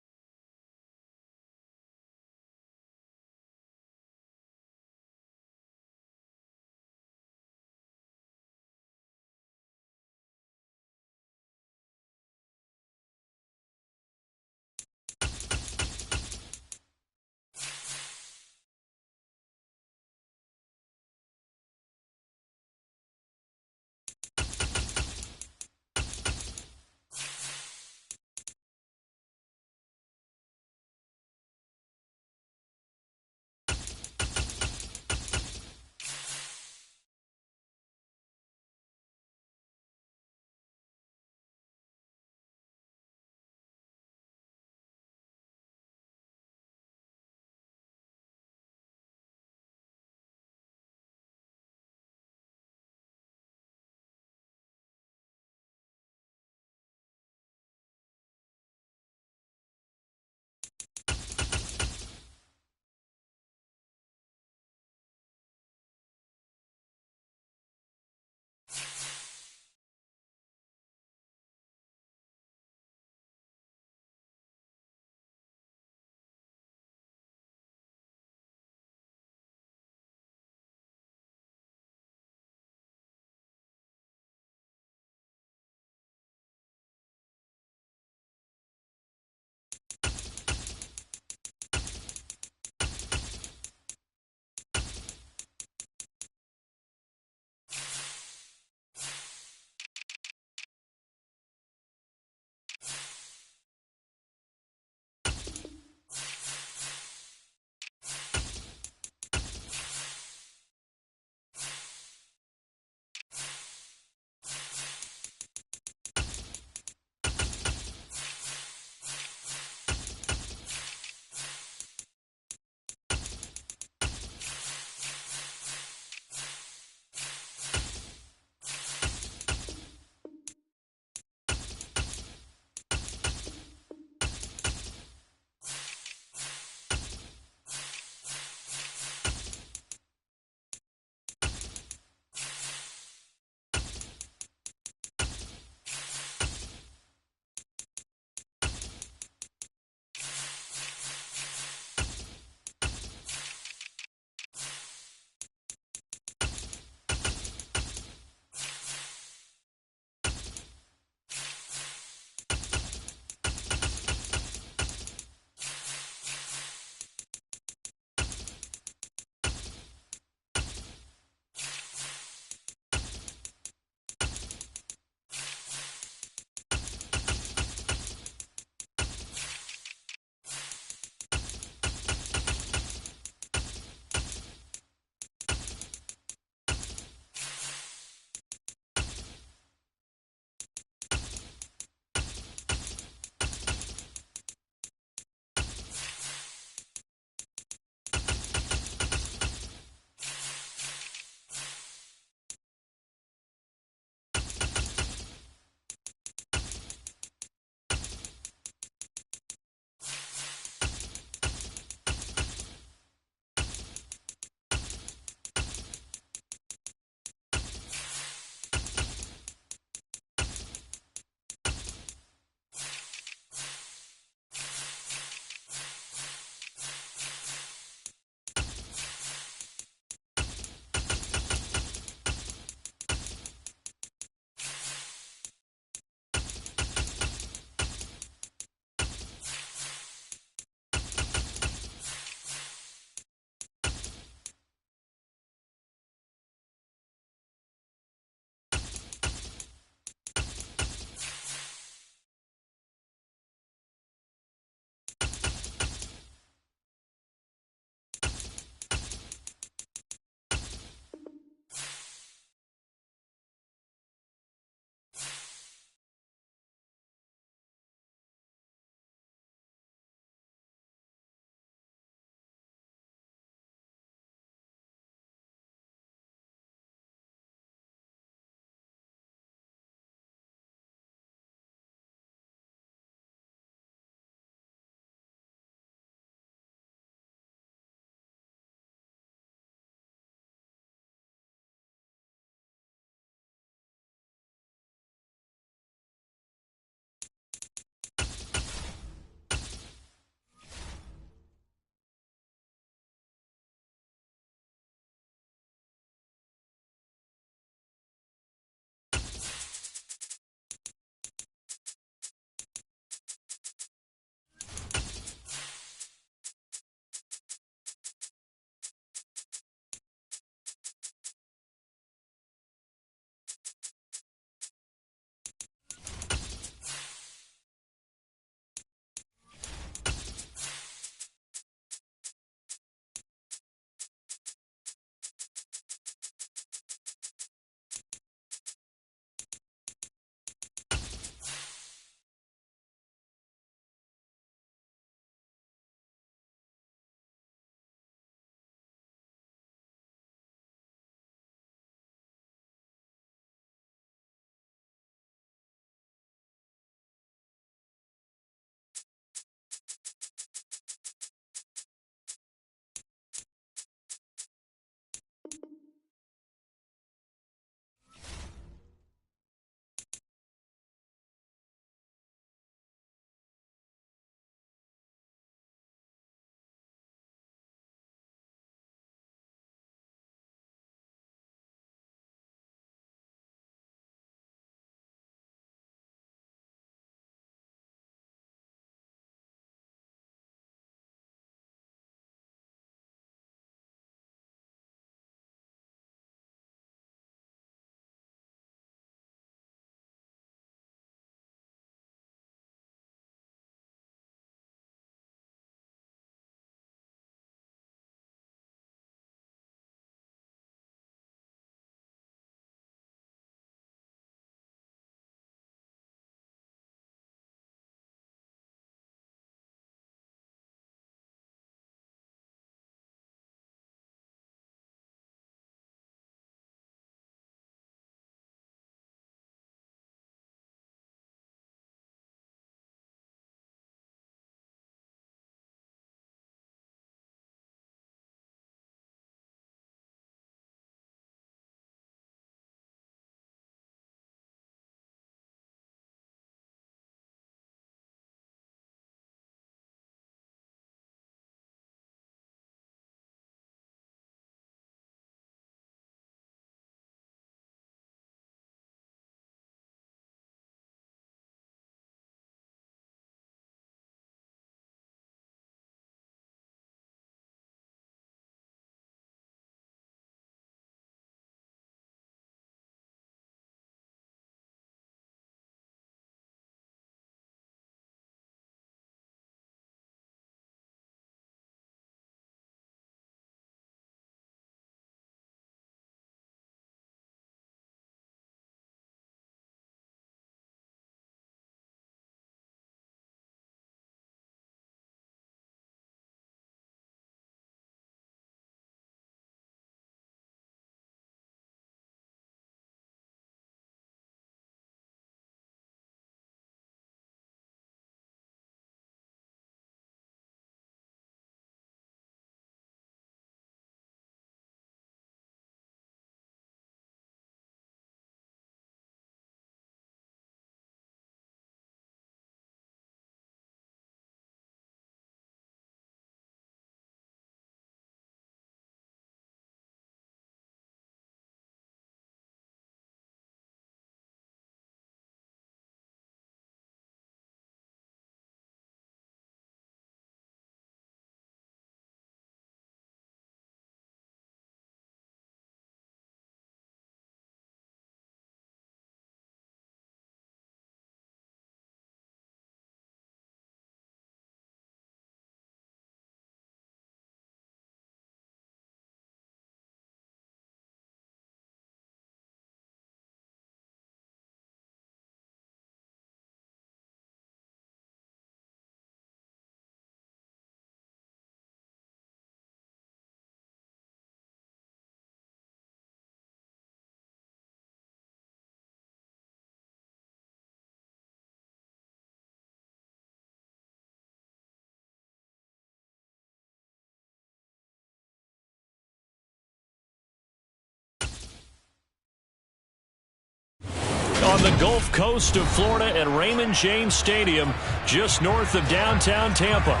from the Gulf Coast of Florida at Raymond James Stadium, just north of downtown Tampa.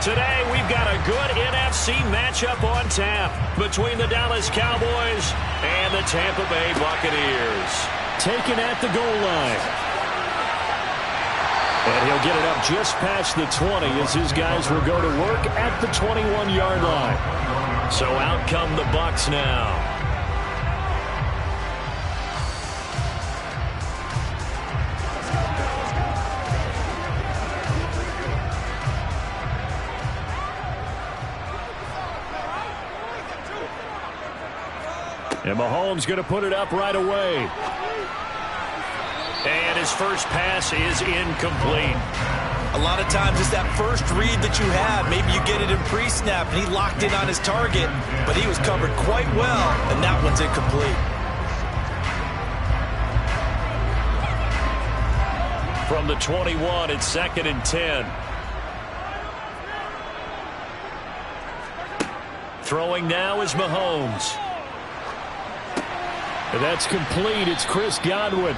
Today, we've got a good NFC matchup on tap between the Dallas Cowboys and the Tampa Bay Buccaneers. Taken at the goal line. And he'll get it up just past the 20 as his guys will go to work at the 21-yard line. So out come the Bucs now. And Mahomes going to put it up right away. And his first pass is incomplete. A lot of times it's that first read that you have. Maybe you get it in pre-snap, and he locked in on his target, but he was covered quite well, and that one's incomplete. From the 21, it's 2nd and 10. Throwing now is Mahomes. And that's complete. It's Chris Godwin.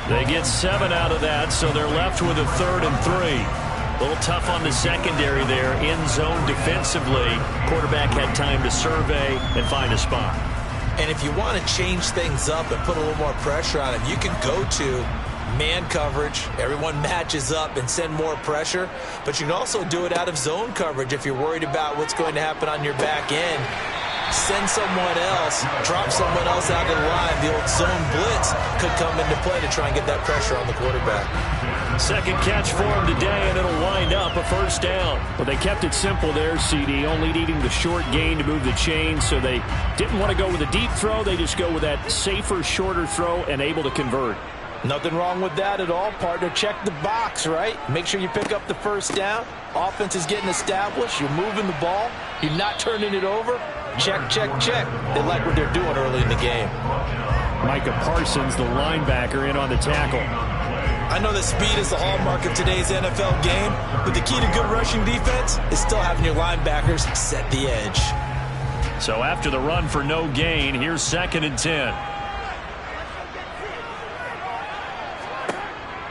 They get 7 out of that, so they're left with a 3rd and 3. A little tough on the secondary there. In zone defensively. Quarterback had time to survey and find a spot. And if you want to change things up and put a little more pressure on him, you can go to man coverage. Everyone matches up and send more pressure. But you can also do it out of zone coverage if you're worried about what's going to happen on your back end. Send someone else, drop someone else out of the line. The old zone blitz could come into play to try and get that pressure on the quarterback. Second catch for him today, and it'll wind up a first down. But they kept it simple there, CD, only needing the short gain to move the chain, so they didn't want to go with a deep throw. They just go with that safer, shorter throw and able to convert. Nothing wrong with that at all, partner. Check the box, right? Make sure you pick up the first down. Offense is getting established. You're moving the ball. You're not turning it over. Check, check, check. They like what they're doing early in the game. Micah Parsons, the linebacker, in on the tackle. I know that speed is the hallmark of today's NFL game, but the key to good rushing defense is still having your linebackers set the edge. So after the run for no gain, here's 2nd and 10.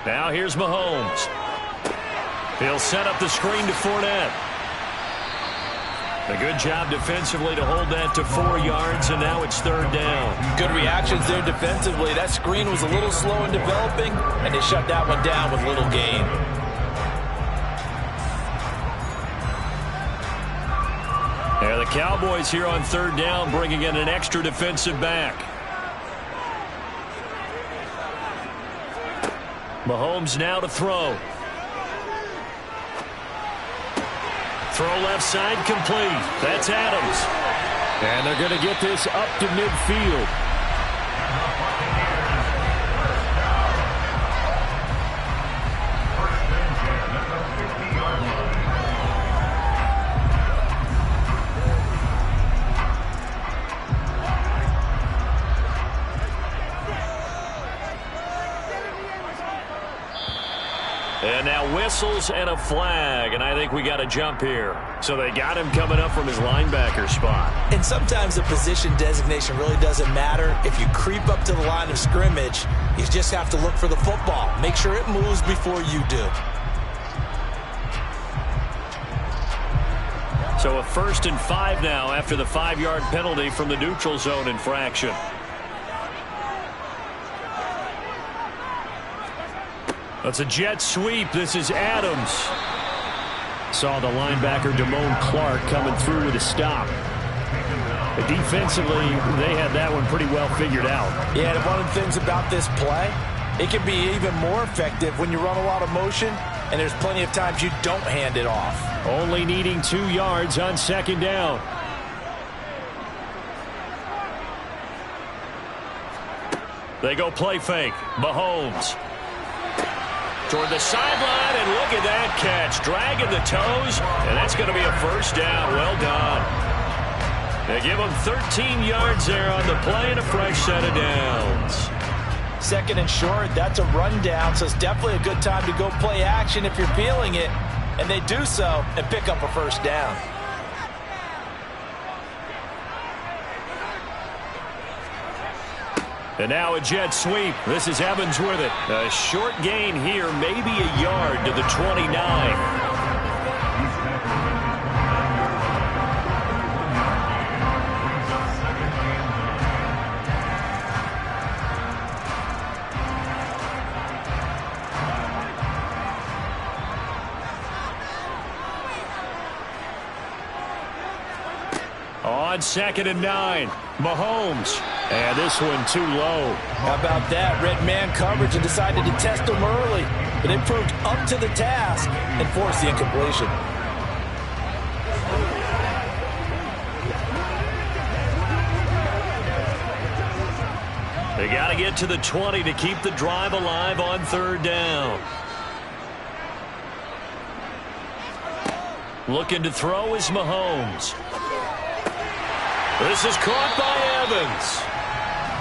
Now here's Mahomes. He'll set up the screen to Fournette. A good job defensively to hold that to 4 yards, and now it's 3rd down. Good reactions there defensively. That screen was a little slow in developing, and they shut that one down with little gain. Yeah, the Cowboys here on 3rd down, bringing in an extra defensive back. Mahomes now to throw. Throw left side complete. That's Adams. And they're going to get this up to midfield. And now whistles and a flag, and I think we got a jump here. So they got him coming up from his linebacker spot. And sometimes the position designation really doesn't matter. If you creep up to the line of scrimmage, you just have to look for the football. Make sure it moves before you do. So a 1st and 5 now after the 5-yard penalty from the neutral zone infraction. That's a jet sweep. This is Adams. Saw the linebacker Damone Clark coming through with a stop. But defensively, they had that one pretty well figured out. Yeah, and one of the things about this play, it can be even more effective when you run a lot of motion, and there's plenty of times you don't hand it off. Only needing 2 yards on 2nd down. They go play fake. Mahomes. Toward the sideline, and look at that catch. Dragging the toes, and that's going to be a first down. Well done. They give him 13 yards there on the play and a fresh set of downs. 2nd and short, that's a rundown, so it's definitely a good time to go play action if you're feeling it. And they do so and pick up a first down. And now a jet sweep. This is Evans with it. A short gain here, maybe a yard to the 29. On 2nd and 9, Mahomes. And this one too low. How about that? Red man coverage and decided to test him early. But it proved up to the task and forced the incompletion. They got to get to the 20 to keep the drive alive on 3rd down. Looking to throw is Mahomes. This is caught by Evans.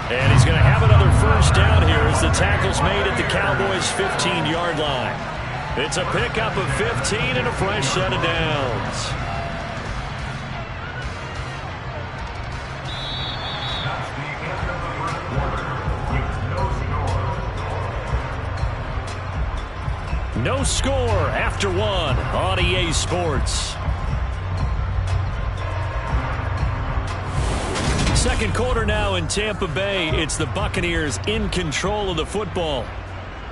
And he's going to have another 1st down here as the tackle's made at the Cowboys' 15-yard line. It's a pickup of 15 and a fresh set of downs. That's the end of the first quarter with no score. No score after 1 on EA Sports. 2nd quarter now in Tampa Bay. It's the Buccaneers in control of the football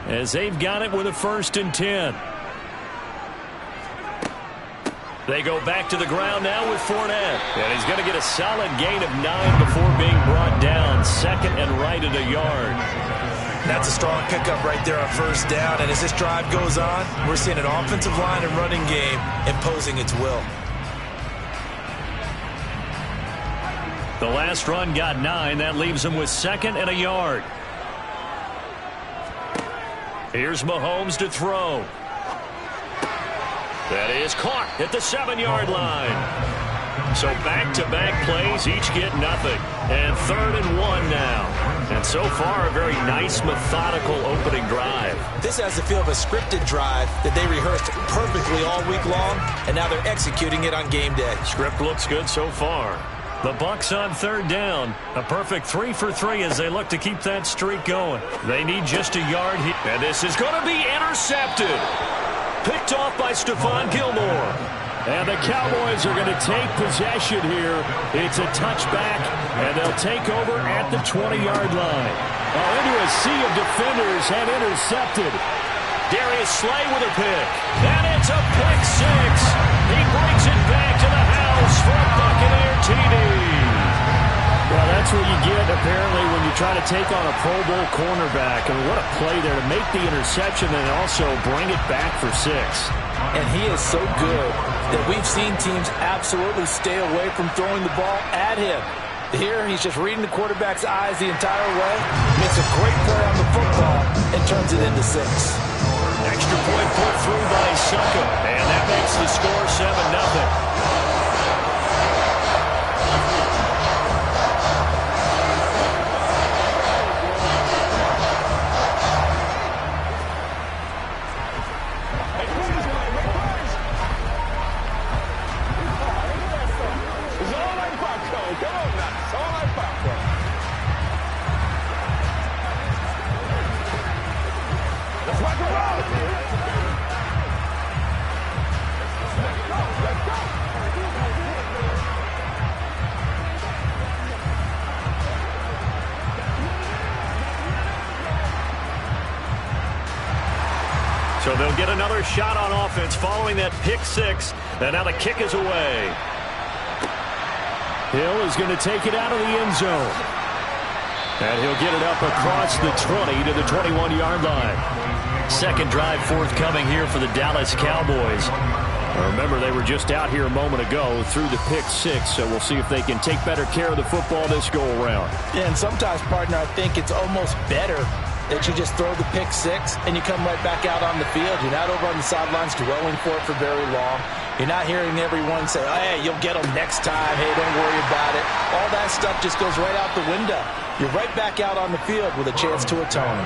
as they've got it with a 1st and 10. They go back to the ground now with Fournette. And he's going to get a solid gain of 9 before being brought down. 2nd and right at a yard. That's a strong pickup right there on 1st down. And as this drive goes on, we're seeing an offensive line and running game imposing its will. The last run got 9. That leaves him with 2nd and a yard. Here's Mahomes to throw. That is caught at the 7-yard line. So back-to-back plays, each get nothing. And 3rd and 1 now. And so far, a very nice, methodical opening drive. This has the feel of a scripted drive that they rehearsed perfectly all week long, and now they're executing it on game day. Script looks good so far. The Bucs on 3rd down. A perfect 3 for 3 as they look to keep that streak going. They need just a yard here. And this is going to be intercepted. Picked off by Stephon Gilmore. And the Cowboys are going to take possession here. It's a touchback, and they'll take over at the 20-yard line. Into a sea of defenders and intercepted. Darius Slay with a pick. And it's a pick 6. He brings it back to the house for a Buccaneer TD. Well, that's what you get, apparently, when you try to take on a Pro Bowl cornerback. I mean, what a play there to make the interception and also bring it back for 6. And he is so good that we've seen teams absolutely stay away from throwing the ball at him. Here, he's just reading the quarterback's eyes the entire way, makes a great play on the football, and turns it into 6. Extra point put through by Succop, and that makes the score 7-0. So they'll get another shot on offense following that pick 6. And now the kick is away. Hill is going to take it out of the end zone. And he'll get it up across the 20 to the 21-yard line. 2nd drive forthcoming here for the Dallas Cowboys. Remember, they were just out here a moment ago through the pick 6, so we'll see if they can take better care of the football this go-around. Yeah, and sometimes, partner, I think it's almost better that you just throw the pick 6 and you come right back out on the field. You're not over on the sidelines dwelling for it for very long. You're not hearing everyone say, hey, you'll get them next time. Hey, don't worry about it. All that stuff just goes right out the window. You're right back out on the field with a chance to atone.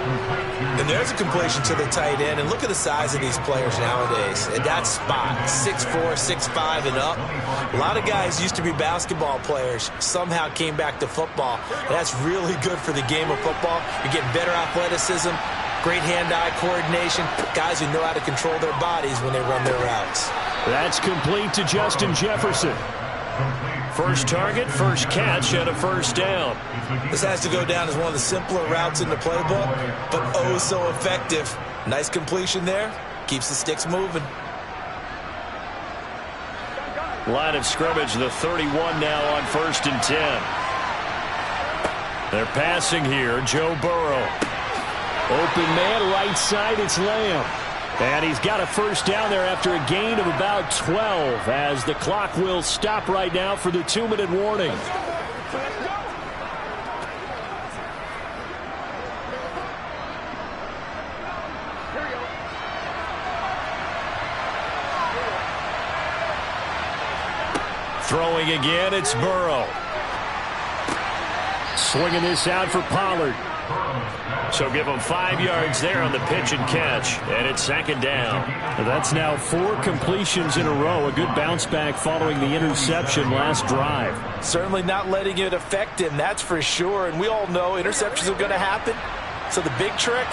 And there's a completion to the tight end. And look at the size of these players nowadays. At that spot, 6'4", 6'5", and up. A lot of guys used to be basketball players, somehow came back to football. And that's really good for the game of football. You're getting better athleticism, great hand-eye coordination, guys who know how to control their bodies when they run their routes. That's complete to Justin Jefferson. First target, first catch, and a first down. This has to go down as one of the simpler routes in the playbook, but oh so effective. Nice completion there. Keeps the sticks moving. Line of scrimmage, the 31 now on 1st and 10. They're passing here, Joe Burrow. Open man, right side, it's Lamb. And he's got a first down there after a gain of about 12 as the clock will stop right now for the 2-minute warning. Throwing again, it's Burrow. Swinging this out for Pollard. So give him 5 yards there on the pitch and catch, and it's 2nd down. That's now 4 completions in a row. A good bounce back following the interception last drive. Certainly not letting it affect him, that's for sure. And we all know interceptions are going to happen. So the big trick,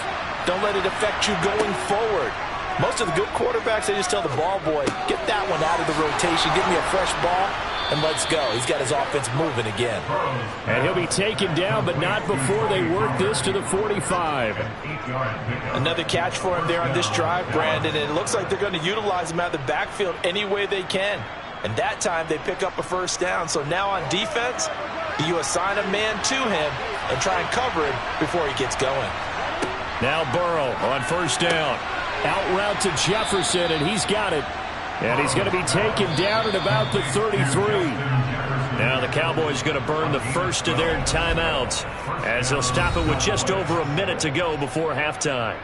don't let it affect you going forward. Most of the good quarterbacks, they just tell the ball boy, get that one out of the rotation, give me a fresh ball, and let's go. He's got his offense moving again. And he'll be taken down, but not before they work this to the 45. Another catch for him there on this drive, Brandon, and it looks like they're going to utilize him out of the backfield any way they can. And that time they pick up a first down. So now on defense, you assign a man to him and try and cover him before he gets going. Now Burrow on 1st down. Out route to Jefferson, and he's got it. And he's going to be taken down at about the 33. Now the Cowboys going to burn the first of their timeouts as they'll stop it with just over a minute to go before halftime.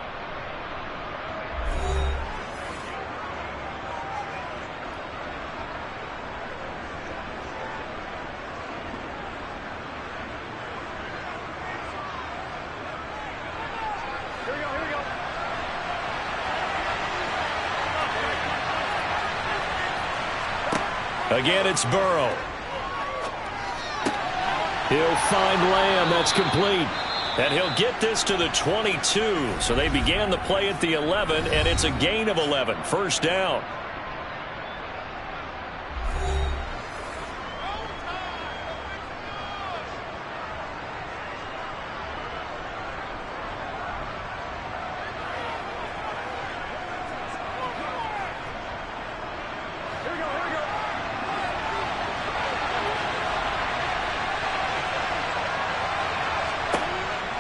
Again, it's Burrow. He'll find Lamb. That's complete. And he'll get this to the 22. So they began the play at the 11, and it's a gain of 11. First down.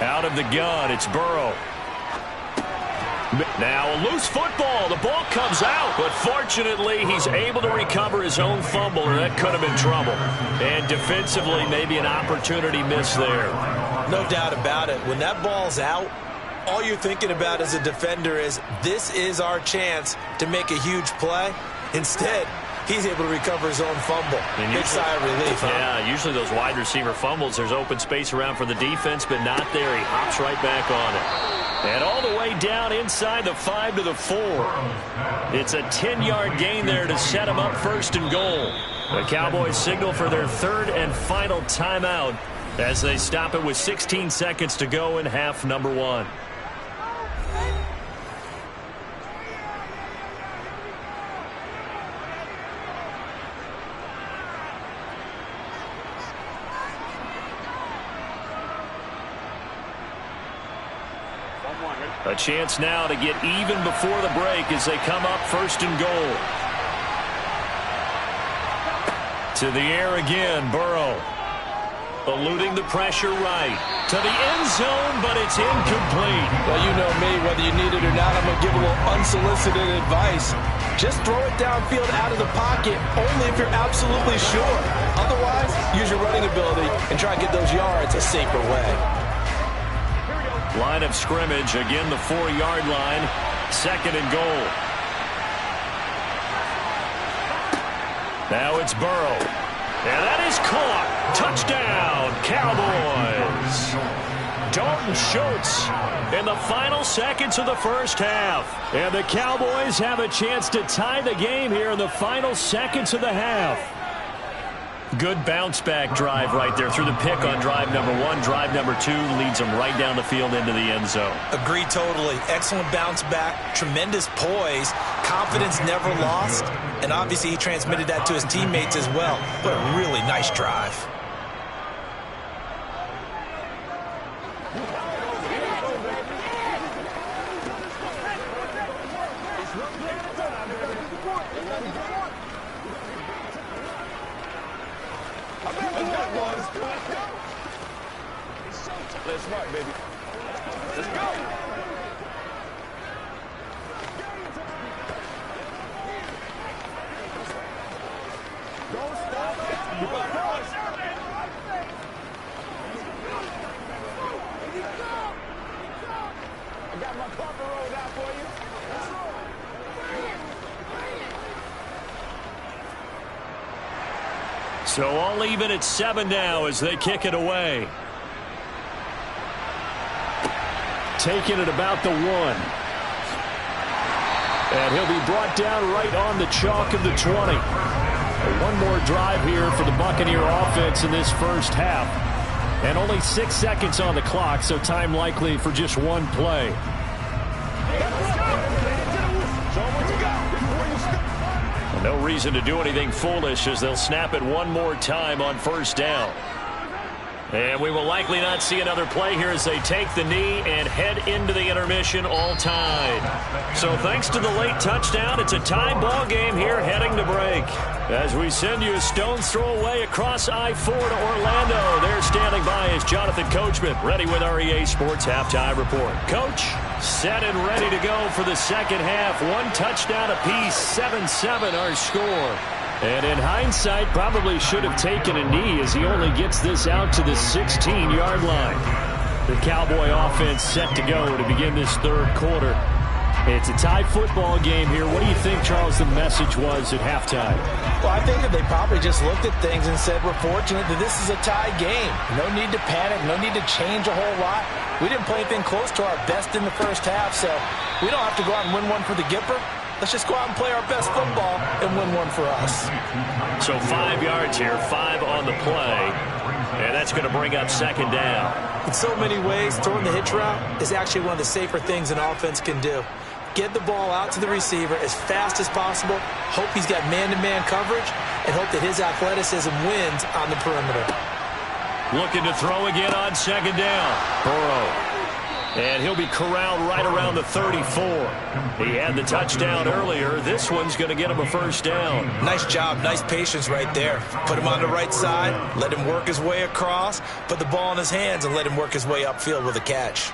Out of the gun, it's Burrow. Now a loose football. The ball comes out, but fortunately he's able to recover his own fumble, or that could have been trouble. And defensively, maybe an opportunity missed there. No doubt about it. When that ball's out, all you're thinking about as a defender is, this is our chance to make a huge play. Instead, he's able to recover his own fumble. Big sigh of relief, huh? Yeah, usually those wide receiver fumbles, there's open space around for the defense, but not there. He hops right back on it. And all the way down inside the 5 to the 4. It's a 10-yard gain there to set him up 1st and goal. The Cowboys signal for their 3rd and final timeout as they stop it with 16 seconds to go in half number 1. A chance now to get even before the break as they come up 1st and goal. To the air again, Burrow. Eluding the pressure right. To the end zone, but it's incomplete. Well, you know me, whether you need it or not, I'm going to give a little unsolicited advice. Just throw it downfield out of the pocket, only if you're absolutely sure. Otherwise, use your running ability and try and get those yards a safer way. Line of scrimmage, again the 4-yard line, 2nd and goal. Now it's Burrow. And that is caught. Touchdown, Cowboys. Dalton Schultz in the final seconds of the first half. And the Cowboys have a chance to tie the game here in the final seconds of the half. Good bounce-back drive right there through the pick on drive number 1. Drive number 2 leads them right down the field into the end zone. Agree totally. Excellent bounce-back, tremendous poise, confidence never lost, and obviously he transmitted that to his teammates as well. What a really nice drive. Let's rock, baby. Let's go. Don't stop. Keep on going. I got my carpet rolled out for you. So all even at 7 now as they kick it away. Taking it about the 1. And he'll be brought down right on the chalk of the 20. One more drive here for the Buccaneer offense in this first half. And only 6 seconds on the clock, so time likely for just one play. No reason to do anything foolish as they'll snap it one more time on first down. And we will likely not see another play here as they take the knee and head into the intermission all tied. So thanks to the late touchdown, it's a tie ball game here heading to break. As we send you a stone's throw away across I-4 to Orlando. There standing by is Jonathan Coachman, ready with our EA Sports Halftime Report. Coach, set and ready to go for the second half. One touchdown apiece, 7-7 our score. And in hindsight, probably should have taken a knee as he only gets this out to the 16-yard line. The Cowboy offense set to go to begin this third quarter. It's a tie football game here. What do you think, Charles, the message was at halftime? Well, I think that they probably just looked at things and said, we're fortunate that this is a tie game. No need to panic, no need to change a whole lot. We didn't play anything close to our best in the first half, so we don't have to go out and win one for the Gipper. Let's just go out and play our best football and win one for us. So 5 yards here, 5 on the play, and that's going to bring up second down. In so many ways, throwing the hitch route is actually one of the safer things an offense can do. Get the ball out to the receiver as fast as possible, hope he's got man-to-man coverage, and hope that his athleticism wins on the perimeter. Looking to throw again on second down. Burrow. And he'll be corralled right around the 34. He had the touchdown earlier. This one's going to get him a first down. Nice job. Nice patience right there. Put him on the right side. Let him work his way across. Put the ball in his hands and let him work his way upfield with a catch.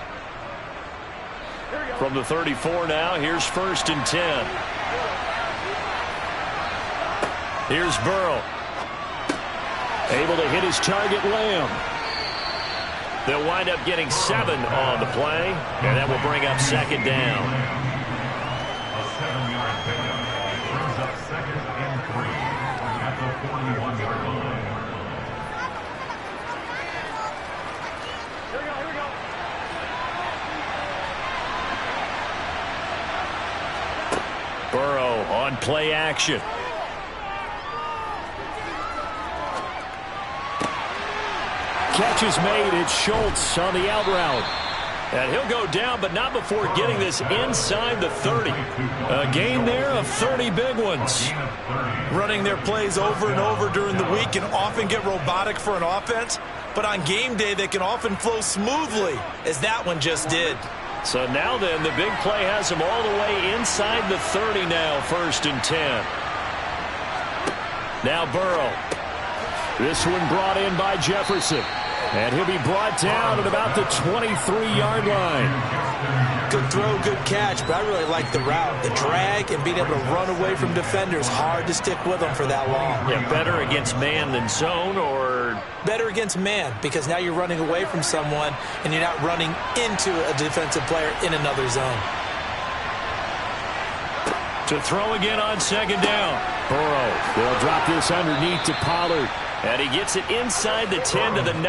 From the 34 now, here's 1st and 10. Here's Burrow. Able to hit his target, Lamb. They'll wind up getting 7 on the play, and that will bring up second down. A 7-yard pickup brings up 2nd and 3 at the 41-yard line. Here we go. Burrow on play action. Catch is made. It's Schultz on the out route. And he'll go down, but not before getting this inside the 30. A gain there of 30 big ones. Running their plays over and over during the week can often get robotic for an offense, but on game day they can often flow smoothly, as that one just did. So now then, the big play has him all the way inside the 30 now, 1st and 10. Now Burrow. This one brought in by Jefferson. And he'll be brought down at about the 23-yard line. Good throw, good catch, but I really like the route. The drag and being able to run away from defenders, hard to stick with them for that long. Yeah, better against man than zone, or? Better against man, because now you're running away from someone and you're not running into a defensive player in another zone. To throw again on second down. Burrow. They'll drop this underneath to Pollard. And he gets it inside the 10 to the 9.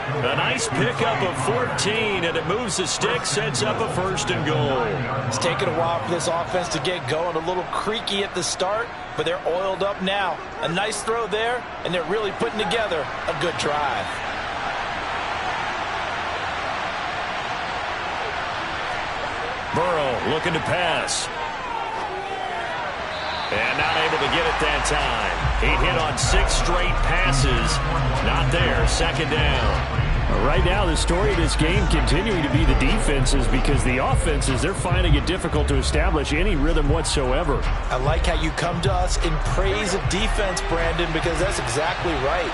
A nice pickup of 14, and it moves the stick, sets up a 1st and goal. It's taken a while for this offense to get going. A little creaky at the start, but they're oiled up now. A nice throw there, and they're really putting together a good drive. Burrow looking to pass. And not able to get it that time. He hit on 6 straight passes. Not there. 2nd down. Right now, the story of this game continuing to be the defenses, because the offenses, they're finding it difficult to establish any rhythm whatsoever. I like how you come to us in praise of defense, Brandon, because that's exactly right.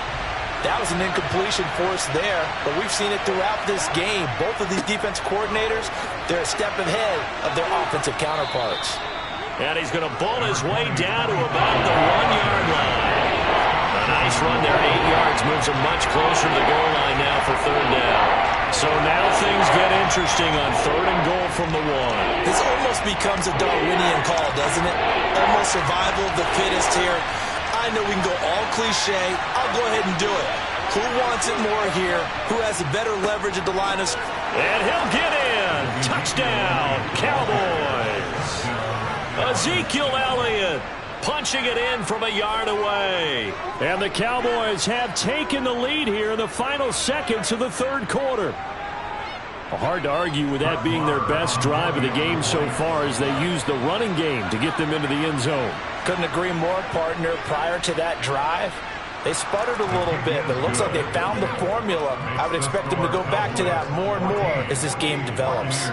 That was an incompletion for us there, but we've seen it throughout this game. Both of these defense coordinators, they're a step ahead of their offensive counterparts. And he's going to bull his way down to about the 1-yard line. A nice run there, 8 yards, moves him much closer to the goal line now for 3rd down. So now things get interesting on 3rd and goal from the 1. This almost becomes a Darwinian call, doesn't it? Almost survival of the fittest here. I know we can go all cliche. I'll go ahead and do it. Who wants it more here? Who has a better leverage at the line of... And he'll get in. Touchdown, Cowboys. Ezekiel Elliott punching it in from a yard away. And the Cowboys have taken the lead here in the final seconds of the 3rd quarter. Hard to argue with that being their best drive of the game so far, as they used the running game to get them into the end zone. Couldn't agree more, partner. Prior to that drive, they sputtered a little bit, but it looks like they found the formula. I would expect them to go back to that more and more as this game develops.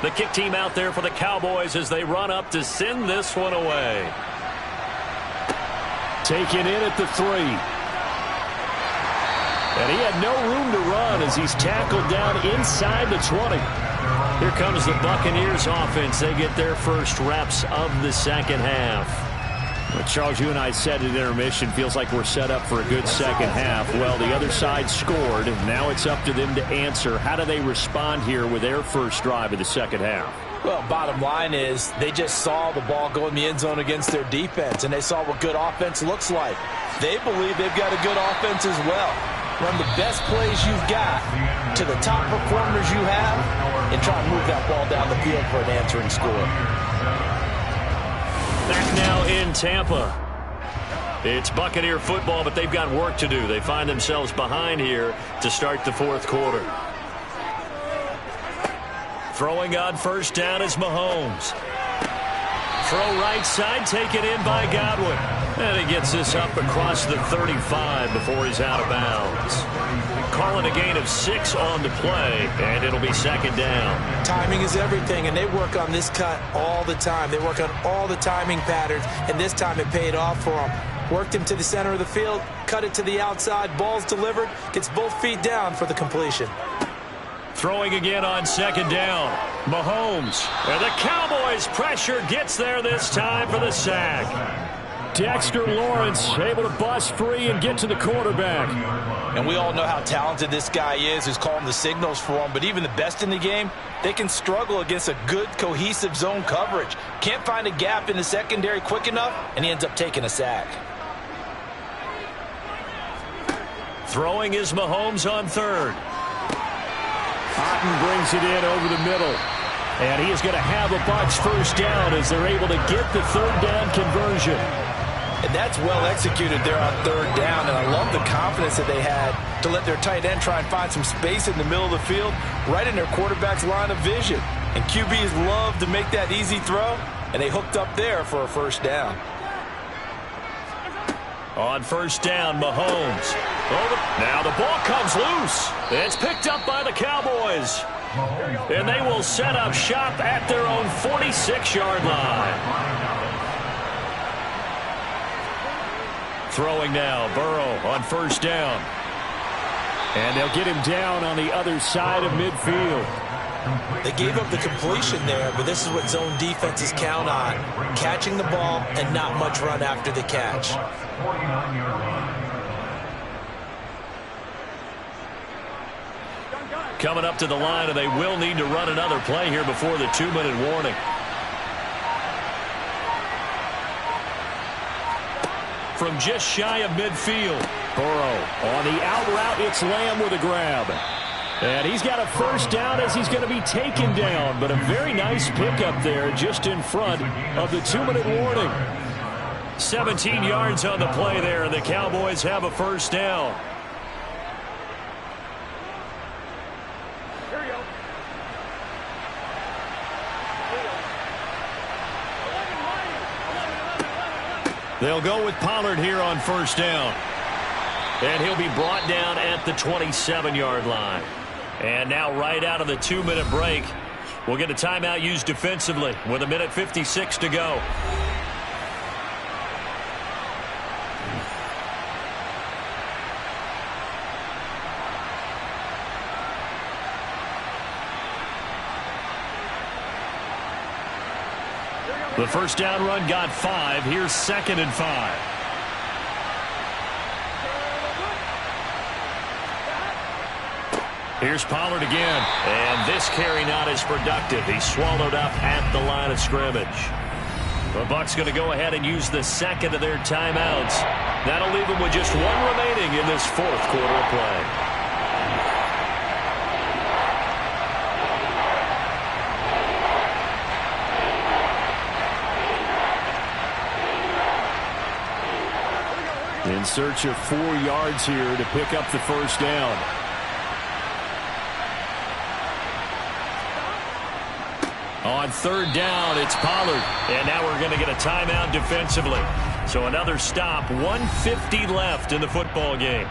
The kick team out there for the Cowboys as they run up to send this one away. Taken in at the 3. And he had no room to run as he's tackled down inside the 20. Here comes the Buccaneers offense. They get their first reps of the 2nd half. Well, Charles, you and I said at intermission, feels like we're set up for a good 2nd half. Well, the other side scored, and now it's up to them to answer. How do they respond here with their first drive of the 2nd half? Well, bottom line is they just saw the ball go in the end zone against their defense, and they saw what good offense looks like. They believe they've got a good offense as well. Run the best plays you've got to the top performers you have and try and move that ball down the field for an answering score. Back now in Tampa. It's Buccaneer football, but they've got work to do. They find themselves behind here to start the 4th quarter. Throwing on 1st down is Mahomes. Throw right side, taken in by Godwin. And he gets this up across the 35 before he's out of bounds. Calling a gain of 6 on the play, and it'll be 2nd down. Timing is everything, and they work on this cut all the time. They work on all the timing patterns, and this time it paid off for them. Worked him to the center of the field, cut it to the outside, ball's delivered, gets both feet down for the completion. Throwing again on 2nd down. Mahomes. And the Cowboys pressure gets there this time for the sack. Dexter Lawrence able to bust free and get to the quarterback. And we all know how talented this guy is who's calling the signals for him, but even the best in the game, they can struggle against a good, cohesive zone coverage. Can't find a gap in the secondary quick enough, and he ends up taking a sack. Throwing is Mahomes on 3rd. Otten brings it in over the middle. And he is going to have a Bucs first down as they're able to get the 3rd down conversion. And that's well executed there on 3rd down, and I love the confidence that they had to let their tight end try and find some space in the middle of the field, right in their quarterback's line of vision. And QBs love to make that easy throw, and they hooked up there for a first down. On 1st down, Mahomes. Now the ball comes loose. It's picked up by the Cowboys. And they will set up shop at their own 46-yard line. Throwing now, Burrow on first down. And they'll get him down on the other side of midfield. They gave up the completion there, but this is what zone defenses count on. Catching the ball and not much run after the catch. Coming up to the line, and they will need to run another play here before the 2-minute warning. From just shy of midfield, Burrow on the out route. It's Lamb with a grab. And he's got a first down as he's going to be taken down. But a very nice pickup there just in front of the 2-minute warning. 17 yards on the play there, and the Cowboys have a first down. They'll go with Pollard here on first down. And he'll be brought down at the 27-yard line. And now right out of the 2-minute break, we'll get a timeout used defensively with 1:56 to go. The first down run got 5. Here's 2nd and 5. Here's Pollard again. And this carry not as productive. He's swallowed up at the line of scrimmage. The Bucs going to go ahead and use the second of their timeouts. That'll leave them with just 1 remaining in this 4th quarter of play. In search of 4 yards here to pick up the first down. On 3rd down, it's Pollard. And now we're going to get a timeout defensively. So another stop, 1:50 left in the football game.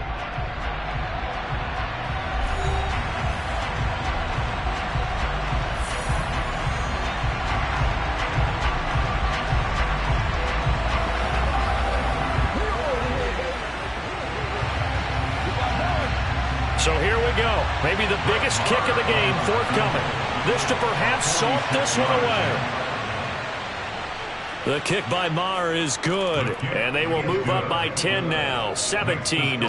So here we go. Maybe the biggest kick of the game forthcoming. This to perhaps salt this one away. The kick by Maher is good. And they will move up by 10 now, 17-7.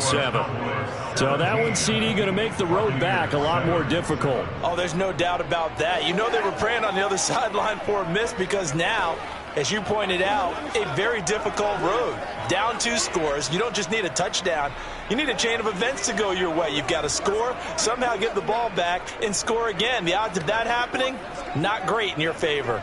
So that one, CD, going to make the road back a lot more difficult. Oh, there's no doubt about that. You know they were praying on the other sideline for a miss because now, as you pointed out, a very difficult road. Down 2 scores. You don't just need a touchdown. You need a chain of events to go your way. You've got to score, somehow get the ball back, and score again. The odds of that happening, not great in your favor.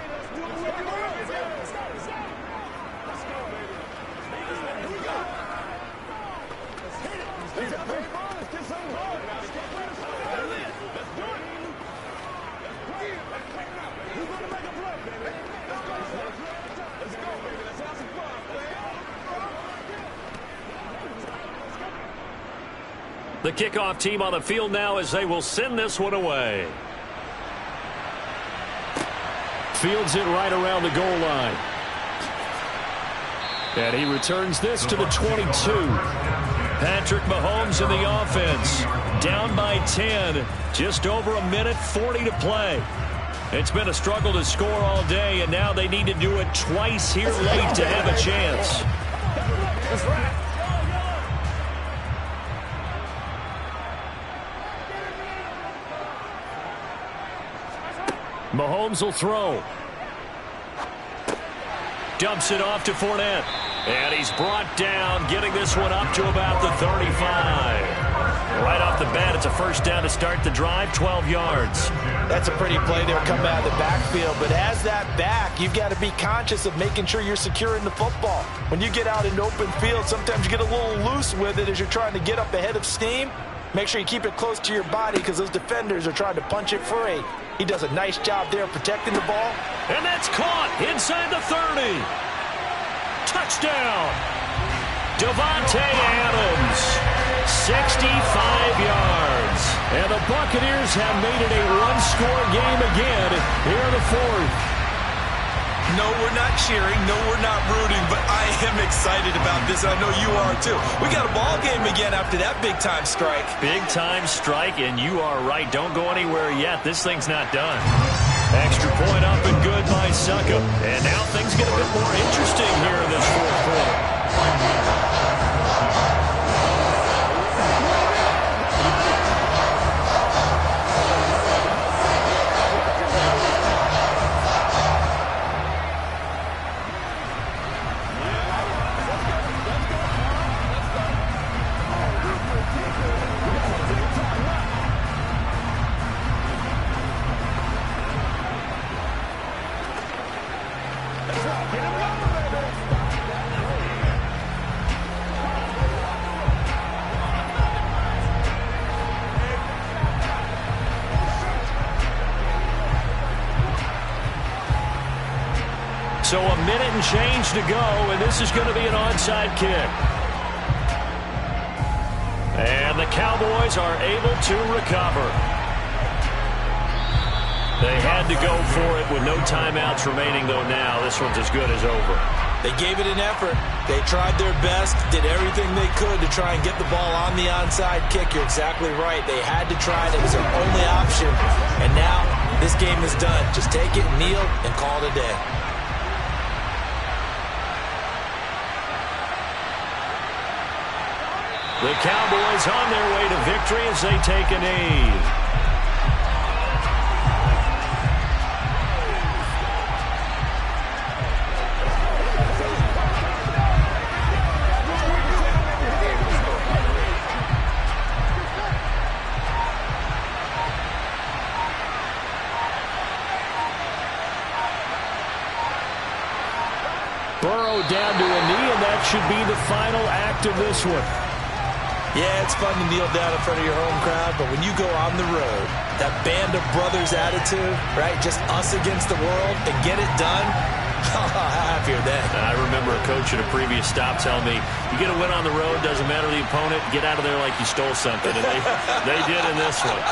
The kickoff team on the field now as they will send this one away. Fields it right around the goal line. And he returns this to the 22. Patrick Mahomes in the offense. Down by 10. Just over 1:40 to play. It's been a struggle to score all day, and now they need to do it twice here late to have a chance. That's right. Mahomes will throw. Dumps it off to Fournette. And he's brought down, getting this one up to about the 35. Right off the bat, it's a first down to start the drive, 12 yards. That's a pretty play there coming out of the backfield. But as that back, you've got to be conscious of making sure you're securing the football. When you get out in open field, sometimes you get a little loose with it as you're trying to get up ahead of steam. Make sure you keep it close to your body because those defenders are trying to punch it free. He does a nice job there protecting the ball. And that's caught inside the 30. Touchdown. Davante Adams. 65 yards. And the Buccaneers have made it a one-score game again here in the fourth. No, we're not cheering. No, we're not rooting. But I am excited about this. I know you are, too. We got a ball game again after that big-time strike. Big-time strike, and you are right. Don't go anywhere yet. This thing's not done. Extra point up and good by Succop. And now things get a bit more interesting here in this fourth quarter. So a minute and change to go, and this is going to be an onside kick. And the Cowboys are able to recover. They had to go for it with no timeouts remaining, though now this one's as good as over. They gave it an effort. They tried their best, did everything they could to try and get the ball on the onside kick. You're exactly right. They had to try it. It was their only option. And now this game is done. Just take it, kneel, and call it a day. The Cowboys on their way to victory as they take a knee. Burrow down to a knee, and that should be the final act of this one. Yeah, it's fun to kneel down in front of your home crowd, but when you go on the road, that band of brothers attitude, right, just us against the world, and get it done, how happier then. I remember a coach at a previous stop telling me, you get a win on the road, doesn't matter the opponent, get out of there like you stole something, and they did in this one.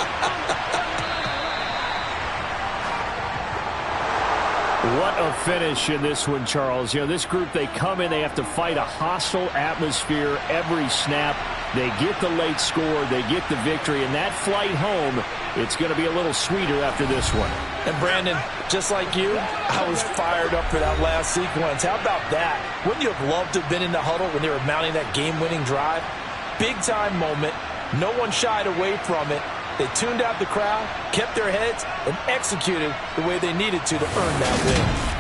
What a finish in this one, Charles. You know, this group, they come in, they have to fight a hostile atmosphere every snap. They get the late score, they get the victory, and that flight home, it's going to be a little sweeter after this one. And Brandon, just like you, I was fired up for that last sequence. How about that? Wouldn't you have loved to have been in the huddle when they were mounting that game-winning drive? Big-time moment. No one shied away from it. They tuned out the crowd, kept their heads, and executed the way they needed to earn that win.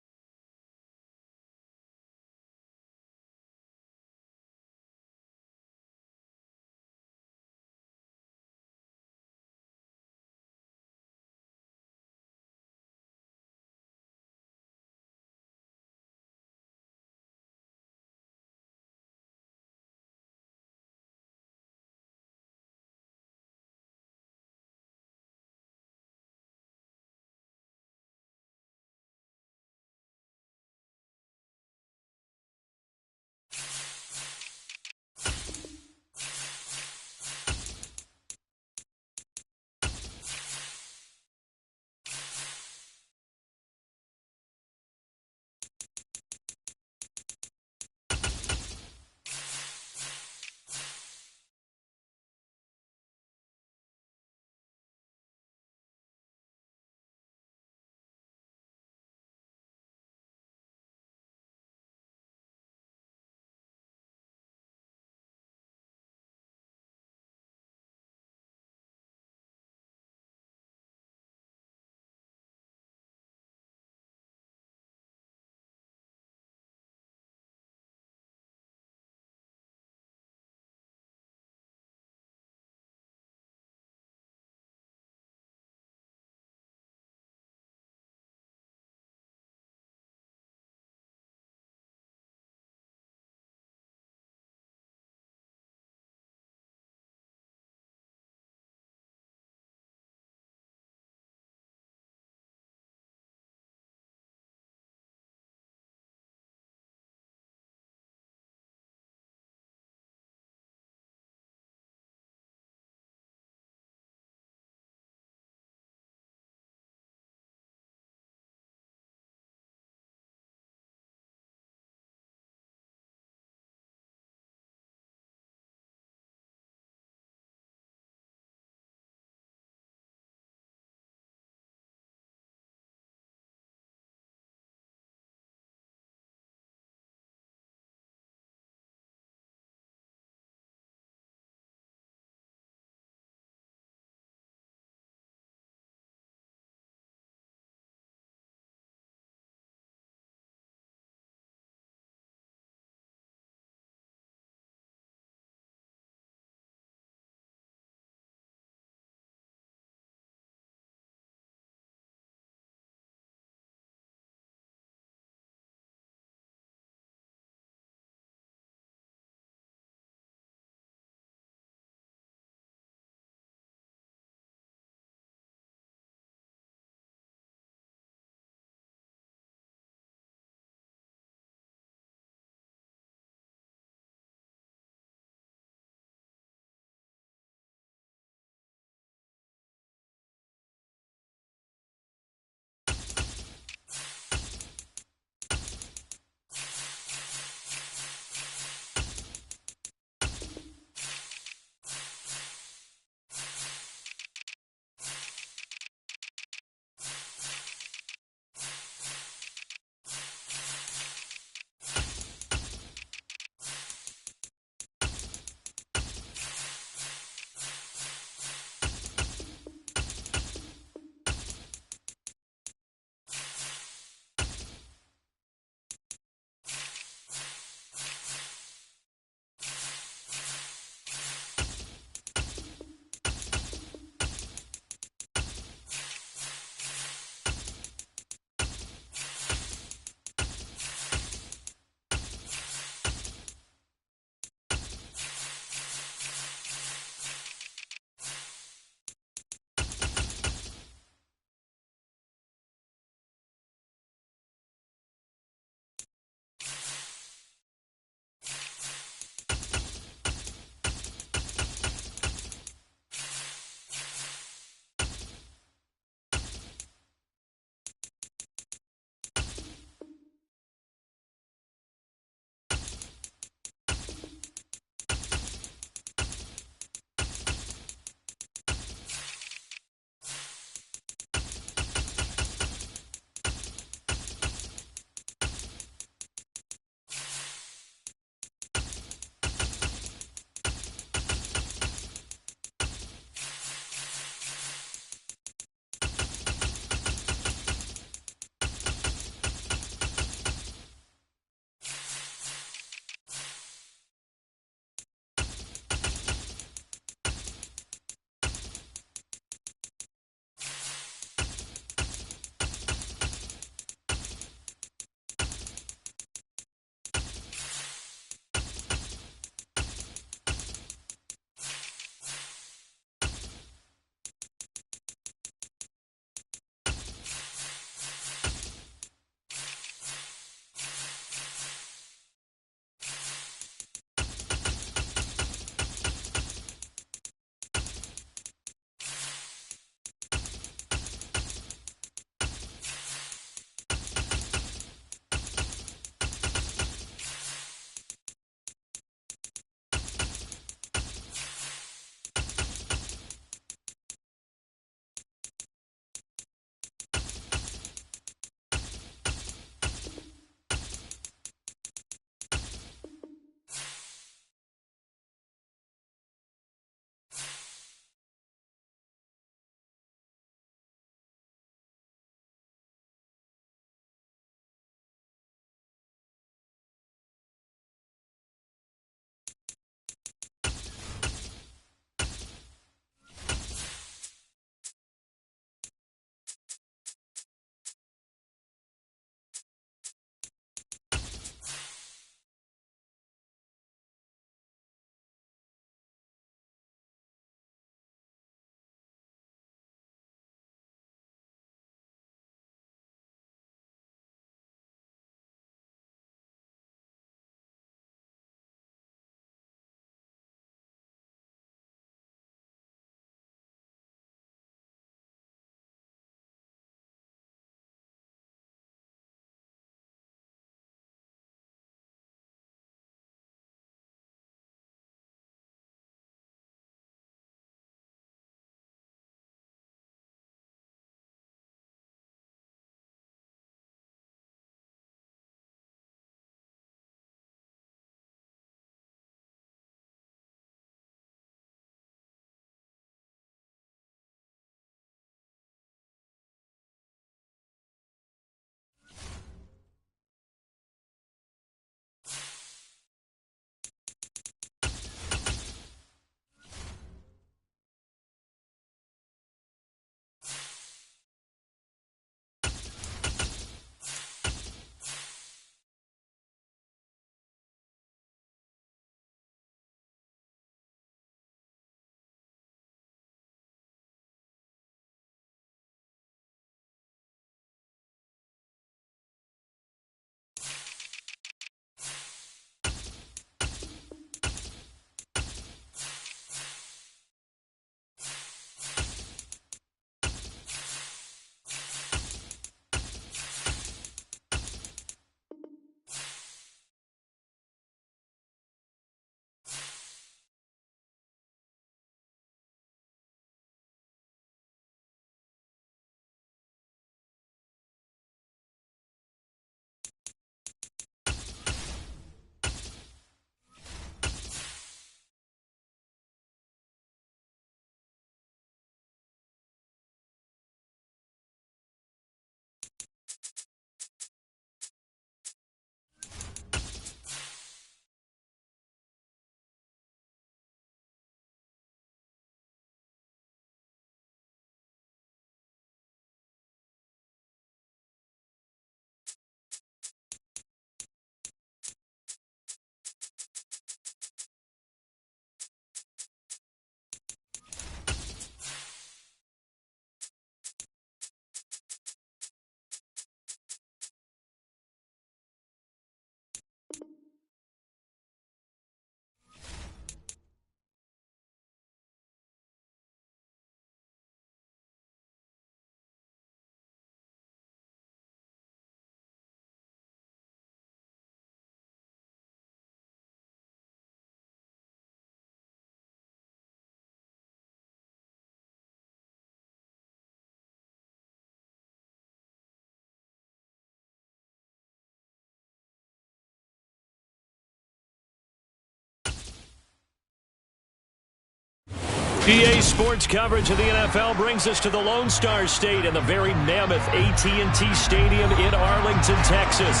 EA Sports coverage of the NFL brings us to the Lone Star State and the very mammoth AT&T Stadium in Arlington, Texas.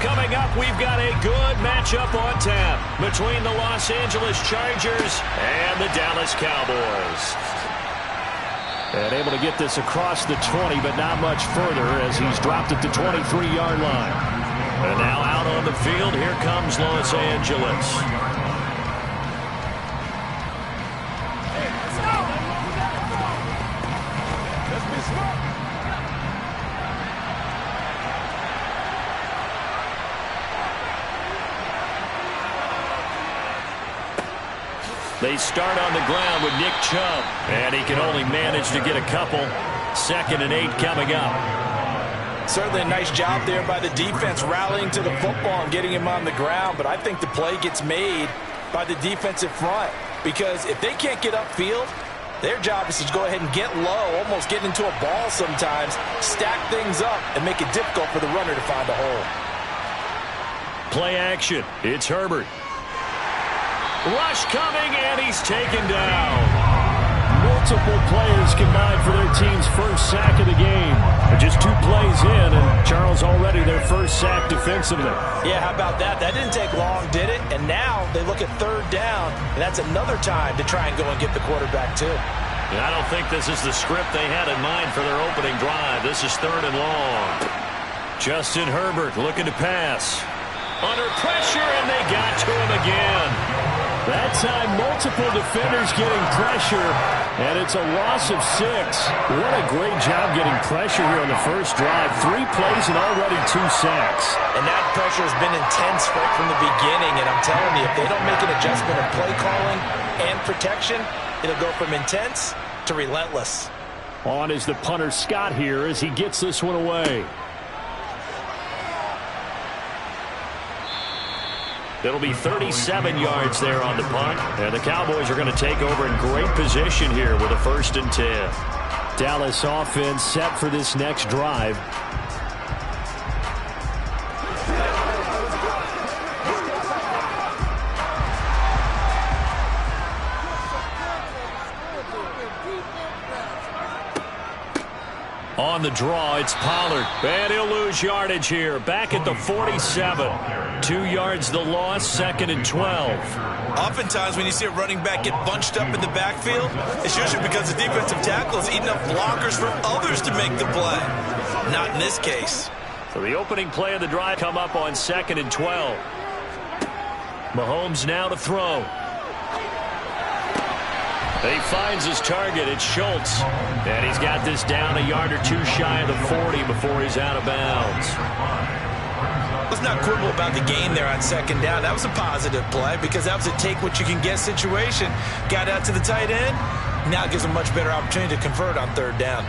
Coming up, we've got a good matchup on tap between the Los Angeles Chargers and the Dallas Cowboys. And able to get this across the 20, but not much further as he's dropped it to 23-yard line. And now out on the field, here comes Los Angeles. They start on the ground with Nick Chubb, and he can only manage to get a couple. 2nd and 8 coming up. Certainly a nice job there by the defense rallying to the football and getting him on the ground, but I think the play gets made by the defensive front because if they can't get upfield, their job is to go ahead and get low, almost get into a ball sometimes, stack things up, and make it difficult for the runner to find a hole. Play action. It's Herbert. Rush coming, and he's taken down. Multiple players combined for their team's first sack of the game. Just 2 plays in, and Charles already their first sack defensively. Yeah, how about that? That didn't take long, did it? And now they look at 3rd down, and that's another time to try and go and get the quarterback, too. And I don't think this is the script they had in mind for their opening drive. This is 3rd and long. Justin Herbert looking to pass. Under pressure, and they got to him again. That time, multiple defenders getting pressure, and it's a loss of 6. What a great job getting pressure here on the first drive. 3 plays and already 2 sacks. And that pressure has been intense right from the beginning, and I'm telling you, if they don't make an adjustment of play calling and protection, it'll go from intense to relentless. On is the punter Scott here as he gets this one away. It'll be 37 yards there on the punt. And the Cowboys are going to take over in great position here with a 1st and 10. Dallas offense set for this next drive. On the draw, it's Pollard. And he'll lose yardage here. Back at the 47. 2 yards the loss, 2nd and 12. Oftentimes when you see a running back get bunched up in the backfield, it's usually because the defensive tackle is eating up blockers from others to make the play. Not in this case. So the opening play of the drive come up on 2nd and 12. Mahomes now to throw. He finds his target. It's Schultz. And he's got this down a yard or 2 shy of the 40 before he's out of bounds. Let's not quibble about the gain there on 2nd down. That was a positive play because that was a take-what-you-can-get situation. Got out to the tight end. Now it gives them a much better opportunity to convert on 3rd down.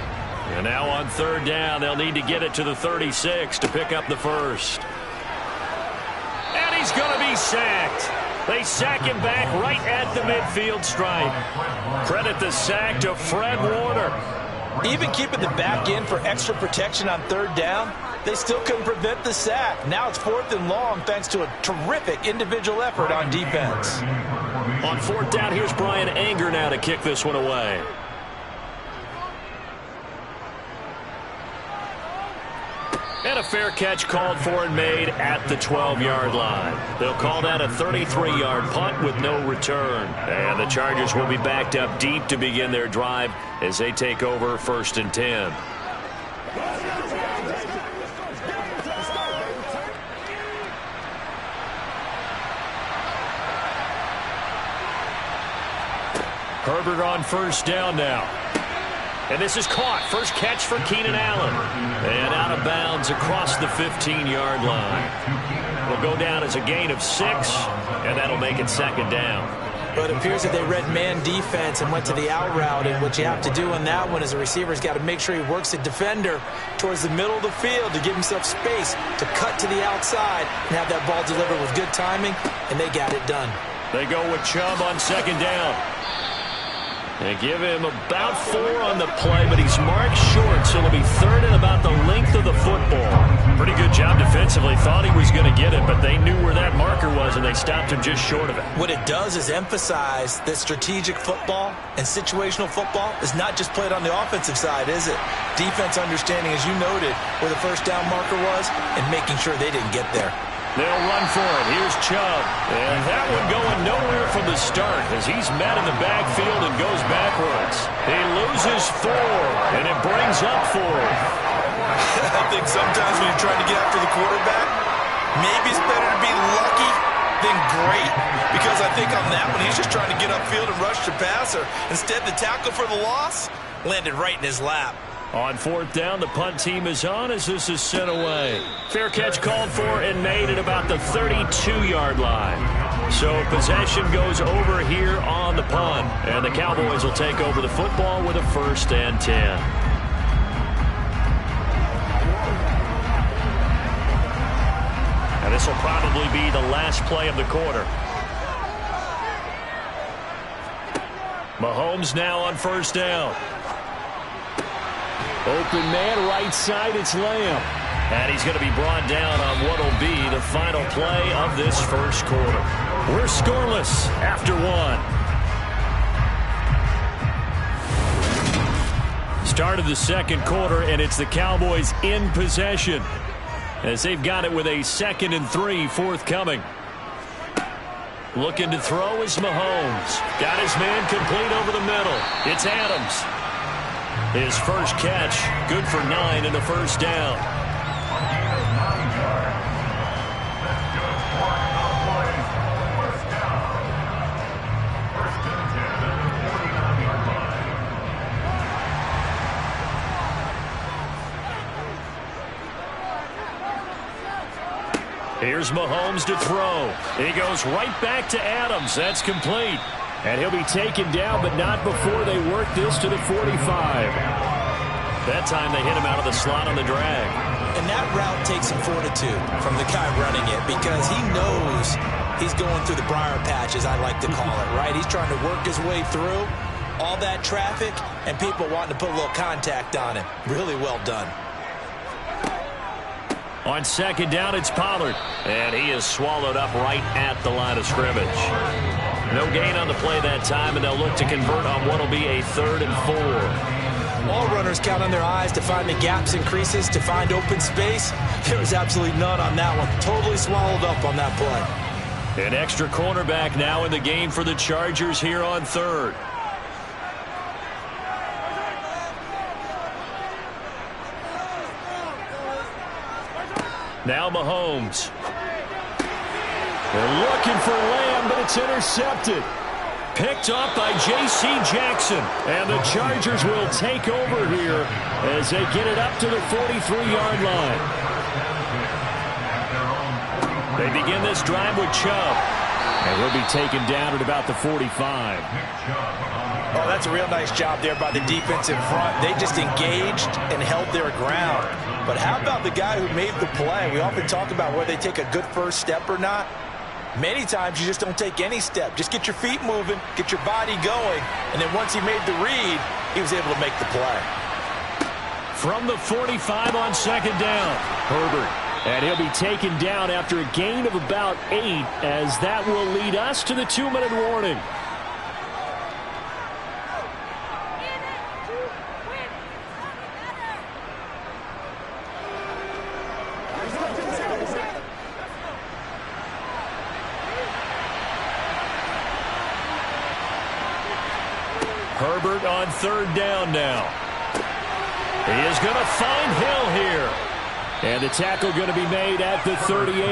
And now on 3rd down, they'll need to get it to the 36 to pick up the first. And he's going to be sacked. They sack him back right at the midfield stripe. Credit the sack to Fred Warner. Even keeping the back end for extra protection on 3rd down, they still couldn't prevent the sack. Now it's 4th and long thanks to a terrific individual effort on defense. On 4th down, here's Brian Anger now to kick this one away. And a fair catch called for and made at the 12-yard line. They'll call that a 33-yard punt with no return. And the Chargers will be backed up deep to begin their drive as they take over 1st and 10. Herbert on 1st down now. And this is caught. First catch for Keenan Allen. And out of bounds across the 15-yard line. Will go down as a gain of 6, and that'll make it 2nd down. But it appears that they read man defense and went to the out route. And what you have to do on that one is a receiver's got to make sure he works the defender towards the middle of the field to give himself space to cut to the outside and have that ball delivered with good timing, and they got it done. They go with Chubb on 2nd down. They give him about 4 on the play, but he's marked short, so it'll be 3rd and about the length of the football. Pretty good job defensively. Thought he was going to get it, but they knew where that marker was, and they stopped him just short of it. What it does is emphasize that strategic football and situational football is not just played on the offensive side, is it? Defense understanding, as you noted, where the first down marker was and making sure they didn't get there. They'll run for it. Here's Chubb. And that one going nowhere from the start as he's met in the backfield and goes backwards. He loses 4, and it brings up 4. I think sometimes when you're trying to get after the quarterback, maybe it's better to be lucky than great, because I think on that one, he's just trying to get upfield and rush the passer. Instead, the tackle for the loss landed right in his lap. On 4th down, the punt team is on as this is sent away. Fair catch called for and made at about the 32-yard line. So possession goes over here on the punt, and the Cowboys will take over the football with a 1st and 10. And this will probably be the last play of the quarter. Mahomes now on 1st down. Open man, right side, it's Lamb. And he's going to be brought down on what will be the final play of this first quarter. We're scoreless after 1. Start of the second quarter, and it's the Cowboys in possession as they've got it with a 2nd and 3 forthcoming. Looking to throw is Mahomes. Got his man complete over the middle. It's Adams. His first catch, good for 9 and a 1st down. Here's Mahomes to throw. He goes right back to Adams. That's complete. And he'll be taken down, but not before they work this to the 45. That time they hit him out of the slot on the drag. And that route takes some fortitude from the guy running it, because he knows he's going through the briar patch, as I like to call it, right? He's trying to work his way through all that traffic and people wanting to put a little contact on him. Really well done. On 2nd down, it's Pollard. And he is swallowed up right at the line of scrimmage. No gain on the play that time, and they'll look to convert on what will be a 3rd and 4. All runners count on their eyes to find the gaps and creases, to find open space. There was absolutely none on that one. Totally swallowed up on that play. An extra cornerback now in the game for the Chargers here on 3rd. Now Mahomes. They're looking for Lamb, but it's intercepted. Picked up by J.C. Jackson. And the Chargers will take over here as they get it up to the 43-yard line. They begin this drive with Chubb. And he'll be taken down at about the 45. Oh, that's a real nice job there by the defense in front. They just engaged and held their ground. But how about the guy who made the play? We often talk about whether they take a good first step or not. Many times you just don't take any step. Just get your feet moving, get your body going, and then once he made the read, he was able to make the play. From the 45 on 2nd down, Herbert. And he'll be taken down after a gain of about 8, as that will lead us to the 2-minute warning. Herbert on 3rd down now. He is going to find Hill here. And the tackle going to be made at the 38.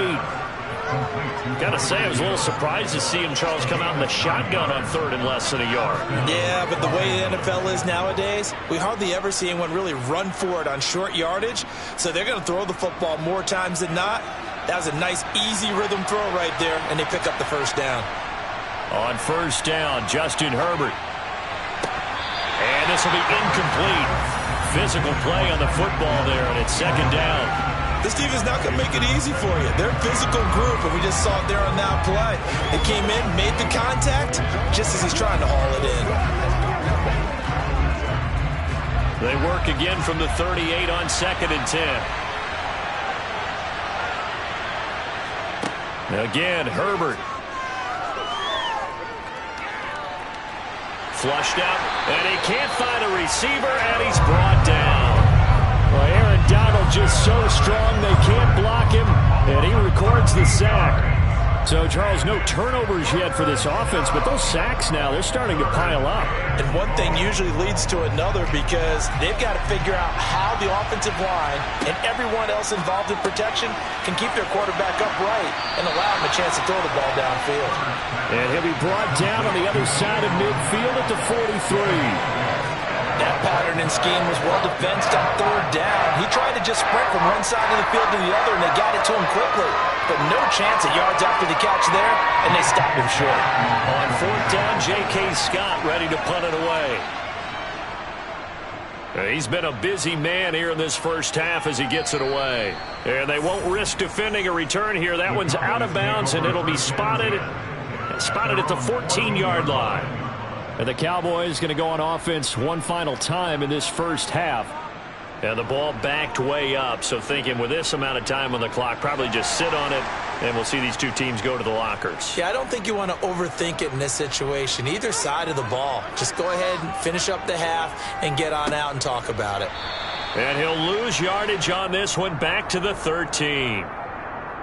Got to say, I was a little surprised to see him, Charles, come out in the shotgun on 3rd and less than a yard. Yeah, but the way the NFL is nowadays, we hardly ever see anyone really run for it on short yardage. So they're going to throw the football more times than not. That was a nice, easy rhythm throw right there, and they pick up the 1st down. On 1st down, Justin Herbert. And this will be incomplete. Physical play on the football there, and it's 2nd down. This team is not going to make it easy for you. They're a physical group, and we just saw it there on that play. They came in, made the contact, just as he's trying to haul it in. They work again from the 38 on 2nd and 10. Again, Herbert. Flushed out, and he can't find a receiver, and he's brought down. Well, Aaron Donald just so strong they can't block him, and he records the sack. So, Charles, no turnovers yet for this offense, but those sacks now, they're starting to pile up. And one thing usually leads to another because they've got to figure out how the offensive line and everyone else involved in protection can keep their quarterback upright and allow him a chance to throw the ball downfield. And he'll be brought down on the other side of midfield at the 43. That pattern and scheme was well defensed on 3rd down. He tried to just sprint from one side of the field to the other, and they got it to him quickly. But no chance at yards after the catch there, and they stopped him short. On 4th down, J.K. Scott ready to punt it away. He's been a busy man here in this first half as he gets it away. And they won't risk defending a return here. That one's out of bounds, and it'll be spotted at the 14-yard line. And the Cowboys going to go on offense one final time in this first half. And the ball backed way up, so thinking with this amount of time on the clock, probably just sit on it, and we'll see these two teams go to the lockers. Yeah, I don't think you want to overthink it in this situation. Either side of the ball. Just go ahead and finish up the half and get on out and talk about it. And he'll lose yardage on this one back to the 13.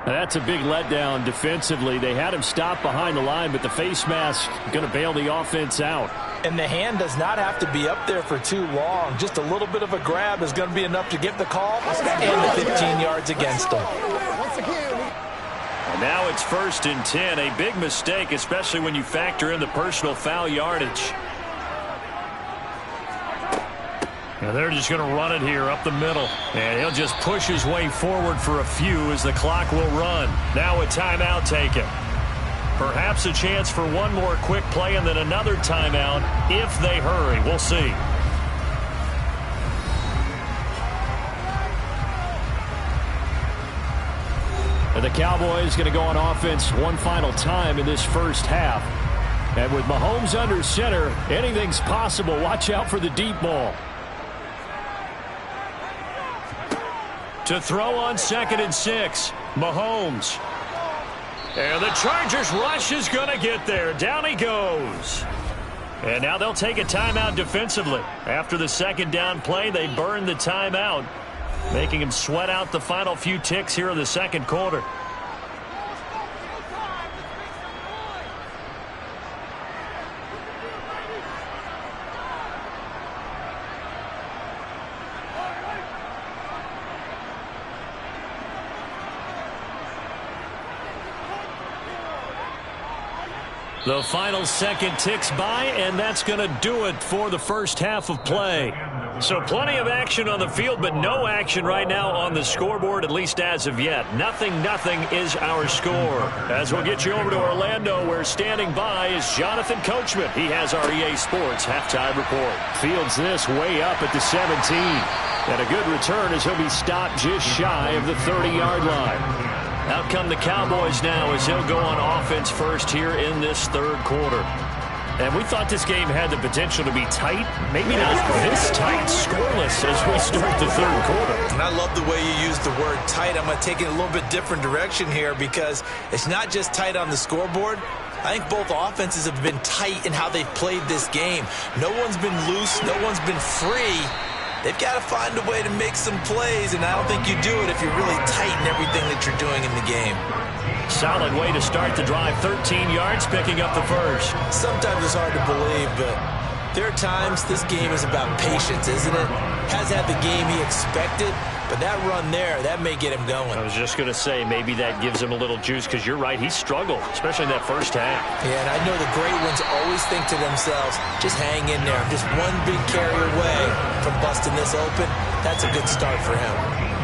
That's a big letdown defensively. They had him stop behind the line, but the face mask going to bail the offense out. And the hand does not have to be up there for too long. Just a little bit of a grab is going to be enough to get the call and the 15 yards against them. And now it's 1st and 10. A big mistake, especially when you factor in the personal foul yardage. And they're just going to run it here up the middle. And he'll just push his way forward for a few as the clock will run. Now a timeout taken. Perhaps a chance for one more quick play and then another timeout if they hurry. We'll see. And the Cowboys going to go on offense one final time in this first half. And with Mahomes under center, anything's possible. Watch out for the deep ball. To throw on 2nd and 6, Mahomes. And the Chargers rush is going to get there. Down he goes. And now they'll take a timeout defensively. After the 2nd down play, they burn the timeout, making him sweat out the final few ticks here in the 2nd quarter. The final 2nd ticks by, and that's going to do it for the first half of play. So plenty of action on the field, but no action right now on the scoreboard, at least as of yet. Nothing is our score. As we'll get you over to Orlando, where standing by is Jonathan Coachman. He has our EA Sports halftime report. Fields this way up at the 17. And a good return as he'll be stopped just shy of the 30-yard line. Out come the Cowboys now as he'll go on offense first here in this 3rd quarter. And we thought this game had the potential to be tight. Maybe not this tight, scoreless as we start the 3rd quarter. And I love the way you use the word tight. I'm going to take it a little bit different direction here because it's not just tight on the scoreboard. I think both offenses have been tight in how they've played this game. No one's been loose. No one's been free. They've got to find a way to make some plays, and I don't think you do it if you're really tight in everything that you're doing in the game. Solid way to start the drive. 13 yards, picking up the first. Sometimes it's hard to believe, but there are times this game is about patience, isn't it? Has had the game he expected, but that run there, that may get him going. I was just going to say, maybe that gives him a little juice, because you're right, he struggled, especially in that first half. Yeah, and I know the great ones always think to themselves, just hang in there. Just one big carry away from busting this open. That's a good start for him.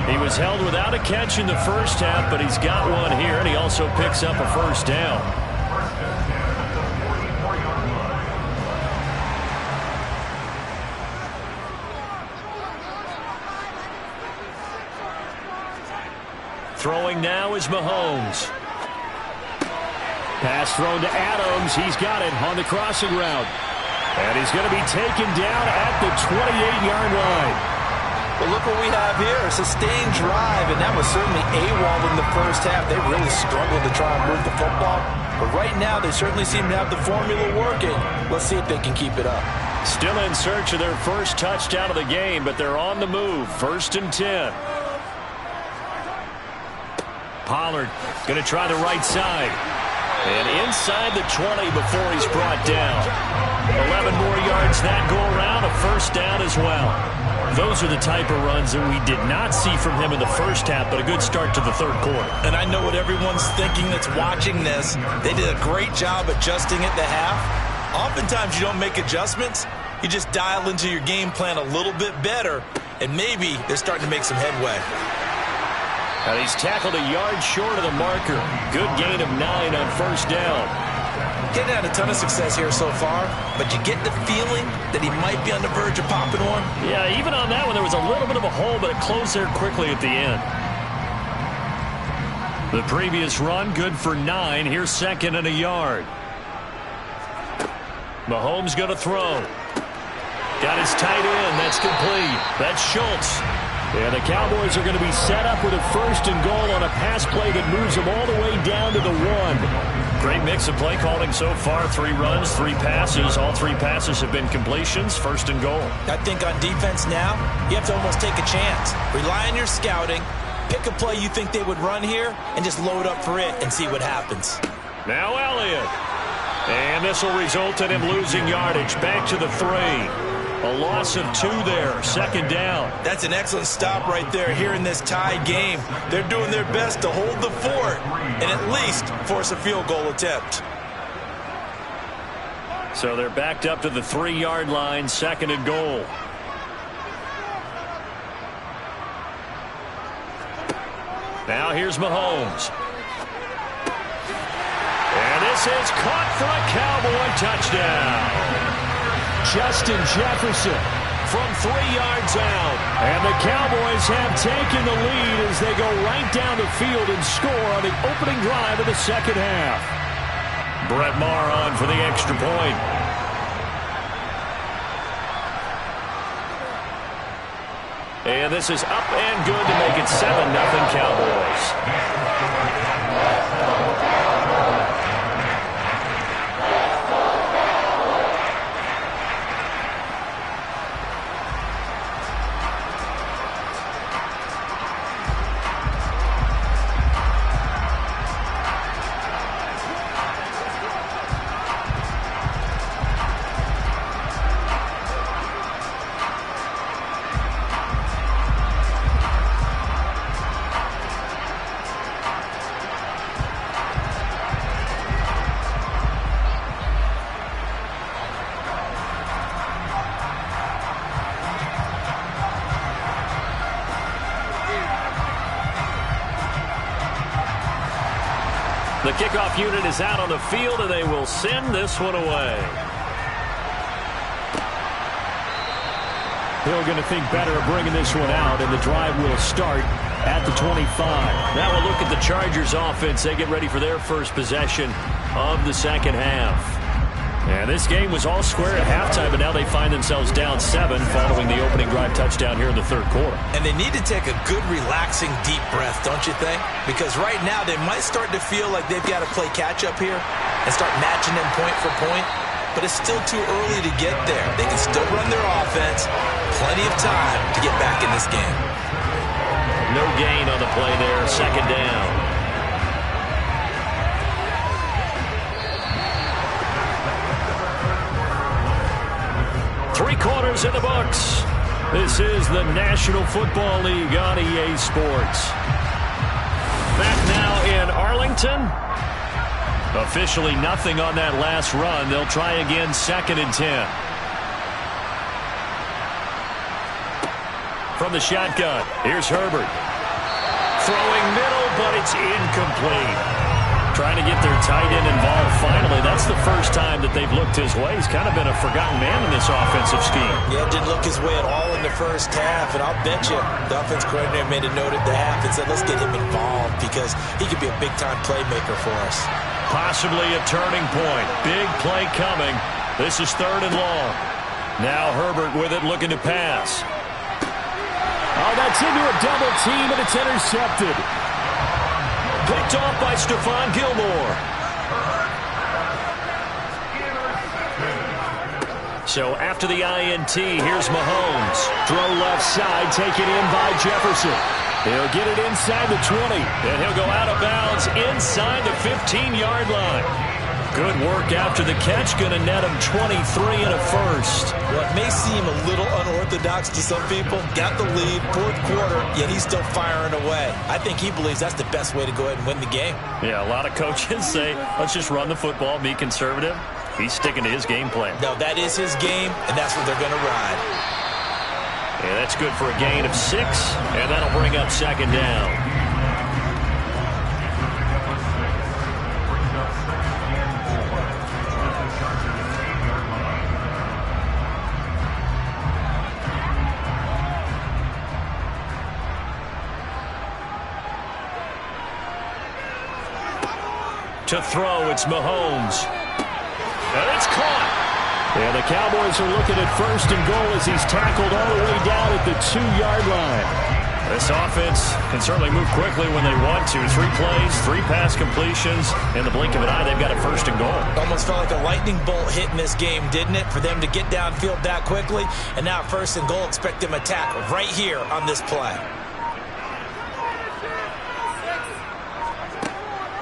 He was held without a catch in the first half, but he's got one here, and he also picks up a first down. Throwing now is Mahomes. Pass thrown to Adams. He's got it on the crossing route. And he's going to be taken down at the 28-yard line. Well, look what we have here, a sustained drive, and that was certainly AWOL in the first half. They really struggled to try and move the football, but right now they certainly seem to have the formula working. Let's see if they can keep it up. Still in search of their first touchdown of the game, but they're on the move. 1st and 10. Pollard going to try the right side. And inside the 20 before he's brought down. 11 more yards that go around, a first down as well. Those are the type of runs that we did not see from him in the first half, but a good start to the third quarter. And I know what everyone's thinking that's watching this. They did a great job adjusting at the half. Oftentimes you don't make adjustments. You just dial into your game plan a little bit better, and maybe they're starting to make some headway. And he's tackled a yard short of the marker. Good gain of 9 on first down. Getting had a ton of success here so far, but you get the feeling that he might be on the verge of popping one. Yeah, even on that one, there was a little bit of a hole, but it closed there quickly at the end. The previous run, good for 9. Here's 2nd and a yard. Mahomes going to throw. Got his tight end. That's complete. That's Schultz. And the Cowboys are going to be set up with a 1st and goal on a pass play that moves them all the way down to the 1. Great mix of play calling so far. 3 runs, 3 passes. All 3 passes have been completions. 1st and goal. I think on defense now, you have to almost take a chance. Rely on your scouting. Pick a play you think they would run here and just load up for it and see what happens. Now Elliott. And this will result in him losing yardage. Back to the 3. A loss of 2 there. 2nd down. That's an excellent stop right there here in this tie game. They're doing their best to hold the fort and at least force a field goal attempt. So they're backed up to the 3-yard line. 2nd and goal. Now here's Mahomes. And this is caught for a Cowboy touchdown. Justin Jefferson from 3 yards out. And the Cowboys have taken the lead as they go right down the field and score on the opening drive of the second half. Brett Maher on for the extra point. And this is up and good to make it 7-0 Cowboys. The kickoff unit is out on the field, and they will send this one away. Hill going to think better of bringing this one out, and the drive will start at the 25. Now we'll look at the Chargers offense. They get ready for their first possession of the second half. And this game was all square at halftime, but now they find themselves down 7 following the opening drive touchdown here in the third quarter. And they need to take a good, relaxing, deep breath, don't you think? Because right now they might start to feel like they've got to play catch-up here and start matching them point for point. But it's still too early to get there. They can still run their offense. Plenty of time to get back in this game. No gain on the play there. 2nd down. Three quarters in the books. This is the National Football League on EA Sports. Back now in Arlington. Officially nothing on that last run. They'll try again 2nd and 10. From the shotgun, here's Herbert. Throwing middle, but it's incomplete. Trying to get their tight end involved finally. That's the first time that they've looked his way. He's kind of been a forgotten man in this offensive scheme. Yeah, didn't look his way at all in the first half, and I'll bet you the offense coordinator made a note at the half and said, let's get him involved because he could be a big-time playmaker for us. Possibly a turning point. Big play coming This is 3rd and long. Now Herbert with it, looking to pass. Oh, that's into a double team, and it's intercepted. Picked off by Stephon Gilmore. So after the INT, here's Mahomes. Throw left side, taken in by Jefferson. He'll get it inside the 20. And he'll go out of bounds inside the 15-yard line. Good work after the catch. Going to net him 23 and a first. What may seem a little unorthodox to some people, got the lead, 4th quarter, yet he's still firing away. I think he believes that's the best way to go ahead and win the game. Yeah, a lot of coaches say, let's just run the football, be conservative. He's sticking to his game plan. No, that is his game, and that's what they're going to ride. Yeah, that's good for a gain of 6, and that'll bring up 2nd down. To throw, it's Mahomes. And it's caught. And the Cowboys are looking at 1st and goal as he's tackled all the way down at the 2-yard line. This offense can certainly move quickly when they want to. 3 plays, 3 pass completions. In the blink of an eye, they've got a 1st and goal. Almost felt like a lightning bolt hit in this game, didn't it? For them to get downfield that quickly. And now 1st and goal, expect them to tackle right here on this play.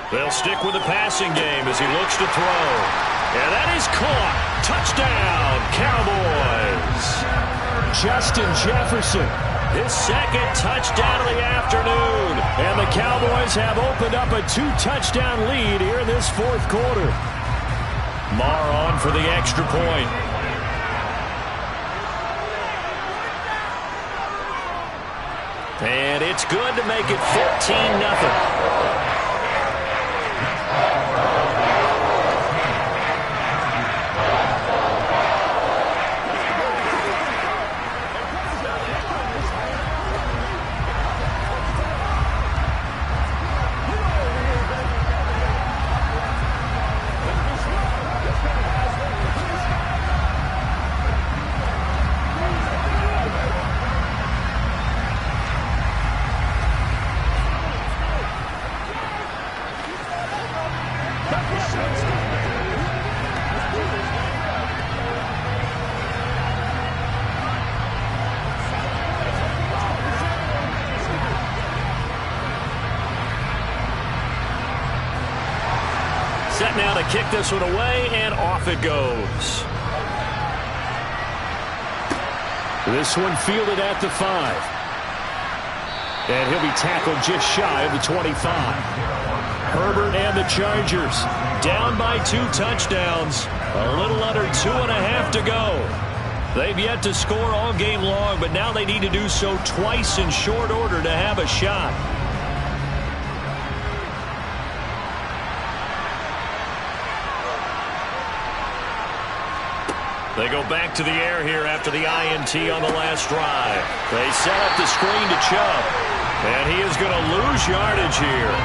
They'll stick with the passing game as he looks to throw. And that is caught. Touchdown, Cowboys. Justin Jefferson. His 2nd touchdown of the afternoon. And the Cowboys have opened up a 2-touchdown lead here in this 4th quarter. Marr on for the extra point. And it's good to make it 14-0. Set now to kick this one away, and off it goes. This one fielded at the 5. And he'll be tackled just shy of the 25. Herbert and the Chargers down by 2 touchdowns. A little under 2.5 to go. They've yet to score all game long, but now they need to do so twice in short order to have a shot. They go back to the air here after the INT on the last drive. They set up the screen to Chubb, and he is going to lose yardage here.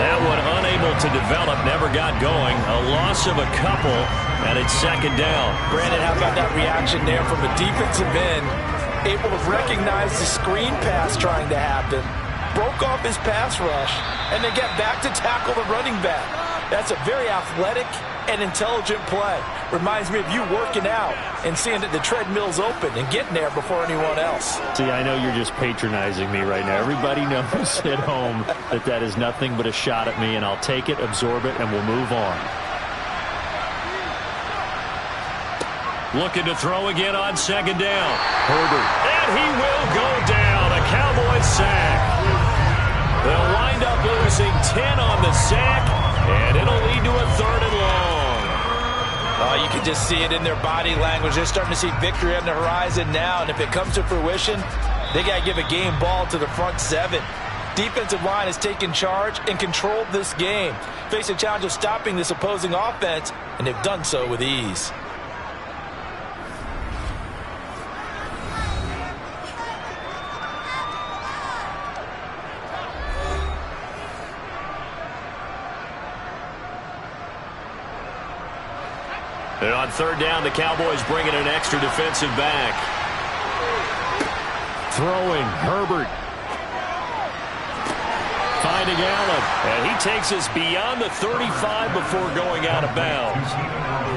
That one unable to develop, never got going. A loss of a couple, and it's 2nd down. Brandon, how about that reaction there from a defensive end? Able to recognize the screen pass trying to happen, broke off his pass rush, and then get back to tackle the running back. That's a very athletic and intelligent play. Reminds me of you working out and seeing that the treadmill's open and getting there before anyone else. See, I know you're just patronizing me right now. Everybody knows at home that that is nothing but a shot at me, and I'll take it, absorb it, and we'll move on. Looking to throw again on 2nd down. Herbert. And he will go down. A Cowboys sack. They'll wind up losing 10 on the sack, and it'll lead to a 3rd and long. Oh, you can just see it in their body language. They're starting to see victory on the horizon now, and if it comes to fruition, they got to give a game ball to the front 7. Defensive line has taken charge and controlled this game. Face a challenge of stopping this opposing offense, and they've done so with ease. And on third down, the Cowboys bring in an extra defensive back. Throwing, Herbert. Finding Allen. And he takes us beyond the 35 before going out of bounds.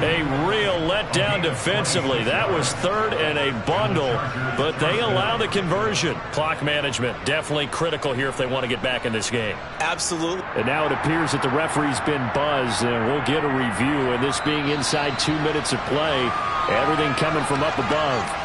A real letdown defensively. That was third and a bundle, but they allow the conversion. Clock management definitely critical here if they want to get back in this game. Absolutely. And now it appears that the referee's been buzzed, and we'll get a review. And this being inside 2 minutes of play, everything coming from up above.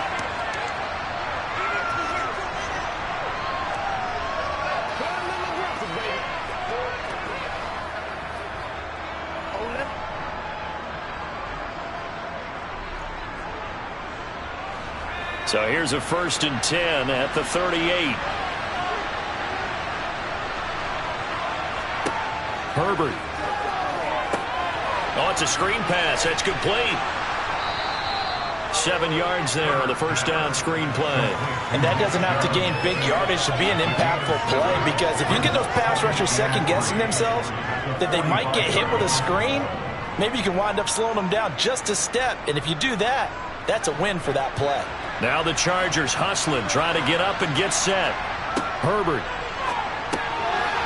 So here's a 1st and 10 at the 38. Herbert. Oh, it's a screen pass. That's complete. 7 yards there on the first down screen play. And that doesn't have to gain big yardage to be an impactful play, because if you get those pass rushers second-guessing themselves that they might get hit with a screen, maybe you can wind up slowing them down just a step. And if you do that, that's a win for that play. Now the Chargers hustling, trying to get up and get set. Herbert.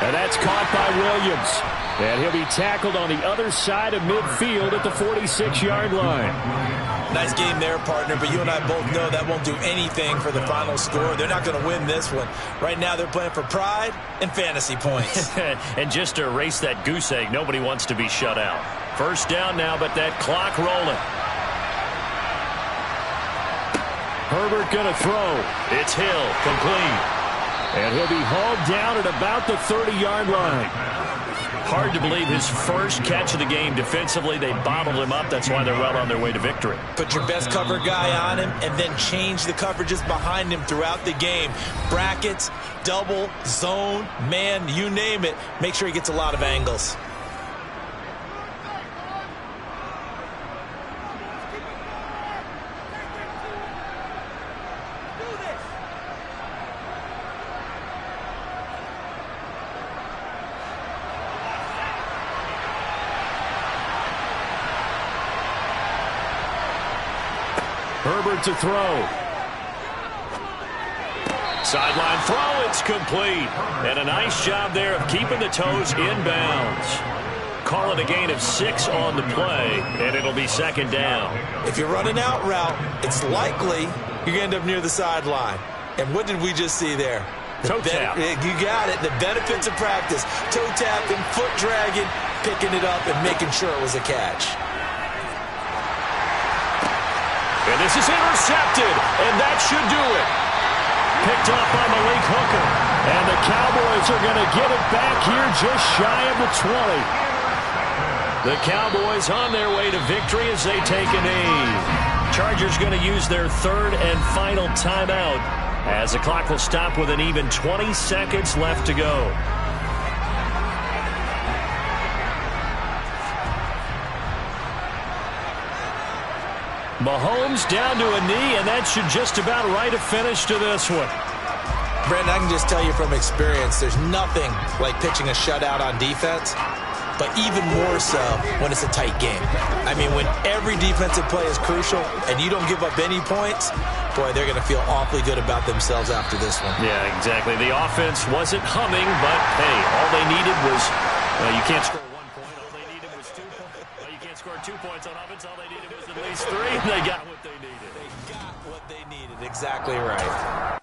And that's caught by Williams. And he'll be tackled on the other side of midfield at the 46-yard line. Nice game there, partner, but you and I both know that won't do anything for the final score. They're not going to win this one. Right now they're playing for pride and fantasy points. And just to erase that goose egg, nobody wants to be shut out. First down now, but that clock rolling. Herbert going to throw. It's Hill, complete. And he'll be hauled down at about the 30-yard line. Hard to believe his first catch of the game defensively. They bottled him up. That's why they're well on their way to victory. Put your best cover guy on him and then change the coverages behind him throughout the game. Brackets, double, zone, man, you name it. Make sure he gets a lot of angles. Herbert to throw. Sideline throw, it's complete. And a nice job there of keeping the toes inbounds. Call it a gain of 6 on the play, and it'll be second down. If you're running out route, it's likely you're going to end up near the sideline. And what did we just see there? Toe tap. You got it. The benefits of practice. Toe tapping, foot dragging, picking it up, and making sure it was a catch. And this is intercepted, and that should do it. Picked up by Malik Hooker. And the Cowboys are going to get it back here just shy of the 20. The Cowboys on their way to victory as they take a knee. Chargers going to use their third and final timeout as the clock will stop with an even 20 seconds left to go. Mahomes down to a knee, and that should just about write a finish to this one. Brandon, I can just tell you from experience, there's nothing like pitching a shutout on defense, but even more so when it's a tight game. I mean, when every defensive play is crucial and you don't give up any points, boy, they're going to feel awfully good about themselves after this one. Yeah, exactly. The offense wasn't humming, but, hey, all they needed was, you can't score 1 point. All they needed was 2 points. Well, you can't score 2 points on offense. All they needed was at least 3. They got what they needed. They got what they needed. Exactly right.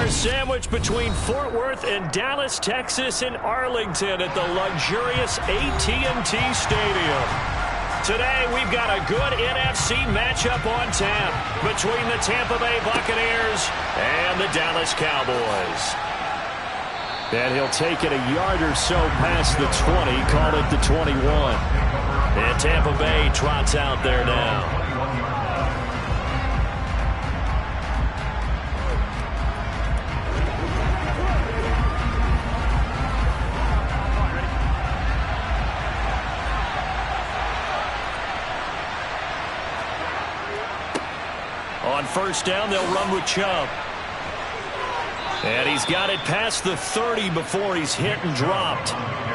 They're sandwiched between Fort Worth and Dallas, Texas, and Arlington at the luxurious AT&T Stadium. Today, we've got a good NFC matchup on tap between the Tampa Bay Buccaneers and the Dallas Cowboys. And he'll take it a yard or so past the 20, call it the 21. And Tampa Bay trots out there now. On first down, they'll run with Chubb. And he's got it past the 30 before he's hit and dropped.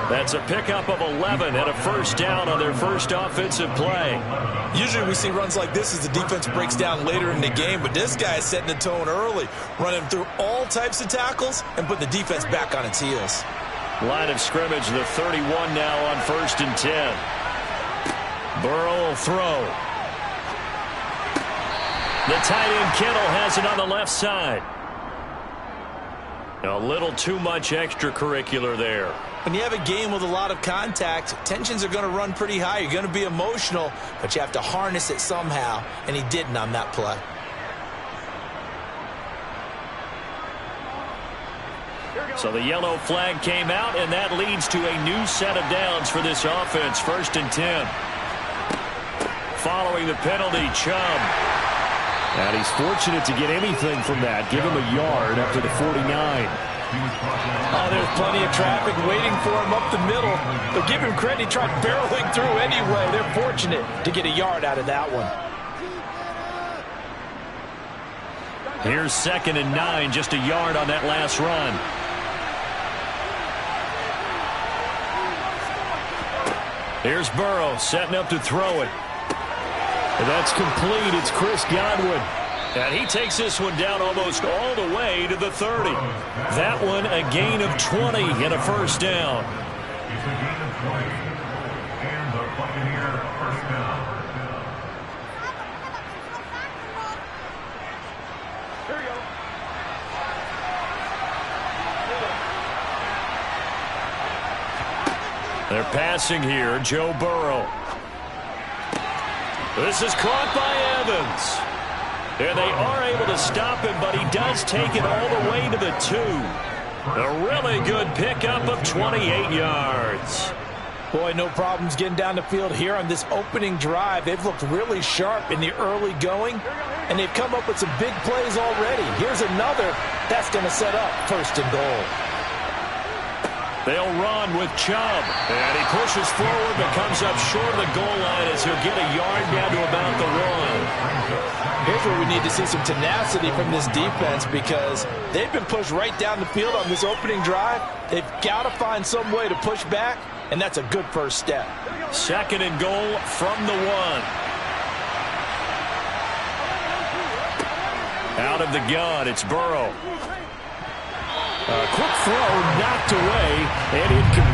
That's a pickup of 11 and a first down on their first offensive play. Usually we see runs like this as the defense breaks down later in the game, but this guy is setting the tone early, running through all types of tackles and put the defense back on its heels. Line of scrimmage, the 31 now on first and 10. Burrow will throw. The tight end Kittle has it on the left side. A little too much extracurricular there. When you have a game with a lot of contact, tensions are going to run pretty high. You're going to be emotional, but you have to harness it somehow, and he didn't on that play. So the yellow flag came out, and that leads to a new set of downs for this offense. First and 10. Following the penalty, Chubb. And he's fortunate to get anything from that. Give him a yard after the 49. Oh, there's plenty of traffic waiting for him up the middle. But give him credit, he tried barreling through anyway. They're fortunate to get a yard out of that one. Here's second and 9, just a yard on that last run. Here's Burrow setting up to throw it. And that's complete. It's Chris Godwin. And he takes this one down almost all the way to the 30. That one a gain of 20 and a first down. It's a gain of 20. And the Buccaneer first down. Here we go. They're passing here. Joe Burrow. This is caught by Evans. And they are able to stop him, but he does take it all the way to the 2. A really good pickup of 28 yards. Boy, no problems getting down the field here on this opening drive. They've looked really sharp in the early going, and they've come up with some big plays already. Here's another that's going to set up first and goal. They'll run with Chubb. And he pushes forward but comes up short of the goal line as he'll get a yard down to about the 1. Here's where we need to see some tenacity from this defense because they've been pushed right down the field on this opening drive. They've got to find some way to push back, and that's a good first step. Second and goal from the 1. Out of the gun, it's Burrow. A quick throw knocked away and incomplete.